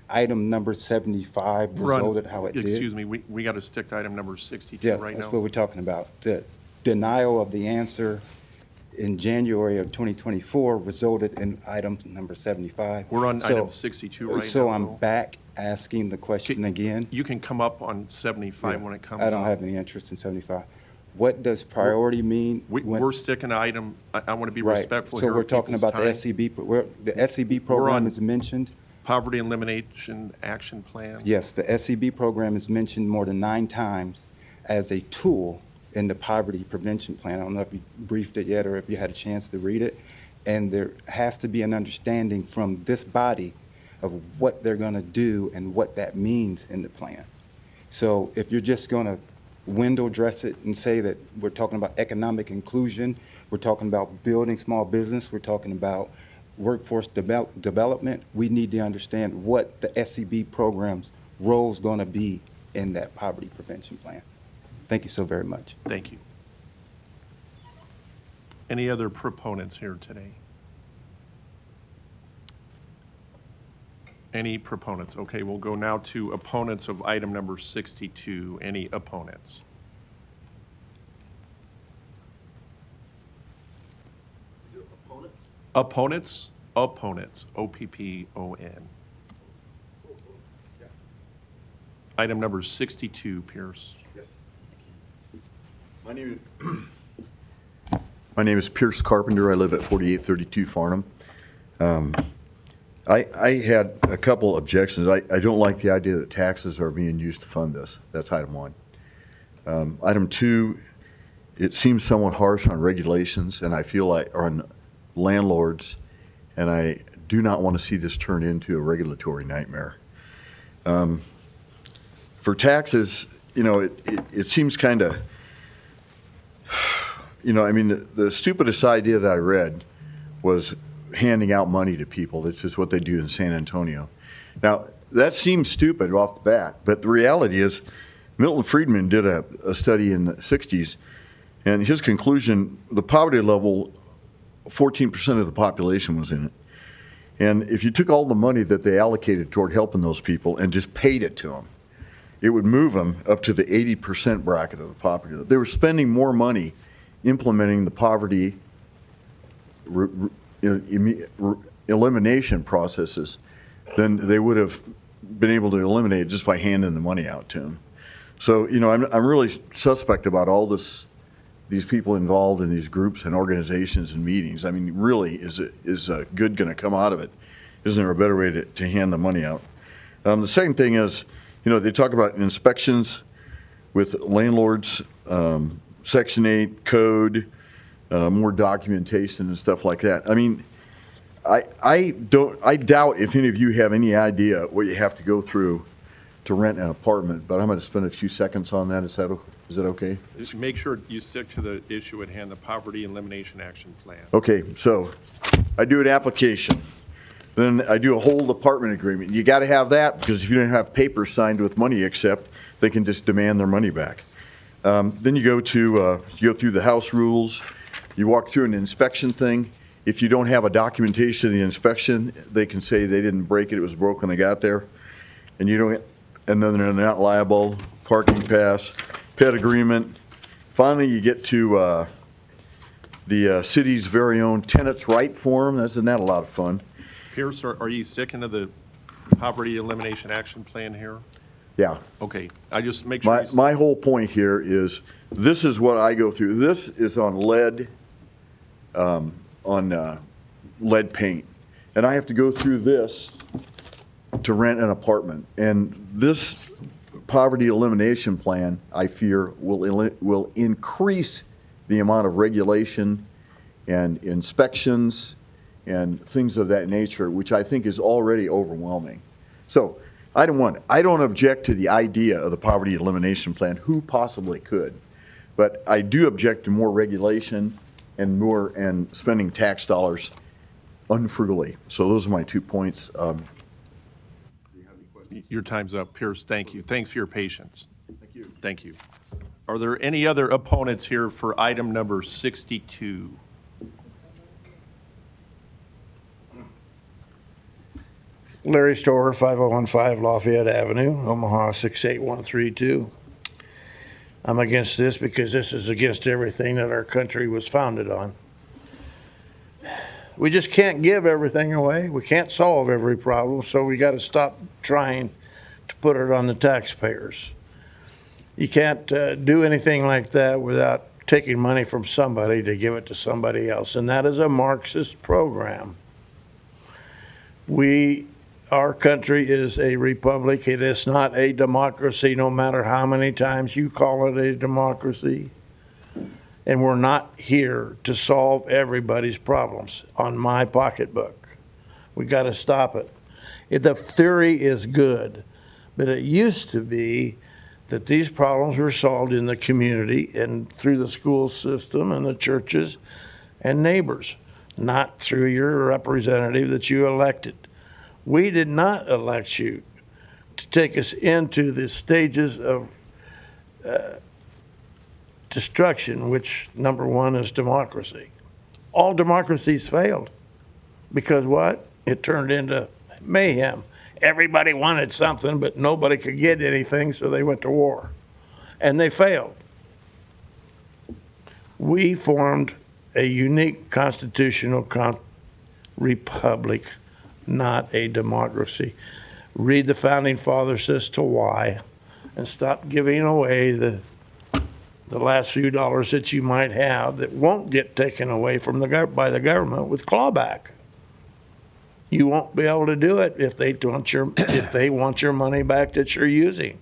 item number 75 resulted how it did. Excuse me, we got to stick to item number 62 right now. Yeah, that's what we're talking about. The denial of the answer in January of 2024 resulted in item number 75. We're on item 62 right now. So I'm back asking the question again. You can come up on 75 when it comes up. I don't have any interest in 75. What does priority mean? We're sticking to item, I want to be respectful here. So we're talking about the SEB, the SEB program is mentioned. Poverty Elimination Action Plan. Yes, the SEB program is mentioned more than 9 times as a tool in the poverty prevention plan. I don't know if you briefed it yet or if you had a chance to read it. And there has to be an understanding from this body of what they're going to do and what that means in the plan. So if you're just going to window dress it and say that we're talking about economic inclusion, we're talking about building small business, we're talking about workforce development, we need to understand what the SEB program's role is going to be in that poverty prevention plan. Thank you so very much. Thank you. Any other proponents here today? Any proponents? Okay, we'll go now to opponents of item number 62. Any opponents? Is it opponents? Opponents? Opponents. O-P-P-O-N. Yeah. Item number 62, Pierce. Yes. My name is Pierce Carpenter. I live at 4832 Farnham. I had a couple objections. I don't like the idea that taxes are being used to fund this. That's item 1. Item 2, it seems somewhat harsh on regulations, and I feel like on landlords, and I do not want to see this turn into a regulatory nightmare. For taxes, you know, it seems kind of, you know, I mean, the stupidest idea that I read was handing out money to people. That's just what they do in San Antonio. Now, that seems stupid off the bat, but the reality is Milton Friedman did a study in the 60s, and his conclusion, the poverty level, 14% of the population was in it. And if you took all the money that they allocated toward helping those people and just paid it to them, it would move them up to the 80% bracket of the poverty. They were spending more money implementing the poverty elimination processes than they would have been able to eliminate just by handing the money out to them. So, I'm really suspect about all these people involved in these groups and organizations and meetings. I mean, really, is good going to come out of it? Isn't there a better way to hand the money out? The second thing is, they talk about inspections with landlords, Section 8 code, more documentation and stuff like that. I mean, I doubt if any of you have any idea what you have to go through to rent an apartment, but I'm going to spend a few seconds on that. Is that okay? Just make sure you stick to the issue at hand, the Poverty Elimination Action Plan. Okay, so I do an application. Then I do a whole apartment agreement. You got to have that, because if you don't have papers signed with money accept, they can just demand their money back. Then you go through the house rules. You walk through an inspection thing. If you don't have a documentation of the inspection, they can say they didn't break it, it was broken, they got there. And then they're not liable. Parking pass, pet agreement. Finally, you get to the city's very own tenants' right form. Isn't that a lot of fun? Pierce, are you sticking to the Poverty Elimination Action Plan here? Yeah. Okay, I just make sure. My whole point here is, this is what I go through. This is on lead paint, and I have to go through this to rent an apartment. And this poverty elimination plan, I fear, will increase the amount of regulation and inspections and things of that nature, which I think is already overwhelming. So I don't object to the idea of the poverty elimination plan. Who possibly could? But I do object to more regulation and spending tax dollars unfrugally. So those are my 2 points. Your time's up, Pierce. Thank you. Thanks for your patience. Thank you. Thank you. Are there any other opponents here for item number 62? Larry Storer, 5015 Lafayette Avenue, Omaha 68132. I'm against this because this is against everything that our country was founded on. We just can't give everything away. We can't solve every problem, so we got to stop trying to put it on the taxpayers. You can't do anything like that without taking money from somebody to give it to somebody else, and that is a Marxist program. Our country is a republic. It is not a democracy, no matter how many times you call it a democracy. And we're not here to solve everybody's problems on my pocketbook. We got to stop it. The theory is good, but it used to be that these problems were solved in the community and through the school system and the churches and neighbors, not through your representative that you elected. We did not elect you to take us into the stages of destruction, which number one is democracy. All democracies failed because what? It turned into mayhem. Everybody wanted something, but nobody could get anything, so they went to war. And they failed. We formed a unique constitutional republic, not a democracy. Read the Founding Fathers as to why, and stop giving away the last few dollars that you might have that won't get taken away from by the government with clawback. You won't be able to do it if they want your money back that you're using.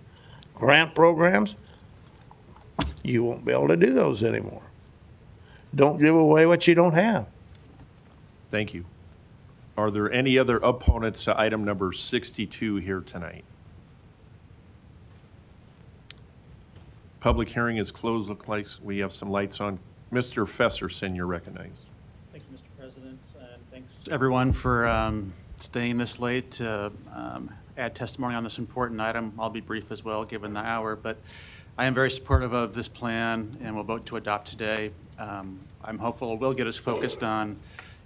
Grant programs, you won't be able to do those anymore. Don't give away what you don't have. Thank you. Are there any other opponents to item number 62 here tonight? Public hearing is closed. Looks like we have some lights on. Mr. Fesserson, you're recognized. Thank you, Mr. President, and thanks everyone for staying this late to add testimony on this important item. I'll be brief as well, given the hour, but I am very supportive of this plan and will vote to adopt today. I'm hopeful it will get us focused on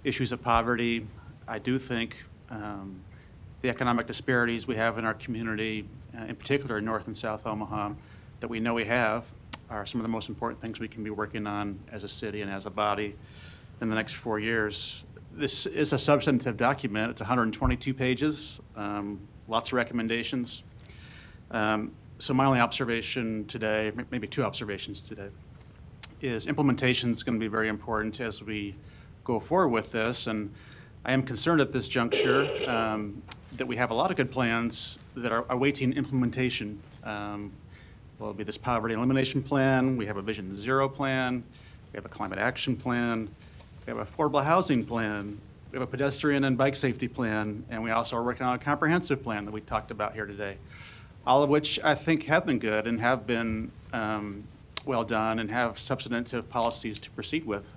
issues of poverty. I do think the economic disparities we have in our community, in particular in North and South Omaha, that we know we have, are some of the most important things we can be working on as a city and as a body in the next 4 years. This is a substantive document. It's 122 pages, lots of recommendations. So my only observation today, maybe two observations today, is implementation is going to be very important as we go forward with this. And I am concerned at this juncture that we have a lot of good plans that are awaiting implementation. Well, it'll be this poverty elimination plan. We have a Vision Zero plan. We have a climate action plan. We have an affordable housing plan. We have a pedestrian and bike safety plan. And we also are working on a comprehensive plan that we talked about here today. All of which I think have been good and have been well done and have substantive policies to proceed with.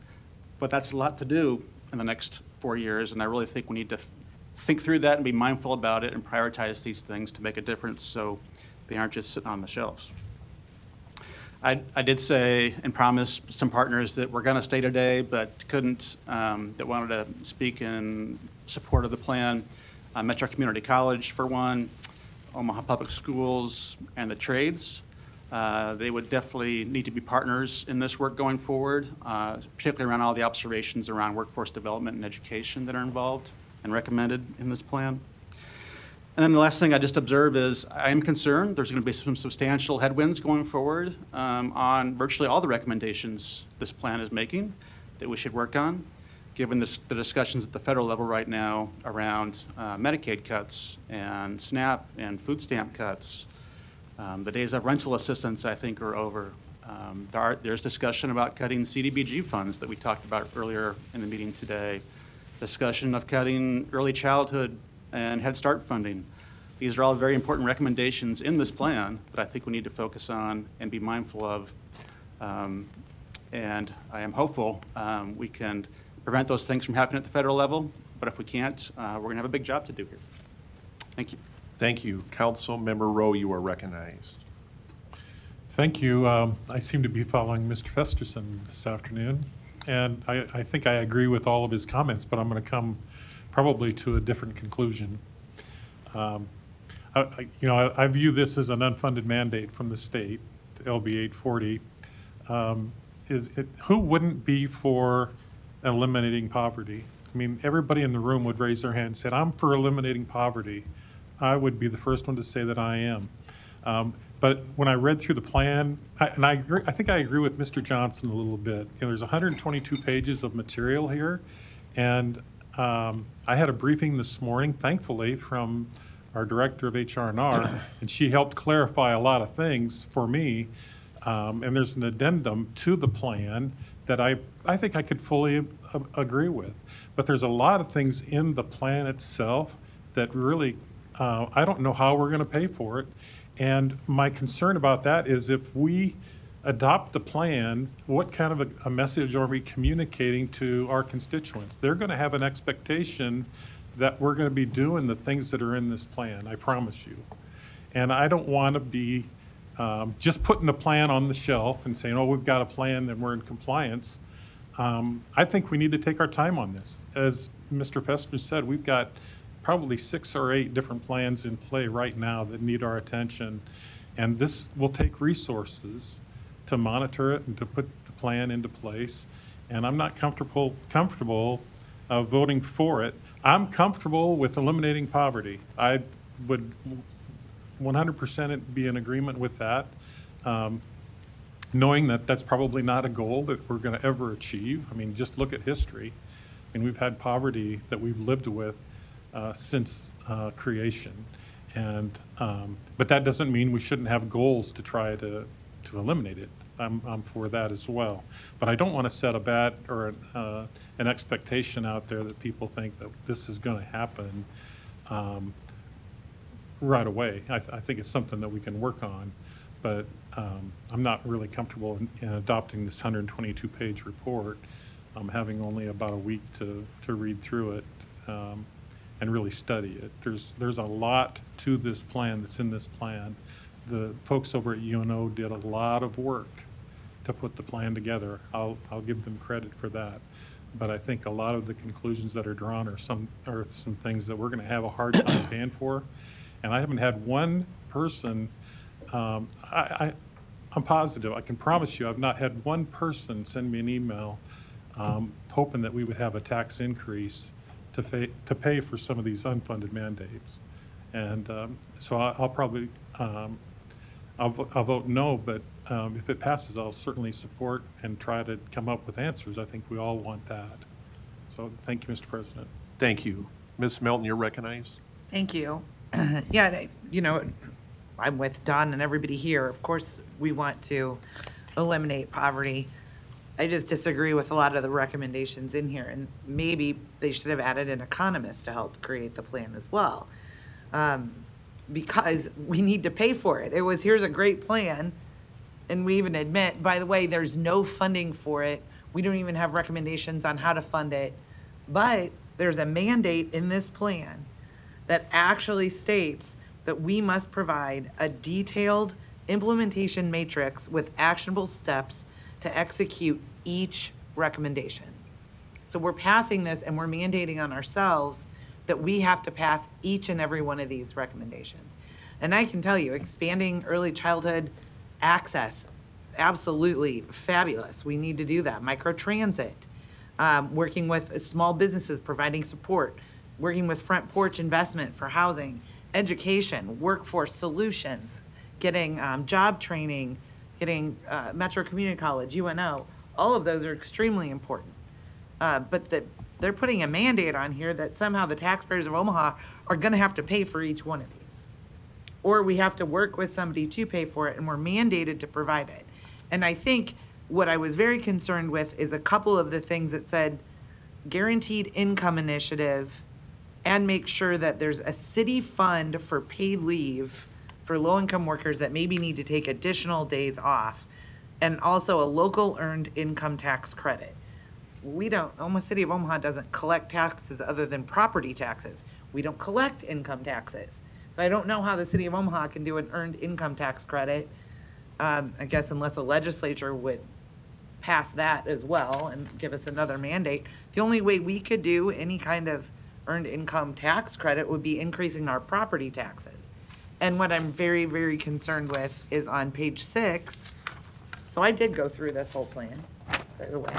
But that's a lot to do in the next 4 years, and I really think we need to think through that and be mindful about it and prioritize these things to make a difference so they aren't just sitting on the shelves. I did say and promise some partners that were going to stay today but couldn't, that wanted to speak in support of the plan. Metro Community College, for one, Omaha Public Schools, and the trades. They would definitely need to be partners in this work going forward, particularly around all the observations around workforce development and education that are involved and recommended in this plan. And then the last thing I just observed is I am concerned there's going to be some substantial headwinds going forward on virtually all the recommendations this plan is making that we should work on, given the discussions at the federal level right now around Medicaid cuts and SNAP and food stamp cuts. The days of rental assistance, I think, are over. There's discussion about cutting CDBG funds that we talked about earlier in the meeting today. Discussion of cutting early childhood and Head Start funding. These are all very important recommendations in this plan that I think we need to focus on and be mindful of. And I am hopeful we can prevent those things from happening at the federal level, but if we can't, we're going to have a big job to do here. Thank you. Thank you. Council Member Rowe, you are recognized. Thank you. I seem to be following Mr. Festerson this afternoon, and I think I agree with all of his comments, but I'm going to come probably to a different conclusion. I view this as an unfunded mandate from the state, LB 840. Who wouldn't be for eliminating poverty? I mean, everybody in the room would raise their hand and say, I'm for eliminating poverty. I would be the first one to say that I am. But when I read through the plan, I think I agree with Mr. Johnson a little bit. There's 122 pages of material here, and I had a briefing this morning, thankfully, from our director of HR&R, and she helped clarify a lot of things for me. And there's an addendum to the plan that I think I could fully agree with. But there's a lot of things in the plan itself that really, I don't know how we're going to pay for it. And my concern about that is if we adopt the plan, what kind of a message are we communicating to our constituents? They're going to have an expectation that we're going to be doing the things that are in this plan, I promise you. And I don't want to be just putting a plan on the shelf and saying, oh, we've got a plan, then we're in compliance. I think we need to take our time on this. As Mr. Fester said, we've got probably 6 or 8 different plans in play right now that need our attention. And this will take resources to monitor it and to put the plan into place. And I'm not comfortable voting for it. I'm comfortable with eliminating poverty. I would 100% be in agreement with that, knowing that that's probably not a goal that we're going to ever achieve. I mean, just look at history. I mean, we've had poverty that we've lived with since creation, and but that doesn't mean we shouldn't have goals to try to eliminate it. I'm for that as well, but I don't want to set a bet or an expectation out there that people think that this is going to happen right away. I think it's something that we can work on, but I'm not really comfortable in adopting this 122-page report. I'm having only about a week to read through it and really study it. There's a lot to this plan that's in this plan. The folks over at UNO did a lot of work to put the plan together. I'll give them credit for that. but I think a lot of the conclusions that are drawn are some things that we're going to have a hard time paying for. And I haven't had one person, I'm positive, I can promise you, I've not had one person send me an email hoping that we would have a tax increase to pay for some of these unfunded mandates. And so I'll probably, I'll vote no, but if it passes, I'll certainly support and try to come up with answers. I think we all want that. So thank you, Mr. President. Thank you. Ms. Melton, you're recognized. Thank you. Yeah, you know, I'm with Don and everybody here. Of course, we want to eliminate poverty. I just disagree with a lot of the recommendations in here, and maybe they should have added an economist to help create the plan as well, because we need to pay for it. It was, here's a great plan, and we even admit, by the way, there's no funding for it. We don't even have recommendations on how to fund it, but there's a mandate in this plan that actually states that we must provide a detailed implementation matrix with actionable steps to execute each recommendation. So we're passing this and we're mandating on ourselves that we have to pass each and every one of these recommendations. And I can tell you, expanding early childhood access, absolutely fabulous. We need to do that. Microtransit, working with small businesses, providing support, working with front porch investment for housing, education, workforce solutions, getting job training, getting Metro Community College, UNO, all of those are extremely important. But they're putting a mandate on here that somehow the taxpayers of Omaha are gonna have to pay for each one of these. Or we have to work with somebody to pay for it, and we're mandated to provide it. And I think what I was very concerned with is a couple of the things that said guaranteed income initiative, and make sure that there's a city fund for paid leave for low-income workers that maybe need to take additional days off, and also a local earned income tax credit. City of Omaha doesn't collect taxes other than property taxes. We don't collect income taxes. So I don't know how the city of Omaha can do an earned income tax credit, I guess unless the legislature would pass that as well and give us another mandate. The only way we could do any kind of earned income tax credit would be increasing our property taxes. And what I'm very, very concerned with is on page 6. So I did go through this whole plan, by the way.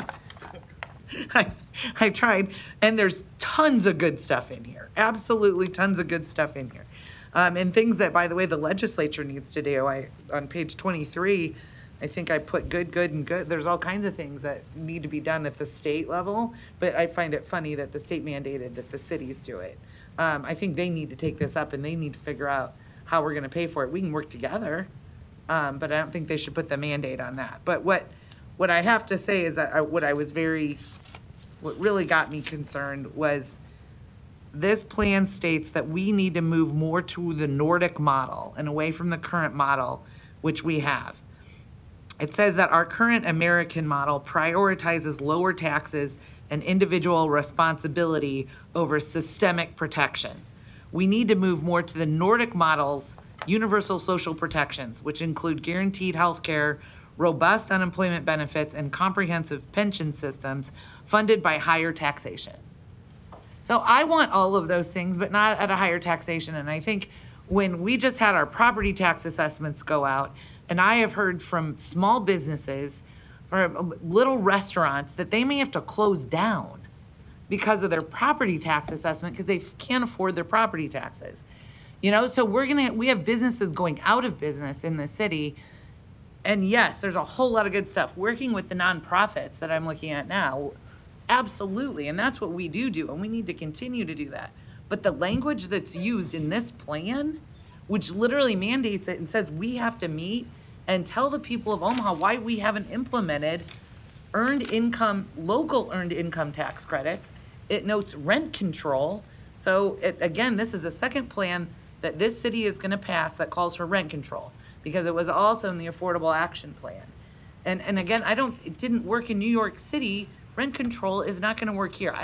I tried, and there's tons of good stuff in here. Absolutely tons of good stuff in here. And things that, by the way, the legislature needs to do. On page 23, I think I put good, and good. There's all kinds of things that need to be done at the state level, but I find it funny that the state mandated that the cities do it. I think they need to take this up and they need to figure out how we're gonna pay for it. We can work together, but I don't think they should put the mandate on that. But what I have to say is that what really got me concerned was this plan states that we need to move more to the Nordic model and away from the current model, which we have. It says that our current American model prioritizes lower taxes and individual responsibility over systemic protection. We need to move more to the Nordic model's universal social protections, which include guaranteed health care, robust unemployment benefits, and comprehensive pension systems funded by higher taxation. So I want all of those things, but not at a higher taxation. And I think when we just had our property tax assessments go out, and I have heard from small businesses or little restaurants that they may have to close down because of their property tax assessment because they can't afford their property taxes. You know, so we have businesses going out of business in the city. And yes, there's a whole lot of good stuff. Working with the nonprofits that I'm looking at now, absolutely. And that's what we do, and we need to continue to do that. But the language that's used in this plan, which literally mandates it and says we have to meet and tell the people of Omaha why we haven't implemented local earned income tax credits. It notes rent control. So again, this is a second plan that this city is gonna pass that calls for rent control, because it was also in the Affordable Action Plan. And again, it didn't work in New York City. Rent control is not gonna work here.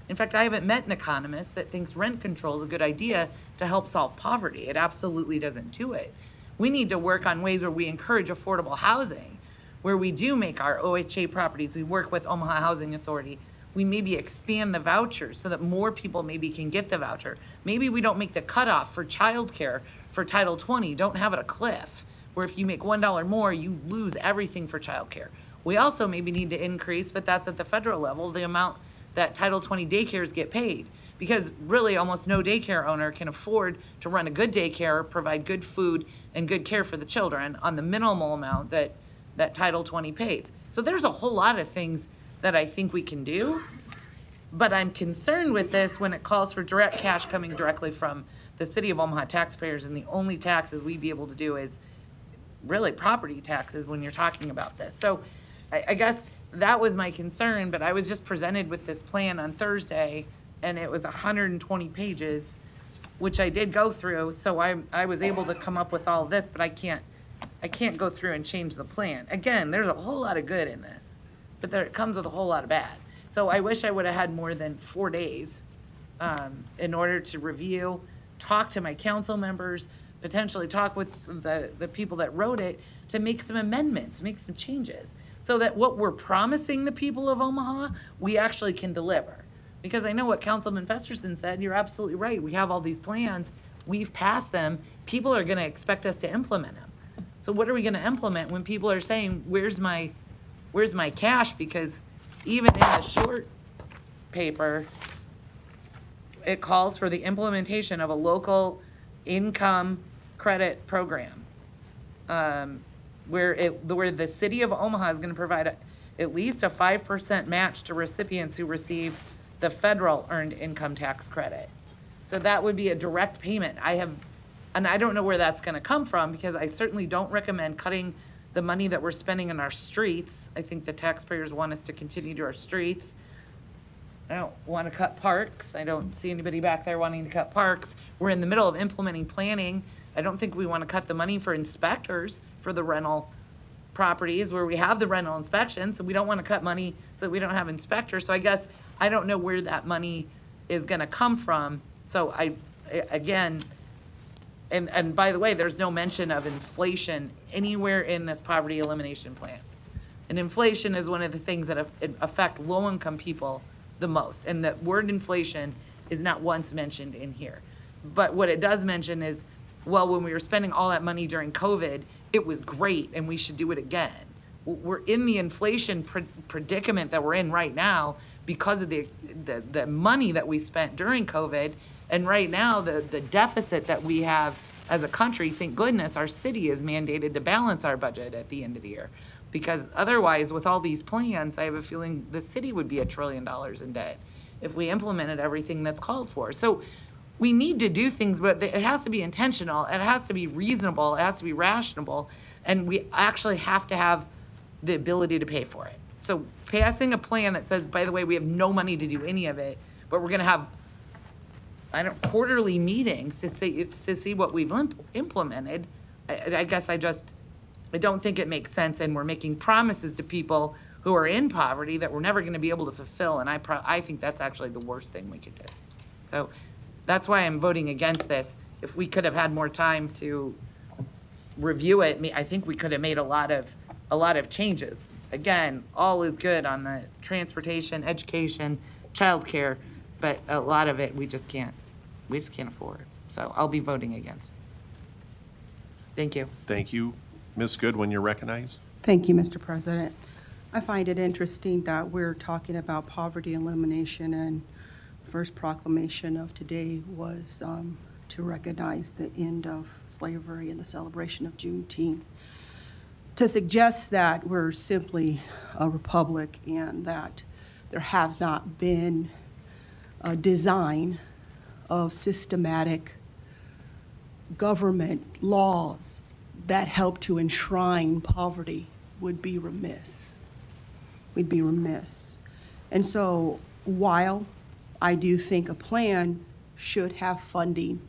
In fact, I haven't met an economist that thinks rent control is a good idea to help solve poverty. It absolutely doesn't do it. We need to work on ways where we encourage affordable housing, where we do make our OHA properties. We work with Omaha Housing Authority, we maybe expand the vouchers so that more people maybe can get the voucher. Maybe we don't make the cutoff for childcare for Title 20, don't have it a cliff, where if you make $1 more, you lose everything for childcare. We also maybe need to increase, but that's at the federal level, the amount that Title 20 daycares get paid. Because really almost no daycare owner can afford to run a good daycare, provide good food and good care for the children on the minimal amount that Title 20 pays. So there's a whole lot of things that I think we can do, but I'm concerned with this when it calls for direct cash coming directly from the city of Omaha taxpayers, and the only taxes we'd be able to do is really property taxes when you're talking about this. So I guess that was my concern, but I was just presented with this plan on Thursday, and it was 120 pages, which I did go through, so I was able to come up with all of this, but I can't go through and change the plan. Again, there's a whole lot of good in this, but it comes with a whole lot of bad. So I wish I would have had more than 4 days in order to review, talk to my council members, potentially talk with the people that wrote it to make some amendments, make some changes, so that what we're promising the people of Omaha, we actually can deliver. Because I know what Councilman Festerson said, you're absolutely right. We have all these plans, we've passed them, people are gonna expect us to implement them. So what are we gonna implement when people are saying, where's my cash? Because even in the short paper, it calls for the implementation of a local income credit program, where the city of Omaha is gonna provide at least a 5% match to recipients who receive the federal earned income tax credit. So that would be a direct payment. And I don't know where that's gonna come from, because I certainly don't recommend cutting the money that we're spending in our streets. I think the taxpayers want us to continue to our streets. I don't want to cut parks. I don't see anybody back there wanting to cut parks. We're in the middle of implementing planning. I don't think we want to cut the money for inspectors for the rental properties where we have the rental inspection. So we don't want to cut money so we don't have inspectors. So I guess I don't know where that money is going to come from. So again, and by the way, there's no mention of inflation anywhere in this poverty elimination plan. And inflation is one of the things that affect low-income people the most. And the word inflation is not once mentioned in here. But what it does mention is, well, when we were spending all that money during COVID, it was great and we should do it again. We're in the inflation predicament that we're in right now because of the money that we spent during COVID. And right now, the deficit that we have as a country, thank goodness our city is mandated to balance our budget at the end of the year. Because otherwise, with all these plans, I have a feeling the city would be $1 trillion in debt if we implemented everything that's called for. So we need to do things, but it has to be intentional, it has to be reasonable, it has to be rational, and we actually have to have the ability to pay for it. So passing a plan that says, by the way, we have no money to do any of it, but we're gonna have quarterly meetings to see what we've implemented, I guess I don't think it makes sense, and we're making promises to people who are in poverty that we're never going to be able to fulfill, and I think that's actually the worst thing we could do. So that's why I'm voting against this. If we could have had more time to review it, I think we could have made a lot of changes. Again, all is good on the transportation, education, childcare, but a lot of it we just can't afford. So I'll be voting against. Thank you. Thank you. Ms. Goodwin, you're recognized. Thank you, Mr. President. I find it interesting that we're talking about poverty elimination, and the first proclamation of today was to recognize the end of slavery and the celebration of Juneteenth. To suggest that we're simply a republic and that there have not been a design of systematic government laws that help to enshrine poverty would be remiss. We'd be remiss. And so while I do think a plan should have funding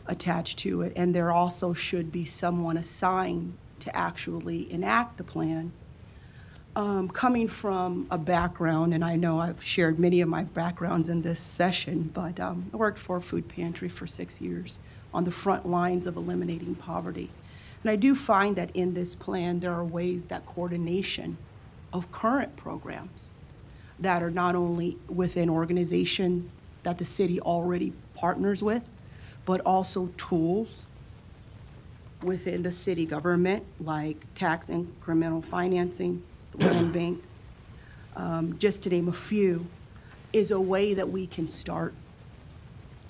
attached to it, and there also should be someone assigned to actually enact the plan, coming from a background, and I know I've shared many of my backgrounds in this session, but I worked for a food pantry for 6 years on the front lines of eliminating poverty. And I do find that in this plan, there are ways that coordination of current programs that are not only within organizations that the city already partners with, but also tools within the city government, like tax incremental financing, land bank, just to name a few, is a way that we can start.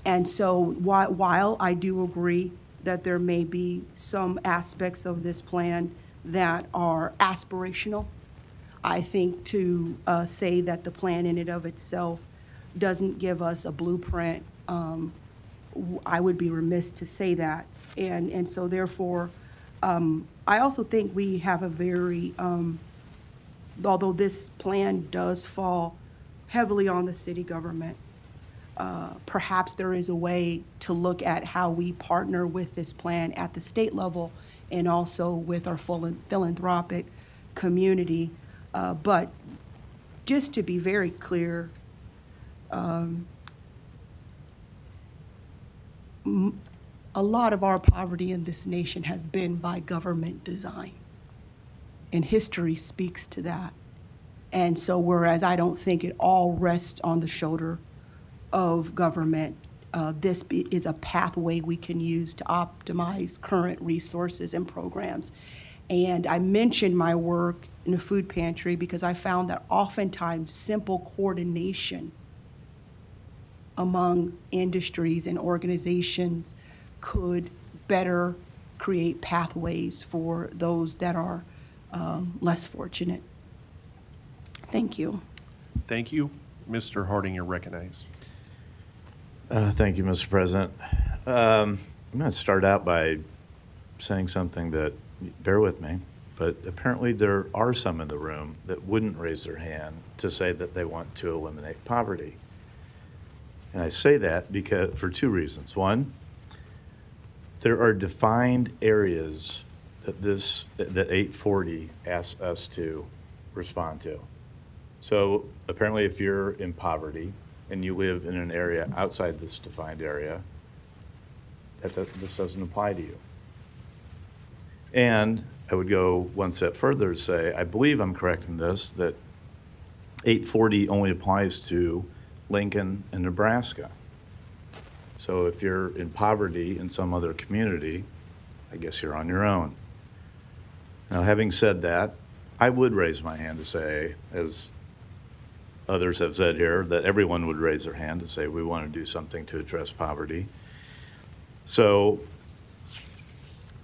And so while I do agree that there may be some aspects of this plan that are aspirational, I think to say that the plan in and of itself doesn't give us a blueprint, I would be remiss to say that. And so therefore, I also think we have a very, although this plan does fall heavily on the city government, perhaps there is a way to look at how we partner with this plan at the state level and also with our philanthropic community. But just to be very clear, a lot of our poverty in this nation has been by government design, and history speaks to that. And so whereas I don't think it all rests on the shoulder of government, this is a pathway we can use to optimize current resources and programs. And I mentioned my work in the food pantry because I found that oftentimes simple coordination among industries and organizations could better create pathways for those that are less fortunate. Thank you. Thank you. Mr. Harding, you're recognized. Thank you, Mr. President. I'm going to start out by saying something that, bear with me, but apparently there are some in the room that wouldn't raise their hand to say that they want to eliminate poverty. And I say that because for two reasons. One, there are defined areas that that 840 asks us to respond to. So apparently if you're in poverty and you live in an area outside this defined area, this doesn't apply to you. And I would go one step further to say, I believe I'm correct in this, that 840 only applies to Lincoln and Nebraska. So if you're in poverty in some other community, I guess you're on your own. Now, having said that, I would raise my hand to say, as others have said here, that everyone would raise their hand to say we want to do something to address poverty. So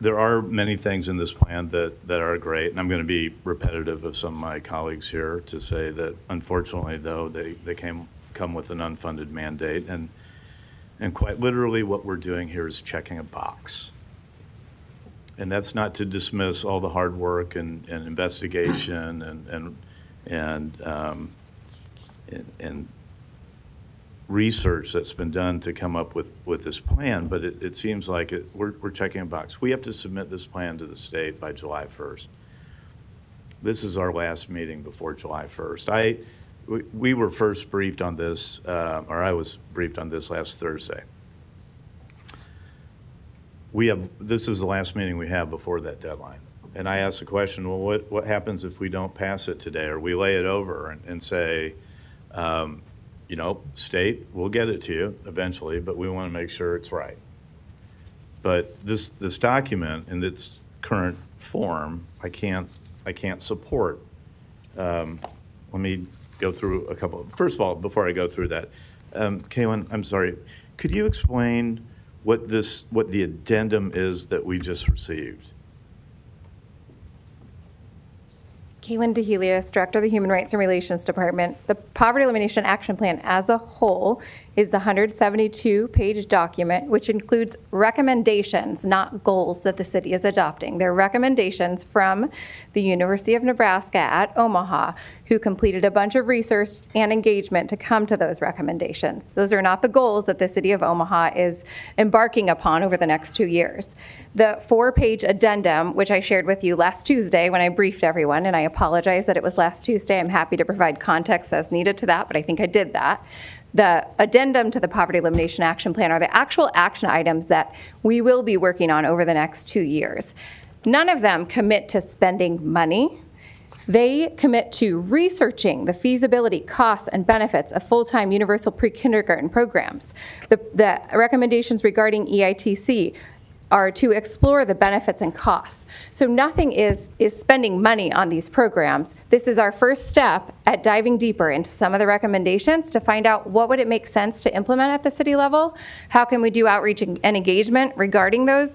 there are many things in this plan that are great, and I'm going to be repetitive of some of my colleagues here to say that unfortunately, though, they come with an unfunded mandate, and quite literally what we're doing here is checking a box. And that's not to dismiss all the hard work and investigation and research that's been done to come up with this plan, but it seems like we're checking a box. We have to submit this plan to the state by July 1st. This is our last meeting before July 1st. We were first briefed on this, or I was briefed on this last Thursday. This is the last meeting we have before that deadline. And I asked the question, well, what happens if we don't pass it today, or we lay it over and say, you know, state, we'll get it to you eventually, but we want to make sure it's right. But this document in its current form, I can't support. Let me go through a couple. First of all, before I go through that, Kaylin, I'm sorry, could you explain what the addendum is that we just received? Kaylin DeHelios, Director of the Human Rights and Relations Department. The Poverty Elimination Action Plan as a whole is the 172-page document, which includes recommendations, not goals, that the city is adopting. They're recommendations from the University of Nebraska at Omaha, who completed a bunch of research and engagement to come to those recommendations. Those are not the goals that the city of Omaha is embarking upon over the next 2 years. The 4-page addendum, which I shared with you last Tuesday when I briefed everyone, and I apologize that it was last Tuesday. I'm happy to provide context as needed to that, but I think I did that. The addendum to the Poverty Elimination Action Plan are the actual action items that we will be working on over the next 2 years. None of them commit to spending money. They commit to researching the feasibility, costs, and benefits of full-time universal pre-kindergarten programs. The recommendations regarding EITC are to explore the benefits and costs. So nothing is spending money on these programs. This is our first step at diving deeper into some of the recommendations to find out what would it make sense to implement at the city level, how can we do outreach and engagement regarding those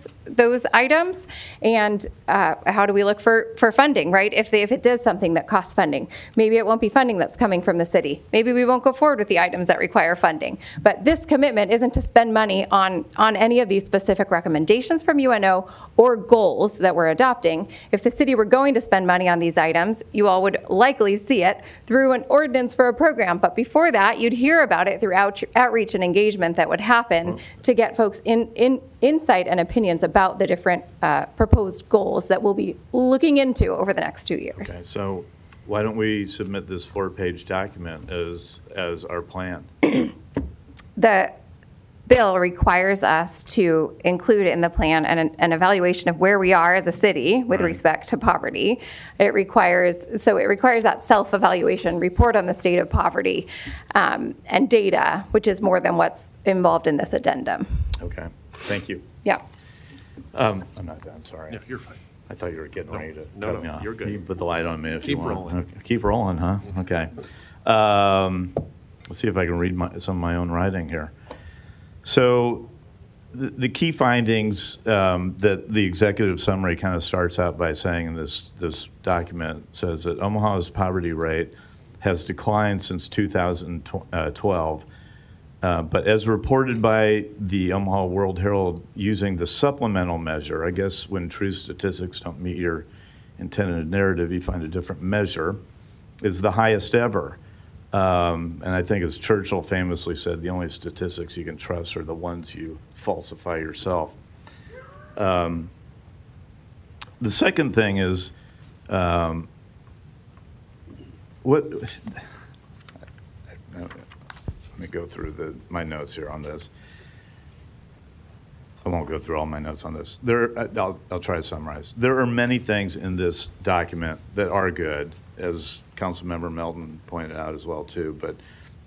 items, and how do we look for funding, right? If it does something that costs funding, maybe it won't be funding that's coming from the city. Maybe we won't go forward with the items that require funding. But this commitment isn't to spend money on any of these specific recommendations from UNO or goals that we're adopting. If the city were going to spend money on these items, you all would likely see it through an ordinance for a program. But before that, you'd hear about it through outreach and engagement that would happen to get folks insight and opinions about the different proposed goals that we'll be looking into over the next 2 years. Okay, so why don't we submit this 4-page document as our plan? The bill requires us to include in the plan an evaluation of where we are as a city with respect to poverty. It requires that self-evaluation, report on the state of poverty, and data, which is more than what's involved in this addendum. Okay, thank you. Yeah. I'm not done, sorry. Yeah, you're fine. I thought you were getting ready to no, cut me off. you're good. You can put the light on me if Keep you want. rolling. Okay. Keep rolling, huh? Okay. Let's see if I can read some of my own writing here. So the key findings that the executive summary kind of starts out by saying in this document says that Omaha's poverty rate has declined since 2012. But as reported by the Omaha World Herald using the supplemental measure, I guess when true statistics don't meet your intended narrative, you find a different measure, is the highest ever. And I think as Churchill famously said, the only statistics you can trust are the ones you falsify yourself. The second thing is, let me go through my notes here on this. I won't go through all my notes on this. I'll try to summarize. There are many things in this document that are good, as Councilmember Melton pointed out as well too, but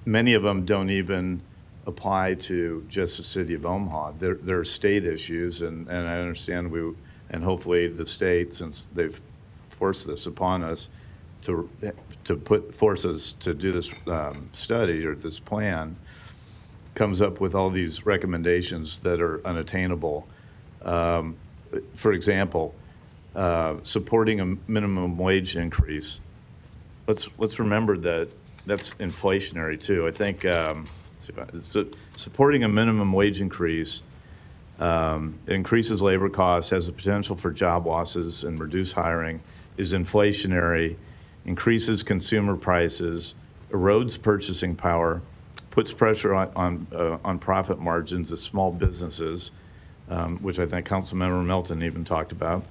many of them don't even apply to just the city of Omaha. There are state issues, and I understand and hopefully the state, since they've forced this upon us, to force us to do this study or this plan, comes up with all these recommendations that are unattainable. For example, supporting a minimum wage increase. Let's remember that that's inflationary too. I think supporting a minimum wage increase increases labor costs, has the potential for job losses and reduced hiring, is inflationary, increases consumer prices, erodes purchasing power, puts pressure on profit margins of small businesses, which I think Councilmember Melton even talked about.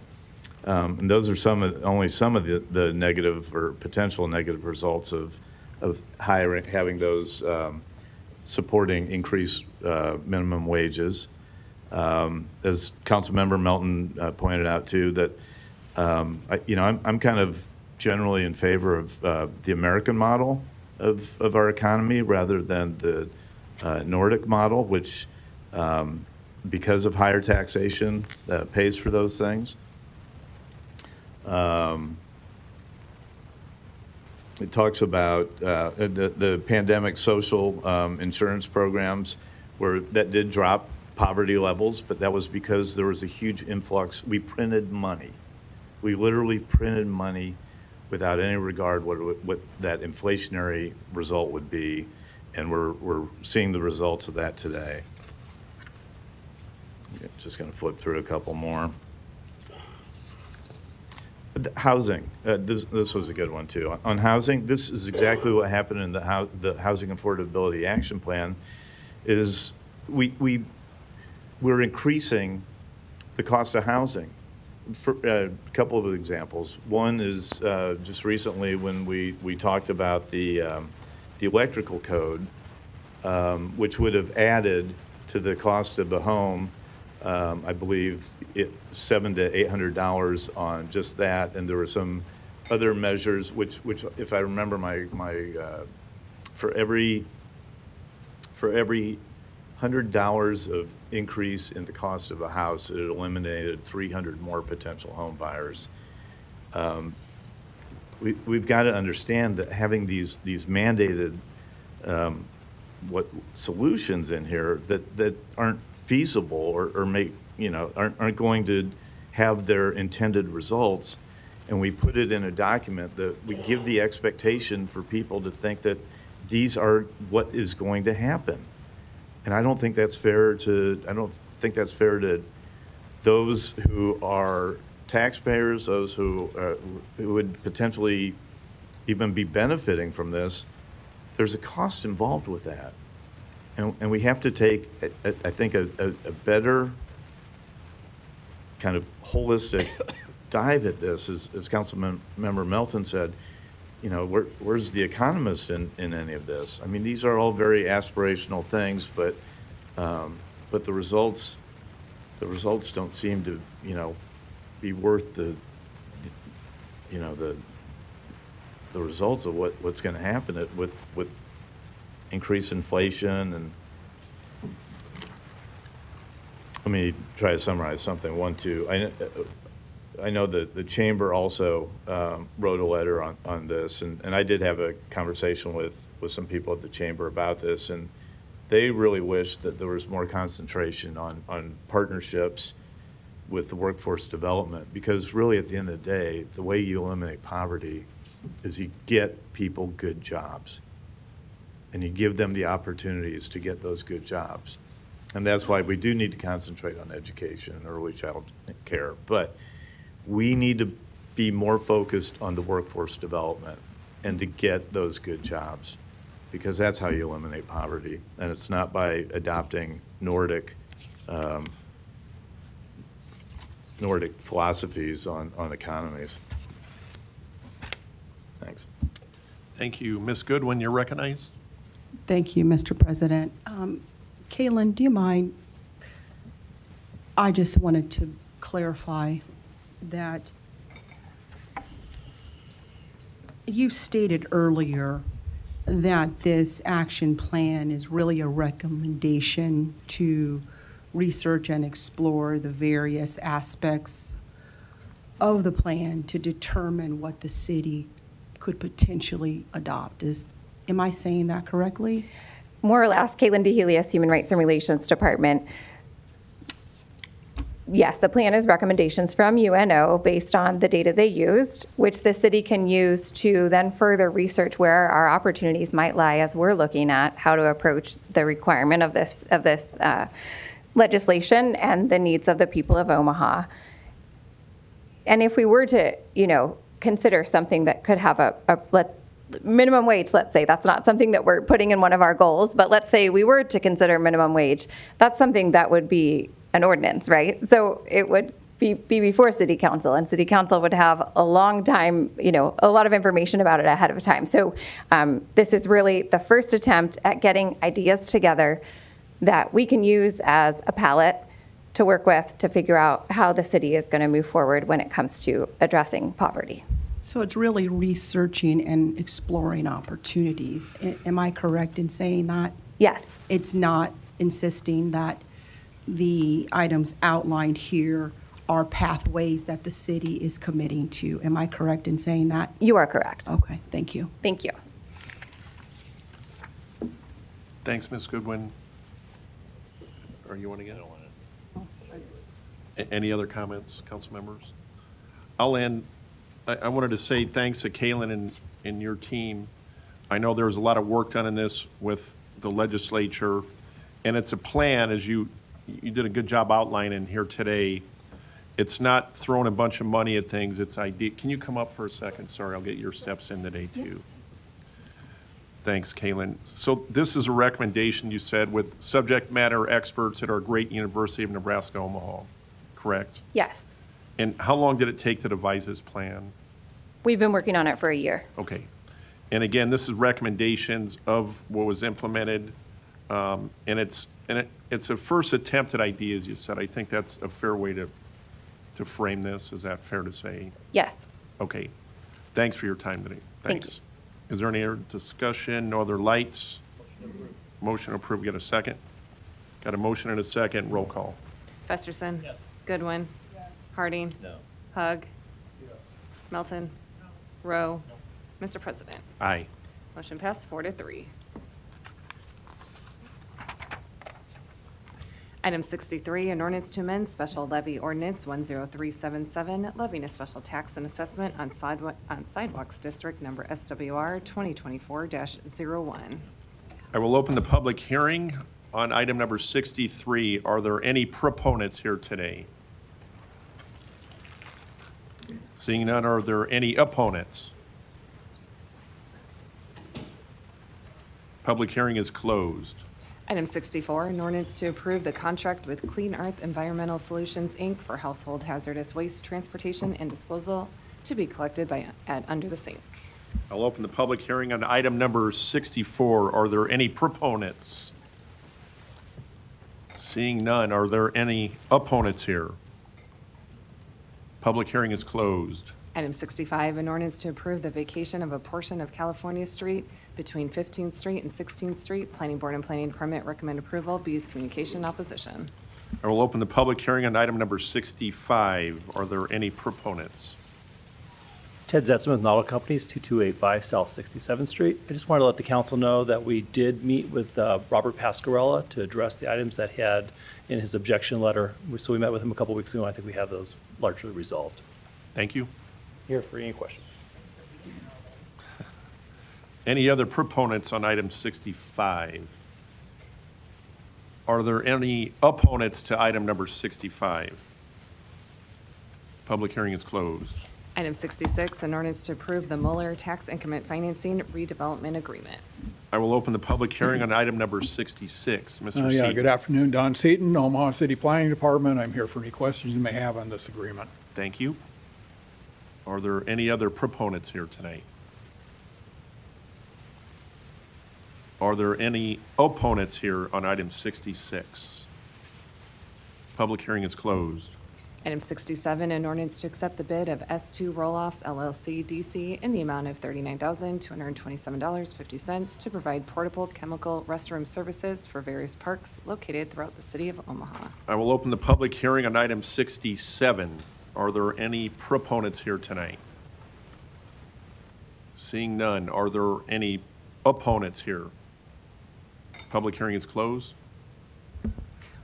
And those are only some of the negative or potential negative results of having those supporting increased minimum wages. As Councilmember Melton pointed out too, that I'm kind of generally in favor of the American model of our economy rather than the Nordic model, which because of higher taxation pays for those things. It talks about the pandemic social insurance programs that did drop poverty levels, but that was because there was a huge influx. We printed money. We literally printed money without any regard what that inflationary result would be, and we're seeing the results of that today. Just going to flip through a couple more. Housing. This was a good one too. On housing, this is exactly what happened in the Housing Affordability Action Plan. Is we're increasing the cost of housing. For a couple of examples. One is just recently when we talked about the electrical code, which would have added to the cost of the home, I believe $700 to $800 on just that, and there were some other measures, which if I remember for every $100 of increase in the cost of a house, it eliminated 300 more potential home buyers. We've got to understand that having these mandated solutions in here that aren't feasible or make, aren't going to have their intended results, and we put it in a document that we give the expectation for people to think that these are what is going to happen. And I don't think that's fair to those who are taxpayers, those who would potentially even be benefiting from this. There's a cost involved with that. And we have to take, I think, a better kind of holistic dive at this, as Councilmember Melton said. Where's the economist in any of this? I mean, these are all very aspirational things, but the results don't seem to, be worth the results of what's going to happen with increased inflation. And let me try to summarize something. I know that the chamber also wrote a letter on this, and I did have a conversation with some people at the chamber about this, and they really wish that there was more concentration on partnerships with the workforce development, because really at the end of the day, the way you eliminate poverty is you get people good jobs, and you give them the opportunities to get those good jobs. And that's why we do need to concentrate on education and early child care. But we need to be more focused on the workforce development and to get those good jobs, because that's how you eliminate poverty. And it's not by adopting Nordic philosophies on economies. Thanks. Thank you. Ms. Goodwin, you're recognized. Thank you, Mr. President. Kaylin, do you mind? I just wanted to clarify that you stated earlier that this action plan is really a recommendation to research and explore the various aspects of the plan to determine what the city could potentially adopt. Am I saying that correctly? More or less. Caitlin DeHelios, Human Rights and Relations Department. Yes, the plan is recommendations from UNO based on the data they used, which the city can use to then further research where our opportunities might lie as we're looking at how to approach the requirement of this legislation and the needs of the people of Omaha. And if we were to, consider something that could have a minimum wage, let's say, that's not something that we're putting in one of our goals, but let's say we were to consider minimum wage, that's something that would be an ordinance, right? So it would be before City Council, and City Council would have a long time, a lot of information about it ahead of time. So this is really the first attempt at getting ideas together that we can use as a palette to work with to figure out how the city is going to move forward when it comes to addressing poverty. So it's really researching and exploring opportunities. Am I correct in saying that? Yes. It's not insisting that the items outlined here are pathways that the city is committing to. Am I correct in saying that? You are correct. Okay, thank you. Thank you. Thanks, Ms. Goodwin. Or you want to get? Any other comments, council members? I'll end. I wanted to say thanks to Kaylin and your team. I know there was a lot of work done in this with the legislature, and it's a plan, as you did a good job outlining here today. It's not throwing a bunch of money at things. It's idea. Can you come up for a second? Sorry, I'll get your steps in today too. Thanks, Kaylin. So this is a recommendation, you said, with subject matter experts at our great University of Nebraska, Omaha, correct? Yes. And how long did it take to devise this plan? We've been working on it for a year. Okay. And again, this is recommendations of what was implemented, and it's a first attempt at ideas, you said. I think that's a fair way to frame this. Is that fair to say? Yes. Okay. Thanks for your time today. Thank Thanks. Is there any other discussion? No other lights? Motion approved. Get a second? Got a motion and a second. Roll call. Festerson. Yes. Goodwin. Harding. No. Hug. Melton. Rowe. Mr. President. Aye. Motion passed 4-3. Item 63, an ordinance to amend special levy ordinance 10377, levying a special tax and assessment on sidewalks district number SWR 2024-01. I will open the public hearing on item number 63. Are there any proponents here today? Seeing none, are there any opponents? Public hearing is closed. Item 64, an ordinance to approve the contract with Clean Earth Environmental Solutions, Inc. for household hazardous waste transportation and disposal to be collected at Under the Sink. I'll open the public hearing on item number 64. Are there any proponents? Seeing none, are there any opponents here? Public hearing is closed. Item 65, an ordinance to approve the vacation of a portion of California Street between 15th Street and 16th Street. Planning Board and Planning Department recommend approval. B's communication opposition. I will open the public hearing on item number 65. Are there any proponents? Ted Zetzman with Auto Companies, 2285 South 67th Street. I just wanted to let the council know that we did meet with Robert Pascarella to address the items that he had in his objection letter. So we met with him a couple weeks ago, and I think we have those largely resolved. Thank you. Here for any questions. Any other proponents on item 65? Are there any opponents to item number 65? Public hearing is closed. Item 66, an ordinance to approve the Mueller Tax Increment Financing Redevelopment Agreement. I will open the public hearing on item number 66. Mr. Yeah, Seaton. good afternoon. Don Seaton, Omaha City Planning Department. I'm here for any questions you may have on this agreement. Thank you. Are there any other proponents here tonight? Are there any opponents here on item 66? Public hearing is closed. Item 67, an ordinance to accept the bid of S2 Roll-Offs LLC DC in the amount of $39,227.50 to provide portable chemical restroom services for various parks located throughout the city of Omaha. I will open the public hearing on item 67. Are there any proponents here tonight? Seeing none, are there any opponents here? Public hearing is closed.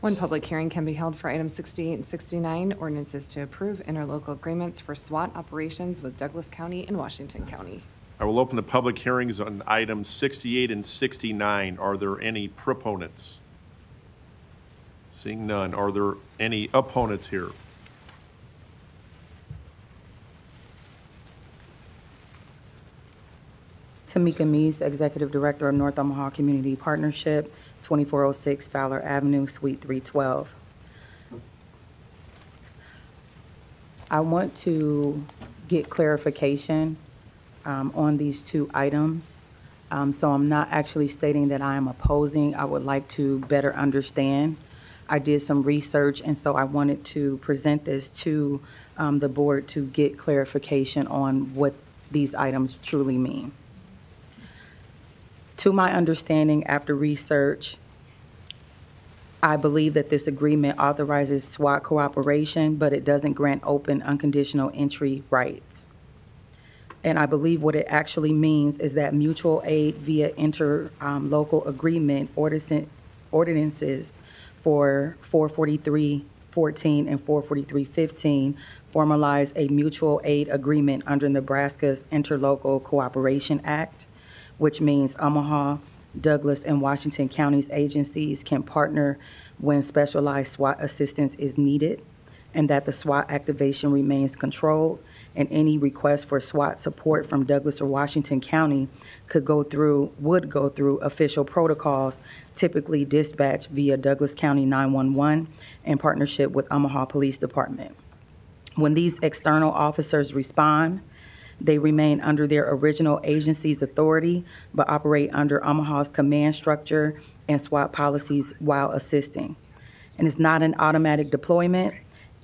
One public hearing can be held for items 68 and 69, ordinances to approve interlocal agreements for SWAT operations with Douglas County and Washington County. I will open the public hearings on items 68 and 69. Are there any proponents? Seeing none, are there any opponents here? Tamika Meese, Executive Director of North Omaha Community Partnership, 2406 Fowler Avenue, Suite 312. I want to get clarification on these two items. So I'm not actually stating that I am opposing. I would like to better understand. I did some research, and so I wanted to present this to the board to get clarification on what these items truly mean. To my understanding, after research, I believe that this agreement authorizes SWAT cooperation, but it doesn't grant open, unconditional entry rights. And I believe what it actually means is that mutual aid via interlocal agreement ordinances for 443-14 and 443-15 formalize a mutual aid agreement under Nebraska's Interlocal Cooperation Act, which means Omaha, Douglas, and Washington counties agencies can partner when specialized SWAT assistance is needed, and that the SWAT activation remains controlled, and any request for SWAT support from Douglas or Washington County would go through official protocols, typically dispatched via Douglas County 911 in partnership with Omaha Police Department. When these external officers respond, they remain under their original agency's authority, but operate under Omaha's command structure and SWAT policies while assisting. And it's not an automatic deployment,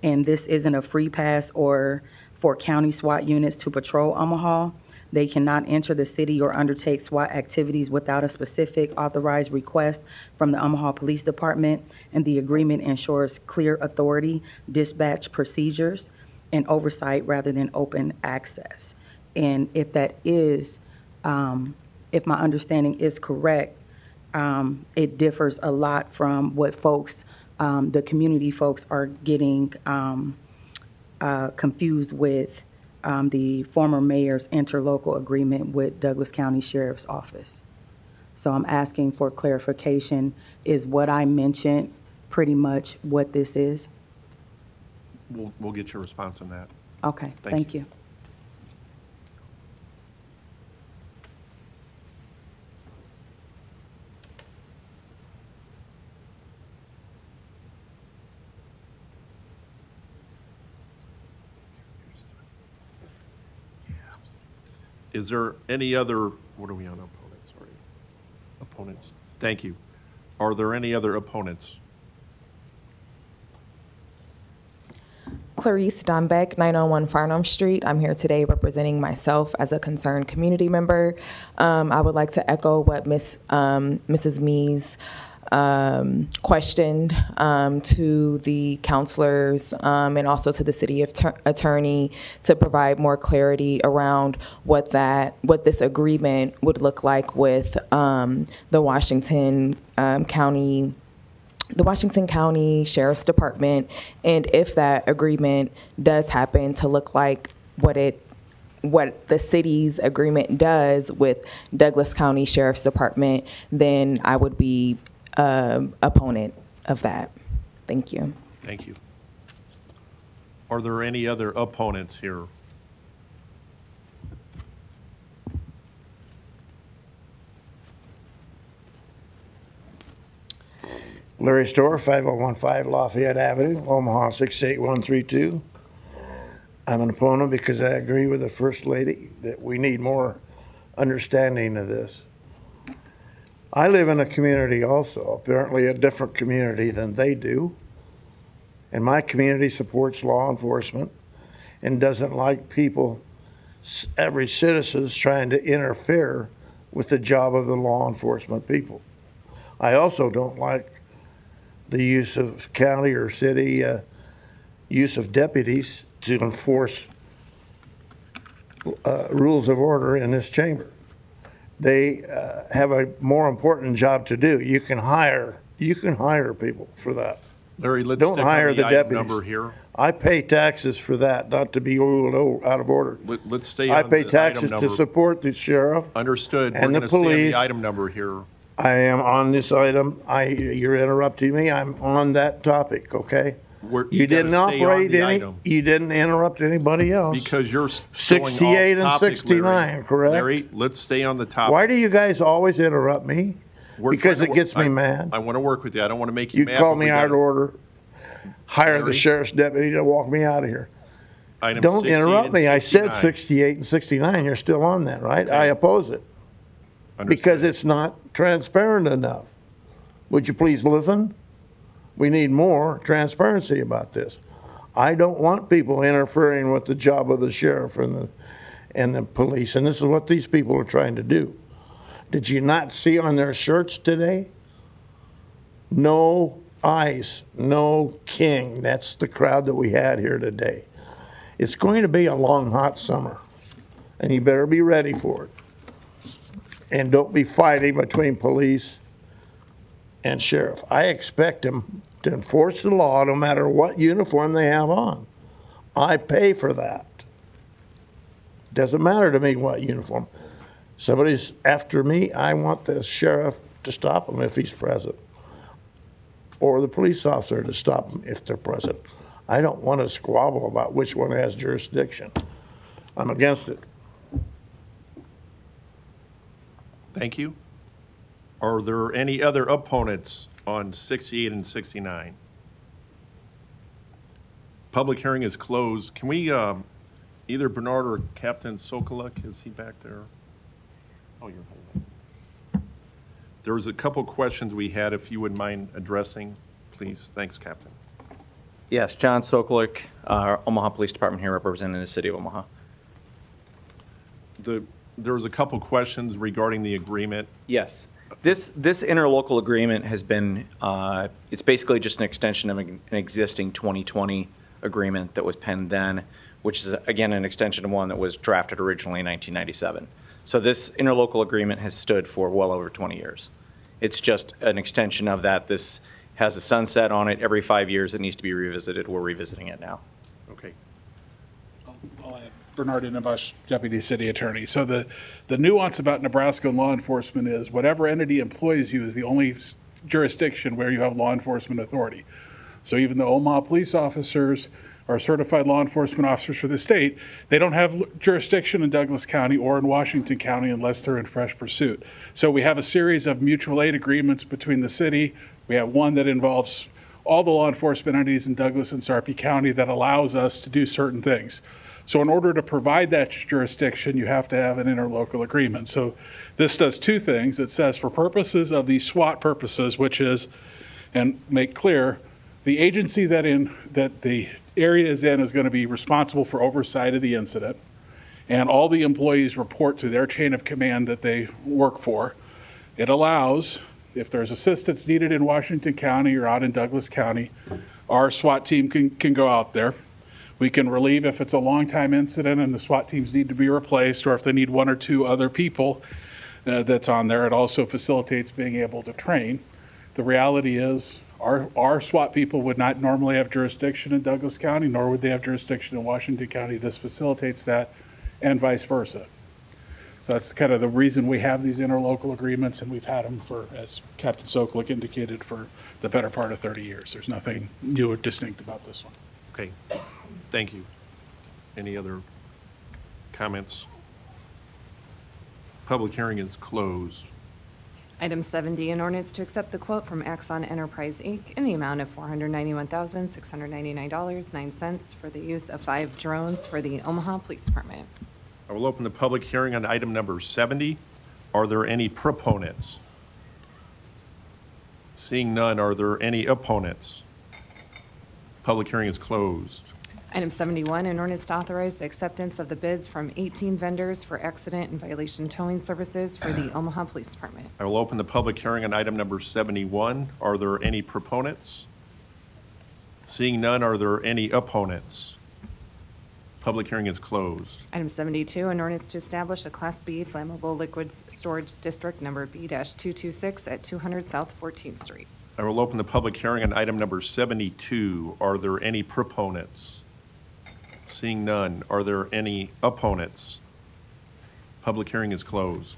and this isn't a free pass or for county SWAT units to patrol Omaha. They cannot enter the city or undertake SWAT activities without a specific authorized request from the Omaha Police Department, and the agreement ensures clear authority, dispatch procedures, and oversight rather than open access. And if that is, if my understanding is correct, it differs a lot from what folks, the community folks are getting confused with the former mayor's interlocal agreement with Douglas County Sheriff's Office. So I'm asking for clarification. Is what I mentioned pretty much what this is? We'll get your response on that. Okay, thank you. Is there any other, what are we on, opponents? Sorry. Opponents. Thank you. Are there any other opponents? Clarice Dombeck, 901 Farnham Street. I'm here today representing myself as a concerned community member. I would like to echo what Mrs. Mees questioned to the counselors and also to the city attorney to provide more clarity around what this agreement would look like with the Washington County Sheriff's Department, and if that agreement does happen to look like what the city's agreement does with Douglas County Sheriff's Department, then I would be opponent of that. Thank you. Thank you. Are there any other opponents here? Larry Storr, 5015 Lafayette Avenue, Omaha 68132. I'm an opponent because I agree with the First Lady that we need more understanding of this. I live in a community also, apparently a different community than they do. And my community supports law enforcement and doesn't like people, every citizen's trying to interfere with the job of the law enforcement people. I also don't like the use of county or city use of deputies to enforce rules of order in this chamber. They have a more important job to do. You can hire people for that. Larry, let's don't stick hire on the the item deputies. number here. I pay taxes for that, not to be ruled out of order. Let's stay I on pay the taxes item to number. support the sheriff. Understood. And We're the going to stay on police. the item number here. I am on this item. You're interrupting me. I'm on that topic, okay? You didn't operate any, you didn't interrupt anybody else. Because you're 68 and 69, correct? Larry, let's stay on the topic. Why do you guys always interrupt me? Because it gets me mad. I want to work with you. I don't want to make you You mad. call but me we out of gotta- order, hire the Larry? sheriff's deputy to walk me out of here. Item Don't 68 interrupt and me. I said 69. 68 and 69. You're still on that, right? I oppose it. Because it's not transparent enough. Would you please listen? We need more transparency about this. I don't want people interfering with the job of the sheriff and the police, and this is what these people are trying to do. Did you not see on their shirts today? No ICE, no king. That's the crowd that we had here today. It's going to be a long, hot summer, and you better be ready for it. And don't be fighting between police and sheriff. I expect them to enforce the law no matter what uniform they have on. I pay for that. Doesn't matter to me what uniform. Somebody's after me, I want the sheriff to stop him if he's present, or the police officer to stop them if they're present. I don't want to squabble about which one has jurisdiction. I'm against it. Thank you. Are there any other opponents on 68 and 69? Public hearing is closed. Can we, either Bernard or Captain Sokoluk, is he back there? Oh, you're holding. There was a couple questions we had, if you would mind addressing, please. Thanks, Captain. Yes, John Sokolik, Omaha Police Department here representing the city of Omaha. There was a couple questions regarding the agreement. Yes. This interlocal agreement has been, it's basically just an extension of an existing 2020 agreement that was penned then, which is, again, an extension of one that was drafted originally in 1997. So this interlocal agreement has stood for well over 20 years. It's just an extension of that. This has a sunset on it. Every 5 years it needs to be revisited. We're revisiting it now. Okay. I'll add Bernard Inabush, Deputy City Attorney. So the nuance about Nebraska law enforcement is whatever entity employs you is the only jurisdiction where you have law enforcement authority. So even though Omaha police officers are certified law enforcement officers for the state, they don't have jurisdiction in Douglas County or in Washington County unless they're in fresh pursuit. So we have a series of mutual aid agreements between the city. We have one that involves all the law enforcement entities in Douglas and Sarpy County that allows us to do certain things. So in order to provide that jurisdiction, you have to have an interlocal agreement. So this does two things. It says for purposes of these SWAT purposes, which is, and make clear, the agency that the area is in is going to be responsible for oversight of the incident, and all the employees report to their chain of command that they work for. It allows, if there's assistance needed in Washington County or out in Douglas County, our SWAT team can go out there. We can relieve if it's a long-time incident and the SWAT teams need to be replaced, or if they need one or two other people that's on there. It also facilitates being able to train. The reality is our SWAT people would not normally have jurisdiction in Douglas County, nor would they have jurisdiction in Washington County. This facilitates that, and vice versa. So that's kind of the reason we have these interlocal agreements, and we've had them for, as Captain Sokolik indicated, for the better part of 30 years. There's nothing new or distinct about this one. Okay. Thank you. Any other comments? Public hearing is closed. Item 7D, an ordinance to accept the quote from Axon Enterprise, Inc. in the amount of $491,699.09 for the use of 5 drones for the Omaha Police Department. I will open the public hearing on item number 70. Are there any proponents? Seeing none, are there any opponents? Public hearing is closed. Item 71, an ordinance to authorize the acceptance of the bids from 18 vendors for accident and violation towing services for the Omaha Police Department. I will open the public hearing on item number 71. Are there any proponents? Seeing none, are there any opponents? Public hearing is closed. Item 72, an ordinance to establish a Class B flammable liquids storage district number B-226 at 200 South 14th Street. I will open the public hearing on item number 72. Are there any proponents? Seeing none, are there any opponents? Public hearing is closed.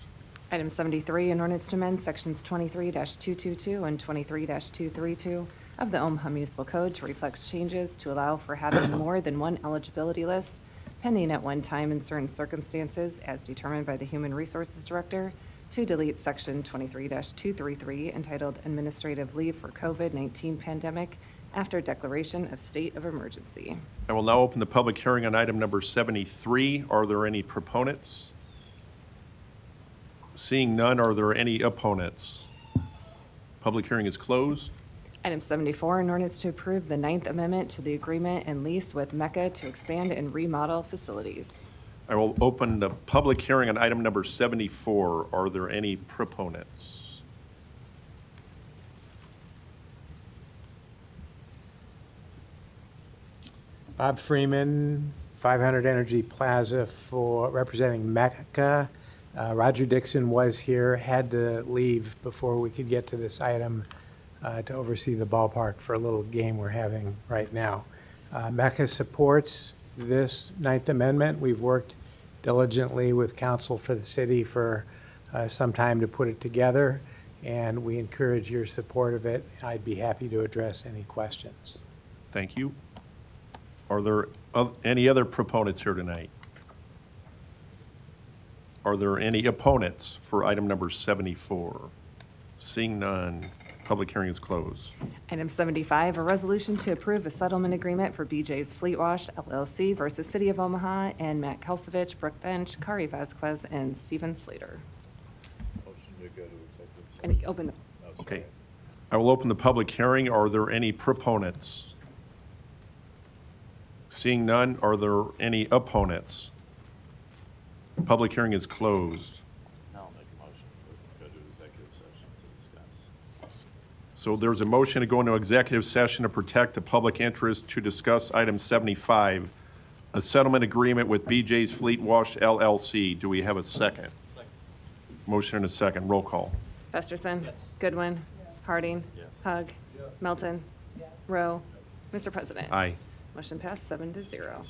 Item 73, an ordinance to amend sections 23-222 and 23-232 of the Omaha Municipal Code to reflect changes to allow for having more than one eligibility list pending at one time in certain circumstances as determined by the Human Resources Director, to delete section 23-233 entitled Administrative Leave for COVID-19 Pandemic after declaration of state of emergency. I will now open the public hearing on item number 73. Are there any proponents? Seeing none, are there any opponents? Public hearing is closed. Item 74, an ordinance to approve the 9th Amendment to the agreement and lease with Mecca to expand and remodel facilities. I will open the public hearing on item number 74. Are there any proponents? Bob Freeman, 500 Energy Plaza, for representing Mecca. Roger Dixon was here, had to leave before we could get to this item to oversee the ballpark for a little game we're having right now. Mecca supports this 9th Amendment. We've worked diligently with counsel for the city for some time to put it together, and we encourage your support of it. I'd be happy to address any questions. Thank you. Are there any other proponents here tonight? Are there any opponents for item number 74? Seeing none, public hearing is closed. Item 75, a resolution to approve a settlement agreement for BJ's Fleet Wash LLC versus City of Omaha and Matt Kelsevich, Brooke Bench, Kari Vasquez, and Stephen Slater. And open the. Okay. I will open the public hearing. Are there any proponents? Seeing none, are there any opponents? Public hearing is closed. Now I'll make a motion to go to executive session to discuss. So there's a motion to go into executive session to protect the public interest to discuss item 75, a settlement agreement with BJ's Fleet Wash LLC. Do we have a second? Motion and a second. Roll call. Festerson. Goodwin. Harding. Hug. Melton. Rowe. Mr. President. Aye. Motion passed 7-0.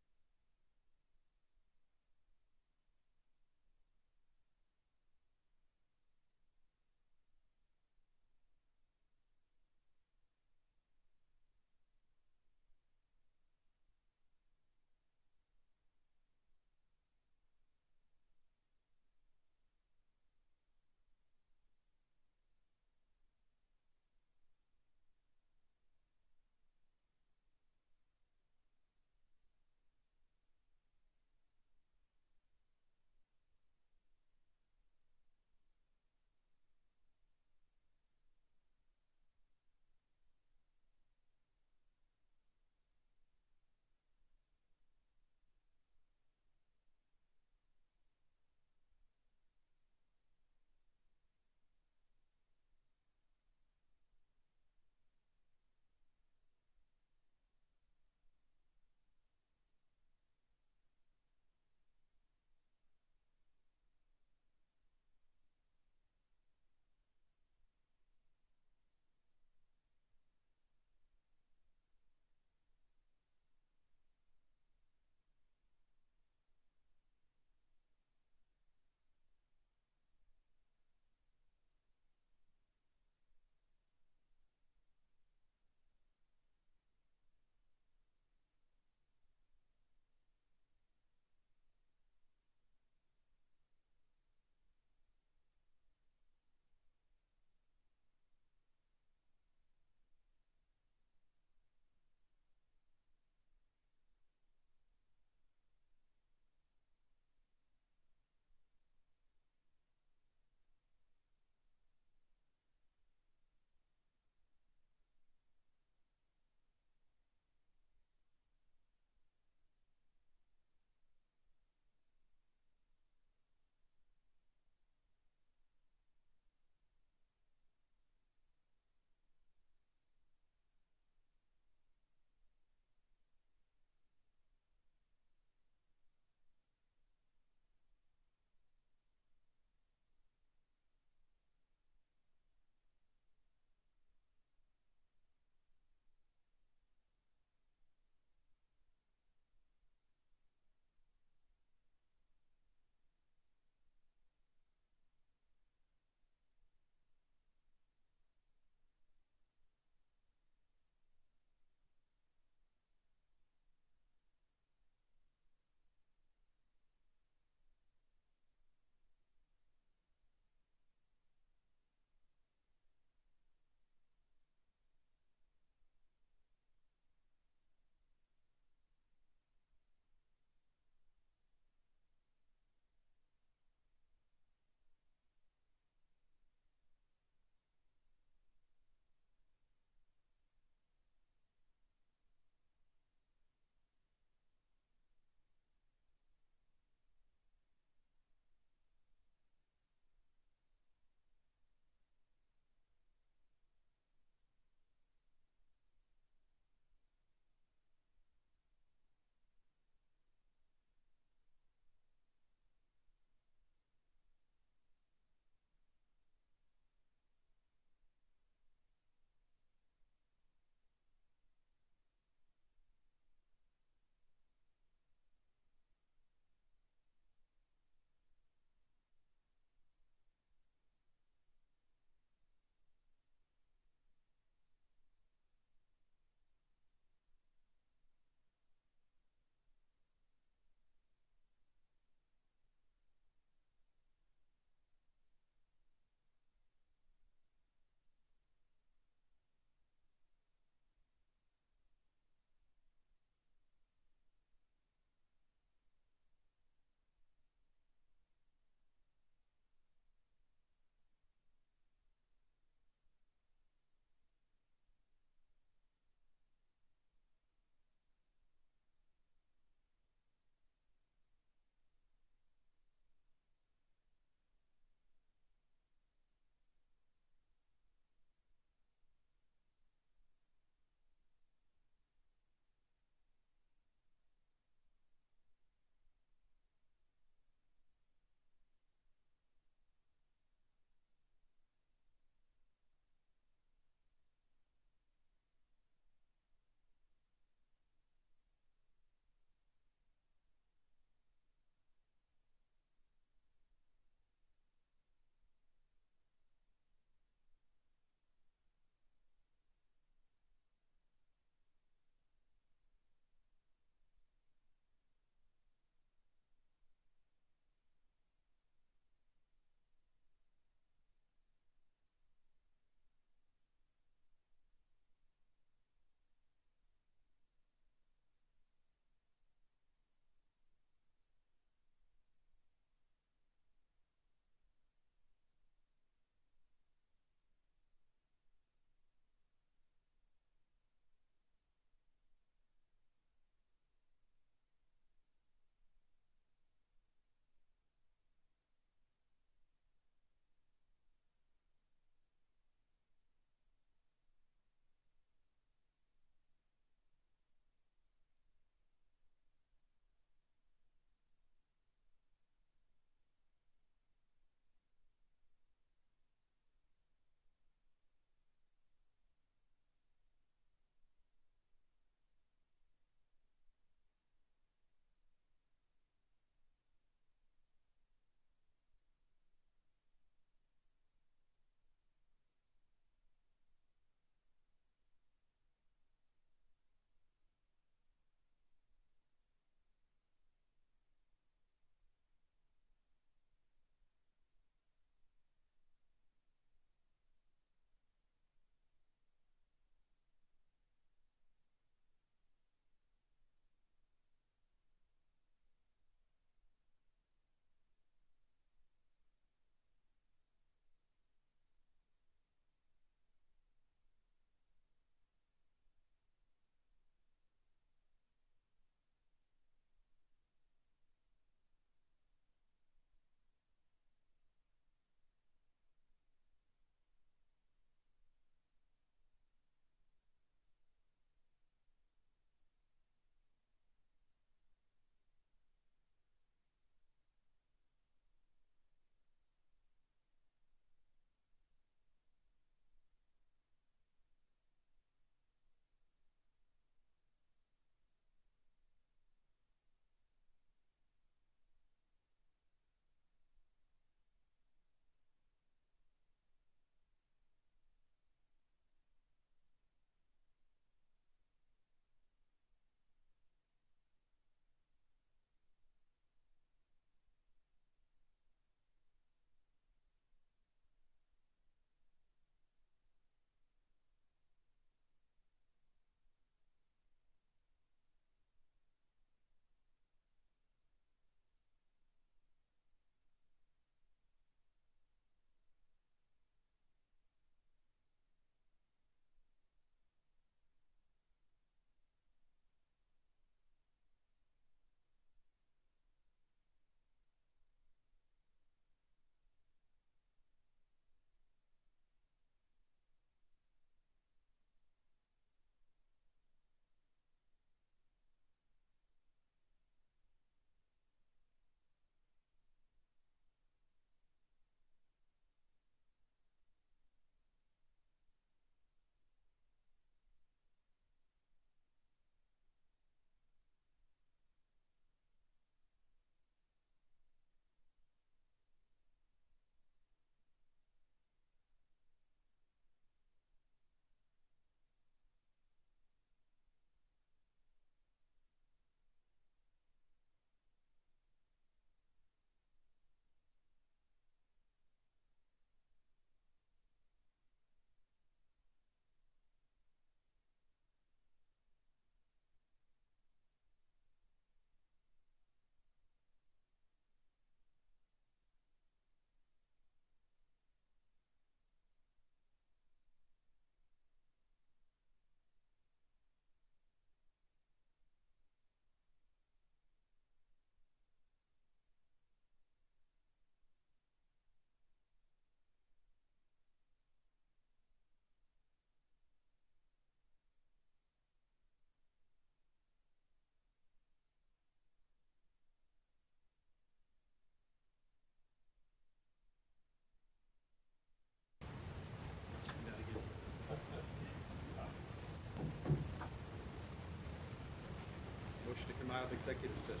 out of executive session.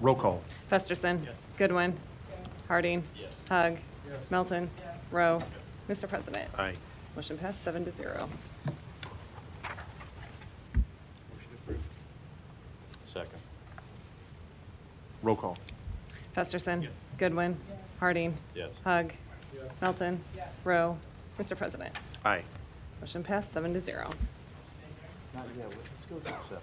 Roll call. Festerson. Goodwin. Harding. Hug. Melton. Rowe. Mr. President. Aye. Motion passed 7-0. Second. Roll call. Festerson. Goodwin. Harding. Yes. Hug. Melton. Rowe. Mr. President. Aye. Motion passed 7-0. Not yet. Let's go with that step.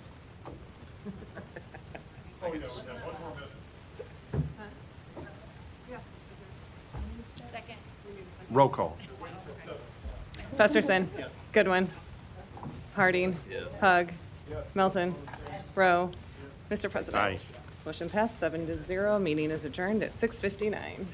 Roll call. Festerson. Goodwin. Harding. Hug. Melton. Rowe. Mr. President. Aye. Motion passed 7-0. Meeting is adjourned at 6:59.